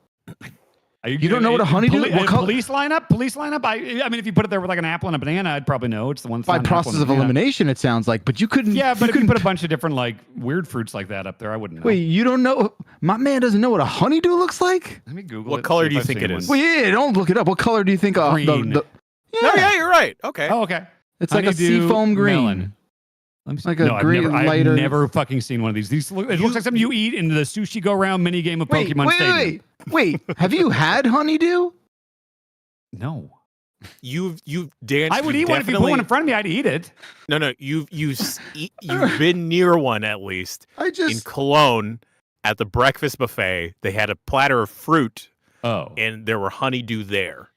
Speaker 20: You don't know what a honeydew? What color?
Speaker 11: Police lineup. I mean, if you put it there with like an apple and a banana, I'd probably know it's the one. that's
Speaker 20: By
Speaker 11: not an apple
Speaker 20: process
Speaker 11: and a
Speaker 20: of
Speaker 11: banana.
Speaker 20: elimination, it sounds like. But you couldn't.
Speaker 11: Yeah, but if you
Speaker 20: couldn't-
Speaker 11: put a bunch of different like weird fruits like that up there, I wouldn't know.
Speaker 20: Wait, you don't know? My man doesn't know what a honeydew looks like.
Speaker 11: Let me Google
Speaker 22: What
Speaker 11: it,
Speaker 22: color
Speaker 11: see
Speaker 22: do
Speaker 11: if
Speaker 22: you
Speaker 11: I've
Speaker 22: think
Speaker 11: seen
Speaker 22: it
Speaker 11: one.
Speaker 22: is?
Speaker 20: Well, yeah, don't look it up. What color do you think?
Speaker 11: Green.
Speaker 22: Oh, yeah, you're right. Okay.
Speaker 11: Oh, okay.
Speaker 20: It's like a
Speaker 11: Honeydew
Speaker 20: seafoam green.
Speaker 11: melon. Let me see.
Speaker 20: Like a
Speaker 11: no,
Speaker 20: green
Speaker 11: I've
Speaker 20: lighter.
Speaker 11: never fucking seen one of these. It looks like something you eat in the sushi go round mini game of Pokemon Stadium.
Speaker 20: Wait. Have you had honeydew?
Speaker 11: No.
Speaker 22: You've Dan.
Speaker 11: I would
Speaker 22: you've
Speaker 11: eat one if you put one in front of me. I'd eat it.
Speaker 22: No. You've been near one at least. In Cologne at the breakfast buffet. They had a platter of fruit.
Speaker 11: Oh.
Speaker 22: And there were honeydew there.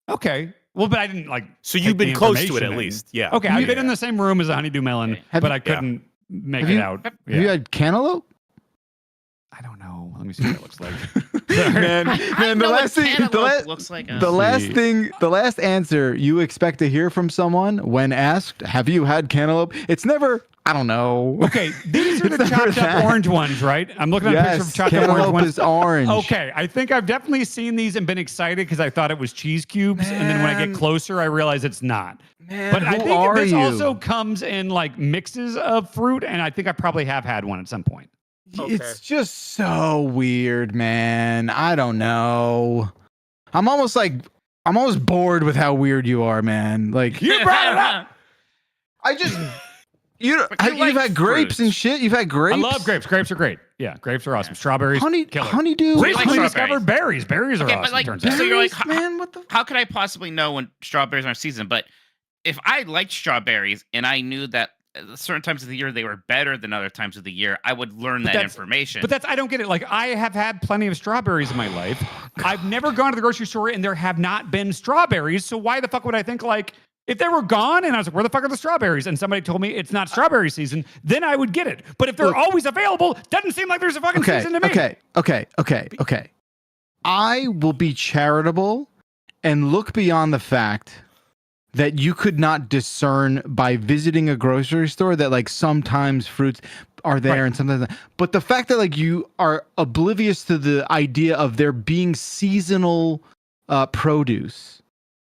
Speaker 11: Okay. Well, but I didn't like.
Speaker 22: So you've
Speaker 11: take the
Speaker 22: been close to it
Speaker 11: information
Speaker 22: at
Speaker 11: in.
Speaker 22: least. Yeah.
Speaker 11: Okay, I've been
Speaker 22: Yeah.
Speaker 11: in the same room as a honeydew melon, but I couldn't make
Speaker 20: Have
Speaker 11: it
Speaker 20: you-
Speaker 11: out.
Speaker 20: Have you had cantaloupe?
Speaker 11: I don't know. Let me see what it looks like.
Speaker 20: Man, the last thing,
Speaker 23: looks like
Speaker 20: the last answer you expect to hear from someone when asked, "Have you had cantaloupe?" It's never, I don't know.
Speaker 11: Okay, these are the chopped up orange ones, right? I'm looking at a picture of chopped up orange ones.
Speaker 20: Is orange.
Speaker 11: Okay, I think I've definitely seen these and been excited because I thought it was cheese cubes, and then when I get closer, I realize it's not.
Speaker 20: Man,
Speaker 11: but I
Speaker 20: who
Speaker 11: think
Speaker 20: are
Speaker 11: this
Speaker 20: you?
Speaker 11: also comes in like mixes of fruit, and I think I probably have had one at some point.
Speaker 20: It's just so weird, man. I don't know. I'm almost bored with how weird you are, man. Like
Speaker 11: you brought it up.
Speaker 20: You've had grapes and shit. You've had grapes.
Speaker 11: I love grapes. Grapes are great. Yeah, grapes are awesome. Strawberries, killer.
Speaker 20: Honeydew.
Speaker 11: We
Speaker 23: like
Speaker 11: discovered berries. Berries are awesome.
Speaker 23: But like,
Speaker 11: turns
Speaker 23: so
Speaker 11: out.
Speaker 23: you're like, how could I possibly know when strawberries are in season? But if I liked strawberries and I knew that at certain times of the year they were better than other times of the year, I would learn that information.
Speaker 11: But I don't get it. Like, I have had plenty of strawberries in my life. I've never gone to the grocery store and there have not been strawberries. So why the fuck would I think like, if they were gone and I was like, where the fuck are the strawberries? And somebody told me it's not strawberry season, then I would get it. But if they're always available, doesn't seem like there's a fucking season to me.
Speaker 20: Okay. I will be charitable and look beyond the fact that you could not discern by visiting a grocery store that like sometimes fruits are there and sometimes not. But the fact that like you are oblivious to the idea of there being seasonal produce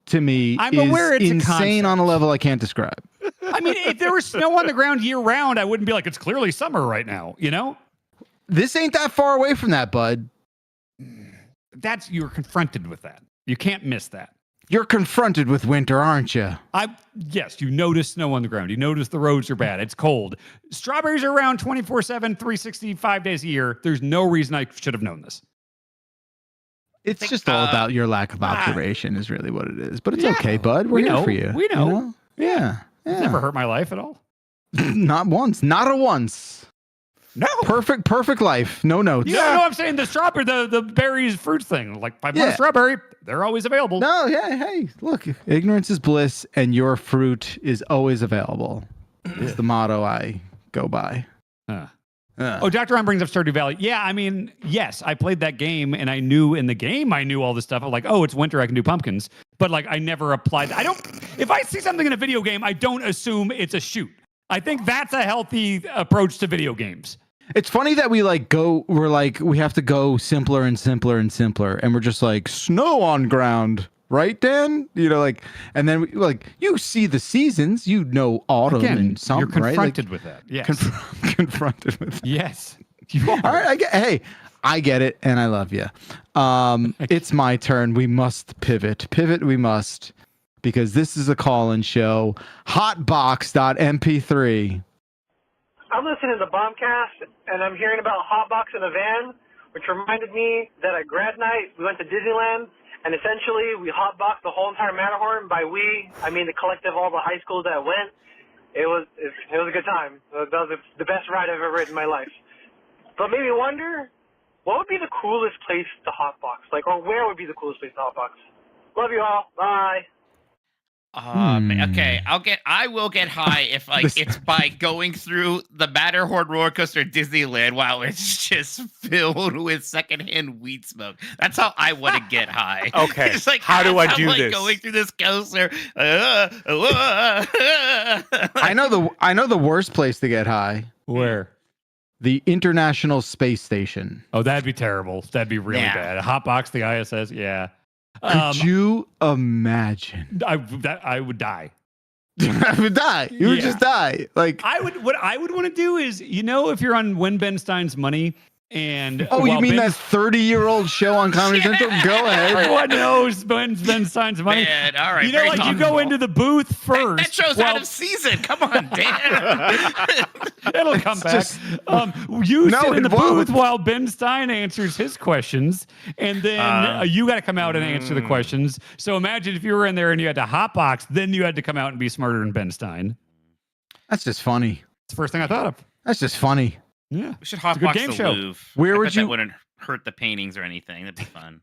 Speaker 20: to me is insane on a level I can't describe.
Speaker 11: I mean, if there was snow on the ground year round, I wouldn't be like, it's clearly summer right now, you know?
Speaker 20: This ain't that far away from that, bud.
Speaker 11: You're confronted with that. You can't miss that.
Speaker 20: You're confronted with winter, aren't you?
Speaker 11: Yes, you notice snow on the ground. You notice the roads are bad. It's cold. Strawberries are around 24/7, 365 days a year. There's no reason I should have known this.
Speaker 20: It's just all about your lack of observation is really what it is. But it's okay, bud. We're here for you.
Speaker 11: We know.
Speaker 20: You know? Yeah.
Speaker 11: It's never hurt my life at all.
Speaker 20: Not once. Not a once.
Speaker 11: No.
Speaker 20: Perfect life. No notes.
Speaker 11: You know what I'm saying? The strawberry, the berries, fruits thing. Like, if I want a strawberry, they're always available.
Speaker 20: No, yeah, hey, look, ignorance is bliss, and your fruit is always available. It's the motto I go by.
Speaker 11: Oh, Dr. Ron brings up Stardew Valley. Yeah, I mean, yes, I played that game, and I knew in the game, I knew all this stuff. I'm like, oh, it's winter, I can do pumpkins. But like, I never applied. If I see something in a video game, I don't assume it's a shoot. I think that's a healthy approach to video games.
Speaker 20: It's funny that we have to go simpler and simpler and simpler, and we're just like snow on ground, right, Dan? You know, like, and then you see the seasons, you know, autumn and summer,
Speaker 11: you're confronted
Speaker 20: right?
Speaker 11: with that. Yes,
Speaker 20: confronted with that.
Speaker 11: Yes, you are.
Speaker 20: All right, I get it, and I love you. It's my turn. We must pivot. We must, because this is a call-in show. Hotbox.mp3.
Speaker 5: I'm listening to the Bombcast, and I'm hearing about Hotbox in a van, which reminded me that at grad night, we went to Disneyland, and essentially we hotboxed the whole entire Matterhorn. By we, I mean the collective of all the high schools that went. It was a good time. That was the best ride I've ever ridden in my life. But made me wonder, what would be the coolest place to hotbox? Like, or where would be the coolest place to hotbox? Love you all. Bye.
Speaker 23: Okay, I will get high if it's by going through the Matterhorn roller coaster at Disneyland while it's just filled with secondhand weed smoke. That's how I want to get high.
Speaker 22: Okay,
Speaker 23: it's like,
Speaker 22: how do I do this?
Speaker 23: Going through this coaster.
Speaker 20: I know the worst place to get high.
Speaker 11: Where?
Speaker 20: The International Space Station.
Speaker 11: Oh, that'd be terrible. That'd be really bad. Hotbox the ISS. Yeah.
Speaker 20: Could you imagine?
Speaker 11: I would die.
Speaker 20: I would die. You would just die. Like
Speaker 11: what I would want to do is, you know, if you're on When Ben Stein's Money and
Speaker 20: you mean that 30-year-old show on Comedy Central? Go ahead.
Speaker 11: Everyone knows Ben Stein's Money.
Speaker 23: Man, all right.
Speaker 11: You know, like you go into the booth first.
Speaker 23: That show's out of season. Come on, Dan.
Speaker 11: It'll come back. You sit in the booth while Ben Stein answers his questions, and then you got to come out and answer the questions. So imagine if you were in there and you had to hotbox, then you had to come out and be smarter than Ben Stein.
Speaker 20: That's just funny.
Speaker 11: It's the first thing I thought of.
Speaker 20: That's just funny.
Speaker 11: Yeah,
Speaker 23: we should hotbox the
Speaker 11: show.
Speaker 23: Louvre.
Speaker 20: Where would you?
Speaker 23: That wouldn't hurt the paintings or anything. That'd be fun.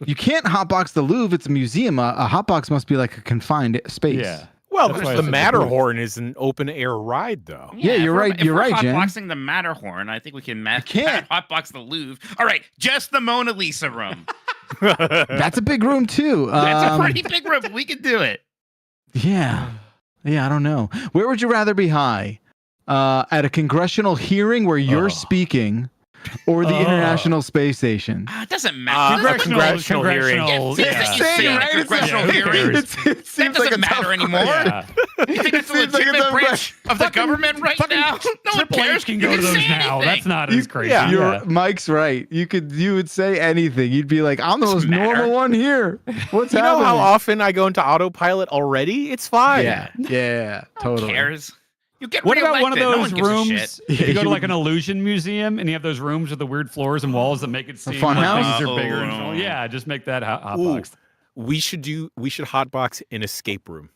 Speaker 20: You can't hotbox the Louvre. It's a museum. A hotbox must be like a confined space.
Speaker 11: Yeah.
Speaker 22: Well,
Speaker 11: That's why I
Speaker 22: the
Speaker 11: said
Speaker 22: Matterhorn is an open air ride, though.
Speaker 20: Yeah, you're right.
Speaker 23: If
Speaker 20: You're
Speaker 23: we're
Speaker 20: right, Jen.
Speaker 23: hotboxing the Matterhorn, I think we can
Speaker 20: can't.
Speaker 23: hotbox the Louvre. All right, just the Mona Lisa room.
Speaker 20: That's a big room too.
Speaker 23: That's a pretty big room. We can do it.
Speaker 20: Yeah. I don't know. Where would you rather be high? At a congressional hearing where you're speaking, or the International Space Station?
Speaker 23: It doesn't matter.
Speaker 22: Congressional hearing.
Speaker 23: Congressional hearing. That doesn't matter anymore. You think that's a legitimate branch of the government right now? No one cares.
Speaker 11: Can go to those now. That's not as crazy.
Speaker 20: Mike's right. You would say anything. You'd be like, I'm the most normal one here. What's happening?
Speaker 22: You know how often I go into autopilot already? It's fine.
Speaker 20: Yeah, totally.
Speaker 23: Who cares? You get
Speaker 11: What about one of
Speaker 23: reelected. No
Speaker 11: those
Speaker 23: one gives a
Speaker 11: rooms?
Speaker 23: shit.
Speaker 11: If you go to like an illusion museum and you have those rooms with the weird floors and walls that make it seem
Speaker 20: fun
Speaker 11: like
Speaker 20: house?
Speaker 11: things are bigger. And so, yeah, just make that hotbox.
Speaker 22: We should hotbox an escape room.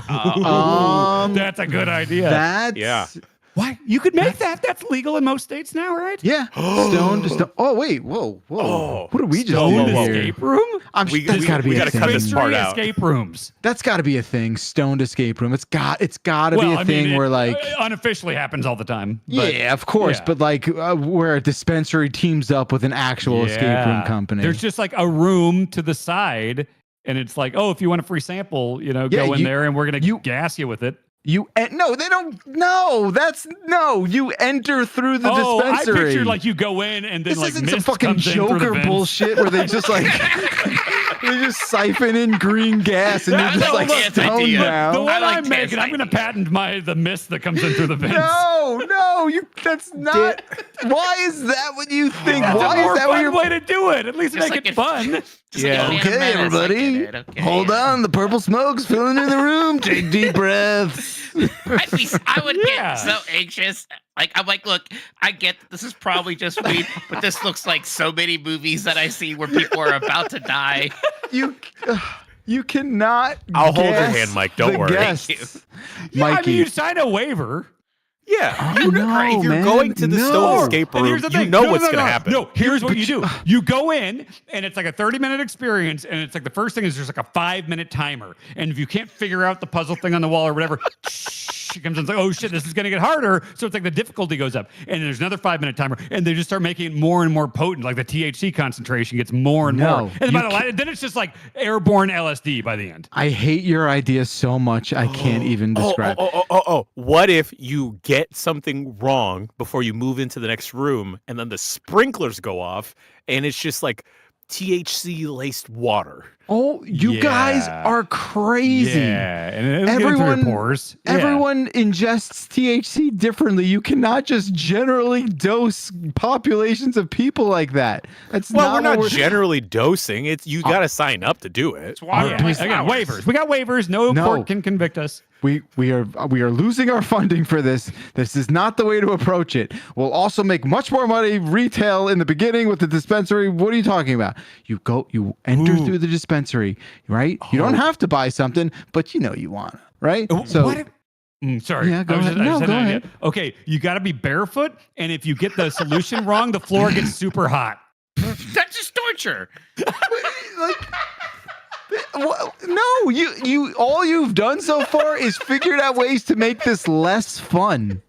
Speaker 11: That's a good idea.
Speaker 20: That's
Speaker 11: Why? You could make that. That's legal in most states now, right?
Speaker 20: Yeah. Stone to stone. Oh wait, whoa. What did we just
Speaker 11: Stone
Speaker 20: do here?
Speaker 11: escape room?
Speaker 20: That's got to be a thing.
Speaker 22: cut this part out.
Speaker 11: Escape rooms.
Speaker 20: That's got to be a thing. Stoned escape room. It's got to be a thing where like
Speaker 11: unofficially happens all the time. But,
Speaker 20: yeah, of course, but like where a dispensary teams up with an actual escape room company.
Speaker 11: There's just like a room to the side, and it's like, oh, if you want a free sample, go in there, and we're gonna gas you with it.
Speaker 20: No, they don't. No, you enter through the dispensary.
Speaker 11: I pictured like you go in and then
Speaker 20: this
Speaker 11: like
Speaker 20: isn't
Speaker 11: mist
Speaker 20: some fucking
Speaker 11: comes in through the
Speaker 20: Joker
Speaker 11: vents.
Speaker 20: bullshit where they just like they just siphon in green gas and you're just like stoned now.
Speaker 11: The one I'm making, I'm gonna patent the mist that comes in through the vents.
Speaker 20: No, that's not. Why is that what you think? Why is that what
Speaker 11: fun way to do it? At least make it fun.
Speaker 20: Okay, everybody. Hold on. The purple smoke's filling in the room. Take deep breaths.
Speaker 23: I would get so anxious. I'm like, look, I get that this is probably just weed, but this looks like so many movies that I see where people are about to die.
Speaker 20: You cannot.
Speaker 22: I'll hold your hand, Mike. Don't worry.
Speaker 23: Thank you.
Speaker 11: Yeah, I mean, you sign a waiver.
Speaker 22: Yeah, if you're going to the Stone escape room, you know what's going to happen.
Speaker 11: No, here's what you do. You go in, and it's like a 30-minute experience, and it's like the first thing is there's like a 5-minute timer. And if you can't figure out the puzzle thing on the wall or whatever, it comes in, it's like, oh shit, this is going to get harder. So it's like the difficulty goes up. And there's another 5-minute timer, and they just start making it more and more potent. Like the THC concentration gets more and more. And then it's just like airborne LSD by the end.
Speaker 20: I hate your idea so much, I can't even describe.
Speaker 22: What if you get something wrong before you move into the next room and then the sprinklers go off and it's just like THC laced water?
Speaker 20: Oh, you guys are crazy.
Speaker 11: Yeah, and everyone pores.
Speaker 20: Everyone ingests THC differently. You cannot just generally dose populations of people like that.
Speaker 22: We're not generally dosing. It's you got to sign up to do it.
Speaker 11: Again, waivers. We got waivers. No court can convict us.
Speaker 20: We are losing our funding for this. This is not the way to approach it. We'll also make much more money retail in the beginning with the dispensary. What are you talking about? You enter through the dispensary, right? You don't have to buy something, but you want it, right?
Speaker 11: Sorry.
Speaker 20: Yeah, go ahead. No, go ahead.
Speaker 11: Okay, you got to be barefoot, and if you get the solution wrong, the floor gets super hot.
Speaker 23: That's just torture.
Speaker 20: No, you all you've done so far is figured out ways to make this less fun.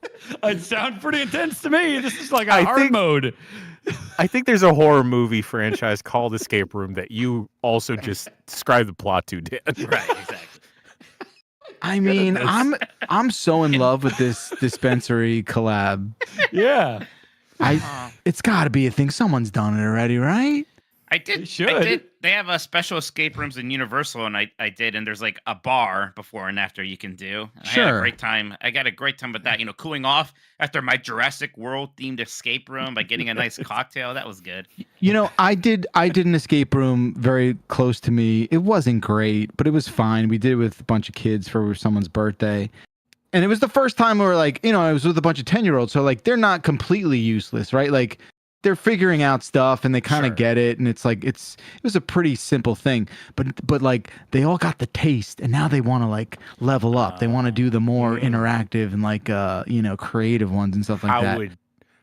Speaker 11: It sounds pretty intense to me. This is like a hard mode.
Speaker 22: I think there's a horror movie franchise called Escape Room that you also just described the plot to, Dan.
Speaker 23: Right, exactly.
Speaker 20: I mean, I'm so in love with this dispensary collab.
Speaker 11: Yeah.
Speaker 20: It's got to be a thing. Someone's done it already, right?
Speaker 23: I did. They have a special escape rooms in Universal, and I did. And there's like a bar before and after you can do. And I had a great time. I got a great time with that. Cooling off after my Jurassic World themed escape room by getting a nice cocktail. That was good.
Speaker 20: I did an escape room very close to me. It wasn't great, but it was fine. We did it with a bunch of kids for someone's birthday. And it was the first time we were like, I was with a bunch of 10-year-olds. So like, they're not completely useless, right? Like, they're figuring out stuff and they kind of get it, and it's like it was a pretty simple thing, but like they all got the taste, and now they want to like level up. They want to do the more interactive and like creative ones and stuff like that.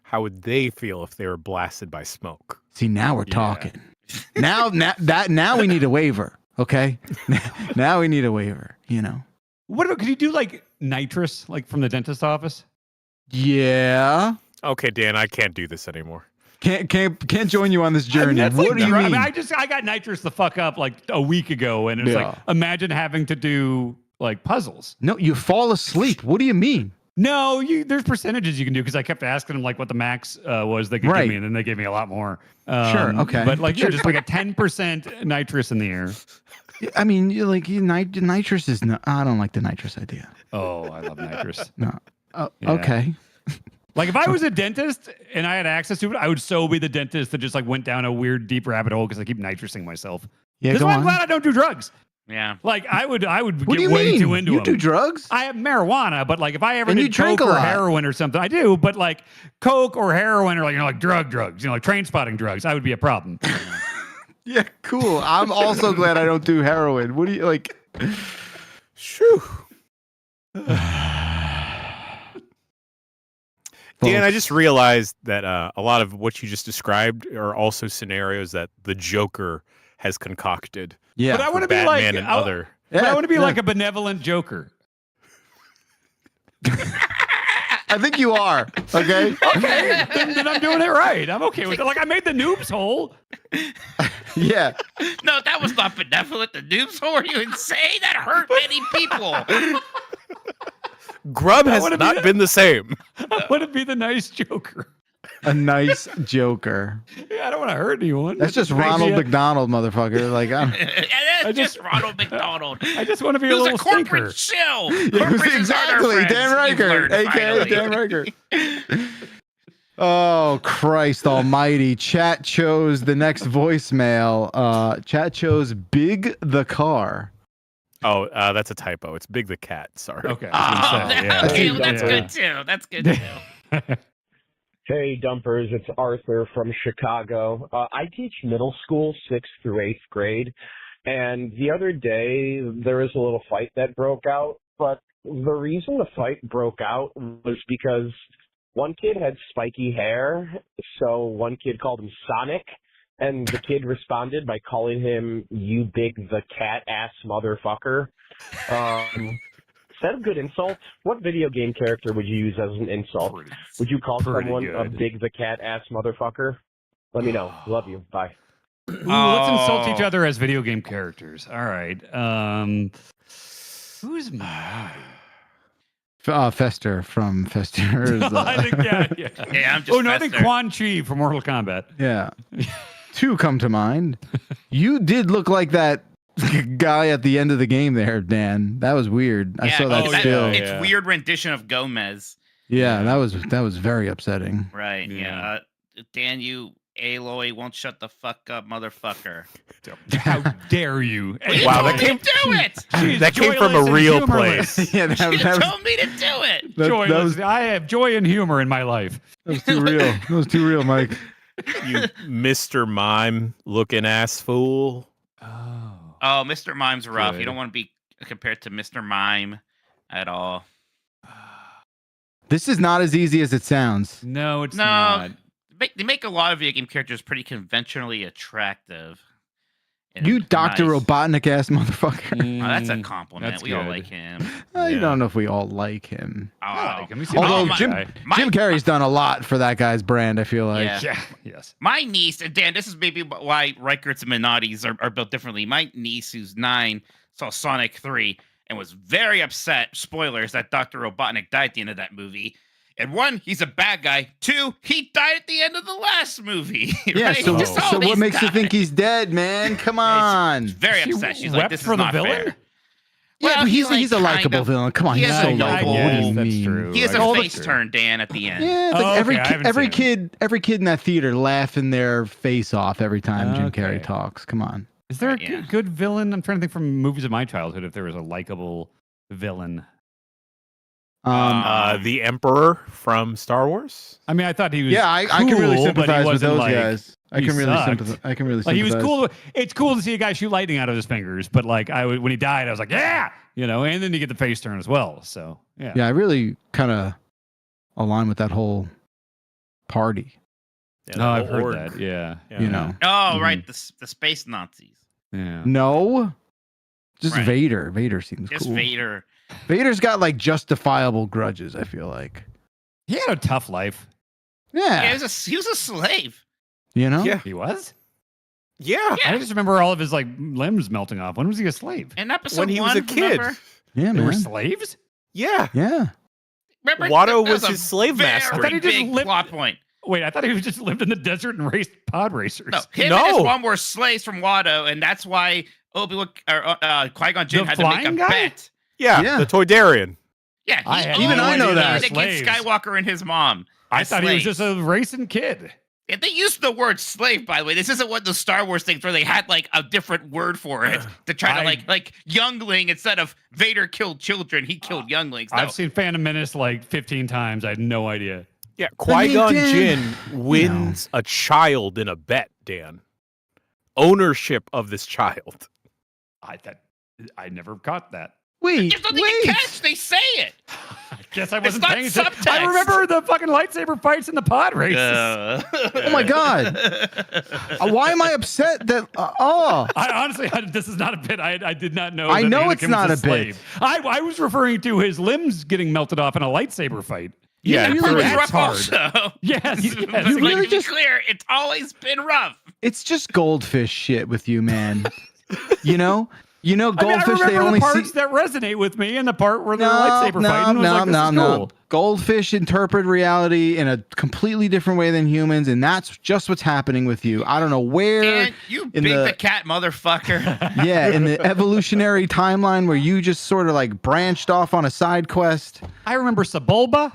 Speaker 22: How would they feel if they were blasted by smoke?
Speaker 20: See, now we're talking. Now we need a waiver. Okay, now we need a waiver.
Speaker 11: Could you do like nitrous, like from the dentist office?
Speaker 20: Yeah.
Speaker 22: Okay, Dan, I can't do this anymore.
Speaker 20: Can't join you on this journey.
Speaker 11: That's
Speaker 20: What
Speaker 11: like
Speaker 20: do you mean?
Speaker 11: I mean, I got nitrous the fuck up like a week ago, and it's like, imagine having to do like puzzles.
Speaker 20: No, you fall asleep. What do you mean?
Speaker 11: No, there's percentages you can do because I kept asking them like what the max was they could give me, and then they gave me a lot more.
Speaker 20: Sure, okay.
Speaker 11: But like, just like a 10% nitrous in the air.
Speaker 20: I mean, nitrous is no. I don't like the nitrous idea.
Speaker 11: Oh, I love nitrous.
Speaker 20: No.
Speaker 11: Yeah.
Speaker 20: Okay.
Speaker 11: Like if I was a dentist and I had access to it, I would so be the dentist that just like went down a weird deep rabbit hole because I keep nitrusing myself.
Speaker 20: Yeah,
Speaker 11: This is why I'm glad I don't do drugs.
Speaker 23: Yeah.
Speaker 11: Like I would
Speaker 20: What do
Speaker 11: get
Speaker 20: you
Speaker 11: way
Speaker 20: mean?
Speaker 11: too into
Speaker 20: You
Speaker 11: them.
Speaker 20: do drugs?
Speaker 11: I have marijuana, but like if I ever
Speaker 20: And you
Speaker 11: did
Speaker 20: drink
Speaker 11: coke
Speaker 20: a
Speaker 11: or
Speaker 20: lot.
Speaker 11: heroin or something, I do. But like coke or heroin or like drugs, like train spotting drugs, I would be a problem.
Speaker 20: Yeah, cool. I'm also glad I don't do heroin. What do you like?
Speaker 22: Shoo. Dan, I just realized that a lot of what you just described are also scenarios that the Joker has concocted.
Speaker 20: Yeah,
Speaker 11: but I want to be
Speaker 22: Batman
Speaker 11: like
Speaker 22: and other.
Speaker 11: But I want to be like a benevolent Joker.
Speaker 20: I think you are. Okay.
Speaker 11: Okay, then I'm doing it right. I'm okay with it. Like I made the noobs whole.
Speaker 20: Yeah.
Speaker 23: No, that was not benevolent. The noobs hole. Are you insane? That hurt many people.
Speaker 22: Grub has not been the same.
Speaker 11: I want to be the nice Joker.
Speaker 20: A nice Joker.
Speaker 11: Yeah, I don't want to hurt anyone.
Speaker 20: That's just Ronald McDonald, motherfucker. Like,
Speaker 23: That's just Ronald McDonald.
Speaker 11: I just want to be
Speaker 23: He
Speaker 11: a
Speaker 23: was
Speaker 11: little
Speaker 23: a corporate
Speaker 11: stinker.
Speaker 23: shill.
Speaker 20: Yeah,
Speaker 23: Corporations
Speaker 20: exactly.
Speaker 23: aren't our
Speaker 20: Dan
Speaker 23: friends. You've
Speaker 20: Riker,
Speaker 23: learned
Speaker 20: aka
Speaker 23: finally.
Speaker 20: Dan Riker. Oh, Christ almighty. Chat chose the next voicemail. Chat chose Big the Car.
Speaker 22: Oh, that's a typo. It's Big the Cat. Sorry.
Speaker 11: Okay.
Speaker 23: Okay, well, that's good too. That's good too.
Speaker 8: Hey, Dumpers, it's Arthur from Chicago. I teach middle school, 6th through 8th grade, and the other day there was a little fight that broke out, but the reason the fight broke out was because one kid had spiky hair, so one kid called him Sonic, and the kid responded by calling him, "You big the cat ass motherfucker." Is that a good insult? What video game character would you use as an insult? Would you call someone a big the cat ass motherfucker? Let me know. Love you. Bye.
Speaker 11: Ooh, let's insult each other as video game characters. All right. Who's my?
Speaker 20: Fester from Fester.
Speaker 11: I think, yeah.
Speaker 23: Yeah, I'm just
Speaker 11: I think
Speaker 23: Fester.
Speaker 11: Quan Chi from Mortal Kombat.
Speaker 20: Yeah. Two come to mind. You did look like that guy at the end of the game there, Dan. That was weird. I saw that still.
Speaker 23: It's weird rendition of Gomez.
Speaker 20: Yeah, that was very upsetting.
Speaker 23: Right. Yeah. Dan, you Aloy won't shut the fuck up, motherfucker.
Speaker 11: How dare you?
Speaker 23: You told me to do it.
Speaker 22: That came from a real place.
Speaker 20: Yeah,
Speaker 23: You told me to do it.
Speaker 11: Joyless. I have joy and humor in my life.
Speaker 20: That was too real. That was too real, Mike.
Speaker 22: You Mr. Mime looking ass fool.
Speaker 23: Oh, Mr. Mime's rough.
Speaker 22: Good.
Speaker 23: You don't want to be compared to Mr. Mime at all.
Speaker 20: This is not as easy as it sounds.
Speaker 11: No, it's
Speaker 23: No,
Speaker 11: not.
Speaker 23: they make a lot of video game characters pretty conventionally attractive. And
Speaker 20: You Dr.
Speaker 23: nice.
Speaker 20: Robotnik ass motherfucker.
Speaker 23: Oh, that's a compliment.
Speaker 11: That's
Speaker 23: We all
Speaker 11: good.
Speaker 23: like him.
Speaker 20: I don't know if we all like him.
Speaker 23: Oh,
Speaker 20: Although Jim Carrey's done a lot for that guy's brand, I feel like.
Speaker 23: Yeah.
Speaker 11: Yes.
Speaker 23: My niece, and Dan, this is maybe why Reichert's and Minotti's are built differently. My niece, who's 9, saw Sonic 3 and was very upset, spoilers, that Dr. Robotnik died at the end of that movie. And 1, he's a bad guy. 2, he died at the end of the last movie.
Speaker 20: Yeah,
Speaker 23: right?
Speaker 20: so,
Speaker 23: Just
Speaker 20: so what
Speaker 23: always
Speaker 20: makes you
Speaker 23: died.
Speaker 20: think he's dead, man? Come on.
Speaker 23: Very upset. She's like,
Speaker 11: wept
Speaker 23: this is
Speaker 11: for the
Speaker 23: not
Speaker 11: villain?
Speaker 23: fair.
Speaker 20: Yeah,
Speaker 23: Well,
Speaker 20: but he's
Speaker 23: he,
Speaker 20: a
Speaker 23: like,
Speaker 20: likable
Speaker 23: kind of-
Speaker 20: villain. Come on,
Speaker 23: he
Speaker 20: he's
Speaker 23: has
Speaker 20: so
Speaker 23: a
Speaker 20: likable.
Speaker 23: noble-
Speaker 20: What do you
Speaker 11: that's
Speaker 20: mean?
Speaker 11: true.
Speaker 23: He has
Speaker 11: All
Speaker 23: a
Speaker 11: the-
Speaker 23: face turn, Dan, at the end.
Speaker 20: Yeah, it's like
Speaker 11: Oh,
Speaker 20: every
Speaker 11: okay, I haven't
Speaker 20: every
Speaker 11: seen
Speaker 20: kid in that theater laughing their face off every time Jim Carrey
Speaker 11: Okay.
Speaker 20: talks. Come on.
Speaker 11: Is there a good villain? I'm trying to think from movies of my childhood if there was a likable villain.
Speaker 22: The Emperor from Star Wars.
Speaker 11: I mean, I thought he was.
Speaker 20: Yeah, I can really
Speaker 11: cool, but he
Speaker 20: sympathize with
Speaker 11: wasn't
Speaker 20: those
Speaker 11: like,
Speaker 20: guys. I
Speaker 11: he
Speaker 20: can really
Speaker 11: sucked.
Speaker 20: sympathize. I can really
Speaker 11: Like, he was
Speaker 20: sympathize.
Speaker 11: cool. It's cool to see a guy shoot lightning out of his fingers, but like when he died, I was like, yeah, and then you get the face turn as well. So yeah,
Speaker 20: Yeah, I really kind of align with that whole party.
Speaker 11: no, I've heard that. Yeah,
Speaker 20: You know.
Speaker 23: Oh, right, the space Nazis.
Speaker 11: Yeah.
Speaker 20: No. Just
Speaker 23: Right.
Speaker 20: Vader. Vader seems
Speaker 23: Just
Speaker 20: cool.
Speaker 23: Vader.
Speaker 20: Vader's got like justifiable grudges, I feel like.
Speaker 11: He had a tough life.
Speaker 20: Yeah.
Speaker 23: Yeah, he was a slave.
Speaker 20: You know?
Speaker 11: Yeah. He was?
Speaker 22: Yeah.
Speaker 11: I just remember all of his like limbs melting off. When was he a slave?
Speaker 23: In episode
Speaker 22: When he was a kid.
Speaker 23: remember?
Speaker 20: Yeah,
Speaker 11: They were
Speaker 20: man.
Speaker 11: slaves?
Speaker 22: Yeah.
Speaker 20: Yeah.
Speaker 23: Remember,
Speaker 22: Watto
Speaker 23: that
Speaker 22: was
Speaker 23: a
Speaker 22: his slave master.
Speaker 11: I thought he just
Speaker 23: big
Speaker 11: lived-
Speaker 23: plot point.
Speaker 11: Wait, I thought he just lived in the desert and raced pod racers.
Speaker 23: No, him and his mom were slaves from Watto, and that's why Obi-Wan or Qui-Gon Jinn
Speaker 11: The
Speaker 23: had to make a
Speaker 11: flying guy?
Speaker 23: bet.
Speaker 22: Yeah, the Toydarian.
Speaker 23: Yeah,
Speaker 11: Even I know that.
Speaker 23: Against Skywalker and his mom.
Speaker 11: I
Speaker 23: as
Speaker 11: thought he was
Speaker 23: slaves.
Speaker 11: just a racing kid.
Speaker 23: Yeah, they used the word slave, by the way. This isn't one of those Star Wars things where they had like a different word for it to try to like youngling instead of Vader killed children, he killed younglings. No.
Speaker 11: I've seen Phantom Menace like 15 times. I had no idea.
Speaker 22: Yeah, Qui-Gon Jinn wins a child in a bet, Dan. Ownership of this child.
Speaker 11: I never caught that.
Speaker 20: Wait,
Speaker 23: There's nothing to catch. They say it.
Speaker 11: Guess I
Speaker 23: It's
Speaker 11: wasn't
Speaker 23: not
Speaker 11: paying attention.
Speaker 23: subtext.
Speaker 11: I remember the fucking lightsaber fights in the pod races.
Speaker 20: Oh my god! Why am I upset that?
Speaker 11: I honestly, this is not a bit. I did not know.
Speaker 20: I
Speaker 11: that
Speaker 20: know it's
Speaker 11: Anakin
Speaker 20: not
Speaker 11: was
Speaker 20: a bit.
Speaker 11: slave. I was referring to his limbs getting melted off in a lightsaber fight.
Speaker 23: Yeah,
Speaker 20: you
Speaker 23: it
Speaker 20: really
Speaker 23: was
Speaker 20: that's
Speaker 23: rough
Speaker 20: hard.
Speaker 23: also.
Speaker 11: Yes,
Speaker 20: You
Speaker 23: But,
Speaker 20: really
Speaker 23: like, to
Speaker 20: just-
Speaker 23: be clear, it's always been rough.
Speaker 20: It's just goldfish shit with you, man. you know,
Speaker 11: I mean, I
Speaker 20: goldfish.
Speaker 11: remember
Speaker 20: They only
Speaker 11: the parts
Speaker 20: see.
Speaker 11: that resonate with me, and the part where the lightsaber fighting was like, this is cool.
Speaker 20: Goldfish interpret reality in a completely different way than humans, and that's just what's happening with you. I don't know where
Speaker 23: Dan, you
Speaker 20: in
Speaker 23: big the cat motherfucker.
Speaker 20: yeah, in the evolutionary timeline where you just sort of like branched off on a side quest.
Speaker 11: I remember Sebulba.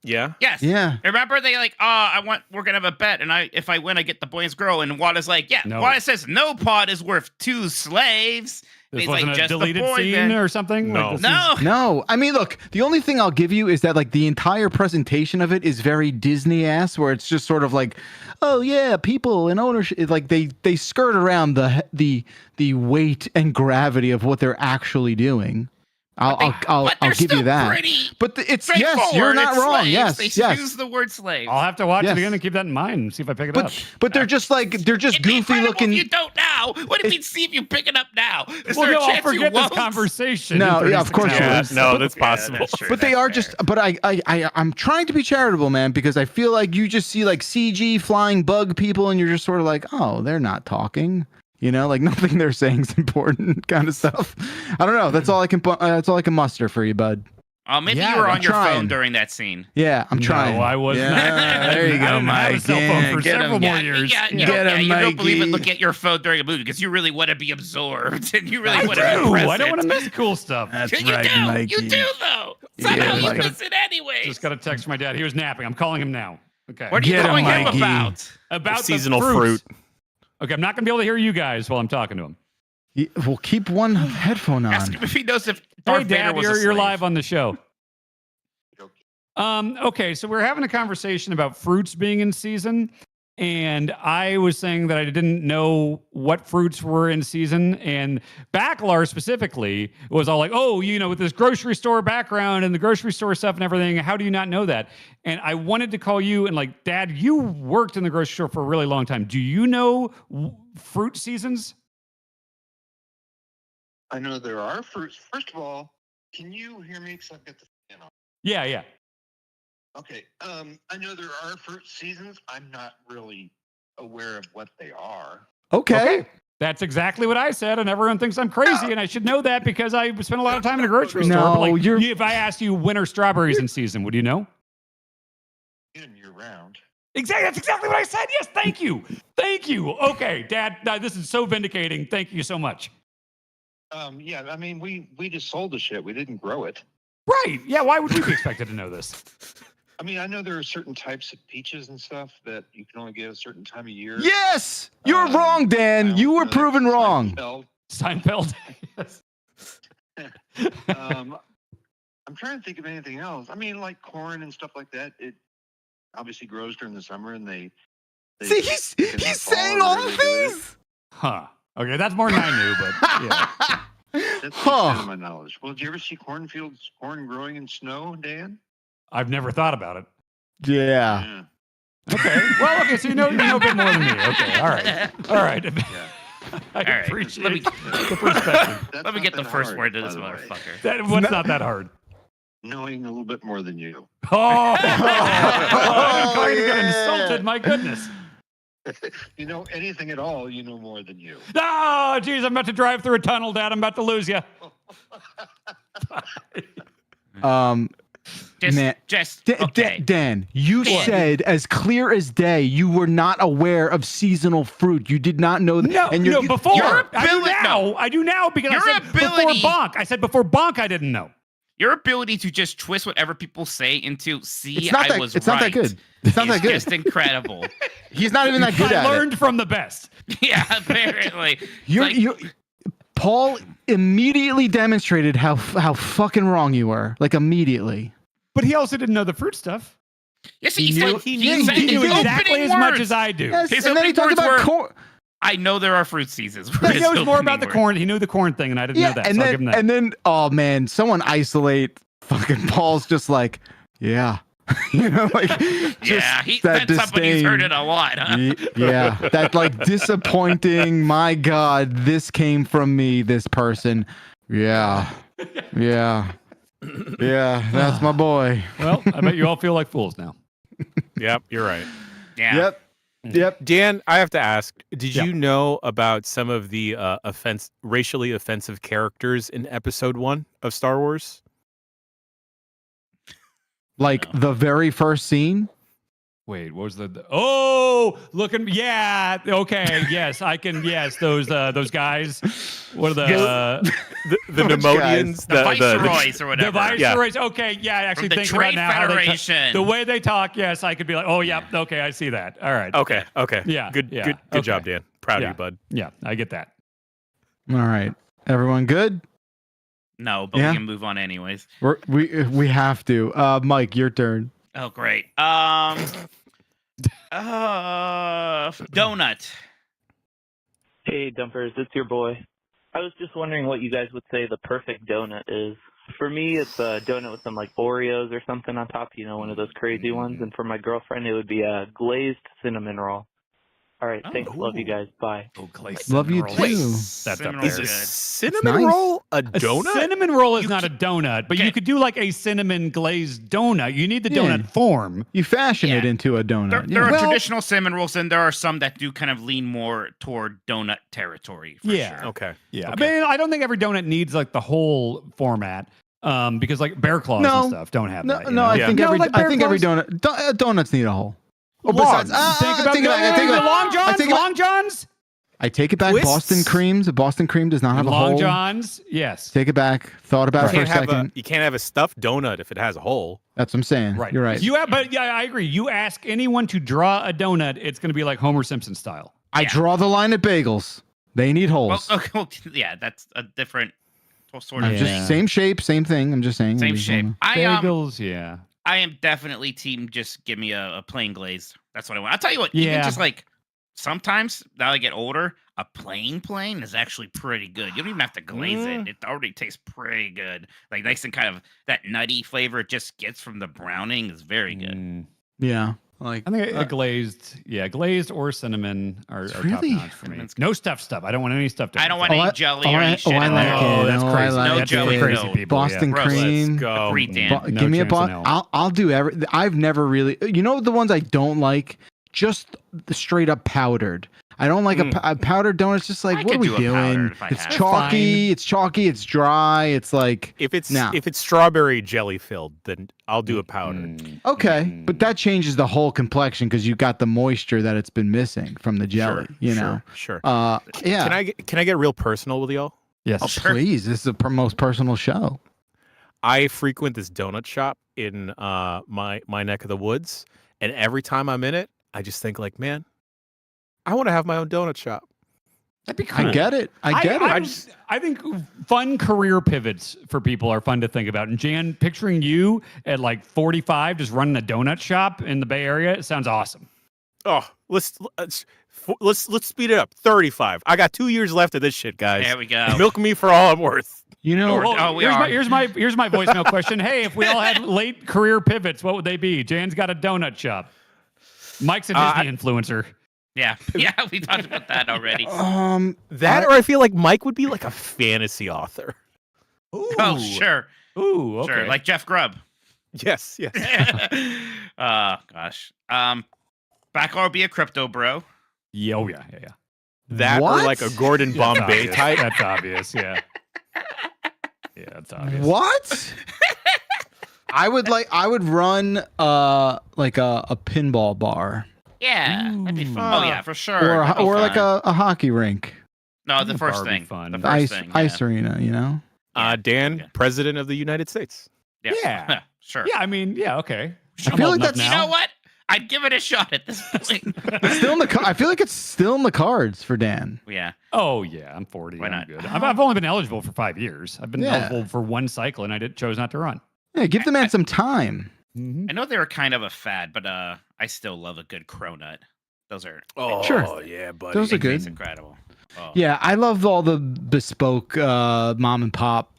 Speaker 22: Yeah.
Speaker 23: Yes.
Speaker 20: Yeah.
Speaker 23: Remember they like, we're gonna have a bet, and if I win, I get the boy and girl. And Wada's like, yeah.
Speaker 11: No.
Speaker 23: Wada says no pod is worth 2 slaves. And
Speaker 11: This
Speaker 23: he's
Speaker 11: wasn't
Speaker 23: like,
Speaker 11: a
Speaker 23: just
Speaker 11: deleted
Speaker 23: the boy
Speaker 11: scene
Speaker 23: then.
Speaker 11: or something.
Speaker 22: No.
Speaker 11: Like, this
Speaker 23: No.
Speaker 11: is-
Speaker 20: No, I mean, look, the only thing I'll give you is that like the entire presentation of it is very Disney ass, where it's just sort of like, oh yeah, people and ownership. Like they skirt around the weight and gravity of what they're actually doing. I'll give you that. But it's yes, you're not
Speaker 23: It's
Speaker 20: wrong.
Speaker 23: slaves.
Speaker 20: Yes,
Speaker 23: They
Speaker 20: yes.
Speaker 23: use the word slave.
Speaker 11: I'll have to watch
Speaker 20: Yes.
Speaker 11: it again and keep that in mind and see if I pick it up.
Speaker 20: But they're just like they're just goofy looking.
Speaker 23: You don't now. What do you mean? See if you pick it up now. Is
Speaker 11: Well,
Speaker 23: there
Speaker 11: no,
Speaker 23: a
Speaker 11: I'll
Speaker 23: chance you
Speaker 11: forget this
Speaker 23: won't?
Speaker 11: conversation.
Speaker 20: No,
Speaker 11: in
Speaker 20: yeah, of
Speaker 11: 36
Speaker 20: course you
Speaker 11: hours.
Speaker 20: will.
Speaker 22: No, that's possible.
Speaker 23: that's true.
Speaker 20: But they are just. But I'm trying to be charitable, man, because I feel like you just see like CG flying bug people, and you're just sort of like, oh, they're not talking. You know, like nothing they're saying is important, kind of stuff. I don't know. That's all I can. That's all I can muster for you, bud.
Speaker 23: Oh, maybe
Speaker 20: Yeah,
Speaker 23: you were
Speaker 20: I'm
Speaker 23: on your
Speaker 20: trying.
Speaker 23: phone during that scene.
Speaker 20: Yeah, I'm trying.
Speaker 11: No, I was
Speaker 20: Yeah,
Speaker 11: not.
Speaker 20: there you
Speaker 11: I
Speaker 20: go,
Speaker 11: didn't have a
Speaker 20: Mike.
Speaker 11: cell phone
Speaker 20: Yeah,
Speaker 11: for
Speaker 20: get
Speaker 11: several
Speaker 20: him.
Speaker 11: more
Speaker 23: Yeah,
Speaker 11: years.
Speaker 23: yeah, you
Speaker 20: Get
Speaker 23: don't,
Speaker 20: him,
Speaker 23: you don't believe it.
Speaker 20: Mikey.
Speaker 23: Look at your phone during a movie because you really want to be absorbed and you really
Speaker 11: I
Speaker 23: want to be
Speaker 11: do.
Speaker 23: present.
Speaker 11: I don't want to miss cool stuff.
Speaker 20: That's
Speaker 23: you
Speaker 20: right,
Speaker 23: do.
Speaker 20: Mikey.
Speaker 23: You do though.
Speaker 20: Yeah,
Speaker 23: Somehow you
Speaker 20: Mikey.
Speaker 23: miss it anyway.
Speaker 11: Just got a text from my dad. He was napping. I'm calling him now. Okay.
Speaker 23: What are you
Speaker 20: Get him,
Speaker 23: calling him
Speaker 20: Mikey.
Speaker 23: about?
Speaker 11: About the
Speaker 22: Seasonal
Speaker 11: fruits.
Speaker 22: fruit.
Speaker 11: Okay, I'm not going to be able to hear you guys while I'm talking to him.
Speaker 20: Well, keep one headphone
Speaker 23: Ask
Speaker 20: on.
Speaker 23: him if he knows if
Speaker 11: Hey,
Speaker 23: Darth Vader
Speaker 11: Dad,
Speaker 23: was a
Speaker 11: you're
Speaker 23: slave.
Speaker 11: live on the show. Okay, so we're having a conversation about fruits being in season, and I was saying that I didn't know what fruits were in season, and Backlar specifically was all like, oh, you know, with this grocery store background and the grocery store stuff and everything, how do you not know that? And I wanted to call you and like, Dad, you worked in the grocery store for a really long time. Do you know fruit seasons?
Speaker 9: I know there are fruits. First of all, can you hear me? Because I've got the fan on.
Speaker 11: Yeah, yeah.
Speaker 9: Okay. I know there are fruit seasons. I'm not really aware of what they are.
Speaker 20: Okay.
Speaker 11: That's exactly what I said, and everyone thinks I'm crazy, and I should know that because I spent a lot of time in a grocery store.
Speaker 20: No,
Speaker 11: But like,
Speaker 20: you're-
Speaker 11: if I asked you when are strawberries in season, would you know?
Speaker 9: In year round.
Speaker 11: Exactly. That's exactly what I said. Yes, thank you. Thank you. Okay, Dad, this is so vindicating. Thank you so much.
Speaker 9: Yeah, I mean, we just sold the shit. We didn't grow it.
Speaker 11: Right. Yeah, why would we be expected to know this?
Speaker 9: I mean, I know there are certain types of peaches and stuff that you can only get a certain time of year.
Speaker 20: Yes, you're wrong, Dan. You were proven wrong.
Speaker 9: Seinfeld.
Speaker 11: Seinfeld. Yes.
Speaker 9: I'm trying to think of anything else. I mean, like corn and stuff like that. It obviously grows during the summer, and they
Speaker 20: See, he's saying all the things.
Speaker 11: Huh. Okay, that's more than I knew, but yeah.
Speaker 9: That's the extent of my knowledge. Well, did you ever see cornfields, corn growing in snow, Dan?
Speaker 11: I've never thought about it.
Speaker 20: Yeah.
Speaker 11: Okay. Well, okay, so you know a bit more than me. Okay. All right. All right. I
Speaker 23: All right,
Speaker 11: appreciate
Speaker 23: let me
Speaker 11: the perspective.
Speaker 23: let me get the
Speaker 9: That's
Speaker 23: first
Speaker 9: hard,
Speaker 23: word to
Speaker 9: by
Speaker 23: this
Speaker 9: the way.
Speaker 23: motherfucker.
Speaker 11: What's not that hard?
Speaker 9: Knowing a little bit more than you.
Speaker 11: Oh, I'm going to get insulted. My goodness.
Speaker 9: You know anything at all, you know more than you.
Speaker 11: Oh, geez, I'm about to drive through a tunnel, Dad. I'm about to lose you.
Speaker 20: Dan, you said as clear as day you were not aware of seasonal fruit. You did not know that.
Speaker 11: No,
Speaker 20: and
Speaker 11: no, before. I do
Speaker 23: ability-
Speaker 11: now. I do now because
Speaker 23: Your
Speaker 11: I said
Speaker 23: ability-
Speaker 11: before bonk. I said before bonk, I didn't know.
Speaker 23: Your ability to just twist whatever people say into "see,
Speaker 20: It's not
Speaker 23: I
Speaker 20: that-
Speaker 23: was
Speaker 20: it's
Speaker 23: right."
Speaker 20: not that good. It's not
Speaker 23: is
Speaker 20: that good.
Speaker 23: Just incredible.
Speaker 20: He's not even that good at
Speaker 11: I learned from the best.
Speaker 23: Yeah, apparently.
Speaker 20: it. Paul immediately demonstrated how fucking wrong you were. Like immediately.
Speaker 11: But he also didn't know the fruit stuff.
Speaker 23: Yes,
Speaker 20: He
Speaker 23: he
Speaker 20: knew-
Speaker 23: said
Speaker 20: he
Speaker 23: he
Speaker 20: knew-
Speaker 23: said
Speaker 20: he knew
Speaker 23: his
Speaker 11: exactly
Speaker 23: opening
Speaker 11: as much
Speaker 23: words.
Speaker 11: as I do.
Speaker 20: Yes,
Speaker 23: His
Speaker 20: and then he
Speaker 23: opening
Speaker 20: talked
Speaker 23: words
Speaker 20: about
Speaker 23: were,
Speaker 20: corn.
Speaker 23: I know there are fruit seasons.
Speaker 11: He
Speaker 23: His
Speaker 11: knows more
Speaker 23: opening
Speaker 11: about the
Speaker 23: words.
Speaker 11: corn. He knew the corn thing, and I didn't know that.
Speaker 20: and
Speaker 11: So I'll
Speaker 20: then
Speaker 11: give him that.
Speaker 20: and then oh man, someone isolate fucking Paul's just like, yeah. You know, like
Speaker 23: Yeah,
Speaker 20: just
Speaker 23: that's something he's heard it a lot, huh?
Speaker 20: Yeah, that like disappointing. My God, this came from me. This person. Yeah, yeah, yeah. That's my boy.
Speaker 11: Well, I bet you all feel like fools now.
Speaker 22: Yep, you're right.
Speaker 23: Yeah.
Speaker 20: Yep.
Speaker 22: Dan, I have to ask, did
Speaker 11: Yeah.
Speaker 22: you know about some of the racially offensive characters in episode 1 of Star Wars?
Speaker 20: Like the very first scene.
Speaker 11: Wait, what was oh, looking, yeah, okay, yes, I can, yes, those guys, what are
Speaker 22: the
Speaker 20: Which
Speaker 22: Nemonians,
Speaker 23: The Viceroys or whatever.
Speaker 11: The Viceroys, okay, yeah, I actually
Speaker 23: From the
Speaker 11: think about
Speaker 23: Trade
Speaker 11: now how they
Speaker 23: Federation.
Speaker 11: the way they talk, yes, I could be like, oh, yeah, okay, I see that, all right.
Speaker 22: Okay.
Speaker 11: Yeah,
Speaker 22: Good
Speaker 11: yeah,
Speaker 22: good job,
Speaker 11: okay.
Speaker 22: Dan. Proud
Speaker 11: Yeah.
Speaker 22: of you, bud.
Speaker 11: Yeah, I get that.
Speaker 20: All right, everyone good?
Speaker 23: No, but
Speaker 20: Yeah.
Speaker 23: we can move on anyways.
Speaker 20: We have to. Mike, your turn.
Speaker 23: Oh, great. Donut.
Speaker 14: Hey, Dumpers, it's your boy. I was just wondering what you guys would say the perfect donut is. For me, it's a donut with some like Oreos or something on top, you know, one of those crazy ones. And for my girlfriend, it would be a glazed cinnamon roll. All right, thanks. Love you guys. Bye.
Speaker 11: Oh, glazed
Speaker 20: Love you
Speaker 11: roll.
Speaker 20: too.
Speaker 11: That's up
Speaker 23: Cinnamon
Speaker 11: there.
Speaker 23: roll's good.
Speaker 22: Cinnamon
Speaker 20: nice.
Speaker 22: roll? A
Speaker 11: A
Speaker 22: donut?
Speaker 11: cinnamon roll is not a donut, but you could do like a cinnamon glazed donut. You need the donut form.
Speaker 20: You fashion it
Speaker 23: Yeah.
Speaker 20: into a donut.
Speaker 23: There
Speaker 20: yeah.
Speaker 23: are traditional cinnamon rolls, and there are some that do kind of lean more toward donut territory. For
Speaker 11: Yeah.
Speaker 23: Sure.
Speaker 22: Okay.
Speaker 11: Yeah.
Speaker 22: Okay.
Speaker 11: I mean, I don't think every donut needs like the whole format. Because like bear claws
Speaker 20: No.
Speaker 11: and stuff don't have
Speaker 20: No,
Speaker 11: that. you
Speaker 20: no,
Speaker 11: know?
Speaker 20: I think
Speaker 11: No,
Speaker 20: every
Speaker 11: like
Speaker 20: I
Speaker 11: bear
Speaker 20: think every
Speaker 11: claws?
Speaker 20: donut donuts need a hole. Oh,
Speaker 11: Logs.
Speaker 20: besides,
Speaker 11: Think about
Speaker 20: I take it back, I take it
Speaker 11: the
Speaker 20: back.
Speaker 11: Long
Speaker 20: I
Speaker 11: Johns.
Speaker 20: take it back.
Speaker 11: Long Johns.
Speaker 20: I take it back.
Speaker 22: Twists?
Speaker 20: Boston creams. A Boston cream does not have a
Speaker 11: Long
Speaker 20: hole.
Speaker 11: Johns. Yes.
Speaker 20: Take it back. Thought about it for a second.
Speaker 22: You can't have a stuffed donut if it has a hole.
Speaker 20: That's what I'm saying.
Speaker 11: Right.
Speaker 20: You're right.
Speaker 11: You have, but yeah, I agree. You ask anyone to draw a donut, it's going to be like Homer Simpson style.
Speaker 20: I draw the line at bagels. They need
Speaker 23: Well,
Speaker 20: holes.
Speaker 23: okay, well, yeah, that's a different sort
Speaker 20: I'm
Speaker 23: of
Speaker 20: just same shape, same thing. I'm just saying.
Speaker 23: same
Speaker 20: I'm just
Speaker 23: shape.
Speaker 20: saying.
Speaker 11: Bagels, yeah.
Speaker 23: I am definitely team. Just give me a plain glazed. That's what I want. I'll tell you what. Even
Speaker 11: Yeah.
Speaker 23: just like sometimes now I get older, a plain is actually pretty good. You don't even have to glaze it. It already tastes pretty good. Like nice and kind of that nutty flavor it just gets from the browning is very good.
Speaker 20: Yeah. Like
Speaker 11: I think a glazed or cinnamon are top
Speaker 20: really-
Speaker 11: notch for me. No stuffed stuff. I don't want any stuffed.
Speaker 23: I don't want
Speaker 11: anything.
Speaker 23: any jelly or any shit
Speaker 20: I
Speaker 23: in
Speaker 20: like
Speaker 23: there.
Speaker 20: it.
Speaker 11: Oh, that's
Speaker 20: Oh, I
Speaker 11: crazy.
Speaker 20: like
Speaker 23: No
Speaker 20: it.
Speaker 11: That's
Speaker 23: jelly,
Speaker 11: for crazy
Speaker 23: no.
Speaker 11: people.
Speaker 20: Boston
Speaker 23: Gross.
Speaker 20: cream.
Speaker 23: Let's go. Agreed, Dan.
Speaker 11: No
Speaker 20: Give me a
Speaker 11: chance in
Speaker 20: Boston.
Speaker 11: hell.
Speaker 20: I'll do every. I've never really. You know the ones I don't like. Just the straight up powdered. I don't like a powdered donut. It's just like,
Speaker 23: I
Speaker 20: what are
Speaker 23: could
Speaker 20: we
Speaker 23: do a
Speaker 20: doing?
Speaker 23: powdered if I
Speaker 20: It's
Speaker 23: had it.
Speaker 20: chalky. It's chalky. It's dry. It's like
Speaker 22: If it's
Speaker 20: Nah.
Speaker 22: if it's strawberry jelly filled, then I'll do a powder.
Speaker 20: okay, but that changes the whole complexion because you got the moisture that it's been missing from the jelly. you know.
Speaker 22: Sure.
Speaker 20: Yeah.
Speaker 22: Can I get real personal with y'all?
Speaker 11: Yes.
Speaker 20: Oh, please. This is the most personal show.
Speaker 22: I frequent this donut shop in my neck of the woods, and every time I'm in it, I just think like, man, I want to have my own donut shop.
Speaker 11: That'd be cool.
Speaker 20: I get it. I get it.
Speaker 11: I think fun career pivots for people are fun to think about. And Jan, picturing you at like 45, just running a donut shop in the Bay Area, it sounds awesome.
Speaker 22: Oh, let's speed it up. 35. I got 2 years left of this shit, guys.
Speaker 23: There we go.
Speaker 22: Milk me for all I'm worth.
Speaker 20: You know,
Speaker 11: here's my voicemail question. Hey, if we all had late career pivots, what would they be? Jan's got a donut shop. Mike's a Disney influencer.
Speaker 23: Yeah, yeah, we talked about that already.
Speaker 22: That, or I feel like Mike would be like a fantasy author.
Speaker 23: Oh, sure.
Speaker 11: Ooh,
Speaker 23: Sure, like Jeff Grubb.
Speaker 22: Yes, yes.
Speaker 23: Gosh. Backlaw would be a crypto bro.
Speaker 11: Yeah, oh yeah.
Speaker 22: That or like a Gordon Bombay
Speaker 11: obvious.
Speaker 22: type.
Speaker 11: That's obvious, yeah. Yeah, that's obvious.
Speaker 20: What? I would run like a pinball bar.
Speaker 23: Yeah, that'd be fun. Oh yeah, for sure. That'd be
Speaker 20: Or like
Speaker 23: fun.
Speaker 20: a hockey rink.
Speaker 23: No, the first
Speaker 11: bar would be
Speaker 23: thing.
Speaker 11: fun.
Speaker 23: The first
Speaker 20: Ice
Speaker 23: thing.
Speaker 20: ice arena, you know?
Speaker 22: Dan, President of the United States.
Speaker 23: Yeah. Sure.
Speaker 11: Yeah, I mean, yeah, okay.
Speaker 20: I feel like that's
Speaker 23: You know what? I'd give it a shot at this point.
Speaker 20: it's still in the. I feel like it's still in the cards for Dan.
Speaker 23: Yeah.
Speaker 11: Oh yeah, I'm 40.
Speaker 23: Why
Speaker 11: I'm
Speaker 23: not?
Speaker 11: good. I've only been eligible for 5 years. I've been eligible for one cycle, and I chose not to run.
Speaker 20: Yeah, give the man some time.
Speaker 23: I know they were kind of a fad, but I still love a good cronut. Those are
Speaker 20: Sure.
Speaker 22: Yeah, buddy.
Speaker 20: Those are good.
Speaker 23: It's incredible. Oh.
Speaker 20: Yeah, I love all the bespoke mom and pop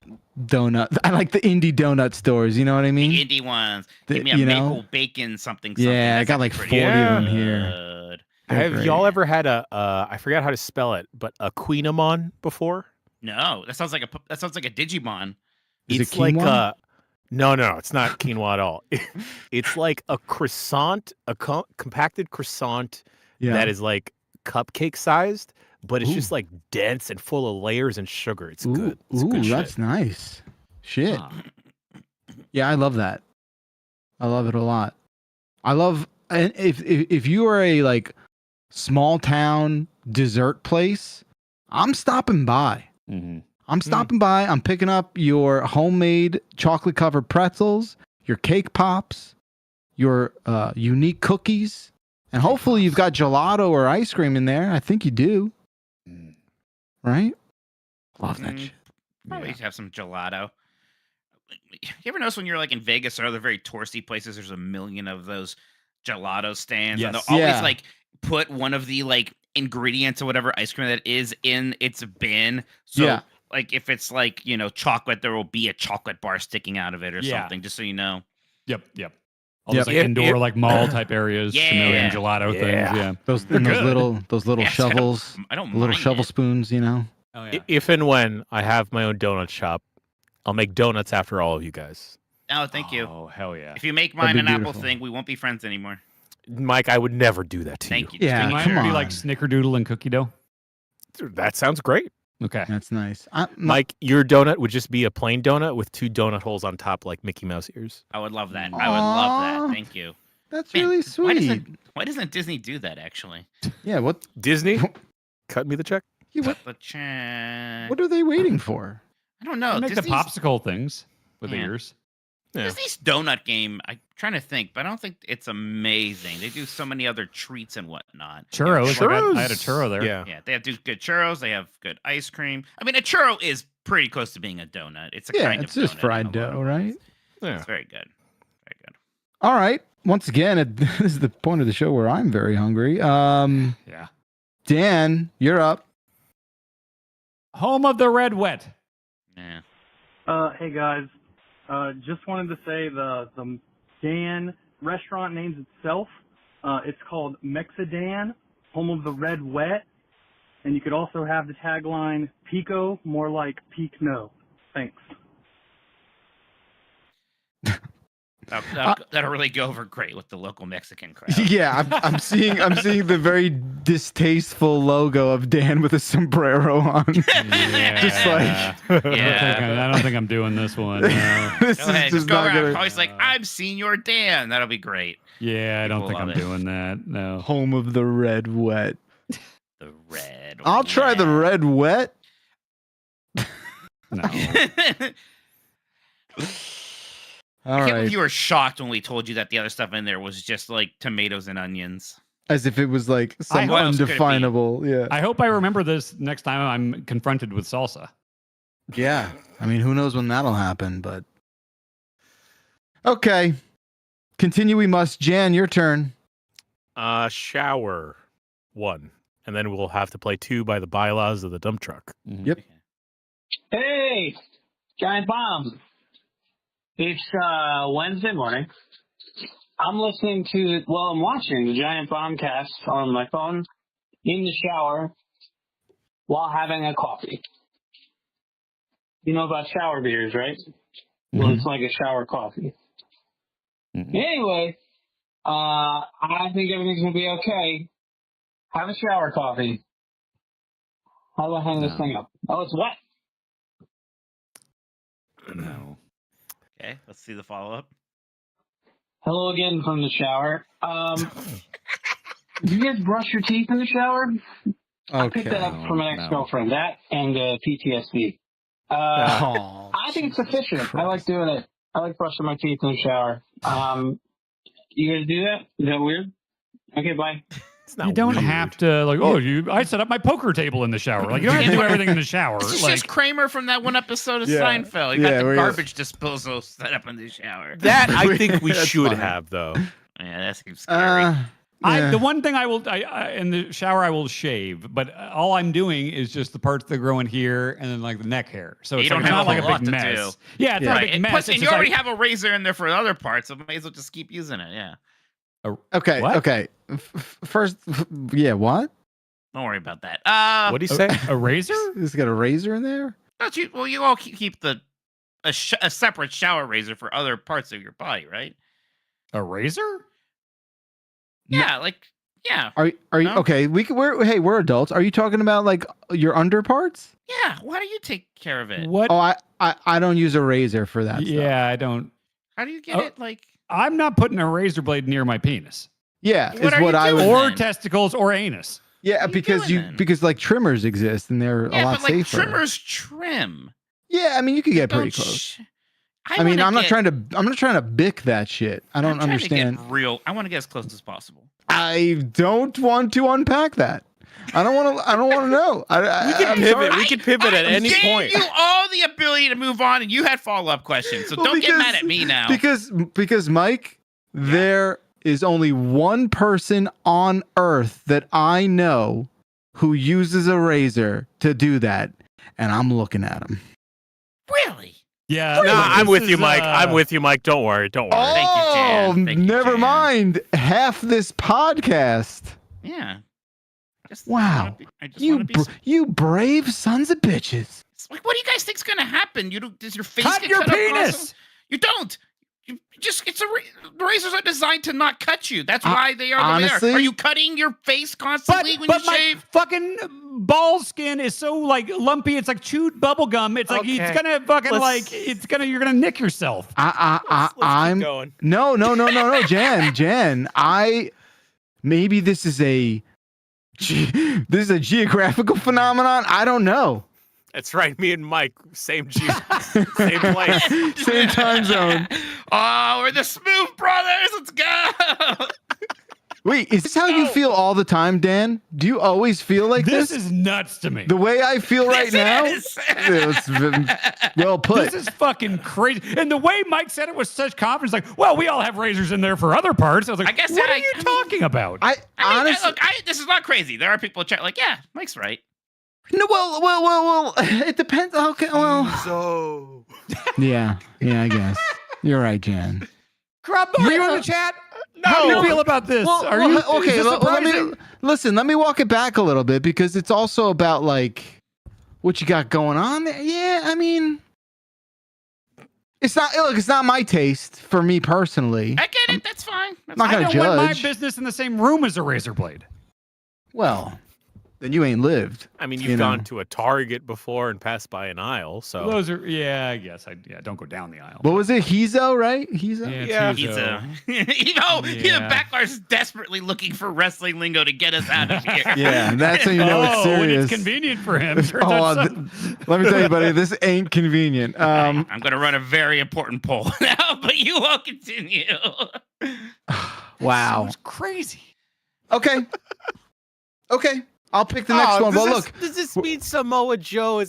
Speaker 20: donut. I like the indie donut stores. You know what I mean?
Speaker 23: The indie ones. Give me a
Speaker 20: you know?
Speaker 23: maple bacon something.
Speaker 20: Yeah, I
Speaker 23: That's
Speaker 20: got like
Speaker 23: actually
Speaker 20: 40
Speaker 23: pretty
Speaker 20: of them
Speaker 23: good.
Speaker 20: here.
Speaker 22: Have y'all ever had I forgot how to spell it, but a Queenamon before?
Speaker 23: No, that sounds like a Digimon.
Speaker 20: Is it
Speaker 22: It's like
Speaker 20: quinoa?
Speaker 22: no, it's not quinoa at all. It's like a croissant, a compacted croissant
Speaker 20: Yeah.
Speaker 22: that is like cupcake sized, but it's just like dense and full of layers and sugar. It's good. It's good shit.
Speaker 20: That's nice. Shit. Yeah, I love that. I love it a lot. I love, and if you are a like small town dessert place, I'm stopping by. I'm stopping by. I'm picking up your homemade chocolate covered pretzels, your cake pops, your unique cookies, and hopefully you've got gelato or ice cream in there. I think you do. Right? Love that shit.
Speaker 23: Probably have some gelato. You ever notice when you're like in Vegas or other very touristy places, there's a million of those gelato stands, and
Speaker 11: Yes.
Speaker 23: they'll always
Speaker 20: Yeah.
Speaker 23: like put one of the like ingredients or whatever ice cream that is in its bin. So
Speaker 20: Yeah.
Speaker 23: like if it's like, chocolate, there will be a chocolate bar sticking out of it or
Speaker 11: Yeah.
Speaker 23: something, just so you know.
Speaker 11: Yep. All those like indoor like mall type areas,
Speaker 23: Yeah.
Speaker 11: gelato things. Yeah,
Speaker 20: Those
Speaker 11: They're good.
Speaker 20: those little
Speaker 23: Yes, I don't-
Speaker 20: shovels,
Speaker 23: I don't
Speaker 20: little
Speaker 23: mind
Speaker 20: shovel
Speaker 23: it.
Speaker 20: spoons, you know.
Speaker 11: Oh yeah.
Speaker 22: If and when I have my own donut shop, I'll make donuts after all of you guys.
Speaker 23: Oh, thank you.
Speaker 11: Oh hell yeah.
Speaker 23: If you make
Speaker 20: That'd
Speaker 23: mine
Speaker 20: be
Speaker 23: an Apple
Speaker 20: beautiful.
Speaker 23: thing, we won't be friends anymore.
Speaker 22: Mike, I would never do that to
Speaker 23: Thank
Speaker 22: you.
Speaker 23: you.
Speaker 20: Yeah,
Speaker 11: Mine
Speaker 20: come
Speaker 11: would be
Speaker 20: on.
Speaker 11: like snickerdoodle and cookie dough.
Speaker 22: That sounds great.
Speaker 11: Okay.
Speaker 20: That's nice.
Speaker 22: Mike, your donut would just be a plain donut with 2 donut holes on top like Mickey Mouse ears.
Speaker 23: I would love that. I would love
Speaker 20: Aw.
Speaker 23: that. Thank you.
Speaker 20: That's
Speaker 23: Man,
Speaker 20: really
Speaker 23: Why
Speaker 20: sweet.
Speaker 23: doesn't Disney do that actually?
Speaker 20: Yeah. What?
Speaker 22: Disney, cut me the check.
Speaker 20: Yeah, what?
Speaker 23: The check.
Speaker 20: What are they waiting for?
Speaker 23: I don't know.
Speaker 11: They make
Speaker 23: Disney's,
Speaker 11: the popsicle things with
Speaker 23: Yeah.
Speaker 11: ears.
Speaker 22: Yeah.
Speaker 23: Disney's donut game. I'm trying to think, but I don't think it's amazing. They do so many other treats and whatnot.
Speaker 11: Churros. I had a churro there.
Speaker 22: Yeah.
Speaker 23: Yeah, they do good churros. They have good ice cream. I mean, a churro is pretty close to being a donut. It's a
Speaker 20: Yeah,
Speaker 23: kind
Speaker 20: it's
Speaker 23: of
Speaker 20: just
Speaker 23: donut in
Speaker 20: fried
Speaker 23: a lot
Speaker 20: dough,
Speaker 23: of
Speaker 20: right?
Speaker 23: ways.
Speaker 22: Yeah.
Speaker 23: It's very good. Very good.
Speaker 20: All right. Once again, this is the point of the show where I'm very hungry.
Speaker 11: Yeah.
Speaker 20: Dan, you're up.
Speaker 11: Home of the red wet.
Speaker 23: Yeah.
Speaker 5: Hey guys, just wanted to say the Dan restaurant names itself. It's called Mexidan, home of the red wet, and you could also have the tagline "Pico, more like peak no." Thanks.
Speaker 23: That'll really go over great with the local Mexican crowd.
Speaker 20: Yeah, I'm seeing the very distasteful logo of Dan with a sombrero on.
Speaker 11: Yeah.
Speaker 20: Just like
Speaker 11: I don't think I'm doing this one. No.
Speaker 20: this
Speaker 23: Go
Speaker 20: is
Speaker 23: ahead,
Speaker 20: just
Speaker 23: just go
Speaker 20: not
Speaker 23: around.
Speaker 20: gonna.
Speaker 23: Always like, I'm Senior Dan. That'll be great.
Speaker 11: Yeah, I don't
Speaker 23: People
Speaker 11: think I'm
Speaker 23: love it.
Speaker 11: doing that. No.
Speaker 20: Home of the red wet.
Speaker 23: The red.
Speaker 20: I'll try the red wet.
Speaker 11: No.
Speaker 20: All
Speaker 23: I can't
Speaker 20: right.
Speaker 23: believe you were shocked when we told you that the other stuff in there was just like tomatoes and onions.
Speaker 20: As if it was like some
Speaker 23: What else could it be?
Speaker 20: undefinable. Yeah.
Speaker 11: I hope I remember this next time I'm confronted with salsa.
Speaker 20: Yeah. I mean, who knows when that'll happen, but. Okay. Continue we must. Jan, your turn.
Speaker 22: Shower 1. And then we'll have to play 2 by the bylaws of the dump truck.
Speaker 20: Yep.
Speaker 12: Hey, Giant Bomb. It's Wednesday morning. I'm watching the Giant Bombcast on my phone, in the shower while having a coffee. You know about shower beers, right? Well, it's like a shower coffee. Anyway, I think everything's going to be okay. Have a shower coffee. How do I hang this thing up? Oh, it's wet.
Speaker 22: No.
Speaker 23: Okay, let's see the follow up.
Speaker 12: Hello again from the shower. Do you guys brush your teeth in the shower? I picked that up from an ex-girlfriend. That and PTSD. I think it's sufficient. I like doing it. I like brushing my teeth in the shower. You guys do that? Is that weird? Okay, bye.
Speaker 11: You don't have to I set up my poker table in the shower. Like, you don't have to do everything in the shower.
Speaker 23: It's
Speaker 11: Like,
Speaker 23: just Kramer from that one episode of
Speaker 11: Yeah.
Speaker 23: Seinfeld. You
Speaker 11: Yeah,
Speaker 23: got the
Speaker 11: where he-
Speaker 23: garbage disposal set up in the shower.
Speaker 22: That I think we
Speaker 23: That's
Speaker 22: should
Speaker 23: funny.
Speaker 22: have, though.
Speaker 23: Yeah, that seems scary.
Speaker 11: the one thing I in the shower I will shave, but all I'm doing is just the parts that grow in here and then like the neck hair. So
Speaker 23: You
Speaker 11: it's,
Speaker 23: don't
Speaker 11: like, it's
Speaker 23: have
Speaker 11: not
Speaker 23: a
Speaker 11: like a
Speaker 23: whole
Speaker 11: big
Speaker 23: lot to
Speaker 11: mess.
Speaker 23: do.
Speaker 11: Yeah, it's not a big
Speaker 23: And
Speaker 11: mess.
Speaker 23: plus,
Speaker 11: It's
Speaker 23: and you
Speaker 11: just
Speaker 23: already
Speaker 11: like-
Speaker 23: have a razor in there for the other parts, so may as well just keep using it. Yeah.
Speaker 20: Okay.
Speaker 11: What?
Speaker 20: Okay. First, yeah. What?
Speaker 23: Don't worry about that.
Speaker 22: What do you say?
Speaker 11: A razor?
Speaker 20: He's got a razor in there.
Speaker 23: Don't you? Well, you all keep a separate shower razor for other parts of your body, right?
Speaker 11: A razor?
Speaker 23: Yeah, like yeah.
Speaker 20: Are you
Speaker 23: No?
Speaker 20: okay? We're adults. Are you talking about like your under parts?
Speaker 23: Yeah. Why do you take care of it?
Speaker 11: What?
Speaker 20: Oh, I don't use a razor for that.
Speaker 11: Yeah, I don't.
Speaker 23: How do you get it? Like
Speaker 11: I'm not putting a razor blade near my penis.
Speaker 20: Yeah,
Speaker 23: What
Speaker 20: is
Speaker 23: are
Speaker 20: what
Speaker 23: you
Speaker 20: I would.
Speaker 23: doing
Speaker 11: Or
Speaker 23: then?
Speaker 11: testicles or anus.
Speaker 20: Yeah, because because like trimmers exist and they're a
Speaker 23: yeah,
Speaker 20: lot
Speaker 23: but like
Speaker 20: safer.
Speaker 23: trimmers trim.
Speaker 20: Yeah, I mean you could get pretty
Speaker 23: Don't
Speaker 20: close.
Speaker 23: sh-
Speaker 20: I mean,
Speaker 23: wanna
Speaker 20: I'm not
Speaker 23: get-
Speaker 20: trying to bick that shit. I don't
Speaker 23: I'm trying
Speaker 20: understand.
Speaker 23: To get real. I want to get as close as possible.
Speaker 20: I don't want to unpack that. I don't want to. I don't want to know.
Speaker 22: We can
Speaker 20: I'm
Speaker 22: pivot.
Speaker 20: sorry.
Speaker 22: We can pivot at any
Speaker 23: gave
Speaker 22: point.
Speaker 23: you all the ability to move on, and you had follow-up questions. So
Speaker 20: Well,
Speaker 23: don't get
Speaker 20: because-
Speaker 23: mad at me now.
Speaker 20: Because Mike, there is only one person on earth that I know who uses a razor to do that, and I'm looking at him.
Speaker 23: Really?
Speaker 11: Yeah.
Speaker 22: No, I'm
Speaker 11: this
Speaker 22: with you,
Speaker 11: is,
Speaker 22: Mike. I'm with you, Mike. Don't worry. Don't worry.
Speaker 23: Thank you, Jan. Thank you,
Speaker 20: never
Speaker 23: Jan.
Speaker 20: mind. Half this podcast.
Speaker 23: Yeah.
Speaker 20: Wow.
Speaker 23: I just want to be.
Speaker 20: You brave sons of bitches.
Speaker 23: Like, what do you guys think's gonna happen? You don't? Does your face
Speaker 11: Cut
Speaker 23: get
Speaker 11: your
Speaker 23: cut
Speaker 11: penis!
Speaker 23: across? You don't. You just razors are designed to not cut you. That's why they are the way they
Speaker 20: honestly-
Speaker 23: are. Are you cutting your face constantly when you
Speaker 11: my
Speaker 23: shave?
Speaker 11: fucking ball skin is so like lumpy. It's like chewed bubble gum. It's like it's
Speaker 22: Okay.
Speaker 11: gonna fucking
Speaker 22: Let's-
Speaker 11: you're gonna nick yourself.
Speaker 20: I'm
Speaker 22: going.
Speaker 20: no, Jan. Maybe this is a geographical phenomenon. I don't know.
Speaker 22: That's right. Me and Mike, same same place.
Speaker 20: Same time zone.
Speaker 23: Oh, we're the Smooth Brothers. Let's go.
Speaker 20: Wait, is this how you feel all the time, Dan? Do you always feel like this?
Speaker 11: This is nuts to me.
Speaker 20: The way I feel right now? It's well put.
Speaker 11: This is fucking crazy. And the way Mike said it with such confidence, like, well, we all have razors in there for other parts. I was like,
Speaker 23: I guess
Speaker 11: what
Speaker 23: that
Speaker 11: are you talking about?
Speaker 23: I mean, look, this is not crazy. There are people chat like, yeah, Mike's right.
Speaker 20: No, well, it depends. Okay, well.
Speaker 22: So.
Speaker 20: Yeah, I guess. You're right, Jan.
Speaker 11: Grub, are you in the chat?
Speaker 20: No.
Speaker 11: How do you feel about this?
Speaker 20: Well,
Speaker 11: are you
Speaker 20: okay?
Speaker 11: is this
Speaker 20: Let me
Speaker 11: surprising?
Speaker 20: let me walk it back a little bit because it's also about like what you got going on there. Yeah, I mean, it's not my taste for me personally.
Speaker 23: I get it. That's fine.
Speaker 20: I'm not
Speaker 11: I
Speaker 20: gonna
Speaker 11: don't want my
Speaker 20: judge.
Speaker 11: business in the same room as a razor blade.
Speaker 20: Well, then you ain't lived.
Speaker 22: I mean,
Speaker 20: you
Speaker 22: you've
Speaker 20: know.
Speaker 22: gone to a Target before and passed by an aisle, so
Speaker 11: Those are, I guess. Don't go down the aisle.
Speaker 20: What was it? Hizo, right? Hizo.
Speaker 11: Yeah,
Speaker 23: He's
Speaker 11: Tizo.
Speaker 23: Backlar's desperately looking for wrestling lingo to get us out of here.
Speaker 20: Yeah, that's how you know it's
Speaker 11: When
Speaker 20: serious.
Speaker 11: it's convenient for him. Turns
Speaker 20: Oh,
Speaker 11: out
Speaker 20: let me tell you, buddy, this ain't convenient.
Speaker 23: I'm going to run a very important poll now, but you all continue.
Speaker 20: Wow.
Speaker 11: It's crazy.
Speaker 20: Okay. I'll pick the next one. But look,
Speaker 22: does this mean Samoa Joe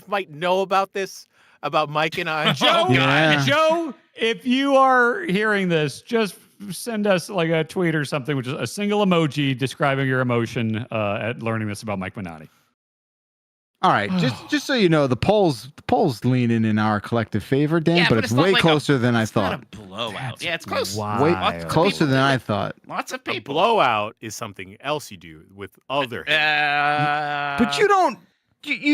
Speaker 22: might know about this, about Mike and I?
Speaker 11: Joe, Joe, if you are hearing this, just send us like a tweet or something, which is a single emoji describing your emotion at learning this about Mike Minotti.
Speaker 20: All right, just so you know, the polls leaning in our collective favor, Dan,
Speaker 23: Yeah,
Speaker 20: but
Speaker 23: but
Speaker 20: it's
Speaker 23: it's not
Speaker 20: way
Speaker 23: like
Speaker 20: closer than I
Speaker 23: it's not
Speaker 20: thought.
Speaker 23: a blowout. Yeah, it's close.
Speaker 20: Way
Speaker 23: Lots of
Speaker 20: closer
Speaker 23: people
Speaker 20: than
Speaker 23: do
Speaker 20: I
Speaker 23: it.
Speaker 20: thought.
Speaker 23: Lots of
Speaker 22: A
Speaker 23: people.
Speaker 22: blowout is something else you do with other hair.
Speaker 20: But you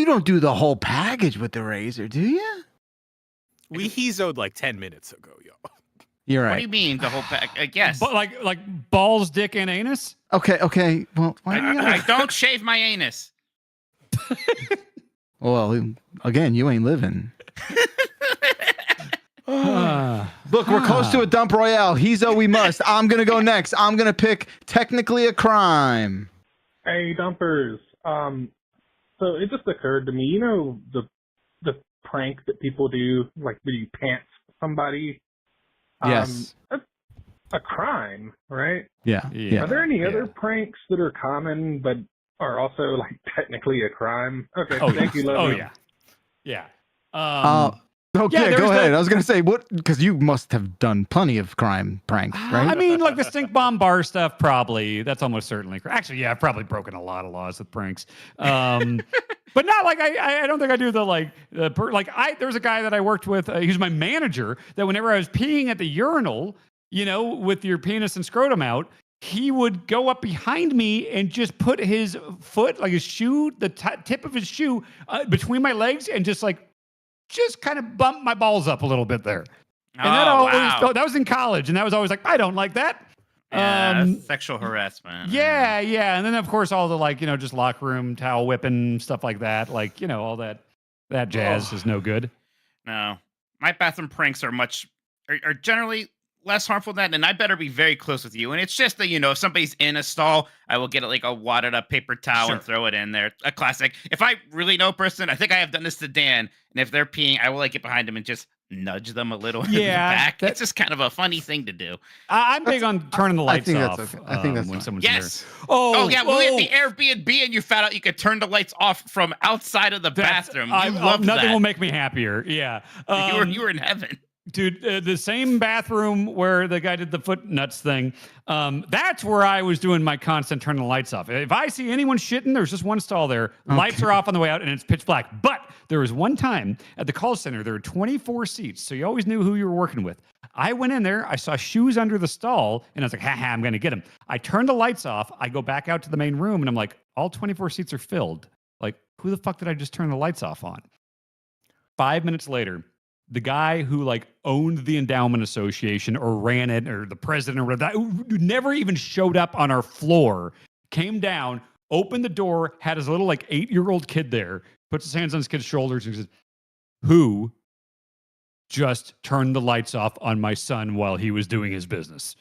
Speaker 20: don't do the whole package with the razor, do you?
Speaker 22: We hezoed like 10 minutes ago, yo.
Speaker 20: You're
Speaker 23: What
Speaker 20: right.
Speaker 23: do you mean the whole pack? Yes.
Speaker 11: But like balls, dick, and anus.
Speaker 20: Okay. Well, why do you
Speaker 23: I don't shave my anus.
Speaker 20: Well, again, you ain't living. Look, we're close to a dump royale. Hezo, we must. I'm gonna go next. I'm gonna pick technically a crime.
Speaker 10: Hey, dumpers. So it just occurred to me, you know, the prank that people do, like when you pants somebody.
Speaker 20: Yes.
Speaker 10: That's a crime, right?
Speaker 20: Yeah.
Speaker 10: Are there any other pranks that are common but are also like technically a crime? Okay. Thank you, love.
Speaker 11: Oh
Speaker 10: you.
Speaker 11: yeah.
Speaker 20: Okay,
Speaker 11: there
Speaker 20: go
Speaker 11: was
Speaker 20: ahead.
Speaker 11: the-
Speaker 20: I was gonna say what because you must have done plenty of crime pranks, right?
Speaker 11: I mean, like the stink bomb bar stuff, probably. That's almost certainly. Actually, yeah, I've probably broken a lot of laws with pranks. But not like I don't think I do the there's a guy that I worked with. He was my manager. That whenever I was peeing at the urinal, you know, with your penis and scrotum out, he would go up behind me and just put his foot, like his shoe, the tip of his shoe, between my legs, and just kind of bump my balls up a little bit there. And that was in college, and that was always like, I don't like that.
Speaker 23: Yeah, that's sexual harassment.
Speaker 11: Yeah. And then of course all the just locker room towel whipping stuff like that, all that jazz is no good.
Speaker 23: No, my bathroom pranks are generally less harmful than that, and I better be very close with you. And it's just that, if somebody's in a stall, I will get like a wadded up paper towel and throw it in there. A classic. If I really know a person, I think I have done this to Dan, and if they're peeing, I will get behind them and just nudge them a little in the back. It's just kind of a funny thing to do.
Speaker 11: I'm big on turning the lights off.
Speaker 20: I think that's
Speaker 11: when
Speaker 20: fine.
Speaker 11: someone's
Speaker 23: Yes.
Speaker 11: in there.
Speaker 23: Oh yeah. We had the Airbnb, and you found out you could turn the lights off from outside of the bathroom. You loved
Speaker 11: nothing
Speaker 23: that.
Speaker 11: will make me happier. Yeah.
Speaker 23: You were in heaven.
Speaker 11: Dude, the same bathroom where the guy did the foot nuts thing, that's where I was doing my constant turning the lights off. If I see anyone shitting, there's just one stall there. Lights are off on the way out, and it's pitch black. But there was one time at the call center, there were 24 seats, so you always knew who you were working with. I went in there, I saw shoes under the stall, and I was like, I'm going to get them. I turned the lights off. I go back out to the main room, and I'm like, all 24 seats are filled. Like, who the fuck did I just turn the lights off on? 5 minutes later, the guy who owned the endowment association or ran it, or the president or whatever, who never even showed up on our floor, came down, opened the door, had his little 8-year-old kid there, puts his hands on his kid's shoulders and says, "Who just turned the lights off on my son while he was doing his business?"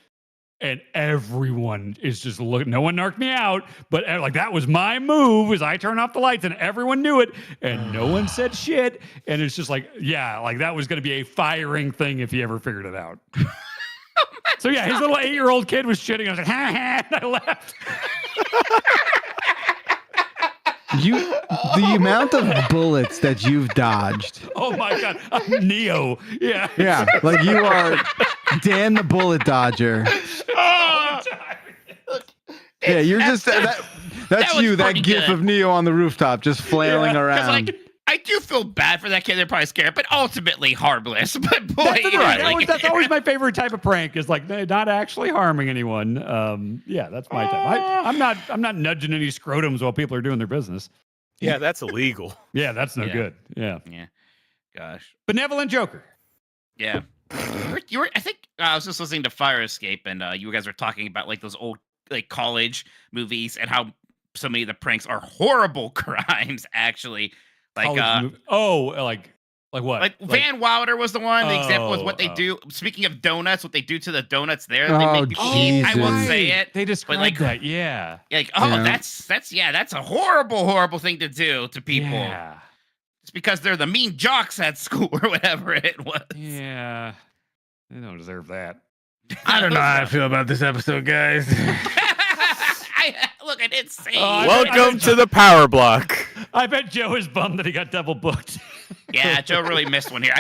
Speaker 11: And everyone is just looking. No one narked me out, but that was my move. Is I turned off the lights, and everyone knew it, and no one said shit. And it's just that was going to be a firing thing if he ever figured it out. So yeah, his little 8-year-old kid was shitting. I was like, and I left.
Speaker 20: The amount of bullets that you've dodged.
Speaker 11: Oh my God, I'm Neo. Yeah.
Speaker 20: Yeah, you are Dan the bullet dodger. Yeah, you're just that's you. That gif of Neo on the rooftop just flailing around.
Speaker 23: I do feel bad for that kid. They're probably scared, but ultimately harmless. But boy,
Speaker 11: That's always my favorite type of prank. Is not actually harming anyone. Yeah, that's my type. I'm not nudging any scrotums while people are doing their business.
Speaker 22: Yeah, that's illegal.
Speaker 11: Yeah, that's no good. Yeah.
Speaker 23: Gosh.
Speaker 11: Benevolent Joker.
Speaker 23: Yeah. You were. I think I was just listening to Fire Escape, and you guys were talking about those old college movies and how so many of the pranks are horrible crimes. Actually. Like what? Van Wilder was the one. The example was what they do. Speaking of donuts, what they do to the donuts there, they make you eat. I won't say it.
Speaker 11: They describe that. Yeah.
Speaker 23: That's a horrible thing to do to people.
Speaker 11: Yeah.
Speaker 23: It's because they're the mean jocks at school or whatever it was.
Speaker 11: Yeah. They don't deserve that.
Speaker 20: I don't know how I feel about this episode, guys.
Speaker 23: Look, I didn't say.
Speaker 22: Welcome to the Power Block.
Speaker 11: I bet Joe is bummed that he got double booked.
Speaker 23: Yeah, Joe really missed one here.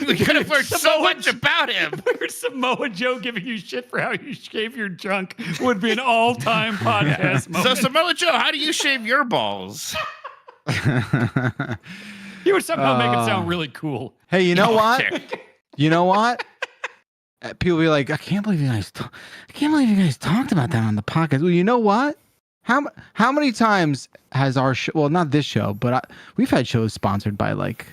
Speaker 23: We could have learned so much about him.
Speaker 11: Samoa Joe giving you shit for how you shave your junk would be an all-time podcast moment.
Speaker 23: So Samoa Joe, how do you shave your balls?
Speaker 11: You would somehow make it sound really cool.
Speaker 20: Hey, you know
Speaker 11: Oh,
Speaker 20: what?
Speaker 11: sure.
Speaker 20: You know what? People be like, I can't believe you guys talked about that on the podcast. Well, you know what? How many times has our show? Well, not this show, but we've had shows sponsored by like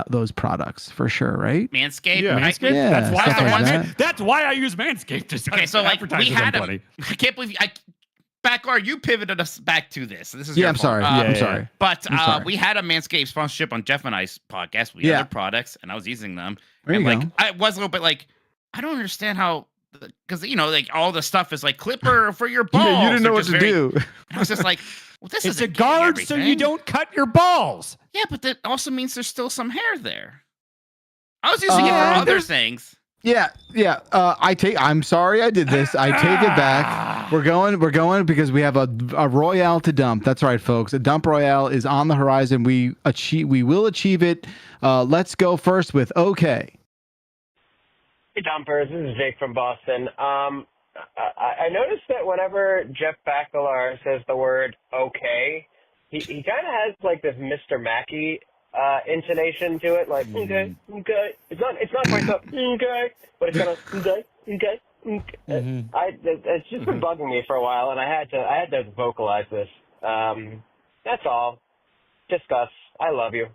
Speaker 20: those products for sure, right?
Speaker 23: Manscaped.
Speaker 11: Yeah,
Speaker 23: right?
Speaker 11: Manscaped.
Speaker 20: Yeah,
Speaker 11: that's why
Speaker 20: stuff like that.
Speaker 11: That's why I use Manscaped.
Speaker 23: Okay, so like we
Speaker 11: advertise with
Speaker 23: had
Speaker 11: them
Speaker 23: a,
Speaker 11: plenty.
Speaker 23: I can't believe Backlar, you pivoted us back to this. This is
Speaker 20: Yeah,
Speaker 23: your
Speaker 20: I'm
Speaker 23: fault.
Speaker 20: sorry. I'm sorry.
Speaker 23: But
Speaker 20: I'm sorry.
Speaker 23: we had a Manscaped sponsorship on Jeff and I's podcast. We
Speaker 20: Yeah.
Speaker 23: had their products, and I was using them.
Speaker 20: There
Speaker 23: and
Speaker 20: you
Speaker 23: like
Speaker 20: go.
Speaker 23: I was a little bit like, I don't understand how, because like all the stuff is like clipper for your balls.
Speaker 20: You didn't know
Speaker 23: They're
Speaker 20: what
Speaker 23: just
Speaker 20: to do.
Speaker 23: I was just like, well, this
Speaker 11: It's
Speaker 23: is
Speaker 11: a guard so you don't cut your balls.
Speaker 23: Yeah, but that also means there's still some hair there. I was using it for other things.
Speaker 20: Yeah. I'm sorry I did this. I take it back. We're going because we have a Royale to dump. That's right, folks. A dump Royale is on the horizon. We will achieve it. Let's go first with okay.
Speaker 15: Hey, Dumpers. This is Jake from Boston. I noticed that whenever Jeff Bakalar says the word okay, he kind of has like this Mr. Mackey intonation to it, like okay. It's not quite so okay, but it's kind of okay. It's just been bugging me for a while, and I had to vocalize this. That's all. Discuss. I love you.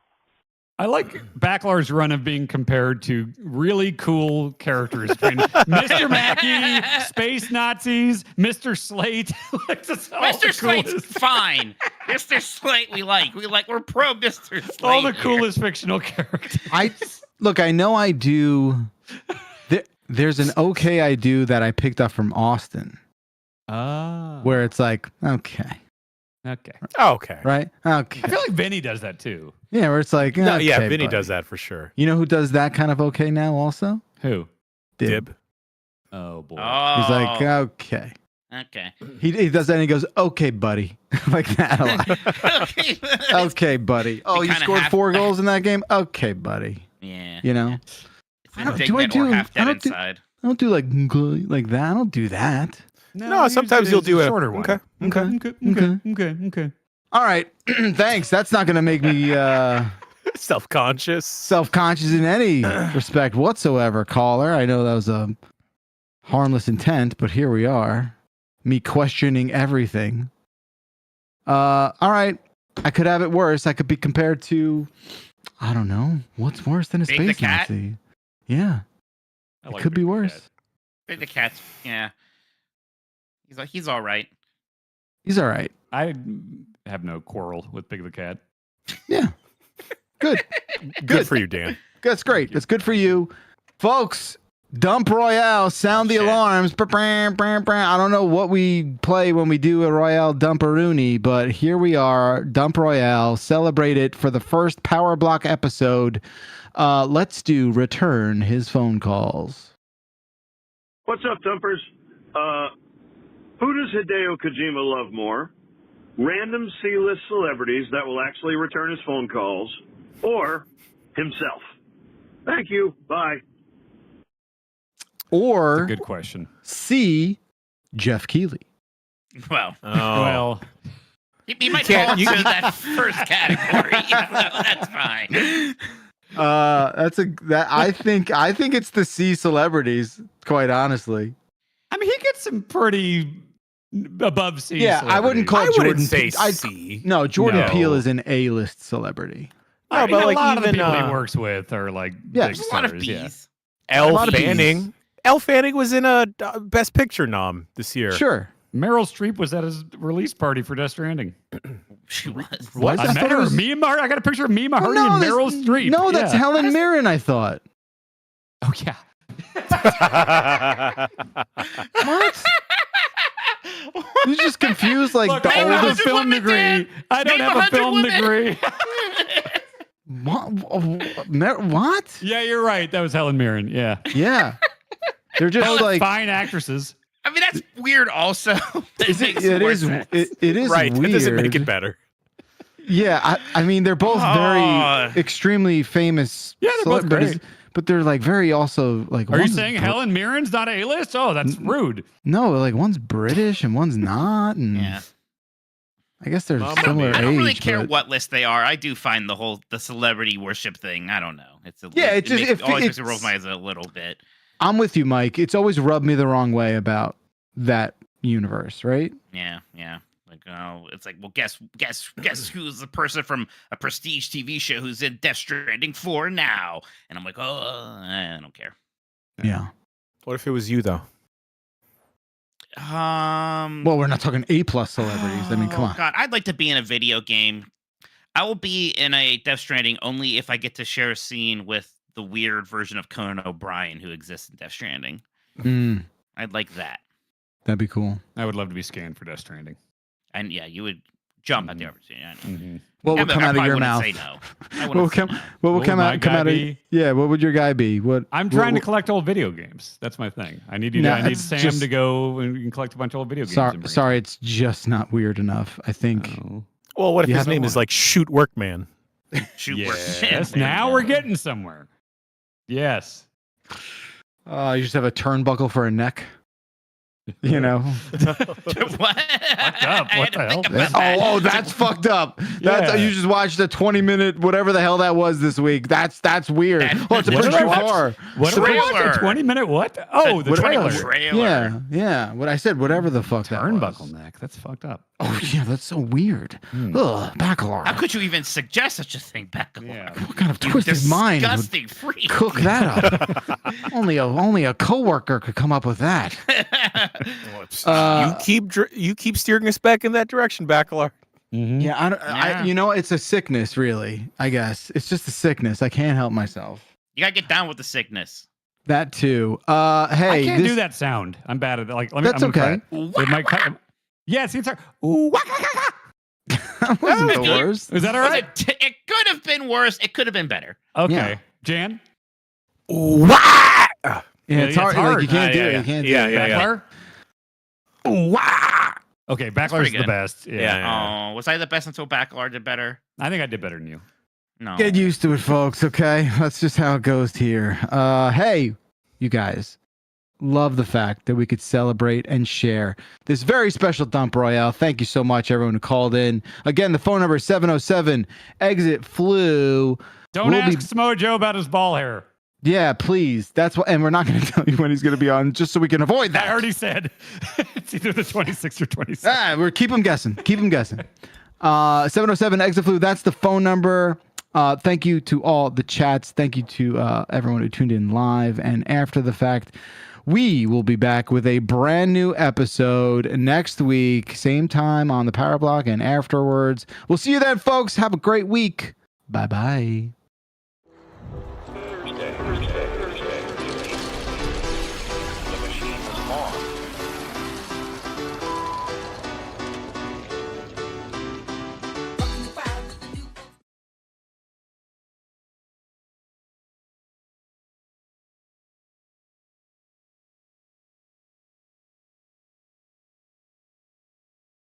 Speaker 11: I like Backlar's run of being compared to really cool characters between Mr. Mackey, Space Nazis, Mr. Slate.
Speaker 23: Mr. Slate's fine. Mr. Slate, we're pro Mr. Slate.
Speaker 11: All the coolest fictional characters.
Speaker 20: I know I do. There's an okay I do that I picked up from Austin. Where it's like, okay.
Speaker 22: Okay.
Speaker 20: Right? Okay.
Speaker 11: I feel like Vinny does that too.
Speaker 20: Yeah, where it's like,
Speaker 22: No, yeah,
Speaker 20: okay,
Speaker 22: Vinny
Speaker 20: buddy.
Speaker 22: does that for sure.
Speaker 20: You know who does that kind of okay now also?
Speaker 11: Who?
Speaker 20: Dib.
Speaker 11: Oh, boy.
Speaker 20: He's like, okay.
Speaker 23: Okay.
Speaker 20: He does that and he goes, okay, buddy. Like that a lot. Okay, buddy. Oh, you
Speaker 23: kinda
Speaker 20: scored
Speaker 23: have-
Speaker 20: 4 goals in that game? Okay, buddy.
Speaker 23: Yeah.
Speaker 20: You know?
Speaker 23: It's indignant or half dead inside.
Speaker 20: I don't do like that. I don't do that.
Speaker 22: No, sometimes you'll do
Speaker 11: a
Speaker 22: a
Speaker 11: shorter one. Okay.
Speaker 20: All right. Thanks. That's not going to make me
Speaker 22: self-conscious
Speaker 20: in any respect whatsoever, caller. I know that was a harmless intent, but here we are. Me questioning everything. All right. I could have it worse. I could be compared to, I don't know. What's worse than a
Speaker 23: Big the
Speaker 20: space
Speaker 23: Cat?
Speaker 20: Nazi? Yeah.
Speaker 11: I
Speaker 20: It
Speaker 11: like
Speaker 20: could be
Speaker 11: Big the
Speaker 20: worse.
Speaker 11: Cat.
Speaker 23: Big the Cat's, yeah. He's all right.
Speaker 20: He's all right.
Speaker 11: I have no quarrel with Big the Cat.
Speaker 20: Yeah. Good.
Speaker 22: Good for you, Dan.
Speaker 20: That's great. That's good for you. Folks, Dump Royale, sound the alarms. I don't know what we play when we do a Royale Dumperoonie, but here we are, Dump Royale. Celebrate it for the first Power Block episode. Let's do return his phone calls.
Speaker 16: What's up, Dumpers? Who does Hideo Kojima love more? Random C-list celebrities that will actually return his phone calls, or himself? Thank you. Bye.
Speaker 20: Or
Speaker 11: Good question.
Speaker 20: C, Jeff Keighley.
Speaker 23: Well,
Speaker 11: Well,
Speaker 23: he might
Speaker 22: can't-
Speaker 23: fall
Speaker 22: you-
Speaker 23: into that first category. That's fine.
Speaker 20: I think it's the C celebrities, quite honestly.
Speaker 11: I mean, he gets some pretty above C.
Speaker 20: Yeah, I wouldn't call
Speaker 22: I wouldn't
Speaker 20: Jordan
Speaker 22: say
Speaker 20: Peele.
Speaker 22: C.
Speaker 20: No, Jordan
Speaker 11: No.
Speaker 20: Peele is an A-list celebrity.
Speaker 11: I mean,
Speaker 22: but
Speaker 11: a
Speaker 22: like
Speaker 11: lot of the
Speaker 22: even,
Speaker 11: people he works with are like
Speaker 20: Yeah.
Speaker 11: big
Speaker 23: There's a lot of
Speaker 11: stars. Yeah.
Speaker 23: B's.
Speaker 22: Elle
Speaker 20: lot of
Speaker 22: Fanning. Elle Fanning was in a Best Picture nom this year.
Speaker 20: Sure.
Speaker 11: Meryl Streep was at his release party for Death Stranding.
Speaker 23: She was.
Speaker 20: What?
Speaker 11: I
Speaker 20: I
Speaker 11: met
Speaker 20: thought it
Speaker 11: her.
Speaker 20: was-
Speaker 11: Mia Martin. I got a picture of Mia Hardy and
Speaker 20: that's-
Speaker 11: Meryl Streep.
Speaker 20: No, that's
Speaker 11: Yeah.
Speaker 20: Helen Mirren, I thought.
Speaker 11: Oh yeah.
Speaker 20: What? You just confused like
Speaker 11: Look,
Speaker 20: the
Speaker 11: I don't have a
Speaker 20: oldest.
Speaker 11: film degree. I don't have a film degree.
Speaker 20: What?
Speaker 11: Yeah, you're right. That was Helen Mirren. Yeah.
Speaker 20: Yeah. They're just
Speaker 11: Both
Speaker 20: like
Speaker 11: fine actresses.
Speaker 23: I mean, that's weird. Also,
Speaker 20: Is it is it is
Speaker 22: Right.
Speaker 20: weird.
Speaker 22: That doesn't make it better.
Speaker 20: Yeah, I mean they're both very extremely famous.
Speaker 11: Yeah, they're both
Speaker 20: celebrities,
Speaker 11: great.
Speaker 20: but they're like very also like.
Speaker 11: Are you
Speaker 20: one's
Speaker 11: saying Helen Mirren's not A-list? Oh, that's rude.
Speaker 20: No, like one's British and one's not, and
Speaker 23: Yeah.
Speaker 20: I guess they're
Speaker 22: Mamma
Speaker 20: similar
Speaker 22: mia.
Speaker 23: I don't really
Speaker 20: age,
Speaker 23: care
Speaker 20: but-
Speaker 23: what list they are. I do find the celebrity worship thing. I don't know. It's
Speaker 20: Yeah,
Speaker 23: it
Speaker 20: it's just-
Speaker 23: makes,
Speaker 20: if
Speaker 23: always
Speaker 20: it's-
Speaker 23: makes it rolls my eyes a little bit.
Speaker 20: I'm with you, Mike. It's always rubbed me the wrong way about that universe, right?
Speaker 23: Yeah. Like, oh, it's like, well, guess who's the person from a prestige TV show who's in Death Stranding 4 now? And I'm like, oh, I don't care.
Speaker 20: Yeah.
Speaker 22: What if it was you though?
Speaker 20: Well, we're not talking A+ celebrities. I mean, come on.
Speaker 23: God, I'd like to be in a video game. I will be in a Death Stranding only if I get to share a scene with the weird version of Conan O'Brien who exists in Death Stranding. I'd like that.
Speaker 20: That'd be cool.
Speaker 11: I would love to be scanned for Death Stranding.
Speaker 23: And yeah, you would jump at the opportunity. I know.
Speaker 20: What would
Speaker 23: Yeah,
Speaker 20: come
Speaker 23: but I
Speaker 20: out of
Speaker 23: probably
Speaker 20: your
Speaker 23: wouldn't
Speaker 20: mouth?
Speaker 23: say no. I
Speaker 20: What
Speaker 23: wouldn't
Speaker 20: would
Speaker 23: say
Speaker 20: come?
Speaker 23: no.
Speaker 20: What would come
Speaker 11: my
Speaker 20: out?
Speaker 11: guy
Speaker 20: Of?
Speaker 11: be?
Speaker 20: Yeah. What would your guy be? What?
Speaker 11: I'm trying to collect old video games. That's my thing. I need you.
Speaker 20: No,
Speaker 11: I need
Speaker 20: it's
Speaker 11: Sam
Speaker 20: just-
Speaker 11: to go and collect a bunch of old video games. and bring
Speaker 20: Sorry, it's just not weird enough. I think.
Speaker 22: Well, what if
Speaker 20: You
Speaker 22: his
Speaker 20: haven't
Speaker 22: name is like Shoot Workman?
Speaker 23: Shoot
Speaker 11: Yes, now we're getting somewhere. Yes.
Speaker 20: You just have a turnbuckle for a neck. You know.
Speaker 23: What?
Speaker 11: Fucked up. What the hell?
Speaker 20: Oh, that's fucked up. That's
Speaker 11: Yeah.
Speaker 20: you just watched a 20-minute whatever the hell that was this week. That's weird. Oh, it's a
Speaker 11: What
Speaker 20: bridge
Speaker 11: did I
Speaker 20: too
Speaker 11: watch?
Speaker 20: far.
Speaker 11: What did I watch? A 20-minute what? Oh, the trailer.
Speaker 20: Yeah. What I said, whatever the fuck that was.
Speaker 11: Turnbuckle neck. That's fucked up.
Speaker 20: Oh yeah, that's so weird. Ugh, Bacalar.
Speaker 23: How could you even suggest such a thing, Bacalar?
Speaker 20: What kind of twisted mind would
Speaker 23: disgusting freak.
Speaker 20: cook that up? only a coworker could come up with that.
Speaker 22: You keep steering us back in that direction, Bacalar.
Speaker 20: Yeah,
Speaker 23: Yeah.
Speaker 20: you know, it's a sickness, really. I guess it's just a sickness. I can't help myself.
Speaker 23: You gotta get down with the sickness.
Speaker 20: That too. Hey,
Speaker 11: I can't
Speaker 20: this-
Speaker 11: do that sound. I'm bad at it. Like, let me.
Speaker 20: That's
Speaker 11: I'm gonna
Speaker 20: okay.
Speaker 11: try it. It might cut. Yeah, see, it's like, ooh,
Speaker 20: That wasn't the worst.
Speaker 11: Is that all right?
Speaker 23: It could have been worse. It could have been better.
Speaker 11: Okay,
Speaker 20: Yeah.
Speaker 11: Jan.
Speaker 20: Yeah, it's
Speaker 11: Yeah,
Speaker 20: hard.
Speaker 11: it's
Speaker 20: Like, you can't do
Speaker 22: yeah,
Speaker 20: it.
Speaker 22: yeah.
Speaker 20: You can't
Speaker 22: Yeah,
Speaker 20: do it.
Speaker 22: yeah.
Speaker 11: Backlar? Okay, Backlar's
Speaker 23: pretty
Speaker 11: the
Speaker 23: good.
Speaker 11: best. Yeah.
Speaker 23: Oh, was I the best until Bacalar did better?
Speaker 11: I think I did better than you.
Speaker 23: No.
Speaker 20: Get used to it, folks. Okay, that's just how it goes here. Hey, you guys. Love the fact that we could celebrate and share this very special Dump Royale. Thank you so much, everyone who called in. Again, the phone number is 707 exit flu.
Speaker 11: Don't
Speaker 20: We'll
Speaker 11: ask
Speaker 20: be-
Speaker 11: Samoa Joe about his ball hair.
Speaker 20: Yeah, please. That's what, and we're not going to tell you when he's going to be on, just so we can avoid that.
Speaker 11: I already said it's either the 26th or 27th.
Speaker 20: We're keep them guessing. Keep them guessing. 707 exit flu. That's the phone number. Thank you to all the chats. Thank you to everyone who tuned in live and after the fact. We will be back with a brand new episode next week, same time on the Power Block and afterwards. We'll see you then, folks. Have a great week. Bye bye.
Speaker 13: Thursday.